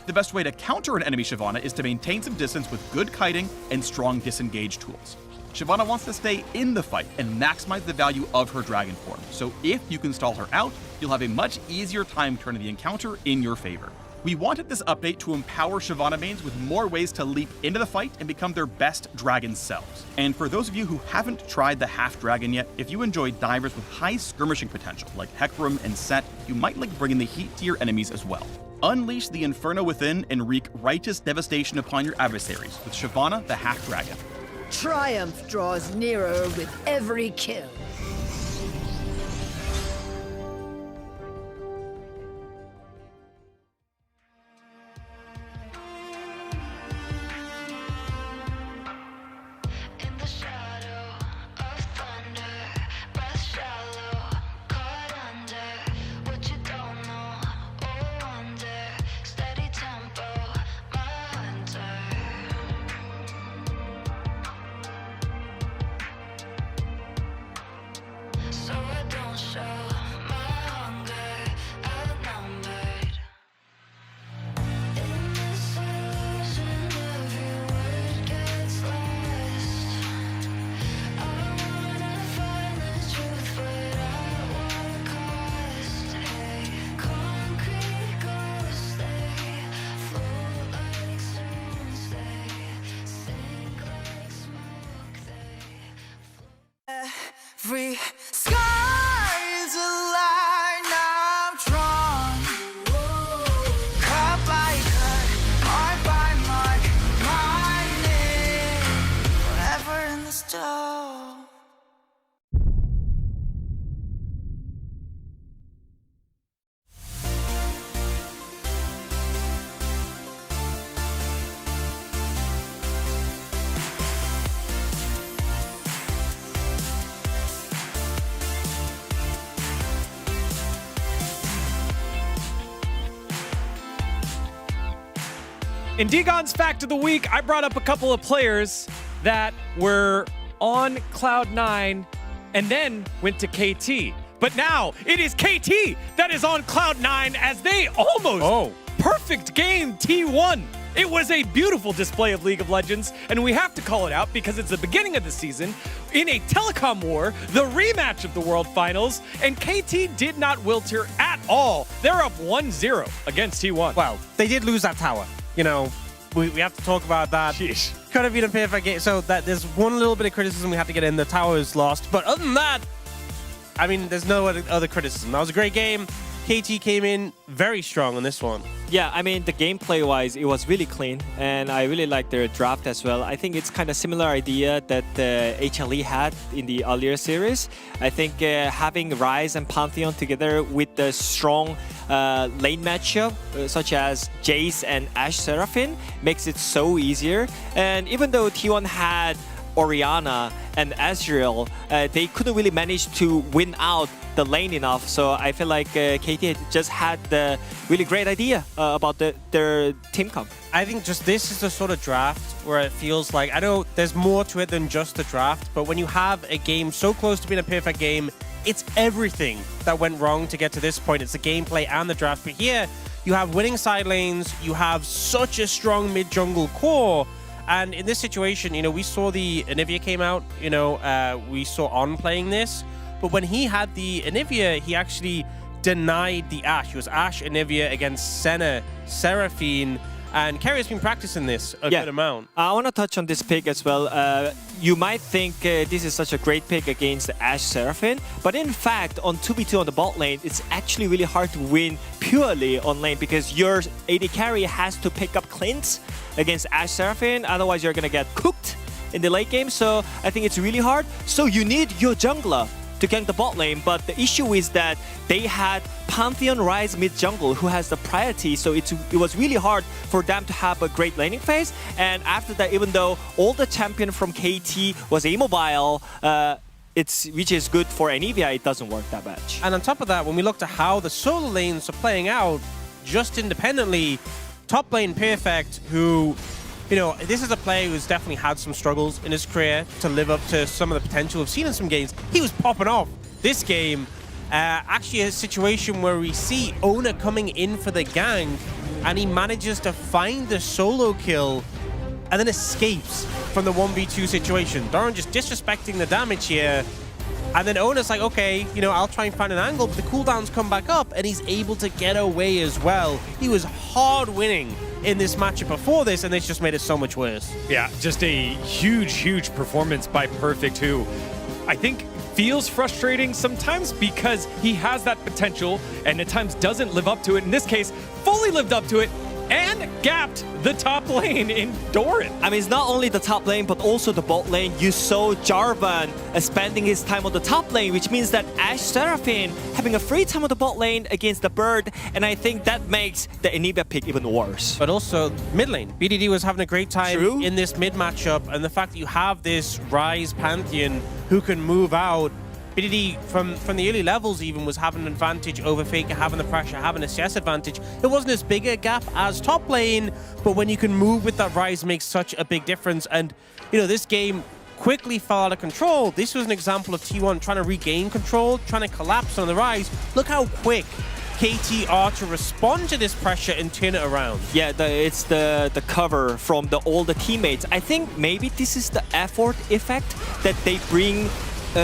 The best way to counter an enemy Shyvana is to maintain some distance with good kiting and strong disengage tools. Shyvana wants to stay in the fight and maximize the value of her dragon form, so if you can stall her out, you'll have a much easier time turning the encounter in your favor. We wanted this update to empower Shyvana mains with more ways to leap into the fight and become their best dragon selves. And for those of you who haven't tried the half dragon yet, if you enjoy divers with high skirmishing potential like Hecarim and Set, you might like bringing the heat to your enemies as well. Unleash the Inferno within and wreak righteous devastation upon your adversaries with Shyvana the half dragon. Triumph draws nearer with every kill. Every sky's a line I'm drawn. Cut by cut, mark by mark, mining forever in the stone. In Degon's Fact of the Week, I brought up a couple of players that were on Cloud9 and then went to KT. But now it is KT that is on Cloud9 as they almost perfect game T1. It was a beautiful display of League of Legends, and we have to call it out because it's the beginning of the season in a Telecom War, the rematch of the World Finals, and KT did not wilt here at all. They're up 1-0 against T1. Well, they did lose that tower. You know, we have to talk about that. Sheesh. Could have been a perfect game. So that there's one little bit of criticism we have to get in. The tower is lost. But other than that, I mean, there's no other criticism. That was a great game. KT came in very strong on this one. Yeah, I mean, the gameplay-wise, it was really clean, and I really like their draft as well. I think it's kind of similar idea that HLE had in the earlier series. I think having Ryze and Pantheon together with the strong lane matchup, such as Jace and Ashe Seraphine, makes it so easier. And even though T1 had Orianna and Azrael, they couldn't really manage to win out the lane enough. So I feel like KT just had the really great idea about their team comp. I think just this is the sort of draft where it feels like, I know there's more to it than just the draft, but when you have a game so close to being a perfect game, it's everything that went wrong to get to this point. It's the gameplay and the draft. But here, you have winning side lanes, you have such a strong mid-jungle core, and in this situation, you know, we saw the Anivia came out, you know, we saw On playing this, but when he had the Anivia, he actually denied the Ashe. It was Ashe, Anivia against Senna, Seraphine, and Kerry has been practicing this a good amount. I want to touch on this pick as well. You might think this is such a great pick against Ashe Seraphine, but in fact, on 2v2 on the bot lane, it's actually really hard to win purely on lane because your AD carry has to pick up Clint against Ashe Seraphine, otherwise you're going to get cooked in the late game. So I think it's really hard. So you need your jungler to gank the bot lane, but the issue is that they had Pantheon Ryze mid jungle who has the priority, so it was really hard for them to have a great laning phase. And after that, even though all the champion from KT was immobile, which is good for Anivia, it doesn't work that much. And on top of that, when we looked at how the solo lanes are playing out, just independently, top lane Perfect, who, you know, this is a player who's definitely had some struggles in his career to live up to some of the potential we've seen in some games. He was popping off this game. Actually, a situation where we see Ona coming in for the gank, and he manages to find the solo kill and then escapes from the 1v2 situation. Doran just disrespecting the damage here. And then Ona's like, okay, you know, I'll try and find an angle, but the cooldowns come back up, and he's able to get away as well. He was hard winning in this matchup before this, and this just made it so much worse. Yeah, just a huge, huge performance by Perfect, who I think feels frustrating sometimes because he has that potential and at times doesn't live up to it. In this case, fully lived up to it and gapped the top lane in Doran. I mean, it's not only the top lane, but also the bot lane. You saw Jarvan spending his time on the top lane, which means that Ashe Seraphine having a free time on the bot lane against the Bird, and I think that makes the Anivia pick even worse. But also mid lane. BDD was having a great time in this mid matchup, and the fact that you have this Ryze Pantheon who can move out. BDD, from the early levels even, was having an advantage over Faker, having the pressure, having a CS advantage. It wasn't as big a gap as top lane, but when you can move with that Ryze makes such a big difference. And, you know, this game quickly fell out of control. This was an example of T1 trying to regain control, trying to collapse on the Ryze. Look how quick KT are to respond to this pressure and turn it around. Yeah, it's the cover from all the teammates. I think maybe this is the effort effect that they bring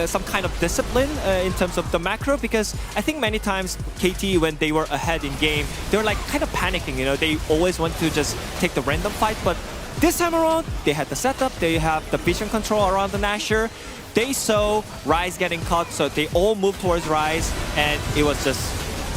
some kind of discipline in terms of the macro, because I think many times KT, when they were ahead in game, they were like kind of panicking, you know, they always want to just take the random fight, but this time around, they had the setup, they have the vision control around the Nashor. They saw Ryze getting caught, so they all moved towards Ryze, and it was just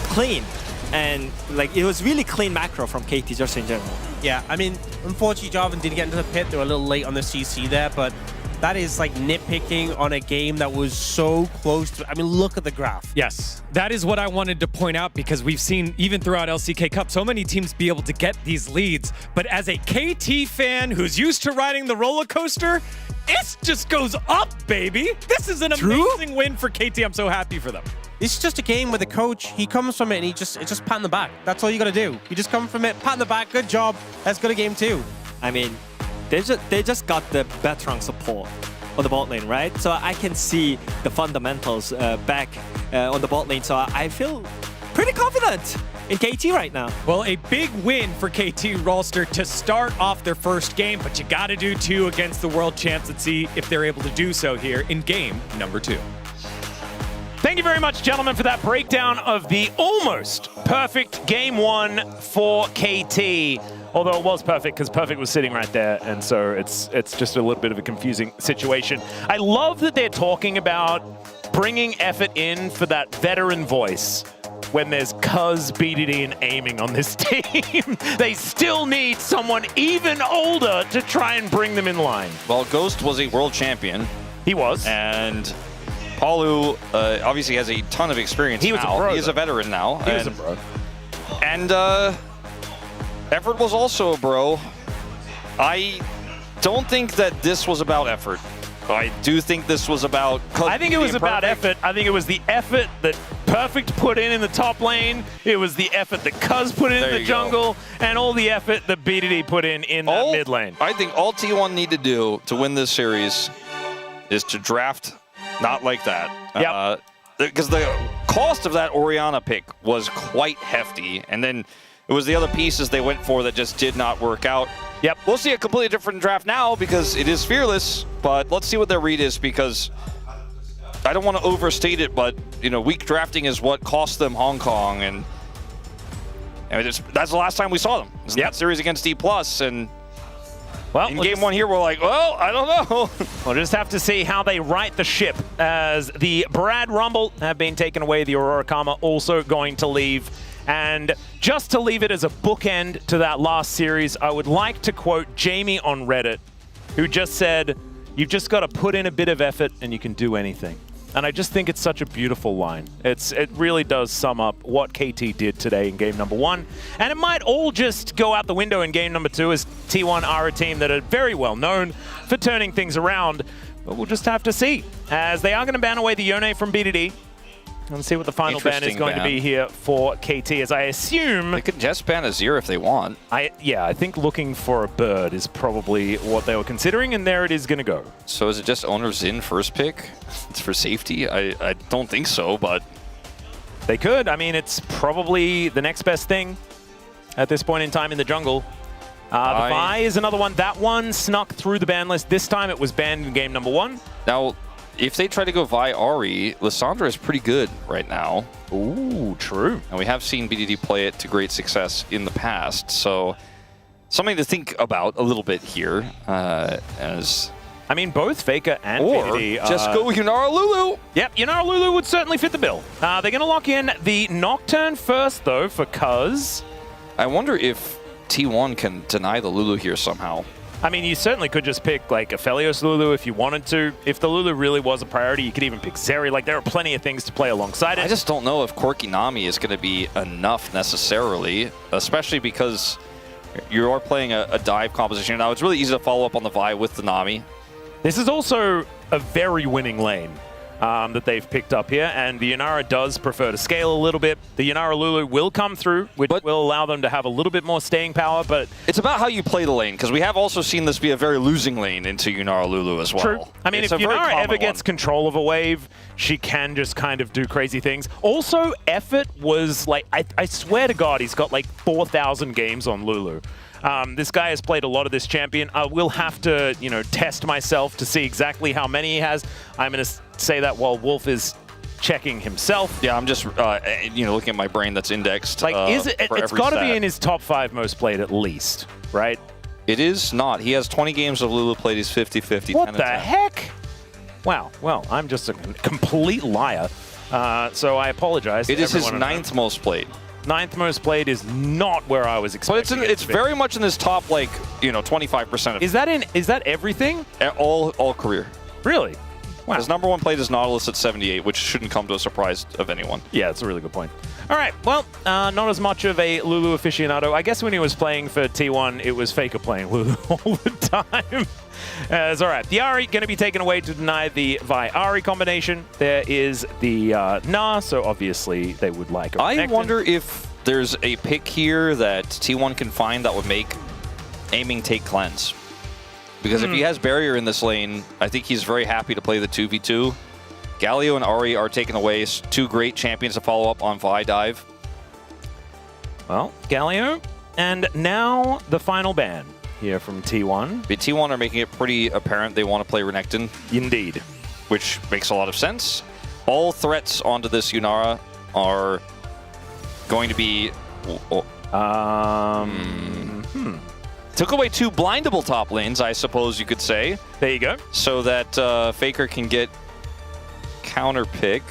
clean. And like it was really clean macro from KT just in general. Yeah, I mean, unfortunately, Jarvan did get into the pit. They were a little late on the CC there, but that is like nitpicking on a game that was so close to. I mean, look at the graph. Yes, that is what I wanted to point out because we've seen even throughout LCK Cup so many teams be able to get these leads. But as a KT fan who's used to riding the roller coaster, it just goes up, baby. This is an amazing win for KT. I'm so happy for them. This is just a game where the coach, he comes from it and it's just pat on the back. That's all you got to do. You just come from it, pat on the back, good job. Let's go to game 2. I mean, they just got the veteran support on the bot lane, right? So I can see the fundamentals back on the bot lane. So I feel pretty confident in KT right now. Well, a big win for KT roster to start off their first game, but you got to do 2 against the world champs. Let's see if they're able to do so here in game number 2. Thank you very much, gentlemen, for that breakdown of the almost perfect game 1 for KT. Although it was perfect because perfect was sitting right there, and so it's just a little bit of a confusing situation. I love that they're talking about bringing effort in for that veteran voice when there's Cuz, BDD, and aiming on this team. They still need someone even older to try and bring them in line. Well, Ghost was a world champion. He was. And Palu obviously has a ton of experience. He was a pro. He is a veteran now. He was a pro. And Effort was also a bro. I don't think that this was about effort. I do think this was about... I think it was about effort. I think it was the effort that Perfect put in the top lane. It was the effort that Cuz put in the jungle. And all the effort that BDD put in that mid lane. I think all T1 need to do to win this series is to draft not like that. Yep. Because the cost of that Orianna pick was quite hefty. And then it was the other pieces they went for that just did not work out. Yep. We'll see a completely different draft now because it is Fearless, but let's see what their read is because I don't want to overstate it, but you know, weak drafting is what cost them Hong Kong, and that's the last time we saw them. It's that series against D+, and well, in game 1 here, we're like, well, I don't know. We'll just have to see how they right the ship as the Brad Rumble have been taken away, the Aurora Karma also going to leave. And just to leave it as a bookend to that last series, I would like to quote Jamie on Reddit, who just said, "You've just got to put in a bit of effort and you can do anything." And I just think it's such a beautiful line. It really does sum up what KT did today in game number 1. And it might all just go out the window in game number 2 as T1 are a team that are very well known for turning things around. But we'll just have to see, as they are going to ban away the Yone from BDD. Let's see what the final ban is going to be here for KT, as I assume... They could just ban Azir if they want. Yeah, I think looking for a bird is probably what they were considering, and there it is going to go. So is it just Owner Xin first pick? It's for safety? I don't think so, but... They could. I mean, it's probably the next best thing at this point in time in the jungle. The Vi is another one. That one snuck through the ban list. This time it was banned in game number 1. Now... if they try to go Vi Ahri, Lissandra is pretty good right now. Ooh, true. And we have seen BDD play it to great success in the past, so something to think about a little bit here. As I mean, both Faker and BDD. Just go Yunara Lulu. Yep, Yunara Lulu would certainly fit the bill. They're going to lock in the Nocturne first, though, for Cuz. I wonder if T1 can deny the Lulu here somehow. I mean, you certainly could just pick, like, Aphelios Lulu if you wanted to. If the Lulu really was a priority, you could even pick Zeri. Like, there are plenty of things to play alongside it. I just don't know if Corki Nami is going to be enough necessarily, especially because you are playing a dive composition. Now, it's really easy to follow up on the Vi with the Nami. This is also a very winning lane that they've picked up here, and the Yunara does prefer to scale a little bit. The Yunara Lulu will come through, which will allow them to have a little bit more staying power, but... It's about how you play the lane, because we have also seen this be a very losing lane into Yunara Lulu as well. True. I mean, if Yunara ever gets control of a wave, she can just kind of do crazy things. Also, Effort was like... I swear to God, he's got like 4,000 games on Lulu. This guy has played a lot of this champion. I will have to, you know, test myself to see exactly how many he has. I'm going to say that while Wolf is checking himself. Yeah, I'm just, you know, looking at my brain that's indexed. Like, it's got to be in his top 5 most played at least, right? It is not. He has 20 games of Lulu played. He's 50-50. What the heck? Wow. Well, I'm just a complete liar. So I apologize. It is his 9th most played. 9th most played is not where I was expecting. But it's very much in his top, like, 25% of. Is that everything? All career. Really? Wow. His number 1 played is Nautilus at 78, which shouldn't come to a surprise of anyone. Yeah, that's a really good point. All right, well, not as much of a Lulu aficionado. I guess when he was playing for T1, it was Faker playing Lulu all the time. It's all right. The Ahri going to be taken away to deny the Vi Ahri combination. There is the Na, so obviously they would like a I wonder if there's a pick here that T1 can find that would make aiming take cleanse. Because if he has barrier in this lane, I think he's very happy to play the 2v2. Galio and Ahri are taken away. 2 great champions to follow up on Vi Dive. Well, Galio, and now the final ban here from T1. The T1 are making it pretty apparent they want to play Renekton. Indeed. Which makes a lot of sense. All threats onto this Yunara are going to be... Took away 2 blindable top lanes, I suppose you could say. There you go. So that Faker can get counter pick,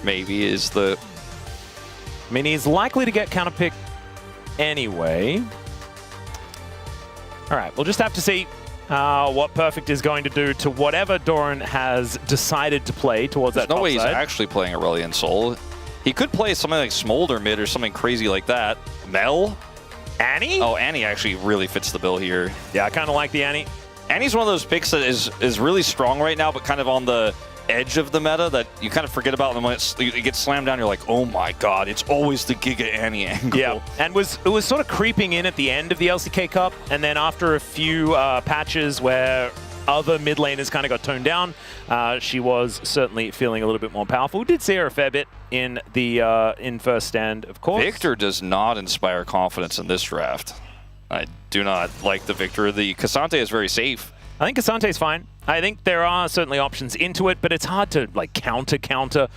maybe, is the... I mean, he's likely to get counter pick anyway. All right, we'll just have to see what Perfect is going to do to whatever Doran has decided to play towards that top no way side. He's actually playing Aurelion Sol. He could play something like Smolder mid or something crazy like that. Mel? Annie? Oh, Annie actually really fits the bill here. Yeah, I kind of like the Annie. Annie's one of those picks that is really strong right now, but kind of on the edge of the meta that you kind of forget about. And when it gets slammed down, you're like, oh my god, it's always the Giga Annie angle. Yeah, and it was sort of creeping in at the end of the LCK Cup, and then after a few patches where other mid laners kind of got toned down, she was certainly feeling a little bit more powerful. We did see her a fair bit in the in first stand, of course. Victor does not inspire confidence in this draft. I do not like the Victor. The Cassante is very safe. I think Cassante's fine. I think there are certainly options into it, but it's hard to like counter a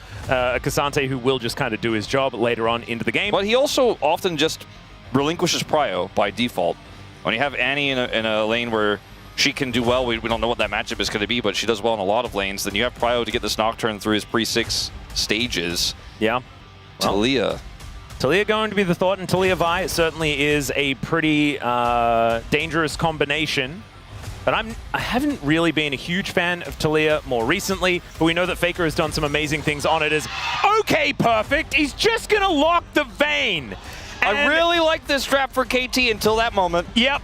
Cassante who will just kind of do his job later on into the game. But he also often just relinquishes prio by default. When you have Annie in a lane where she can do well, we don't know what that matchup is going to be, but she does well in a lot of lanes, then you have prio to get this Nocturne through his pre-6 stages. Yeah. Well, Taliyah going to be the thought, and Taliyah Vi certainly is a pretty dangerous combination. But I haven't really been a huge fan of Taliyah more recently, but we know that Faker has done some amazing things on it as, okay, Perfect, he's just going to lock the Vayne. And I really liked this draft for KT until that moment. Yep.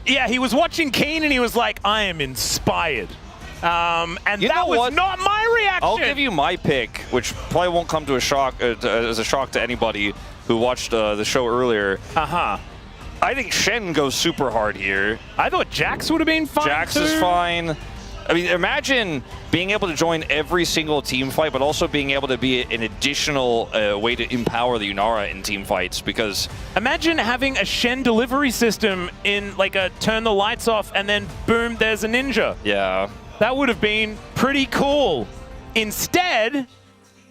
Yeah, he was watching Keen and he was like, I am inspired. And that was not my reaction. I'll give you my pick, which probably won't come to a shock as a shock to anybody who watched the show earlier. I think Shen goes super hard here. I thought Jax would have been fine. Jax too. is fine. I mean, imagine being able to join every single team fight, but also being able to be an additional way to empower the Yunara in team fights, because... Imagine having a Shen delivery system in like a turn the lights off and then boom, there's a ninja. Yeah. That would have been pretty cool. Instead,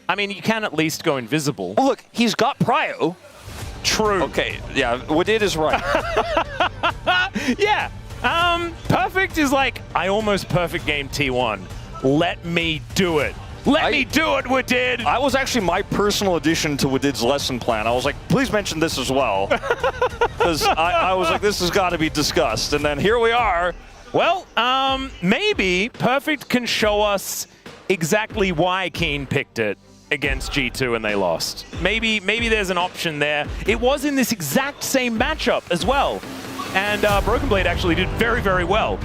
I mean, you can at least go invisible. Well, look, he's got prio. True. Okay, yeah, Wadid is right. Yeah. Perfect is like, I almost perfect game T1. Let me do it. Let me do it, Wadid. I was actually my personal addition to Wadid's lesson plan. I was like, please mention this as well. Because I was like, this has got to be discussed. And then here we are. Well, maybe Perfect can show us exactly why Keen picked it against G2 and they lost. Maybe there's an option there. It was in this exact same matchup as well. And Broken Blade actually did very, very well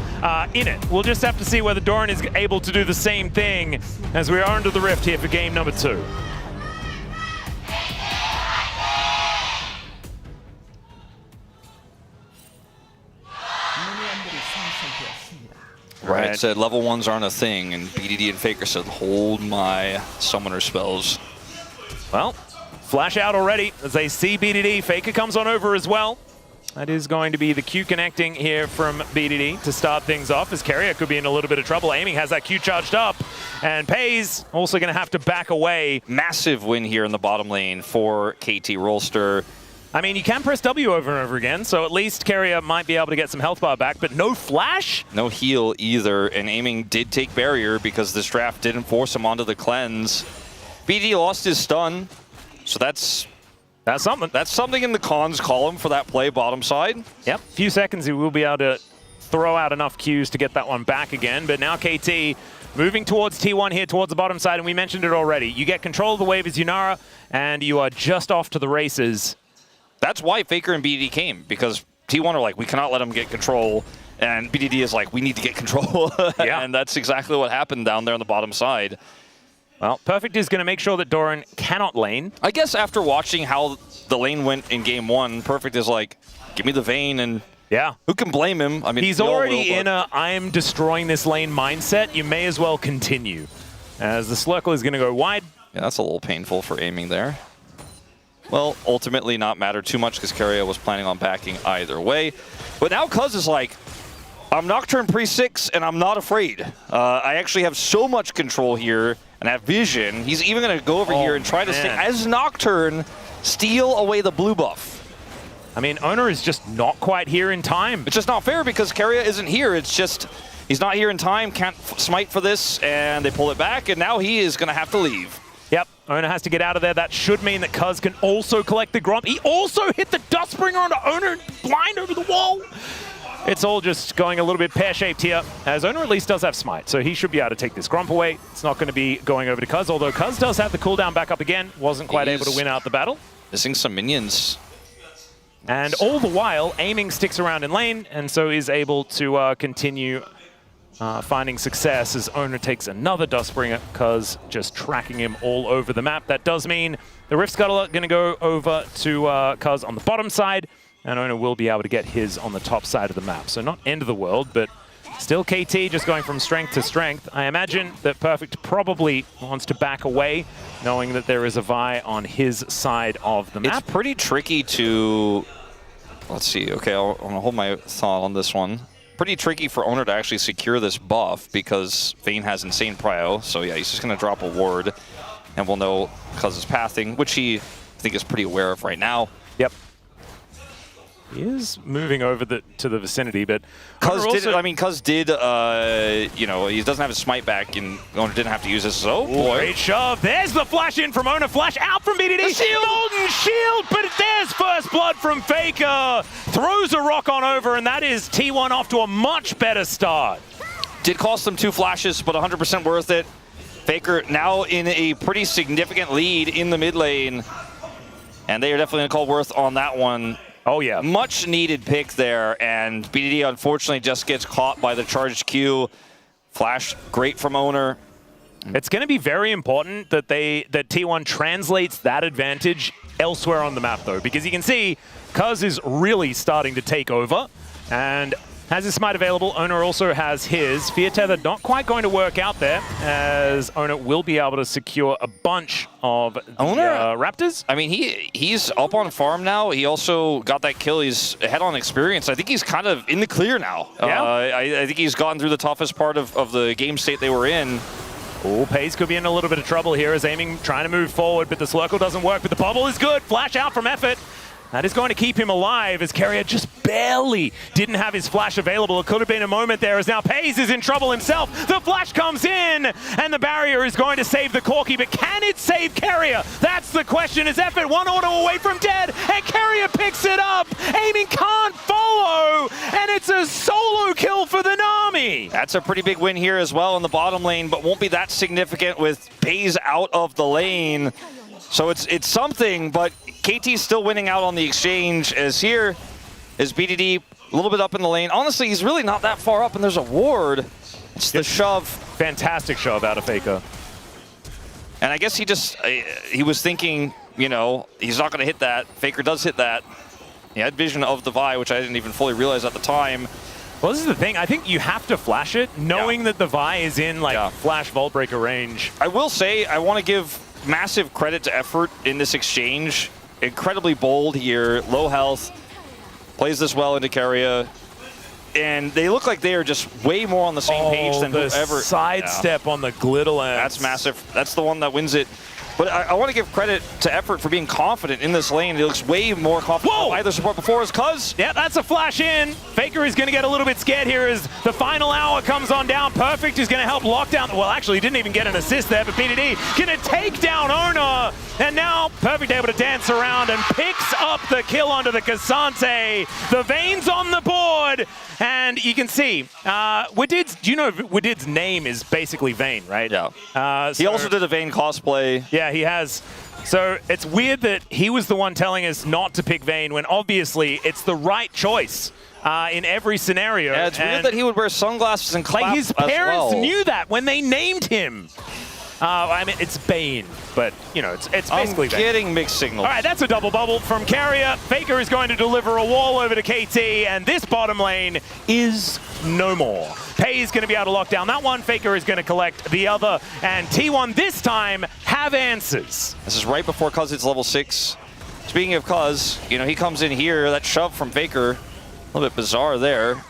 in it. We'll just have to see whether Doran is able to do the same thing as we are into the Rift here for game number 2. Right, said level 1s aren't a thing, and BDD and Faker said, hold my summoner spells. Well, flash out already as they see BDD. Faker comes on over as well. That is going to be the Q connecting here from BDD to start things off, as Carrier could be in a little bit of trouble. Aiming has that Q charged up, and Pays also going to have to back away. Massive win here in the bottom lane for KT Rolster. I mean, you can press W over and over again, so at least Carrier might be able to get some health bar back, but no flash? No heal either, and aiming did take barrier because this draft didn't force him onto the cleanse. BD lost his stun, so that's something. That's something in the cons column for that play bottom side. Yep, few seconds he will be able to throw out enough Qs to get that one back again, but now KT moving towards T1 here, towards the bottom side, and we mentioned it already. You get control of the wave as Yunara, and you are just off to the races. That's why Faker and BDD came, because T1 are like, we cannot let them get control, and BDD is like, we need to get control. Yeah. And that's exactly what happened down there on the bottom side. Well, Perfect is going to make sure that Doran cannot lane. I guess after watching how the lane went in game 1, Perfect is like, give me the Vayne, and yeah, who can blame him? I mean, he's already in a I'm destroying this lane mindset. You may as well continue, as the Slurkle is going to go wide. Yeah, that's a little painful for aiming there. Well, ultimately not matter too much because Carrier was planning on backing either way. But now Cuz is like, I'm Nocturne pre-6 and I'm not afraid. I actually have so much control here and have vision. He's even going to go over here and try to stay as Nocturne, steal away the blue buff. I mean, Owner is just not quite here in time. It's just not fair because Carrier isn't here. It's just, he's not here in time, can't smite for this, and they pull it back, and now he is going to have to leave. Yep, Owner has to get out of there. That should mean that Cuz can also collect the Gromp. He also hit the Dustbringer onto Owner, blind over the wall. It's all just going a little bit pear-shaped here, as Owner at least does have Smite, so he should be able to take this Gromp away. It's not going to be going over to Cuz, although Cuz does have the cooldown back up again. Wasn't quite able to win out the battle. Missing some minions. And all the while, aiming sticks around in lane, and so is able to continue finding success as Owner takes another Dustbringer, Cuz just tracking him all over the map. That does mean the Rift Scuttle are going to go over to Cuz on the bottom side, and Owner will be able to get his on the top side of the map. So not end of the world, but still KT just going from strength to strength. I imagine that Perfect probably wants to back away, knowing that there is a Vi on his side of the map. It's pretty tricky to, let's see, okay, I'm gonna hold my thought on this one. Pretty tricky for Owner to actually secure this buff because Vayne has insane prio, so yeah, he's just gonna drop a ward and we'll know Cuz's pathing, which he, I think, is pretty aware of right now. Yep. He is moving over to the vicinity, but Cuz did, I mean, Cuz did, you know, he doesn't have his smite back, and Owner didn't have to use this. So, boy. Great shove. There's the flash in from Owner. Flash out from BDD. Golden shield, but there's first blood from Faker. Throws a rock on over, and that is T1 off to a much better start. Did cost them 2 flashes, but 100% worth it. Faker now in a pretty significant lead in the mid lane, and they are definitely going to call worth on that one. Oh, yeah. Much needed pick there, and BDD unfortunately just gets caught by the charged Q. Flash, great from Owner. It's going to be very important that T1 translates that advantage elsewhere on the map, though, because you can see Cuz is really starting to take over, and has his Smite available. Owner also has his. Fear Tether not quite going to work out there, as Owner will be able to secure a bunch of Raptors. I mean, he's up on farm now. He also got that kill. He's ahead on experience. I think he's kind of in the clear now. Yeah. I think he's gotten through the toughest part of the game state they were in. Oh, Pace could be in a little bit of trouble here as aiming, trying to move forward, but the Slurkle doesn't work, but the bubble is good. Flash out from Effort. That is going to keep him alive as Carrier just barely didn't have his flash available. It could have been a moment there as now Pace is in trouble himself. The flash comes in and the barrier is going to save the Corki, but can it save Carrier? That's the question. Is Effort one auto away from dead and Carrier picks it up. Aiming can't follow and it's a solo kill for the Nami. That's a pretty big win here as well in the bottom lane, but won't be that significant with Pace out of the lane. So it's something, but KT's still winning out on the exchange, as here is BDD a little bit up in the lane. Honestly, he's really not that far up, and there's a ward. It's the shove. Fantastic shove out of Faker. And I guess he was thinking, you know, he's not going to hit that. Faker does hit that. He had vision of the Vi, which I didn't even fully realize at the time. Well, this is the thing. I think you have to flash it, knowing that the Vi is in, like, flash Vault Breaker range. I will say, I want to give massive credit to Effort in this exchange. Incredibly bold here, low health, plays this well into Carrier, and they look like they are just way more on the same page than whoever. Sidestep on the Gliddle end. That's massive. That's the one that wins it. But I want to give credit to Effort for being confident in this lane. He looks way more confident than either support before his cuz. Yeah, that's a flash in. Faker is going to get a little bit scared here as the final hour comes on down. Perfect is going to help lock down. Well, actually, he didn't even get an assist there, but PDD going to take down Owner. And now Perfect able to dance around and picks up the kill onto the Cassante. The Vayne's on the board. And you can see, Wadid's, do you know Wadid's name is basically Vayne, right? Yeah. He also did a Vayne cosplay. Yeah, he has. So it's weird that he was the one telling us not to pick Vayne when obviously it's the right choice in every scenario. Yeah, it's weird that he would wear sunglasses and clap like his parents as well. knew that when they named him. I mean, it's Bane, but, you know, it's basically Bane. I'm getting mixed signals. All right, that's a double bubble from Carrier. Faker is going to deliver a wall over to KT, and this bottom lane is no more. Pei is going to be able to lock down that one. Faker is going to collect the other, and T1 this time have answers. This is right before Cuz hits level 6. Speaking of Cuz, you know, he comes in here, that shove from Faker, a little bit bizarre there.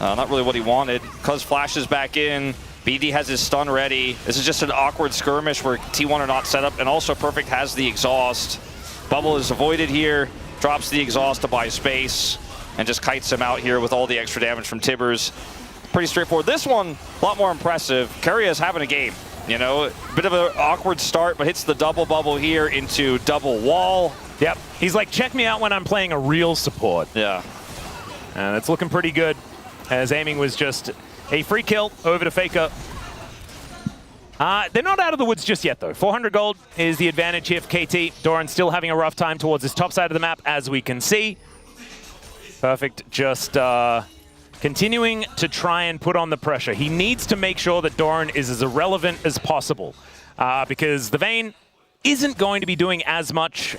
Not really what he wanted. Cuz flashes back in. BD has his stun ready. This is just an awkward skirmish where T1 are not set up, and also Perfect has the exhaust. Bubble is avoided here, drops the exhaust to buy space, and just kites him out here with all the extra damage from Tibbers. Pretty straightforward. This one, a lot more impressive. Carrier is having a game. You know, bit of an awkward start, but hits the double bubble here into double wall. Yep, he's like, check me out when I'm playing a real support. Yeah. And it's looking pretty good, as aiming was just a free kill over to Faker. They're not out of the woods just yet, though. 400 gold is the advantage here for KT. Doran still having a rough time towards his top side of the map, as we can see. Perfect just continuing to try and put on the pressure. He needs to make sure that Doran is as irrelevant as possible because the Vayne isn't going to be doing as much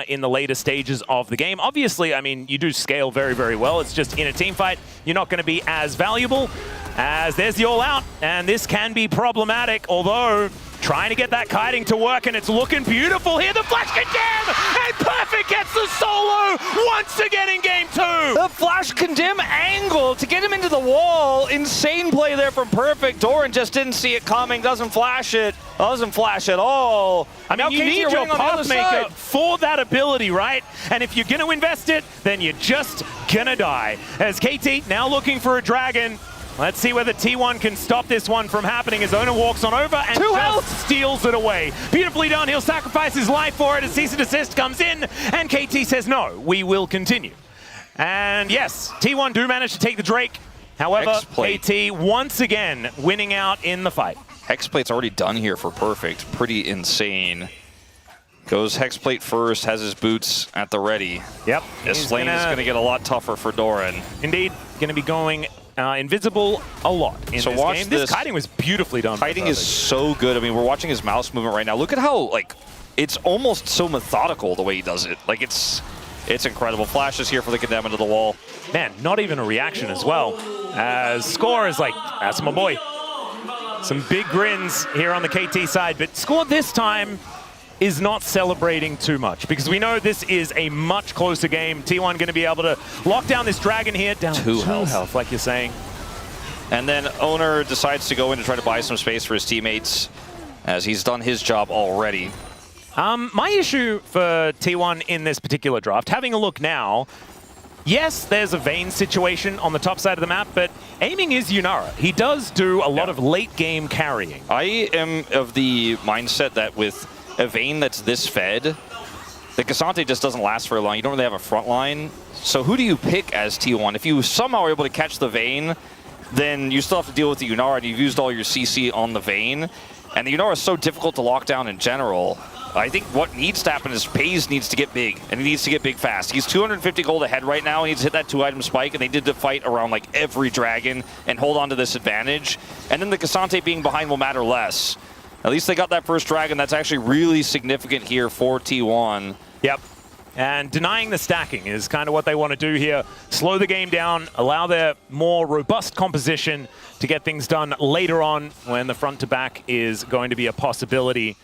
in the later stages of the game. Obviously, I mean, you do scale very, very well. It's just in a team fight, you're not going to be as valuable as there's the all-out, and this can be problematic, although trying to get that kiting to work, and it's looking beautiful here. The flash condemn, and Perfect gets the solo once again in game 2. The flash condemn angle to get him into the wall. Insane play there from Perfect. Doran just didn't see it coming, doesn't flash it, doesn't flash at all. I mean, you need your pathmaker for that ability, right? And if you're going to invest it, then you're just gonna die. As KT now looking for a dragon. Let's see whether T1 can stop this one from happening as Owner walks on over and just steals it away. Beautifully done. He'll sacrifice his life for it as cease and desist comes in, and KT says, no, we will continue. And yes, T1 do manage to take the Drake. However, KT once again winning out in the fight. Hexplate's already done here for Perfect. Pretty insane. Goes Hexplate first, has his boots at the ready. Yep. This lane is going to get a lot tougher for Doran. Indeed, going to be going invisible a lot in this game. This kiting was beautifully done. Kiting is so good. I mean, we're watching his mouse movement right now. Look at how, like, it's almost so methodical the way he does it. Like, it's incredible. Flashes here for the condemn into the wall. Man, not even a reaction as well. As Score is like, that's my boy. Some big grins here on the KT side, but Score this time is not celebrating too much because we know this is a much closer game. T1 going to be able to lock down this dragon here. Down 2 health, like you're saying. And then Owner decides to go in to try to buy some space for his teammates as he's done his job already. My issue for T1 in this particular draft, having a look now, yes, there's a Vayne situation on the top side of the map, but aiming is Yunara. He does do a lot of late game carrying. I am of the mindset that with a Vayne that's this fed, the Cassante just doesn't last very long. You don't really have a front line. So who do you pick as T1? If you somehow are able to catch the Vayne, then you still have to deal with the Yunara, and you've used all your CC on the Vayne. And the Yunara is so difficult to lock down in general. I think what needs to happen is Pays needs to get big, and he needs to get big fast. He's 250 gold ahead right now. He needs to hit that 2-item spike, and they did the fight around like every dragon and hold on to this advantage. And then the Cassante being behind will matter less. At least they got that first dragon. That's actually really significant here for T1. Yep. And denying the stacking is kind of what they want to do here. Slow the game down, allow their more robust composition to get things done later on when the front to back is going to be a possibility.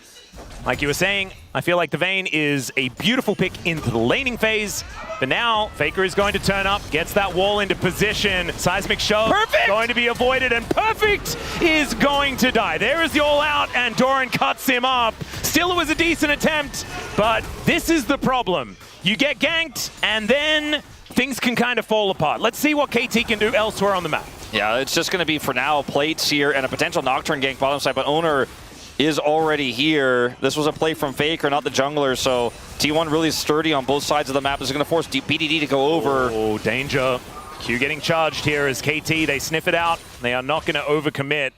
Like you were saying, I feel like the Vayne is a beautiful pick into the laning phase. But now, Faker is going to turn up, gets that wall into position. Seismic shove going to be avoided, and Perfect is going to die. There is the all-out, and Doran cuts him up. Still, it was a decent attempt, but this is the problem. You get ganked, and then things can kind of fall apart. Let's see what KT can do elsewhere on the map. Yeah, it's just going to be, for now, plates here and a potential Nocturne gank bottom side, but Owner is already here. This was a play from Faker, not the jungler, so T1 really sturdy on both sides of the map. This is going to force BDD to go over. Oh, danger. Q getting charged here as KT. They sniff it out. They are not going to overcommit.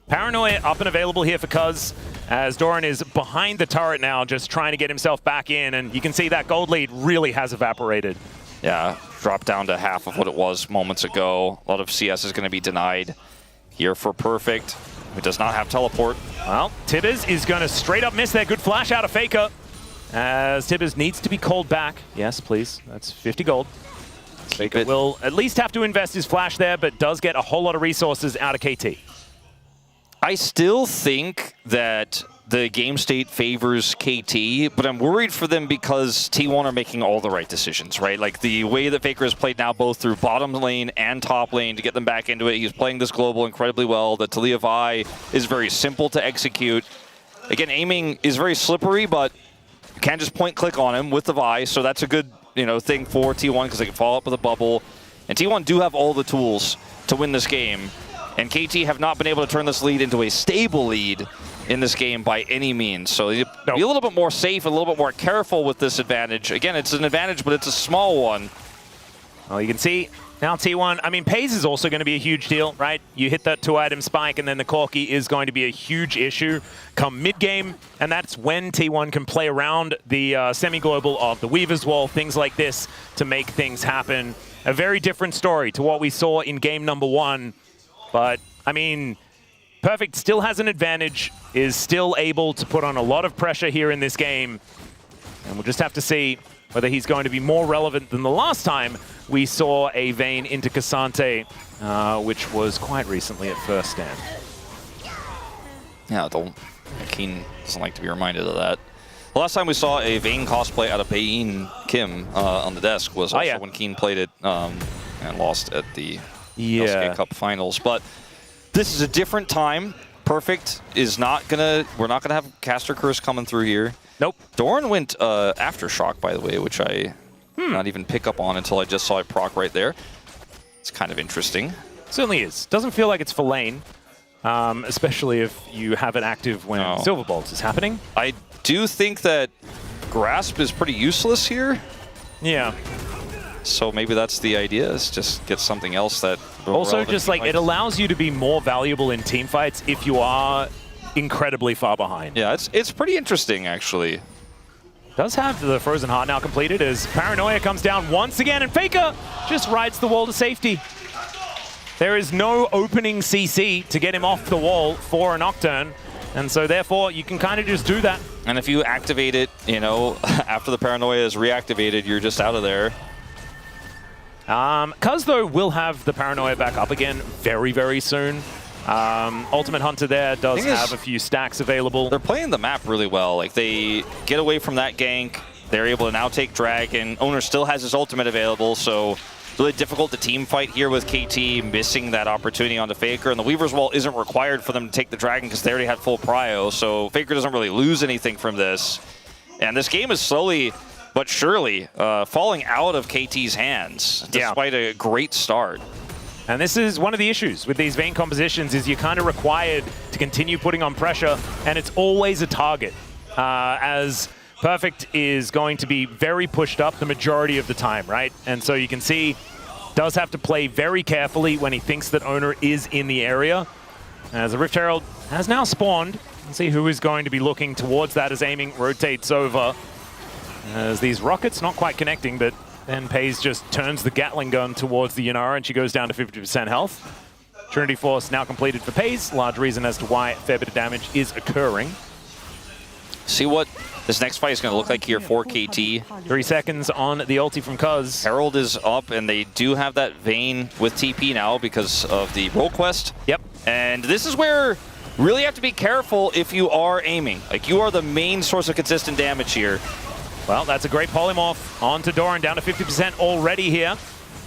Paranoia up and available here for Cuz, as Doran is behind the turret now, just trying to get himself back in, and you can see that gold lead really has evaporated. Yeah, dropped down to half of what it was moments ago. A lot of CS is going to be denied here for Perfect, who does not have teleport. Well, Tibbers is going to straight up miss there. Good flash out of Faker, as Tibbers needs to be called back. Yes, please. That's 50 gold. Faker will at least have to invest his flash there, but does get a whole lot of resources out of KT. I still think that the game state favors KT, but I'm worried for them because T1 are making all the right decisions, right? Like the way that Faker has played now, both through bottom lane and top lane to get them back into it. He's playing this global incredibly well. The Talia Vi is very simple to execute. Again, aiming is very slippery, but you can't just point click on him with the Vi, so that's a good thing for T1 because they can follow up with a bubble. And T1 do have all the tools to win this game. And KT have not been able to turn this lead into a stable lead in this game by any means. So you be a little bit more safe, a little bit more careful with this advantage. Again, it's an advantage, but it's a small one. Well, you can see now T1, I mean, Pays is also going to be a huge deal, right? You hit that 2-item spike, and then the Corki is going to be a huge issue come mid-game, and that's when T1 can play around the semi-global of the Weaver's Wall, things like this, to make things happen. A very different story to what we saw in game number 1. But, I mean, Perfect still has an advantage, is still able to put on a lot of pressure here in this game. And we'll just have to see whether he's going to be more relevant than the last time we saw a Vayne into Cassante, which was quite recently at First Stand. Yeah, Keen doesn't like to be reminded of that. The last time we saw a Vayne cosplay out of Bain Kim on the desk was also when Keen played it and lost at the LCK Cup Finals. But this is a different time. Perfect is not gonna. We're not gonna have Caster Curse coming through here. Nope. Doran went Aftershock, by the way, which I not even pick up on until I just saw it proc right there. It's kind of interesting. Certainly is. Doesn't feel like it's for lane, especially if you have it active when Silver Bolt is happening. I do think that Grasp is pretty useless here. Yeah. So maybe that's the idea, is just get something else that... Also, just like, it allows you to be more valuable in team fights if you are incredibly far behind. Yeah, it's pretty interesting, actually. Does have the Frozen Heart now completed as Paranoia comes down once again, and Faker just rides the wall to safety. There is no opening CC to get him off the wall for a Nocturne, and so therefore you can kind of just do that. And if you activate it, after the Paranoia is reactivated, you're just out of there. Cuz, though, will have the Paranoia back up again very, very soon. Ultimate Hunter there does have a few stacks available. They're playing the map really well. Like, they get away from that gank. They're able to now take Dragon. Owner still has his ultimate available, so it's really difficult to team fight here with KT missing that opportunity onto Faker. And the Weaver's Wall isn't required for them to take the Dragon because they already had full prio, so Faker doesn't really lose anything from this. And this game is slowly but surely falling out of KT's hands, despite a great start. And this is one of the issues with these Vayne compositions, is you're kind of required to continue putting on pressure, and it's always a target, as Perfect is going to be very pushed up the majority of the time, right? And so you can see, does have to play very carefully when he thinks that Owner is in the area. As the Rift Herald has now spawned, let's see who is going to be looking towards that as aiming rotates over. As these rockets not quite connecting, but then Pays just turns the Gatling gun towards the Yanara, and she goes down to 50% health. Trinity Force now completed for Pays. Large reason as to why a fair bit of damage is occurring. See what this next fight is going to look like here for KT. 3 seconds on the ulti from Cuz. Herald is up, and they do have that Vayne with TP now because of the role quest. Yep. And this is where you really have to be careful if you are aiming. Like, you are the main source of consistent damage here. Well, that's a great polymorph onto Doran, down to 50% already here.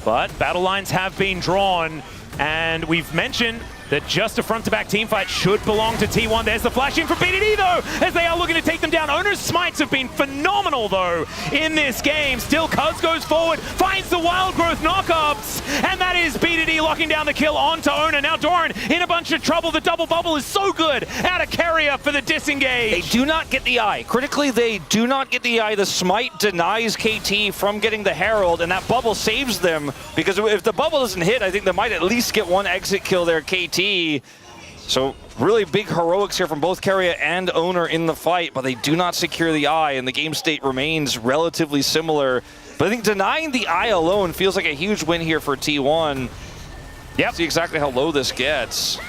But battle lines have been drawn, and we've mentioned that just a front-to-back team fight should belong to T1. There's the flash in for BDD, though, as they are looking to take them down. Owner's smites have been phenomenal, though, in this game. Still, Cuz goes forward, finds the Wild Growth knockups, and that is BDD locking down the kill onto Owner. Now Doran in a bunch of trouble. The double bubble is so good out of carrier for the disengage. They do not get the eye. Critically, they do not get the eye. The smite denies KT from getting the Herald, and that bubble saves them, because if the bubble doesn't hit, I think they might at least get one exit kill there, KT. So really big heroics here from both Carrier and Owner in the fight, but they do not secure the eye, and the game state remains relatively similar. But I think denying the eye alone feels like a huge win here for T1. Yep. See exactly how low this gets.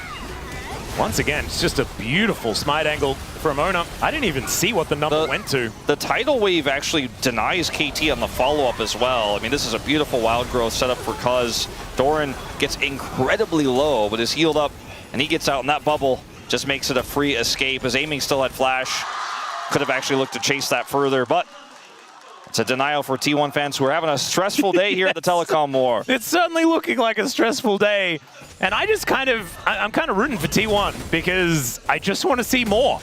Once again, it's just a beautiful smite angle from Owner. I didn't even see what the number went to. The tidal wave actually denies KT on the follow-up as well. I mean, this is a beautiful Wild Growth setup for Cuz. Doran gets incredibly low, but is healed up, and he gets out, and that bubble just makes it a free escape, as aiming still had flash. Could have actually looked to chase that further, but it's a denial for T1 fans who are having a stressful day here at the Telecom War. It's certainly looking like a stressful day. And I'm kind of rooting for T1 because I just want to see more.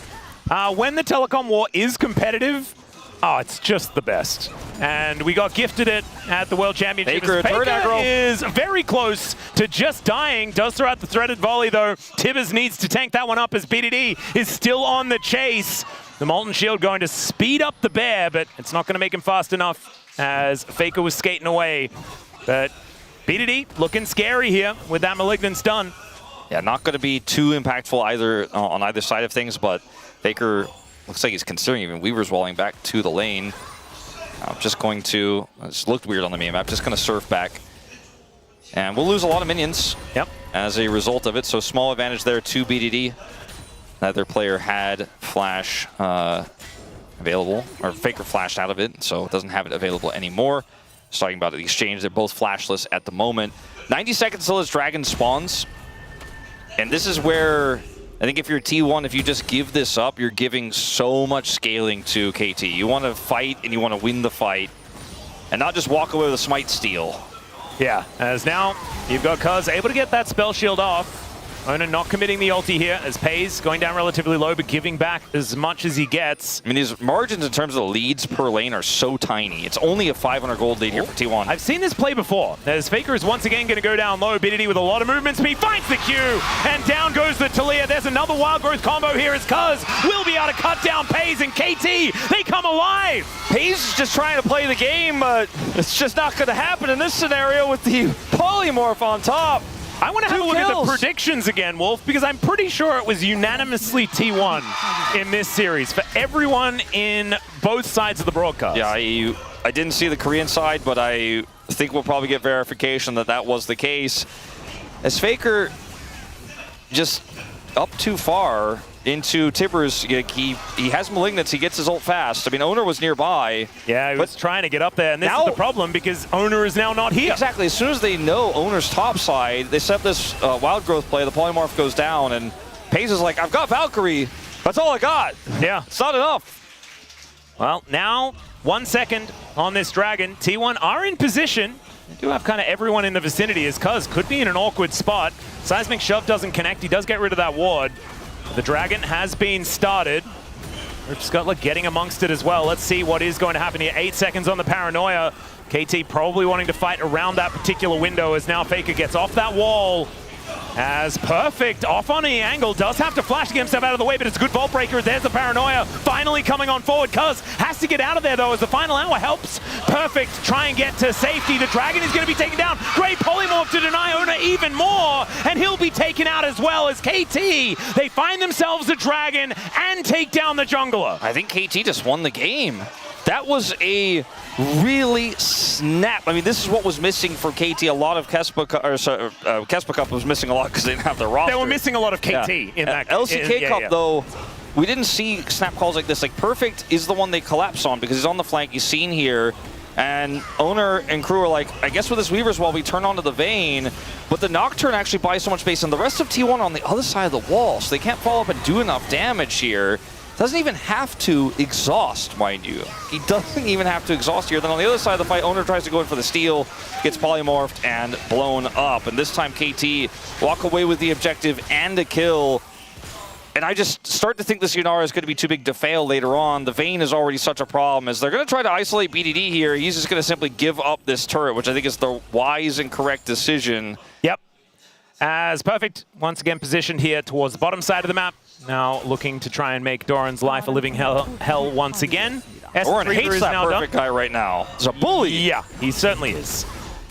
When the Telecom War is competitive, it's just the best. And we got gifted it at the World Championship. Faker is very close to just dying. Does throw out the threaded volley, though. Tibbers needs to tank that one up as BDD is still on the chase. The Molten Shield going to speed up the bear, but it's not going to make him fast enough as Faker was skating away. But BDD looking scary here with that Malignant stun. Yeah, not going to be too impactful either on either side of things, but Faker looks like he's considering even Weaver's walling back to the lane. I'm just going to, this looked weird on the minimap, just going to surf back. And we'll lose a lot of minions as a result of it, so small advantage there to BDD. Neither player had flash available, or Faker flashed out of it, so it doesn't have it available anymore. Just talking about the exchange, they're both flashless at the moment. 90 seconds till his dragon spawns. And this is where, I think if you're T1, if you just give this up, you're giving so much scaling to KT. You want to fight and you want to win the fight, and not just walk away with a smite steal. Yeah, as now you've got Cuz able to get that spell shield off. Owner not committing the ulti here as Pays going down relatively low, but giving back as much as he gets. I mean, these margins in terms of the leads per lane are so tiny. It's only a 500 gold lead here for T1. I've seen this play before, as Faker is once again going to go down low. BDD with a lot of movement speed finds the Q, and down goes the Talia. There's another Wild Growth combo here as Cuz will be able to cut down Pays and KT. They come alive. Pays is just trying to play the game, but it's just not going to happen in this scenario with the polymorph on top. I want to have a look at the predictions again, Wolf, because I'm pretty sure it was unanimously T1 in this series for everyone in both sides of the broadcast. Yeah, I didn't see the Korean side, but I think we'll probably get verification that that was the case. As Faker just up too far into Tibbers, he has Malignance, he gets his ult fast. I mean, Owner was nearby. Yeah, he was trying to get up there, and this is the problem because Owner is now not here. Exactly, as soon as they know Owner's top side, they set up this Wild Growth play, the polymorph goes down, and Pays is like, I've got Valkyrie, that's all I got. Yeah. It's not enough. Well, now 1 second on this Dragon. T1 are in position. They do have kind of everyone in the vicinity as Cuz could be in an awkward spot. Seismic Shove doesn't connect, he does get rid of that ward. The Dragon has been started. Scuttler getting amongst it as well. Let's see what is going to happen here. 8 seconds on the Paranoia. KT probably wanting to fight around that particular window as now Faker gets off that wall. As Perfect off on the angle, does have to flash to get himself out of the way, but it's a good vault breaker. There's the Paranoia finally coming on forward. Cuz has to get out of there though as the final hour helps Perfect try and get to safety. The Dragon is going to be taken down. Great polymorph to deny Owner even more, and he'll be taken out as well as KT. They find themselves a Dragon and take down the jungler. I think KT just won the game. That was a really snap. I mean, this is what was missing for KT. A lot of Kespa Cup was missing a lot because they didn't have their roster. They were missing a lot of KT in that LCK Cup, though, we didn't see snap calls like this. Like, Perfect is the one they collapse on because he's on the flank. He's seen here. And Owner and crew are like, I guess with this Weaver's Wall, we turn onto the Vayne. But the Nocturne actually buys so much space. And the rest of T1 are on the other side of the wall. So they can't follow up and do enough damage here. doesn't even have to exhaust, mind you. He doesn't even have to exhaust here. Then on the other side of the fight, Owner tries to go in for the steal, gets polymorphed and blown up. And this time KT walk away with the objective and a kill. And I just start to think this Yunara is going to be too big to fail later on. The Vayne is already such a problem, as they're going to try to isolate BDD here. He's just going to simply give up this turret, which I think is the wise and correct decision. Yep. As Perfect, once again positioned here towards the bottom side of the map. Now looking to try and make Doran's life a living hell once again. Doran hates that Perfect guy right now. He's a bully. Yeah, he certainly is.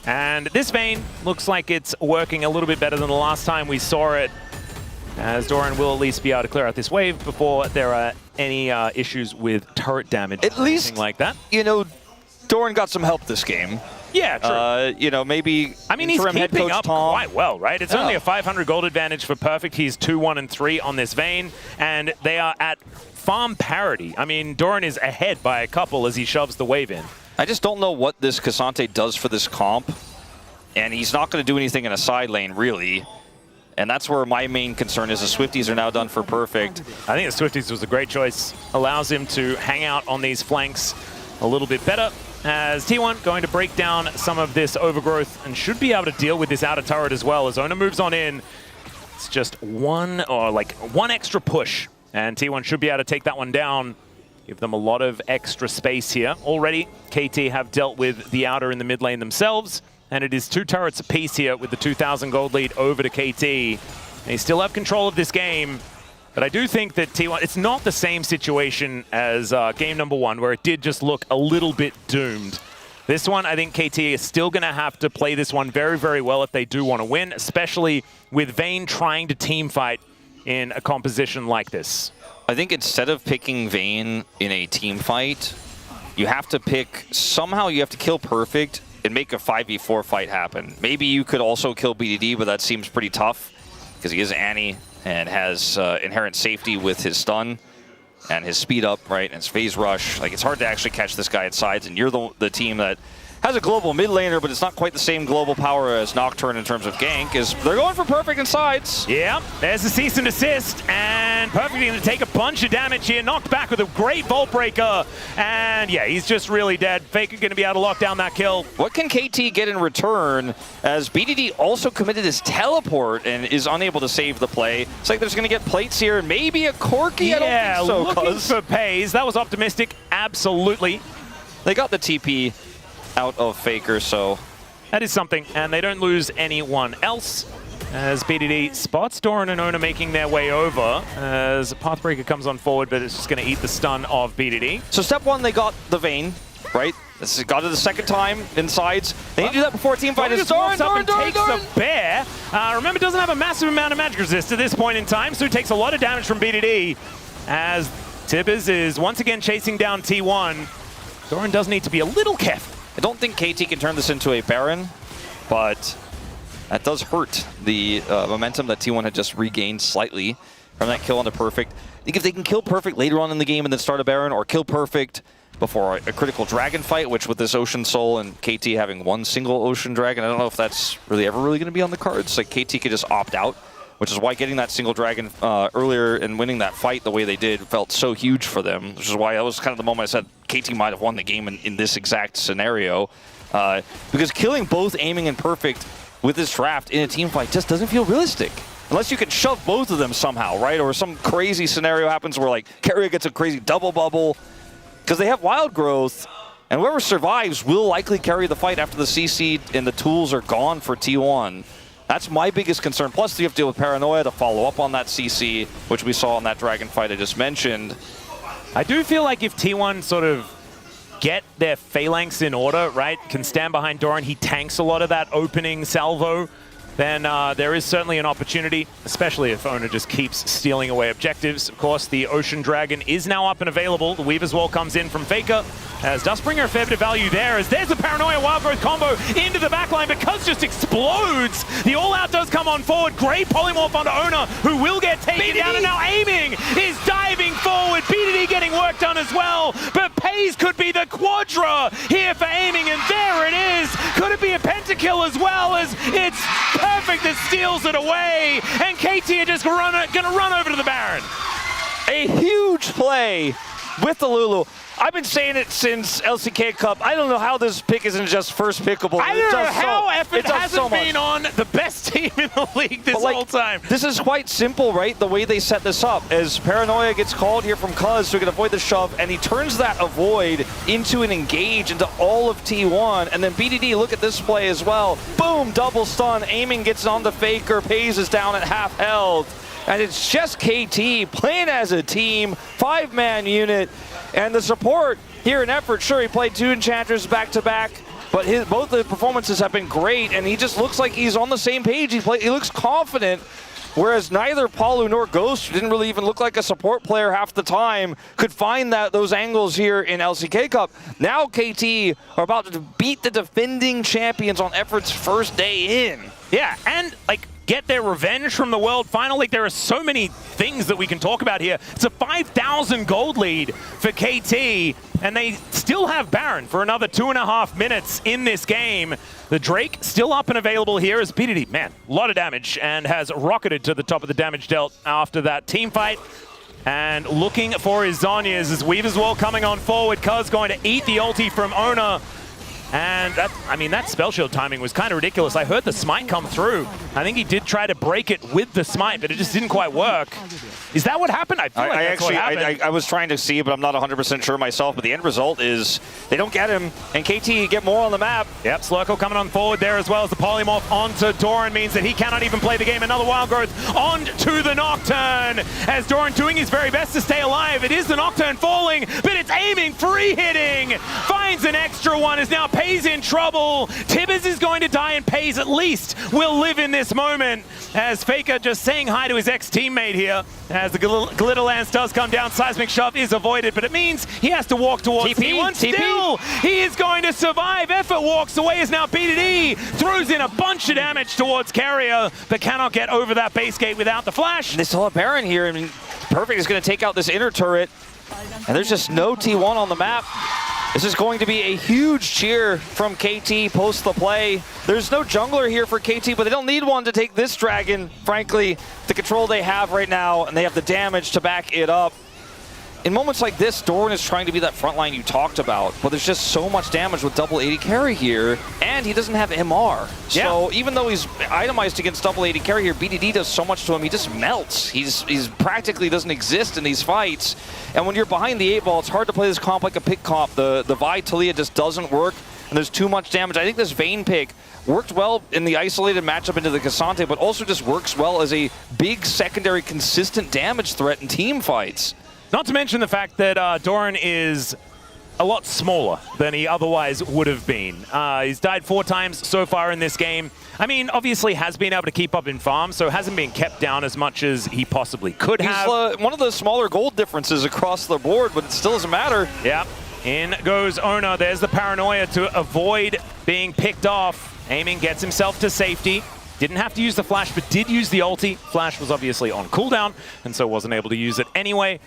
And this Vayne looks like it's working a little bit better than the last time we saw it, as Doran will at least be able to clear out this wave before there are any issues with turret damage. At least, like that. You know, Doran got some help this game. Yeah, true. You know, maybe. I mean, he's keeping up quite well, right? It's only a 500 gold advantage for Perfect. He's 2-1-3 on this Vayne, and they are at farm parity. I mean, Doran is ahead by a couple as he shoves the wave in. I just don't know what this Cassante does for this comp, and he's not going to do anything in a side lane, really. And that's where my main concern is. The Swifties are now done for Perfect. I think the Swifties was a great choice. Allows him to hang out on these flanks a little bit better, as T1 going to break down some of this overgrowth and should be able to deal with this outer turret as well. As Ona moves on in, it's just one extra push, and T1 should be able to take that one down. Give them a lot of extra space here. Already, KT have dealt with the outer in the mid lane themselves, and it is 2 turrets apiece here with the 2,000 gold lead over to KT. They still have control of this game, but I do think that T1, it's not the same situation as game number 1, where it did just look a little bit doomed. This one, I think KT is still going to have to play this one very, very well if they do want to win, especially with Vayne trying to team fight in a composition like this. I think instead of picking Vayne in a team fight, you have to pick, somehow you have to kill Perfect and make a 5v4 fight happen. Maybe you could also kill BDD, but that seems pretty tough because he is Annie and has inherent safety with his stun and his speed up, right, and his phase rush. Like, it's hard to actually catch this guy at sides, and you're the team that has a global mid laner, but it's not quite the same global power as Nocturne in terms of gank, is they're going for Perfect in sides. Yeah, there's a cease and desist, and Perfect going to take a bunch of damage here, knocked back with a great Vault Breaker, and yeah, he's just really dead. Faker going to be able to lock down that kill. What can KT get in return, as BDD also committed his teleport and is unable to save the play? It's like there's going to get plates here, maybe a Corki. Yeah, I don't think so, looking for Pays. That was optimistic, absolutely. They got the TP out of Faker, so that is something, and they don't lose anyone else as BDD spots Doran and Ona making their way over as Pathbreaker comes on forward, but it's just going to eat the stun of BDD. So step 1, they got the Vayne, right? This got it the second time in sides. They need to do that before team fight. Doran takes the bear. Remember, doesn't have a massive amount of magic resist at this point in time, so it takes a lot of damage from BDD as Tibbers is once again chasing down T1. Doran does need to be a little careful. I don't think KT can turn this into a Baron, but that does hurt the momentum that T1 had just regained slightly from that kill on the Perfect. I think if they can kill Perfect later on in the game and then start a Baron, or kill Perfect before a critical dragon fight, which with this Ocean Soul and KT having one single Ocean Dragon, I don't know if that's ever really going to be on the cards. Like, KT could just opt out, which is why getting that single dragon earlier and winning that fight the way they did felt so huge for them, which is why that was kind of the moment I said KT might have won the game in this exact scenario. Because killing both Aiming and Perfect with this draft in a team fight just doesn't feel realistic. Unless you can shove both of them somehow, right? Or some crazy scenario happens where, like, Carrier gets a crazy double bubble. Because they have wild growth, and whoever survives will likely carry the fight after the CC and the tools are gone for T1. That's my biggest concern. Plus, you have to deal with Paranoia to follow up on that CC, which we saw in that Dragon fight I just mentioned. I do feel like if T1 sort of get their phalanx in order, right, can stand behind Doran, he tanks a lot of that opening salvo, then there is certainly an opportunity, especially if Ona just keeps stealing away objectives. Of course, the Ocean Dragon is now up and available. The Weaver's Wall comes in from Faker, as does bring her a fair bit of value there, as there's a Paranoia Wild Growth combo into the backline, but Cuz just explodes. The All-Out does come on forward. Great polymorph onto Ona, who will get taken down, and now Aiming is diving forward. BDD getting work done as well, but Pays could be the Quadra here for Aiming, and there it is. Could it be a pentakill as well, as it's Perfect that steals it away, and KT are just gonna run over to the Baron. A huge play with the Lulu. I've been saying it since LCK Cup. I don't know how this pick isn't just first pickable. I don't know how effort hasn't been on the best team in the league this whole time. This is quite simple, right? The way they set this up. As Paranoia gets called here from Cuz, so he can avoid the shove, and he turns that avoid into an engage into all of T1. And then BDD, look at this play as well. Boom, double stun. Aiming gets on the Faker. Pays is down at half health. And it's just KT playing as a team, 5-man unit. And the support here in effort, sure, he played 2 Enchanters back-to-back, but both the performances have been great, and he just looks like he's on the same page. He looks confident, whereas neither Palu nor Ghost, who didn't really even look like a support player half the time, could find those angles here in LCK Cup. Now KT are about to beat the defending champions on Effort's first day in. Yeah, and like get their revenge from the world final. Like, there are so many things that we can talk about here. It's a 5,000 gold lead for KT, and they still have Baron for another 2.5 minutes in this game. The Drake still up and available here as BDD, man, a lot of damage, and has rocketed to the top of the damage dealt after that team fight. And looking for his Zhonya's as Weaver's Wall coming on forward. Cuz going to eat the ulti from Ona. And that, I mean, that spell shield timing was kind of ridiculous. I heard the smite come through. I think he did try to break it with the smite, but it just didn't quite work. Is that what happened? I feel like that's what happened. I was trying to see, but I'm not 100% sure myself. But the end result is they don't get him, and KT get more on the map. Yep, Slurkle coming on forward there as well as the polymorph onto Doran means that he cannot even play the game. Another wild growth on to the Nocturne as Doran doing his very best to stay alive. It is the Nocturne falling, but it's aiming, free hitting, finds an extra one, is now Pays in trouble. Tibbers is going to die, and Pays at least will live in this moment as Faker just saying hi to his ex-teammate here. As the Glitter Lance does come down, Seismic Shove is avoided, but it means he has to walk towards T1. Still, he is going to survive. Effort walks away as now BDD throws in a bunch of damage towards Carrier, but cannot get over that base gate without the flash. And they still have Baron here. I mean, Perfect is going to take out this inner turret, and there's just no T1 on the map. This is going to be a huge cheer from KT post the play. There's no jungler here for KT, but they don't need one to take this dragon, frankly. The control they have right now, and they have the damage to back it up. In moments like this, Doran is trying to be that front line you talked about, but there's just so much damage with double 80 carry here, and he doesn't have MR. So even though he's itemized against double 80 carry here, BDD does so much to him, he just melts. He's practically doesn't exist in these fights. And when you're behind the 8-ball, it's hard to play this comp like a pick comp. The Vi Talia just doesn't work, and there's too much damage. I think this Vayne pick worked well in the isolated matchup into the Cassante, but also just works well as a big secondary consistent damage threat in team fights. Not to mention the fact that Doran is a lot smaller than he otherwise would have been. He's died 4 times so far in this game. I mean, obviously has been able to keep up in farm, so hasn't been kept down as much as he possibly could have. He's one of the smaller gold differences across the board, but it still doesn't matter. Yeah, in goes Ona. There's the Paranoia to avoid being picked off. Aiming gets himself to safety. Didn't have to use the flash, but did use the ulti. Flash was obviously on cooldown, and so wasn't able to use it anyway.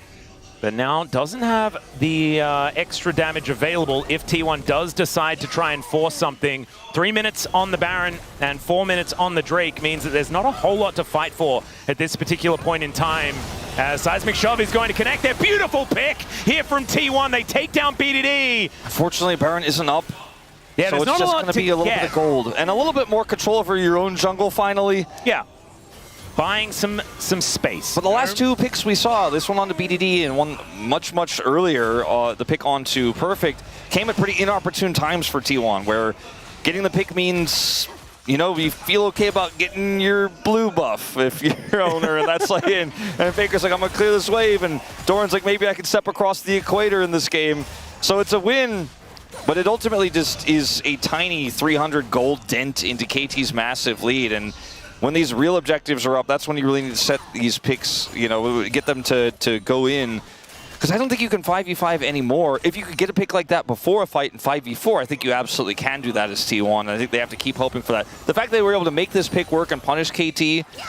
But now doesn't have the extra damage available if T1 does decide to try and force something. 3 minutes on the Baron and 4 minutes on the Drake means that there's not a whole lot to fight for at this particular point in time. As Seismic Shove is going to connect their beautiful pick here from T1. They take down BDD. Unfortunately, Baron isn't up. Yeah, so there's it's not just a lot going to be a little bit of gold and a little bit more control over your own jungle finally. Yeah. Buying some space. But the last 2 picks we saw, this one onto BDD and one much earlier, the pick onto Perfect, came at pretty inopportune times for T1, where getting the pick means, you know, you feel okay about getting your blue buff if you're owner, and that's like, and Faker's like, I'm gonna clear this wave, and Doran's like, maybe I can step across the equator in this game. So it's a win, but it ultimately just is a tiny 300 gold dent into KT's massive lead, and when these real objectives are up, that's when you really need to set these picks, you know, get them to go in. Because I don't think you can 5v5 anymore. If you could get a pick like that before a fight in 5v4, I think you absolutely can do that as T1. I think they have to keep hoping for that. The fact that they were able to make this pick work and punish KT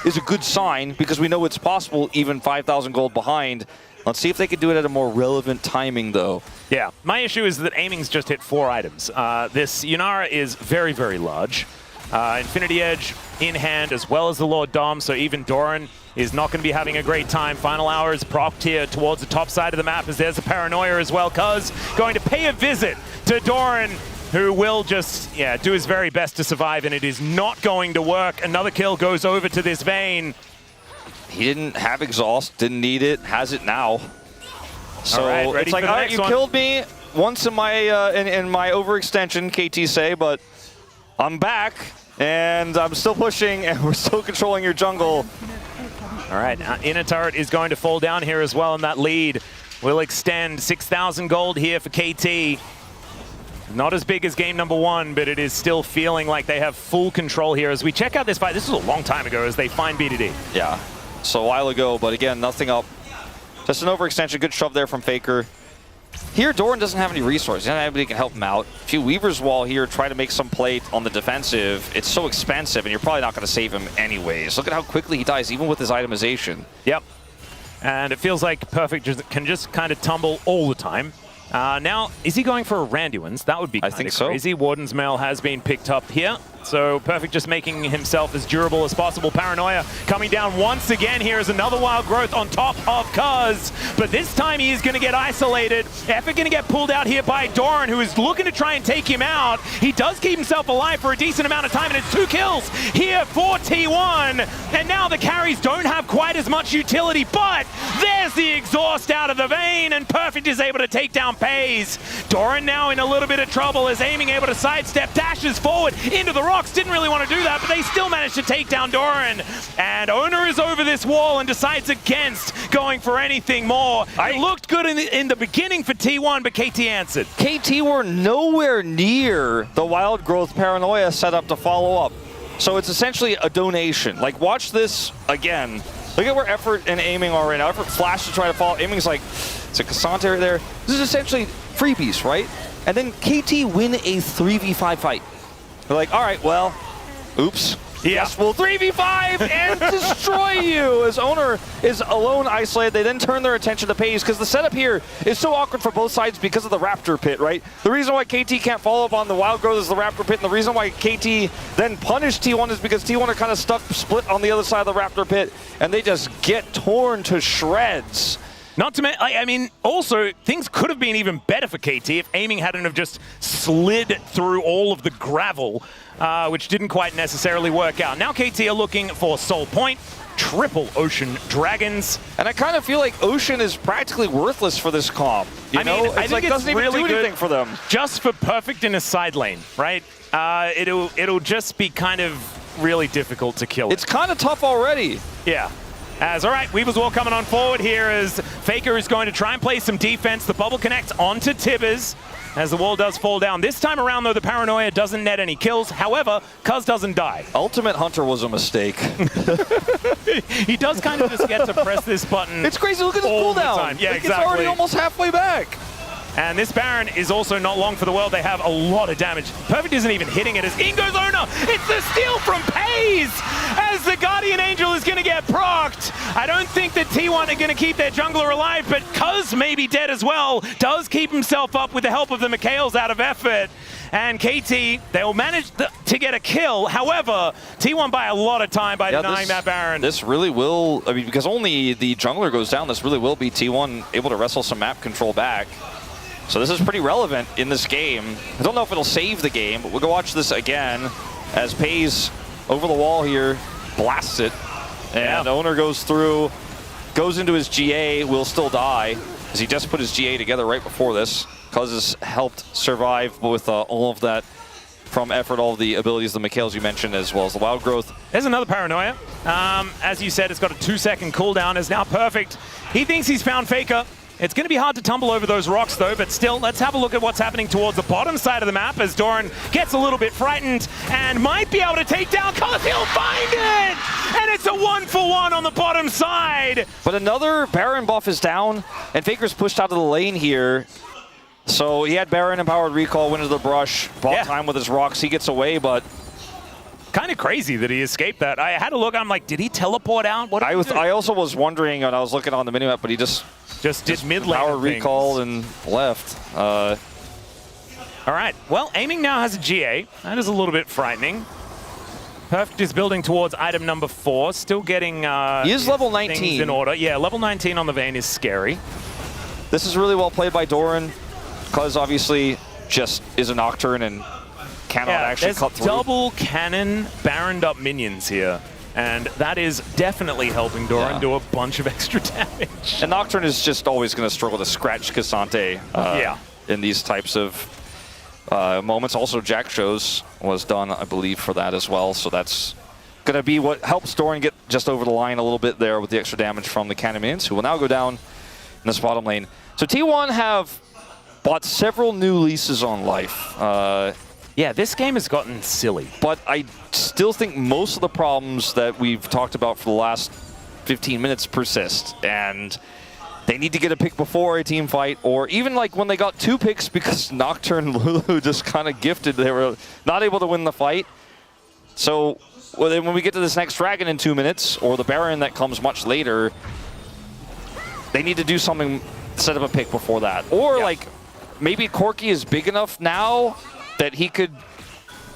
is a good sign, because we know it's possible even 5,000 gold behind. Let's see if they can do it at a more relevant timing, though. Yeah, my issue is that Aiming's just hit 4 items. This Yunara is very, very large. Infinity Edge in hand, as well as the Lord Dom, so even Doran is not going to be having a great time. Final Hour is propped here towards the top side of the map as there's a Paranoia as well. Cuz going to pay a visit to Doran, who will just, do his very best to survive, and it is not going to work. Another kill goes over to this Vayne. He didn't have exhaust, didn't need it, has it now. So it's like, all right, you killed me once in my overextension, KT say, but I'm back, and I'm still pushing, and we're still controlling your jungle. All right, inner turret is going to fall down here as well, and that lead will extend. 6,000 gold here for KT. Not as big as game number 1, but it is still feeling like they have full control here as we check out this fight. This was a long time ago as they find BDD. Yeah, so a while ago, but again, nothing up. Just an overextension, good shove there from Faker. Here, Doran doesn't have any resources. He doesn't have anybody who can help him out. A few Weaver's Wall here, try to make some play on the defensive. It's so expensive, and you're probably not going to save him anyways. Look at how quickly he dies, even with his itemization. Yep. And it feels like Perfect can just kind of tumble all the time. Now, is he going for a Randuin's? That would be kind of crazy. Warden's Mail has been picked up here. So Perfect just making himself as durable as possible. Paranoia coming down once again. Here is another Wild Growth on top of Cuz. But this time he is going to get isolated. Effort going to get pulled out here by Doran, who is looking to try and take him out. He does keep himself alive for a decent amount of time, and it's 2 kills here for T1. And now the carries don't have quite as much utility, but there's the exhaust out of the Vayne, and Perfect is able to take down Pays. Doran now in a little bit of trouble as aiming able to sidestep, dashes forward into the rocks. Didn't really want to do that, but they still managed to take down Doran. And Owner is over this wall and decides against going for anything more. It looked good in the beginning for T1, but KT answered. KT were nowhere near the Wild Growth Paranoia setup to follow up. So it's essentially a donation. Like, watch this again. Look at where Effort and Aiming are right now. Effort flash to try to follow. Aiming's like, it's a Cassante right there. This is essentially freebies, right? And then KT win a 3v5 fight. They're like, all right, well, oops. Yes, we'll 3v5 and destroy you as Owner is alone isolated. They then turn their attention to Pays because the setup here is so awkward for both sides because of the Raptor Pit, right? The reason why KT can't follow up on the Wild Growth is the Raptor Pit, and the reason why KT then punished T1 is because T1 are kind of stuck split on the other side of the Raptor Pit, and they just get torn to shreds. Not to mention, I mean, also, things could have been even better for KT if Aiming hadn't have just slid through all of the gravel, which didn't quite necessarily work out. Now KT are looking for Soul Point, triple Ocean Dragons. And I kind of feel like Ocean is practically worthless for this comp. I mean, I think it's doesn't even really do anything for them. Just for Perfect in a side lane, right? It'll just be kind of really difficult to kill it. It's kind of tough already. Yeah. All right, Weaver's Wall coming on forward here as Faker is going to try and play some defense. The bubble connects onto Tibbers as the wall does fall down. This time around, though, the Paranoia doesn't net any kills. However, Cuz doesn't die. Ultimate Hunter was a mistake. He does kind of just get to press this button. It's crazy. Look at this cooldown. Yeah, like, exactly. It's already almost halfway back. And this Baron is also not long for the world. They have a lot of damage. Perfect isn't even hitting it as in goes Owner. It's the steal from Pays as the Guardian Angel is going to get procced. I don't think that T1 are going to keep their jungler alive, but Cuz may be dead as well. Does keep himself up with the help of the Mikhails out of Effort. And KT, they'll manage to get a kill. However, T1 by a lot of time by denying that Baron. This really will, I mean, because only the jungler goes down, this really will be T1 able to wrestle some map control back. So this is pretty relevant in this game. I don't know if it'll save the game, but we'll go watch this again as Pays over the wall here, blasts it. And Owner goes through, goes into his GA, will still die, as he just put his GA together right before this. Cuz has helped survive with all of that from Effort, all of the abilities, the Mikhails you mentioned, as well as the Wild Growth. There's another Paranoia. As you said, it's got a 2-second cooldown. Is now Perfect. He thinks he's found Faker. It's going to be hard to tumble over those rocks, though, but still, let's have a look at what's happening towards the bottom side of the map as Doran gets a little bit frightened and might be able to take down Cuz. He'll find it! And it's a 1-for-1 on the bottom side. But another Baron buff is down, and Faker's pushed out of the lane here. So he had Baron Empowered Recall, went into the brush, bought time with his rocks. He gets away, but kind of crazy that he escaped that. I had a look, I'm like, did he teleport out? What did he do? I also was wondering, and I was looking on the minimap, but he just did mid lane power recall and left. All right, well, Aiming now has a GA. That is a little bit frightening. Perfect is building towards item number 4, still getting he is level things 19 in order. Yeah, level 19 on the Vayne is scary. This is really well played by Doran, because obviously just is a Nocturne and cannot actually cut through. Double cannon Baroned up minions here. And that is definitely helping Doran do a bunch of extra damage. And Nocturne is just always going to struggle to scratch Cassante in these types of moments. Also, Jack Shows was done, I believe, for that as well. So that's going to be what helps Doran get just over the line a little bit there with the extra damage from the cannon minions, who will now go down in this bottom lane. So T1 have bought several new leases on life. Yeah, this game has gotten silly. But I still think most of the problems that we've talked about for the last 15 minutes persist. And they need to get a pick before a team fight, or even like when they got 2 picks because Nocturne and Lulu just kind of gifted. They were not able to win the fight. So when we get to this next Dragon in 2 minutes, or the Baron that comes much later, they need to do something, set up a pick before that. Or like maybe Corki is big enough now that he could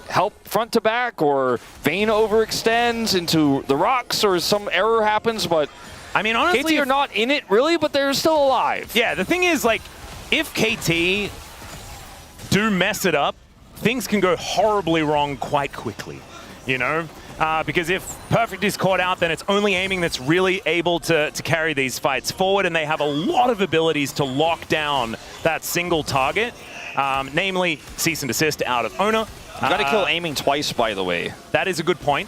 help front to back, or Vayne overextends into the rocks, or some error happens. But I mean, honestly, KT are not in it really, but they're still alive. Yeah, the thing is, like, if KT do mess it up, things can go horribly wrong quite quickly, you know? Because if Perfect is caught out, then it's only Aiming that's really able to carry these fights forward, and they have a lot of abilities to lock down that single target. Namely, cease and desist out of Owner. You got to kill Aiming twice, by the way. That is a good point.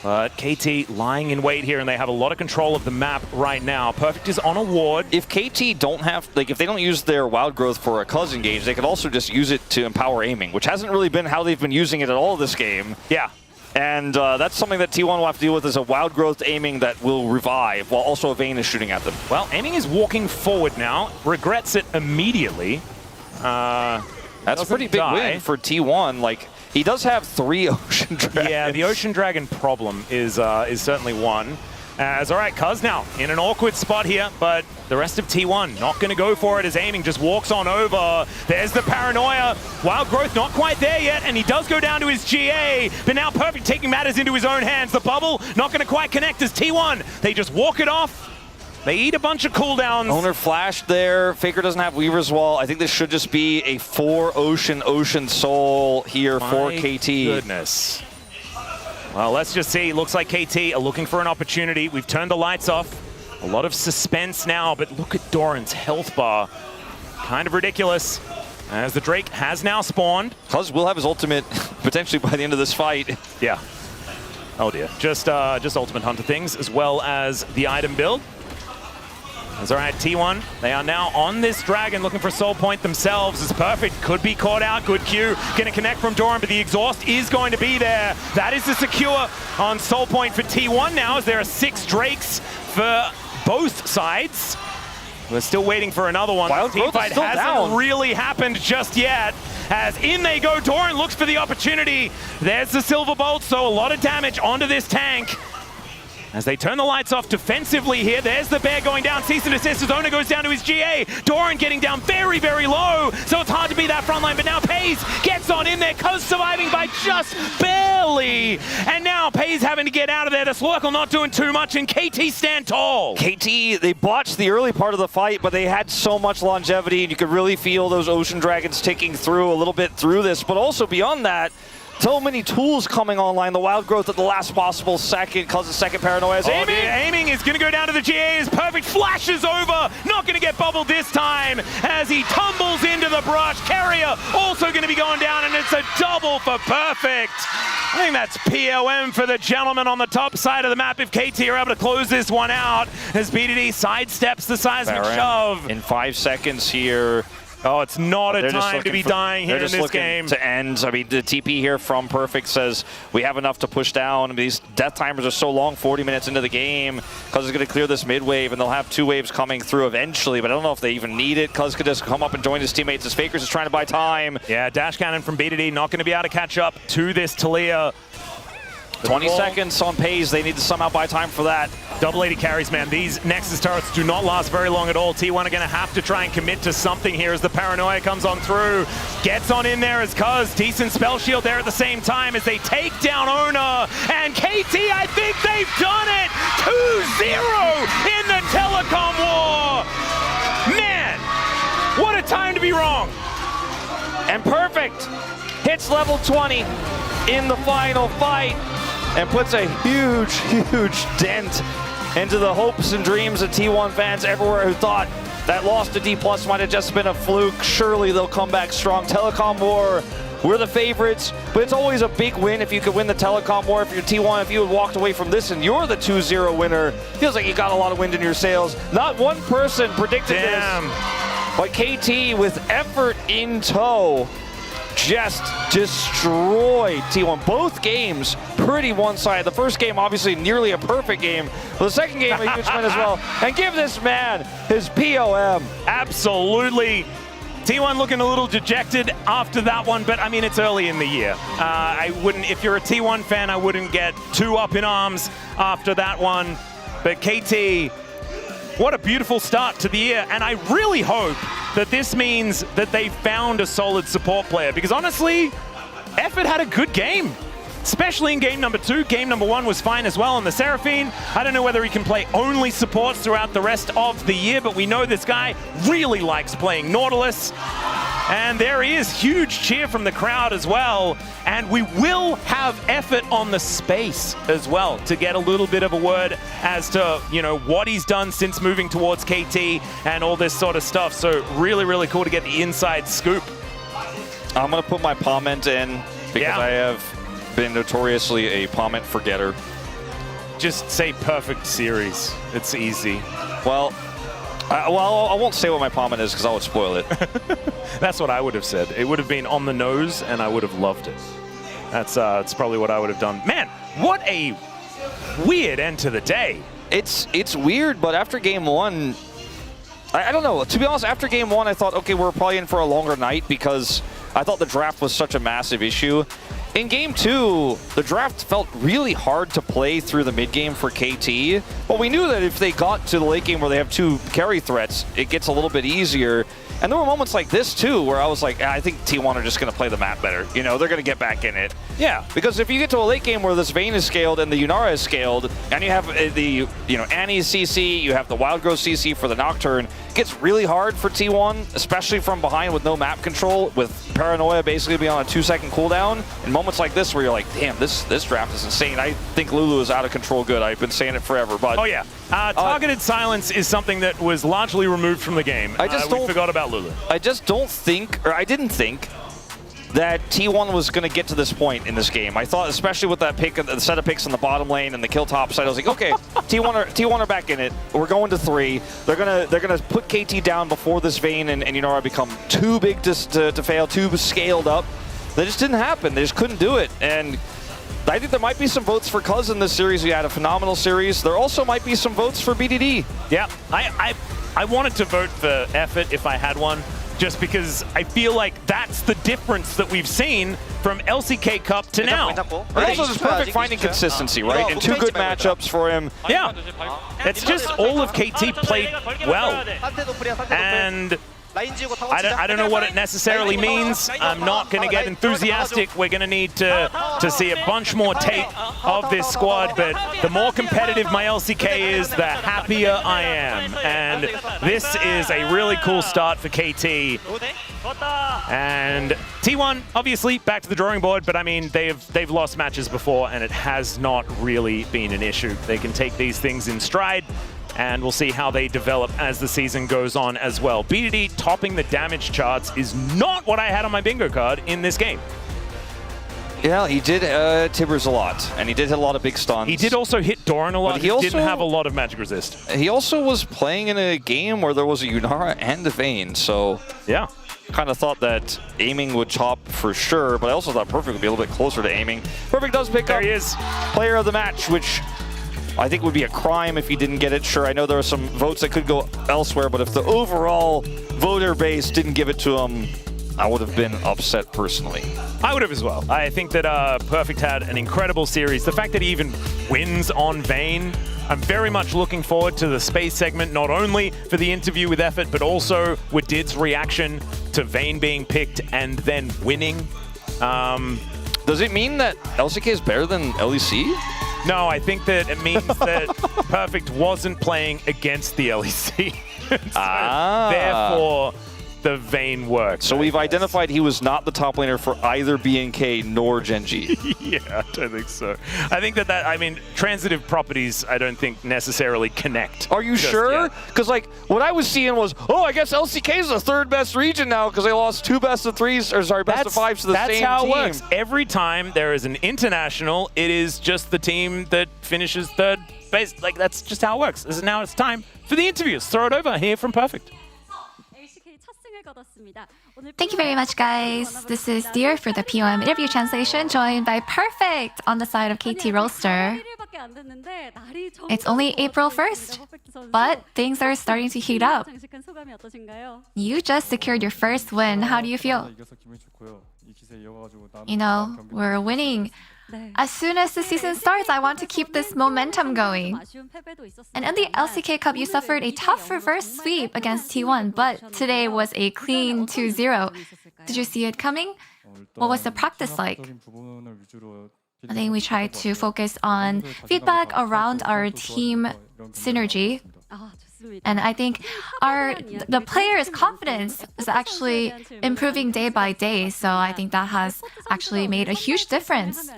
But KT lying in wait here, and they have a lot of control of the map right now. Perfect is on a ward. If KT don't have, like, if they don't use their Wild Growth for a Cuz engage, they could also just use it to empower Aiming, which hasn't really been how they've been using it at all this game. Yeah. And that's something that T1 will have to deal with, is a Wild Growth Aiming that will revive, while also a Vayne is shooting at them. Well, Aiming is walking forward now, regrets it immediately. That's a pretty big win for T1. Like, he does have 3 Ocean Dragons. Yeah, the Ocean Dragon problem is certainly one. All right, Cuz now in an awkward spot here, but the rest of T1 not going to go for it as Aiming just walks on over. There's the Paranoia. Wild Growth not quite there yet, and he does go down to his GA, but now Perfect taking matters into his own hands. The bubble not going to quite connect as T1. They just walk it off. They eat a bunch of cooldowns. Owner flashed there. Faker doesn't have Weaver's Wall. I think this should just be a 4 Ocean Soul here for KT. Goodness. Well, let's just see. Looks like KT are looking for an opportunity. We've turned the lights off. A lot of suspense now, but look at Doran's health bar. Kind of ridiculous. As the Drake has now spawned. Cuz will have his ultimate potentially by the end of this fight. Yeah. Oh dear. Just Ultimate Hunter things, as well as the item build. That's all right, T1, they are now on this Dragon looking for Soul Point themselves. It's Perfect, could be caught out, good Q. Gonna connect from Doran, but the exhaust is going to be there. That is the secure on Soul Point for T1 now, as there are 6 Drakes for both sides. We're still waiting for another one. Wild The teamfight still hasn't down. really happened just yet. As in they go, Doran looks for the opportunity. There's the Silver Bolt, so a lot of damage onto this tank. As they turn the lights off defensively here, there's the bear going down. Cease and desist as Owner goes down to his GA. Doran getting down very, very low, so it's hard to be that front line. But now Pays gets on in there, Cuz surviving by just barely. And now Pays having to get out of there. The Slurkle not doing too much, and KT stand tall. KT, they botched the early part of the fight, but they had so much longevity, and you could really feel those Ocean Dragons ticking through a little bit through this. But also beyond that, so many tools coming online. The Wild Growth at the last possible second, cause the second Paranoia is Aiming. Aiming is going to go down to the GA as Perfect flashes over. Not going to get bubbled this time as he tumbles into the brush. Carrier also going to be going down, and it's a double for Perfect. I think that's POM for the gentleman on the top side of the map if KT are able to close this one out as BDD sidesteps the seismic shove. In 5 seconds here. Oh, it's not a time to be dying here in this game. To end. I mean, the TP here from Perfect says we have enough to push down. I mean, these death timers are so long, 40 minutes into the game. Cuz is going to clear this mid wave, and they'll have 2 waves coming through eventually, but I don't know if they even need it. Cuz could just come up and join his teammates as Fakers is trying to buy time. Yeah, Dash Cannon from BDD not going to be able to catch up to this Talia. 20 seconds on Pays. They need to somehow buy time for that. Double 80 carries, man. These Nexus turrets do not last very long at all. T1 are going to have to try and commit to something here as the paranoia comes on through. Gets on in there as Cuz. Decent spell shield there at the same time as they take down Owner. And KT, I think they've done it! 2-0 in the Telecom War! Man, what a time to be wrong! And Perfect hits level 20 in the final fight and puts a huge, huge dent into the hopes and dreams of T1 fans everywhere who thought that loss to D+ might have just been a fluke. Surely they'll come back strong. Telecom War, we're the favorites, but it's always a big win if you could win the Telecom War. If you're T1, if you had walked away from this and you're the 2-0 winner, feels like you got a lot of wind in your sails. Not one person predicted this, but KT with effort in tow just destroyed T1. Both games pretty one-sided. The first game obviously nearly a perfect game, but the second game a huge win as well. And give this man his POM. Absolutely. T1 looking a little dejected after that one, but I mean, it's early in the year. I wouldn't, if you're a T1 fan, I wouldn't get too up in arms after that one. But KT, what a beautiful start to the year, and I really hope that this means that they found a solid support player, because honestly, Effort had a good game, especially in game number 2. Game number 1 was fine as well. And the Seraphine, I don't know whether he can play only supports throughout the rest of the year, but we know this guy really likes playing Nautilus. And there he is, huge cheer from the crowd as well. And we will have Effort on the space as well to get a little bit of a word as to, you know, what he's done since moving towards KT and all this sort of stuff. So really, really cool to get the inside scoop. I'm going to put my comment in because I have been notoriously a comment forgetter. Just say perfect series. It's easy. Well, I won't say what my comment is because I would spoil it. That's what I would have said. It would have been on the nose, and I would have loved it. That's probably what I would have done. Man, what a weird end to the day. It's weird, but after game 1, I don't know. To be honest, after game 1, I thought, okay, we're probably in for a longer night because I thought the draft was such a massive issue. In game 2, the draft felt really hard to play through the mid game for KT, but we knew that if they got to the late game where they have 2 carry threats, it gets a little bit easier. And there were moments like this too, where I was like, I think T1 are just going to play the map better. You know, they're going to get back in it. Yeah. Because if you get to a late game where this Vayne is scaled and the Yunara is scaled, and you have the, you know, Annie's CC, you have the Wild Growth CC for the Nocturne, it gets really hard for T1, especially from behind with no map control, with Paranoia basically being on a 2-second cooldown. In moments like this where you're like, damn, this draft is insane. I think Lulu is out of control good. I've been saying it forever, but... Oh yeah. Targeted silence is something that was largely removed from the game. We forgot about Lulu. I just don't think, or I didn't think, that T1 was going to get to this point in this game. I thought, especially with that pick, the set of picks in the bottom lane and the kill top side, I was like, okay, T1 are back in it. We're going to 3. They're gonna put KT down before this Vayne and Yunara become too big to fail, too scaled up. That just didn't happen. They just couldn't do it. And I think there might be some votes for Cuz in this series. We had a phenomenal series. There also might be some votes for BDD. Yeah, I wanted to vote for Effort if I had one, just because I feel like that's the difference that we've seen from LCK Cup to now. But also just perfect finding consistency, right? And 2 good matchups for him. Yeah, it's just all of KT played well. And I don't know what it necessarily means. I'm not going to get enthusiastic. We're going to need to see a bunch more tape of this squad, but the more competitive my LCK is, the happier I am. And this is a really cool start for KT. And T1, obviously, back to the drawing board, but I mean, they've lost matches before, and it has not really been an issue. They can take these things in stride, and we'll see how they develop as the season goes on as well. BDD topping the damage charts is not what I had on my bingo card in this game. Yeah, he did Tibbers a lot, and he did hit a lot of big stuns. He did also hit Doran a lot. He didn't have a lot of magic resist. He also was playing in a game where there was a Yunara and a Vayne, so yeah, kind of thought that aiming would top for sure, but I also thought Perfect would be a little bit closer to aiming. Perfect does pick up player of the match, which I think would be a crime if he didn't get it. Sure, I know there are some votes that could go elsewhere, but if the overall voter base didn't give it to him, I would have been upset personally. I would have as well. I think that Perfect had an incredible series. The fact that he even wins on Vayne, I'm very much looking forward to the space segment, not only for the interview with Effort, but also with Did's reaction to Vayne being picked and then winning. Does it mean that LCK is better than LEC? No, I think that it means that Perfect wasn't playing against the LEC. Therefore, the Vayne worked. So we've identified he was not the top laner for either BNK nor Genji. Yeah, I don't think so. I think that I mean, transitive properties, I don't think necessarily connect. Are you sure? Because like what I was seeing was, oh, I guess LCK is the third best region now because they lost 2 best of 3s, or sorry, best of 5s to the same team. That's how it works. Every time there is an international, it is just the team that finishes third base. Like that's just how it works. Now it's time for the interviews. Throw it over here from Perfect. Thank you very much, guys. This is Dear for the POM interview translation, joined by Perfect on the side of KT Roaster. It's only April 1st, but things are starting to heat up. You just secured your first win. How do you feel? You know, we're winning. As soon as the season starts, I want to keep this momentum going. And in the LCK Cup, you suffered a tough reverse sweep against T1, but today was a clean 2-0. Did you see it coming? What was the practice like? I think we tried to focus on feedback around our team synergy. And I think the players' confidence is actually improving day by day. So I think that has actually made a huge difference.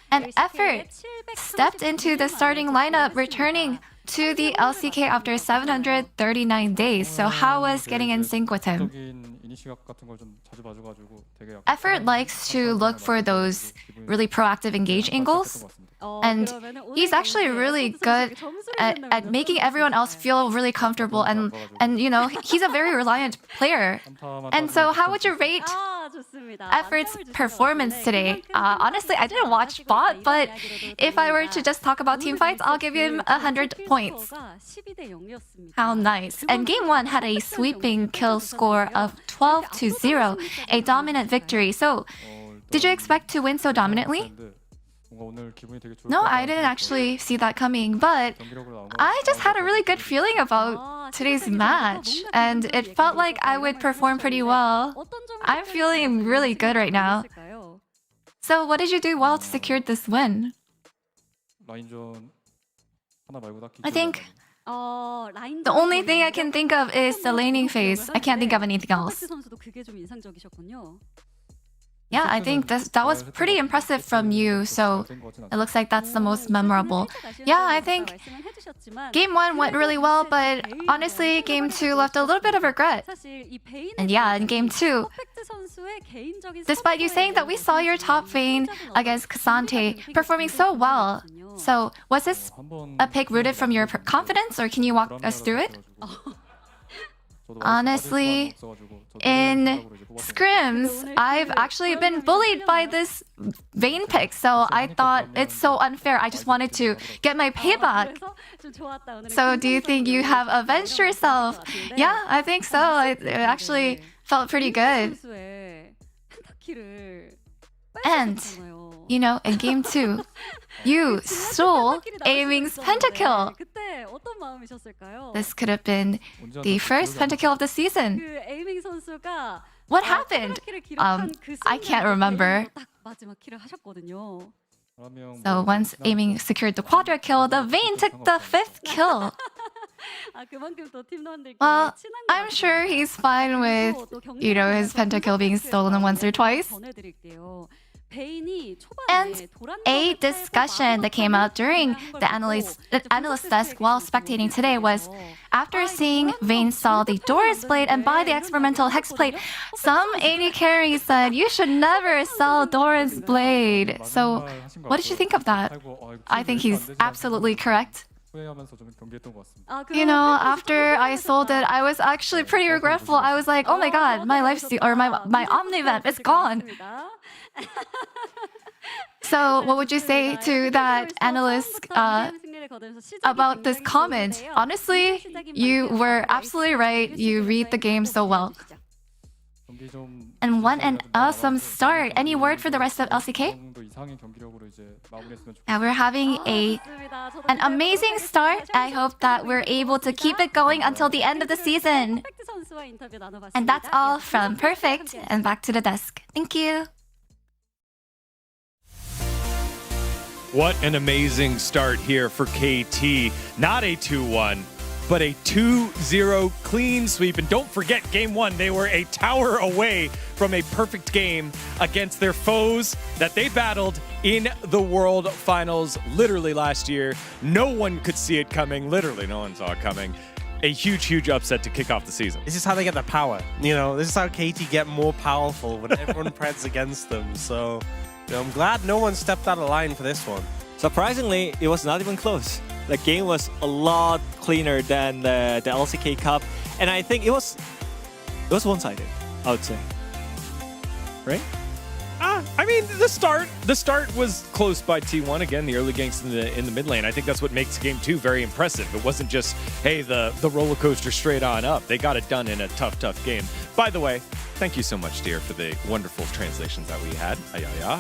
And Effort stepped into the starting lineup, returning to the LCK after 739 days. So how was getting in sync with him? Effort likes to look for those really proactive engage angles. And he's actually really good at making everyone else feel really comfortable, and you know, he's a very reliant player. And so how would you rate Effort's performance today? Honestly, I didn't watch bot, but if I were to just talk about team fights, I'll give him 100 points. How nice. And game 1 had a sweeping kill score of 12-0, a dominant victory. So did you expect to win so dominantly? No, I didn't actually see that coming, but I just had a really good feeling about today's match, and it felt like I would perform pretty well. I'm feeling really good right now. So what did you do well to secure this win? I think the only thing I can think of is the laning phase. I can't think of anything else. Yeah, I think that was pretty impressive from you, so it looks like that's the most memorable. Yeah, I think game 1 went really well, but honestly, game 2 left a little bit of regret. And yeah, in game 2, despite you saying that we saw your top Vayne against Cassante performing so well, so was this a pick rooted from your confidence, or can you walk us through it? Honestly, in scrims, I've actually been bullied by this Vayne pick, so I thought it's so unfair. I just wanted to get my payback. So do you think you have avenged yourself? Yeah, I think so. It actually felt pretty good. And, you know, in game 2, you stole Aiming's pentakill. This could have been the first pentakill of the season. What happened? I can't remember. So once Aiming secured the quadra kill, the Vayne took the 5th kill. Well, I'm sure he's fine with, you know, his pentakill being stolen once or twice. And a discussion that came out during the analyst desk while spectating today was, after seeing Vayne sell the Doris Blade and buy the experimental Hex Plate, some AD carry said you should never sell Doris Blade. So what did you think of that? I think he's absolutely correct. You know, after I sold it, I was actually pretty regretful. I was like, oh my god, my lifesteal or my Omnivamp is gone. So what would you say to that analyst about this comment? Honestly, you were absolutely right. You read the game so well. and won an awesome start. Any word for the rest of LCK? We're having an amazing start. I hope that we're able to keep it going until the end of the season. And that's all from Perfect, and back to the desk. Thank you. What an amazing start here for KT. Not a 2-1, but a 2-0 clean sweep. And don't forget, game one, they were a tower away from a perfect game against their foes that they battled in the World Finals literally last year. No one could see it coming. Literally, no one saw it coming. A huge, huge upset to kick off the season. This is how they get their power. You know, this is how KT get more powerful when everyone preds against them. So, you know, I'm glad no one stepped out of line for this one. Surprisingly, it was not even close. The game was a lot cleaner than the LCK Cup, and I think it was one-sided, I would say. Right? I mean, the start was close by T1. Again, the early ganks in the mid lane. I think that's what makes game two very impressive. It wasn't just, hey, the roller coaster straight on up. They got it done in a tough game. By the way, thank you so much, dear, for the wonderful translations that we had.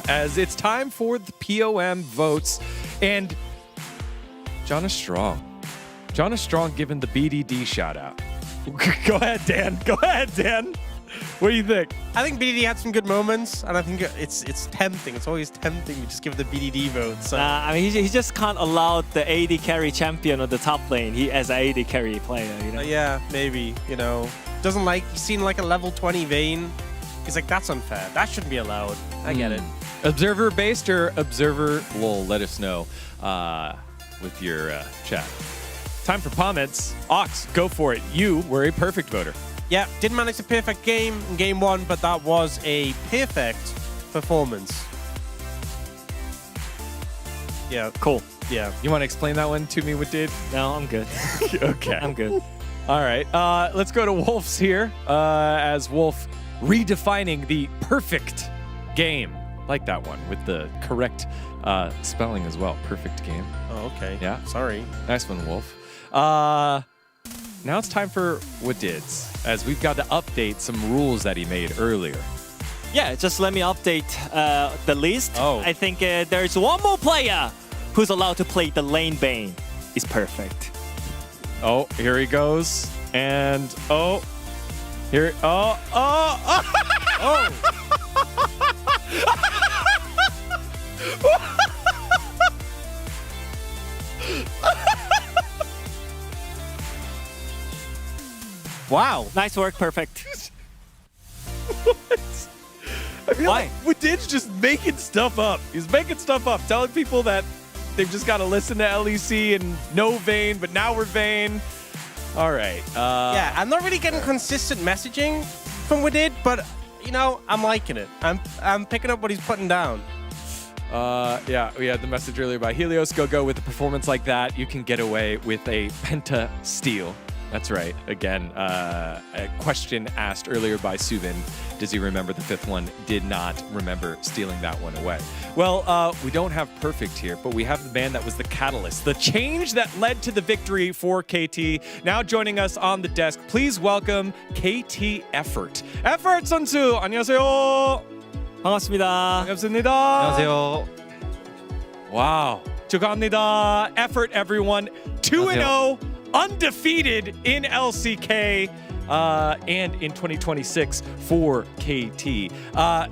As it's time for the POM votes, and John is strong. John is strong giving the BDD shout out. Go ahead, Dan. Go ahead, Dan. What do you think? I think BDD had some good moments, and I think it's tempting. It's always tempting to just give the BDD vote. So. I mean, he just can't allow the AD carry champion on the top lane. He as an AD carry player, you know. Yeah, maybe. You know, doesn't like seen like a level 20 Vayne. He's like, that's unfair. That shouldn't be allowed. I get it. Observer based or observer? Lol. Let us know with your chat. Time for comments. Ox, go for it. You were a perfect voter. Yeah, didn't manage a perfect game in game one, but that was a perfect performance. Yeah, cool. Yeah. You want to explain that one to me, what did? No, I'm good. Okay. I'm good. All right. Let's go to Wolf's here as Wolf redefining the perfect game. Like that one with the correct spelling as well. Perfect game. Oh, okay. Yeah. Sorry. Nice one, Wolf. Now it's time for Wadids, as we've got to update some rules that he made earlier. Yeah, just let me update the list. Oh. I think there's one more player who's allowed to play the lane Bane. It's perfect. Oh, here he goes. And, oh. Here, oh. Wow. Nice work, perfect. What? I feel like Wadid's just making stuff up. He's making stuff up, telling people that they've just got to listen to LEC and know Vayne, but now we're Vayne. All right. Yeah, I'm not really getting consistent messaging from Wadid, but, you know, I'm liking it. I'm picking up what he's putting down. Yeah, we had the message earlier by Helios. Go with a performance like that. You can get away with a penta steal. That's right. Again, a question asked earlier by Subin. Does he remember the fifth one? Did not remember stealing that one away. Well, we don't have perfect here, but we have the man that was the catalyst, the change that led to the victory for KT. Now joining us on the desk, please welcome KT Effort. Effort 선수, 안녕하세요. 반갑습니다. 반갑습니다. 안녕하세요. Wow. 축하합니다. Effort, everyone. 2-0. Undefeated in LCK and in 2026 for KT.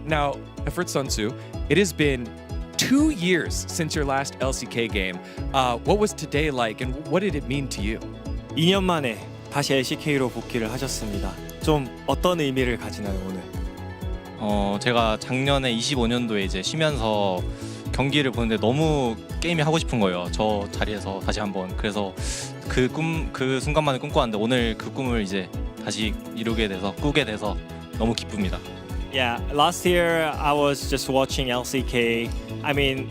Now, Effort Sunsu, it has been 2 years since your last LCK game. What was today like and what did it mean to you? 2년 만에 다시 LCK로 복귀를 하셨습니다. 좀 어떤 의미를 가지나요, 오늘? 제가 작년에 25년도에 이제 쉬면서 경기를 보는데 너무 게임이 하고 싶은 거예요. 저 자리에서 다시 한번. 그래서 그 순간만을 꿈꿔왔는데 오늘 그 꿈을 이제 다시 꾸게 돼서 너무 기쁩니다. Yeah, last year I was just watching LCK. I mean,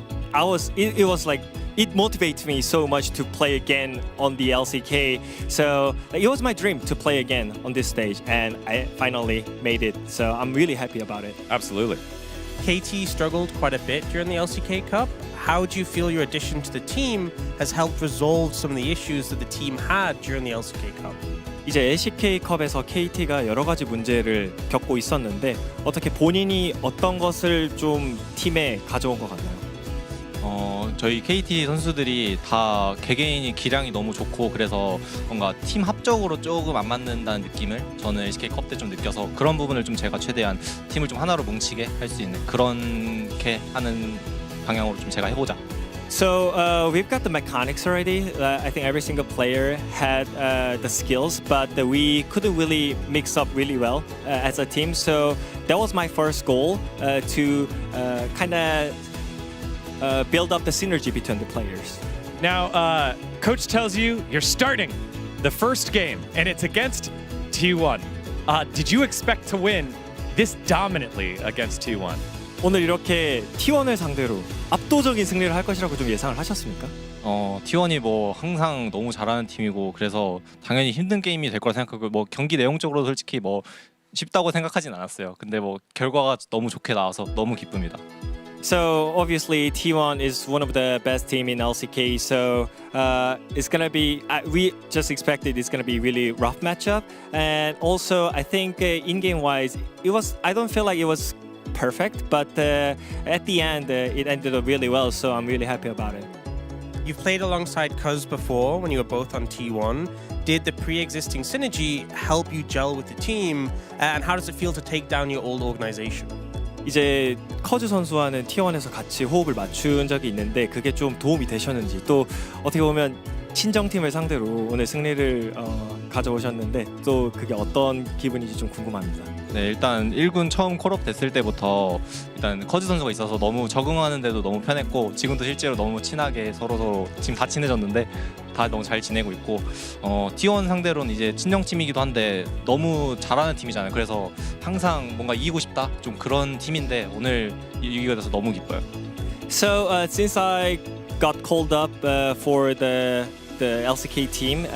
it was like it motivates me so much to play again on the LCK. So it was my dream to play again on this stage, and I finally made it. So I'm really happy about it. Absolutely. KT struggled quite a bit during the LCK Cup. how do you feel your addition to the team has helped resolve some of the issues that the team had during the LCK Cup? 이제 LCK 컵에서 KT가 여러 가지 문제를 겪고 있었는데 어떻게 본인이 어떤 것을 좀 팀에 가져온 것 같나요? 저희 KT 선수들이 다 개개인이 기량이 너무 좋고 그래서 뭔가 팀 합적으로 조금 안 맞는다는 느낌을 저는 LCK 컵 때 좀 느껴서 그런 부분을 좀 제가 최대한 팀을 좀 하나로 뭉치게 할 수 있는 그렇게 하는 방향으로 좀 제가 해보자. So we've got the mechanics already. I think every single player had the skills, but we couldn't really mix up really well as a team. So that was my first goal to kind of build up the synergy between the players. Now, coach tells you you're starting the first game, and it's against T1. Did you expect to win this dominantly against T1? 오늘 이렇게 T1을 상대로 압도적인 승리를 할 것이라고 좀 예상을 하셨습니까? T1이 뭐 항상 너무 잘하는 팀이고 그래서 당연히 힘든 게임이 될 거라 생각하고 뭐 경기 내용적으로 솔직히 뭐 쉽다고 생각하진 않았어요. 근데 뭐 결과가 너무 좋게 나와서 너무 기쁩니다. So obviously T1 is one of the best team in LCK. So it's gonna be. We just expected it's gonna be really rough matchup, and also I think in-game wise, it was. I don't feel like it was perfect, but at the end it ended up really well. So I'm really happy about it. You've played alongside Cuz before when you were both on T1. Did the pre-existing synergy help you gel with the team, and how does it feel to take down your old organization? 이제 커즈 선수와는 T1에서 같이 호흡을 맞춘 적이 있는데 그게 좀 도움이 되셨는지 또 어떻게 보면 친정팀을 상대로 오늘 승리를 가져오셨는데 또 그게 어떤 기분인지 좀 궁금합니다. 네, 일단 1군 처음 콜업 됐을 때부터 일단 커즈 선수가 있어서 너무 적응하는데도 너무 편했고 지금도 실제로 너무 친하게 서로 지금 다 친해졌는데 다 너무 잘 지내고 있고 T1 상대로는 이제 친정팀이기도 한데 너무 잘하는 팀이잖아요. 그래서 항상 뭔가 이기고 싶다 좀 그런 팀인데 오늘 이기게 돼서 너무 기뻐요. So since I got called up for the LCK team,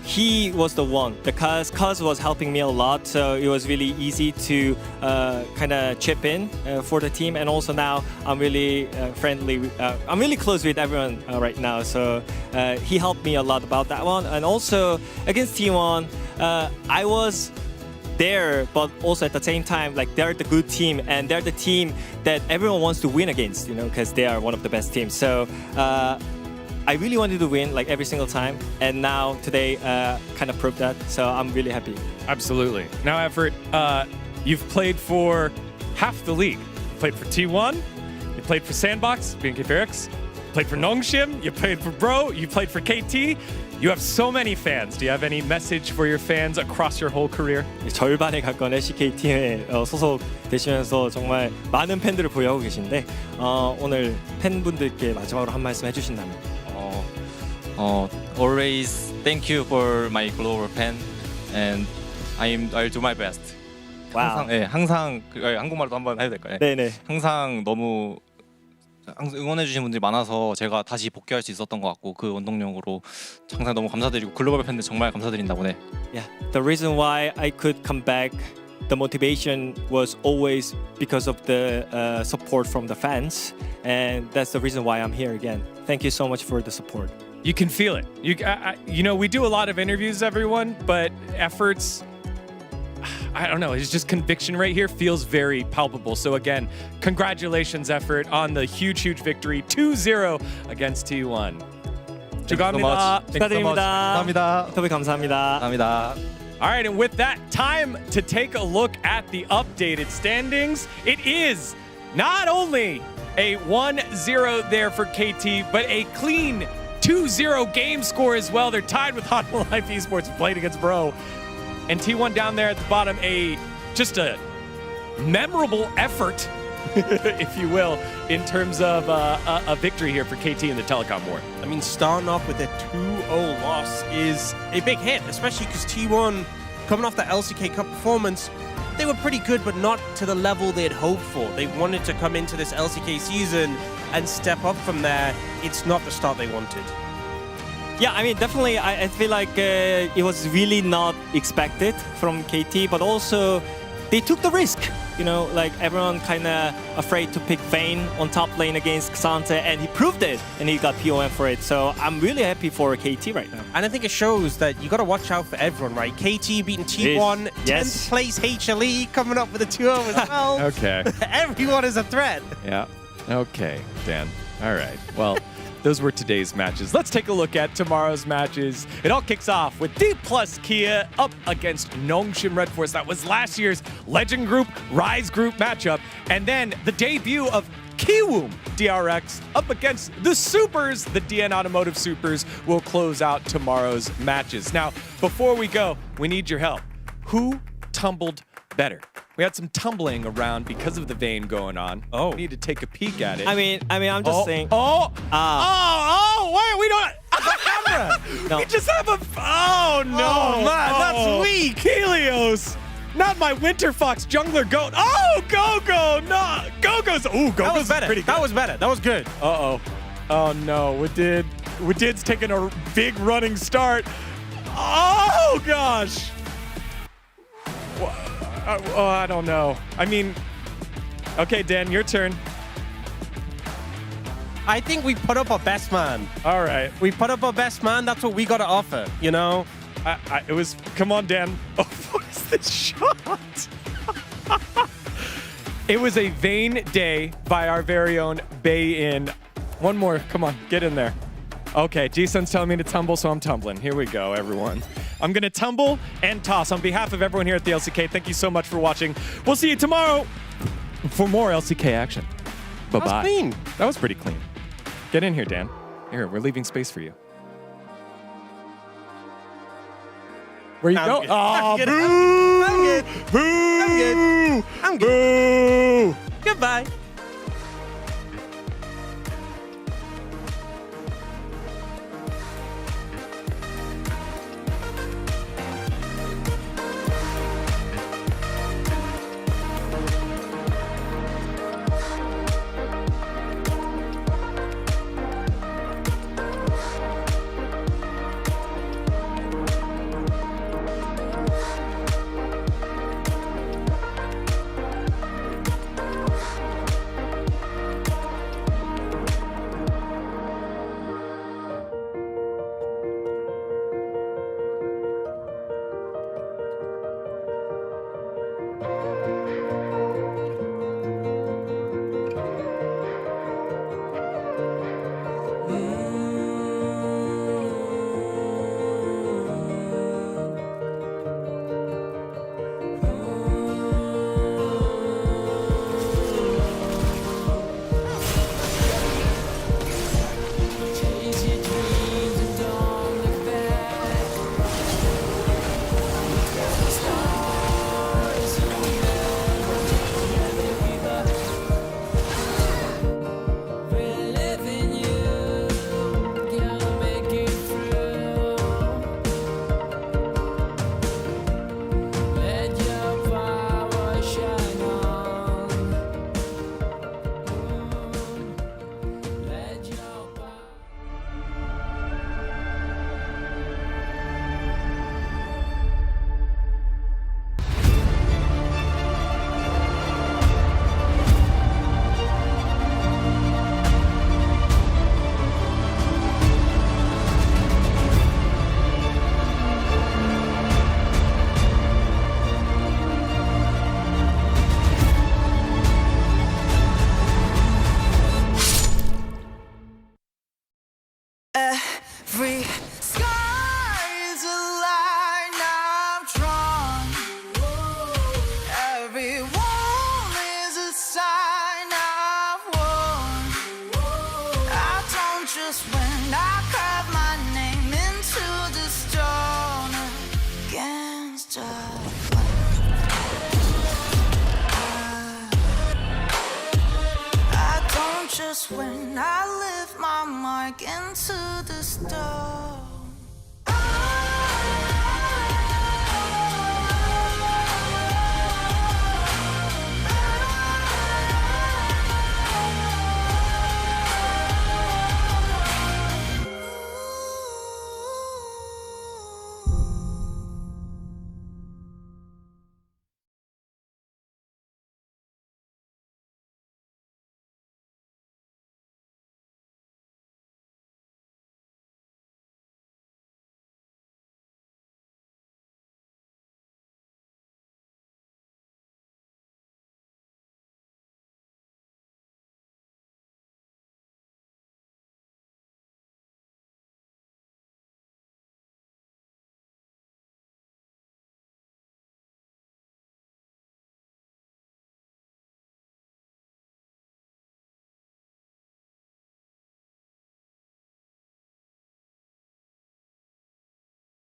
he was the one because Cuz was helping me a lot, so it was really easy to kind of chip in for the team. And also now I'm really friendly. I'm really close with everyone right now, so he helped me a lot about that one. And also against T1, I was there, but also at the same time, like they're the good team and they're the team that everyone wants to win against, you know, because they are one of the best teams. So I really wanted to win like every single time, and now today kind of proved that. So I'm really happy. Absolutely. Now, Effort, you've played for half the league. You played for T1, you played for Sandbox, BNK Barracks, you played for Nongshim, you played for Bro, you played for KT. You have so many fans. Do you have any message for your fans across your whole career? 절반에 가까운 LCK 팀에 소속되시면서 정말 많은 팬들을 보유하고 계신데 오늘 팬분들께 마지막으로 한 말씀 해주신다면. Always thank you for my global fan, and I'll do my best. Wow. 항상 한국말로 한번 해도 될까요? 네네. 항상 너무 응원해 주신 분들이 많아서 제가 다시 복귀할 수 있었던 것 같고 그 원동력으로 항상 너무 감사드리고 글로벌 팬들 정말 감사드린다고 네. Yeah, the reason why I could come back, the motivation was always because of the support from the fans, and that's the reason why I'm here again. Thank you so much for the support. You can feel it. You know, we do a lot of interviews, everyone, but Effort's, I don't know, it's just conviction right here feels very palpable. So again, congratulations, Effort, on the huge victory, 2-0 against T1. 축하합니다. 축하드립니다. 감사합니다. 인터뷰 감사합니다. 감사합니다. All right, and with that, time to take a look at the updated standings. It is not only a 1-0 there for KT, but a clean 2-0 game score as well. They're tied with Hanwha Life Esports, played against Bro. And T1 down there at the bottom, just a memorable effort, if you will, in terms of a victory here for KT in the Telecom War. I mean, starting off with a 2-0 loss is a big hit, especially because T1, coming off the LCK Cup performance, they were pretty good, but not to the level they had hoped for. They wanted to come into this LCK season and step up from there. It's not the start they wanted. Yeah, I mean, definitely, I feel like it was really not expected from KT, but also they took the risk. You know, like everyone kind of afraid to pick Vayne on top lane against Xante, and he proved it, and he got POM for it. So I'm really happy for KT right now. And I think it shows that you got to watch out for everyone, right? KT beating T1, Yes. 10th place HLE coming up with a 2-0 as well. Okay. Everyone is a threat. Yeah. Okay, Dan. All right. Well, those were today's matches. Let's take a look at tomorrow's matches. It all kicks off with D plus Kia up against Nongshim Red Force. That was last year's Legend Group, Rise Group matchup. And then the debut of Kiwoom DRX up against the Supers. The DN Automotive Supers will close out tomorrow's matches. Now, before we go, we need your help. Who tumbled better? We had some tumbling around because of the Vayne going on. Oh. We need to take a peek at it. I mean, I'm just saying. Wait, we don't have a camera. No. We just have a, oh no. Oh, man, that's weak. Helios. Not my Winter Fox jungler goat. Oh, Go-Go, no. Go-Go's, ooh, Go-Go's That was better. pretty good. That was better. That was good. Uh-oh. Oh no, Wadid's taking a big running start. Oh gosh. I don't know. I mean, okay, Dan, your turn. I think we put up our best man. All right. We put up our best man. That's what we got to offer, you know? It was, come on, Dan. Oh, what is this shot? It was a Vayne day by our very own Bay In. One more, come on, get in there. Okay, G-Sun's telling me to tumble, so I'm tumbling. Here we go, everyone. I'm gonna tumble and toss. On behalf of everyone here at the LCK, thank you so much for watching. We'll see you tomorrow for more LCK action. Bye-bye. That was clean. That was pretty clean. Get in here, Dan. Here, we're leaving space for you. Where you go? Good. Oh, I'm boo! good. Boo! I'm good. I'm good. Boo! Goodbye. Every sky's a line I've drawn. Every wall is a sign I've worn. I don't just win, I carve my name into the stone against a I don't just win, I live my mark into the stone.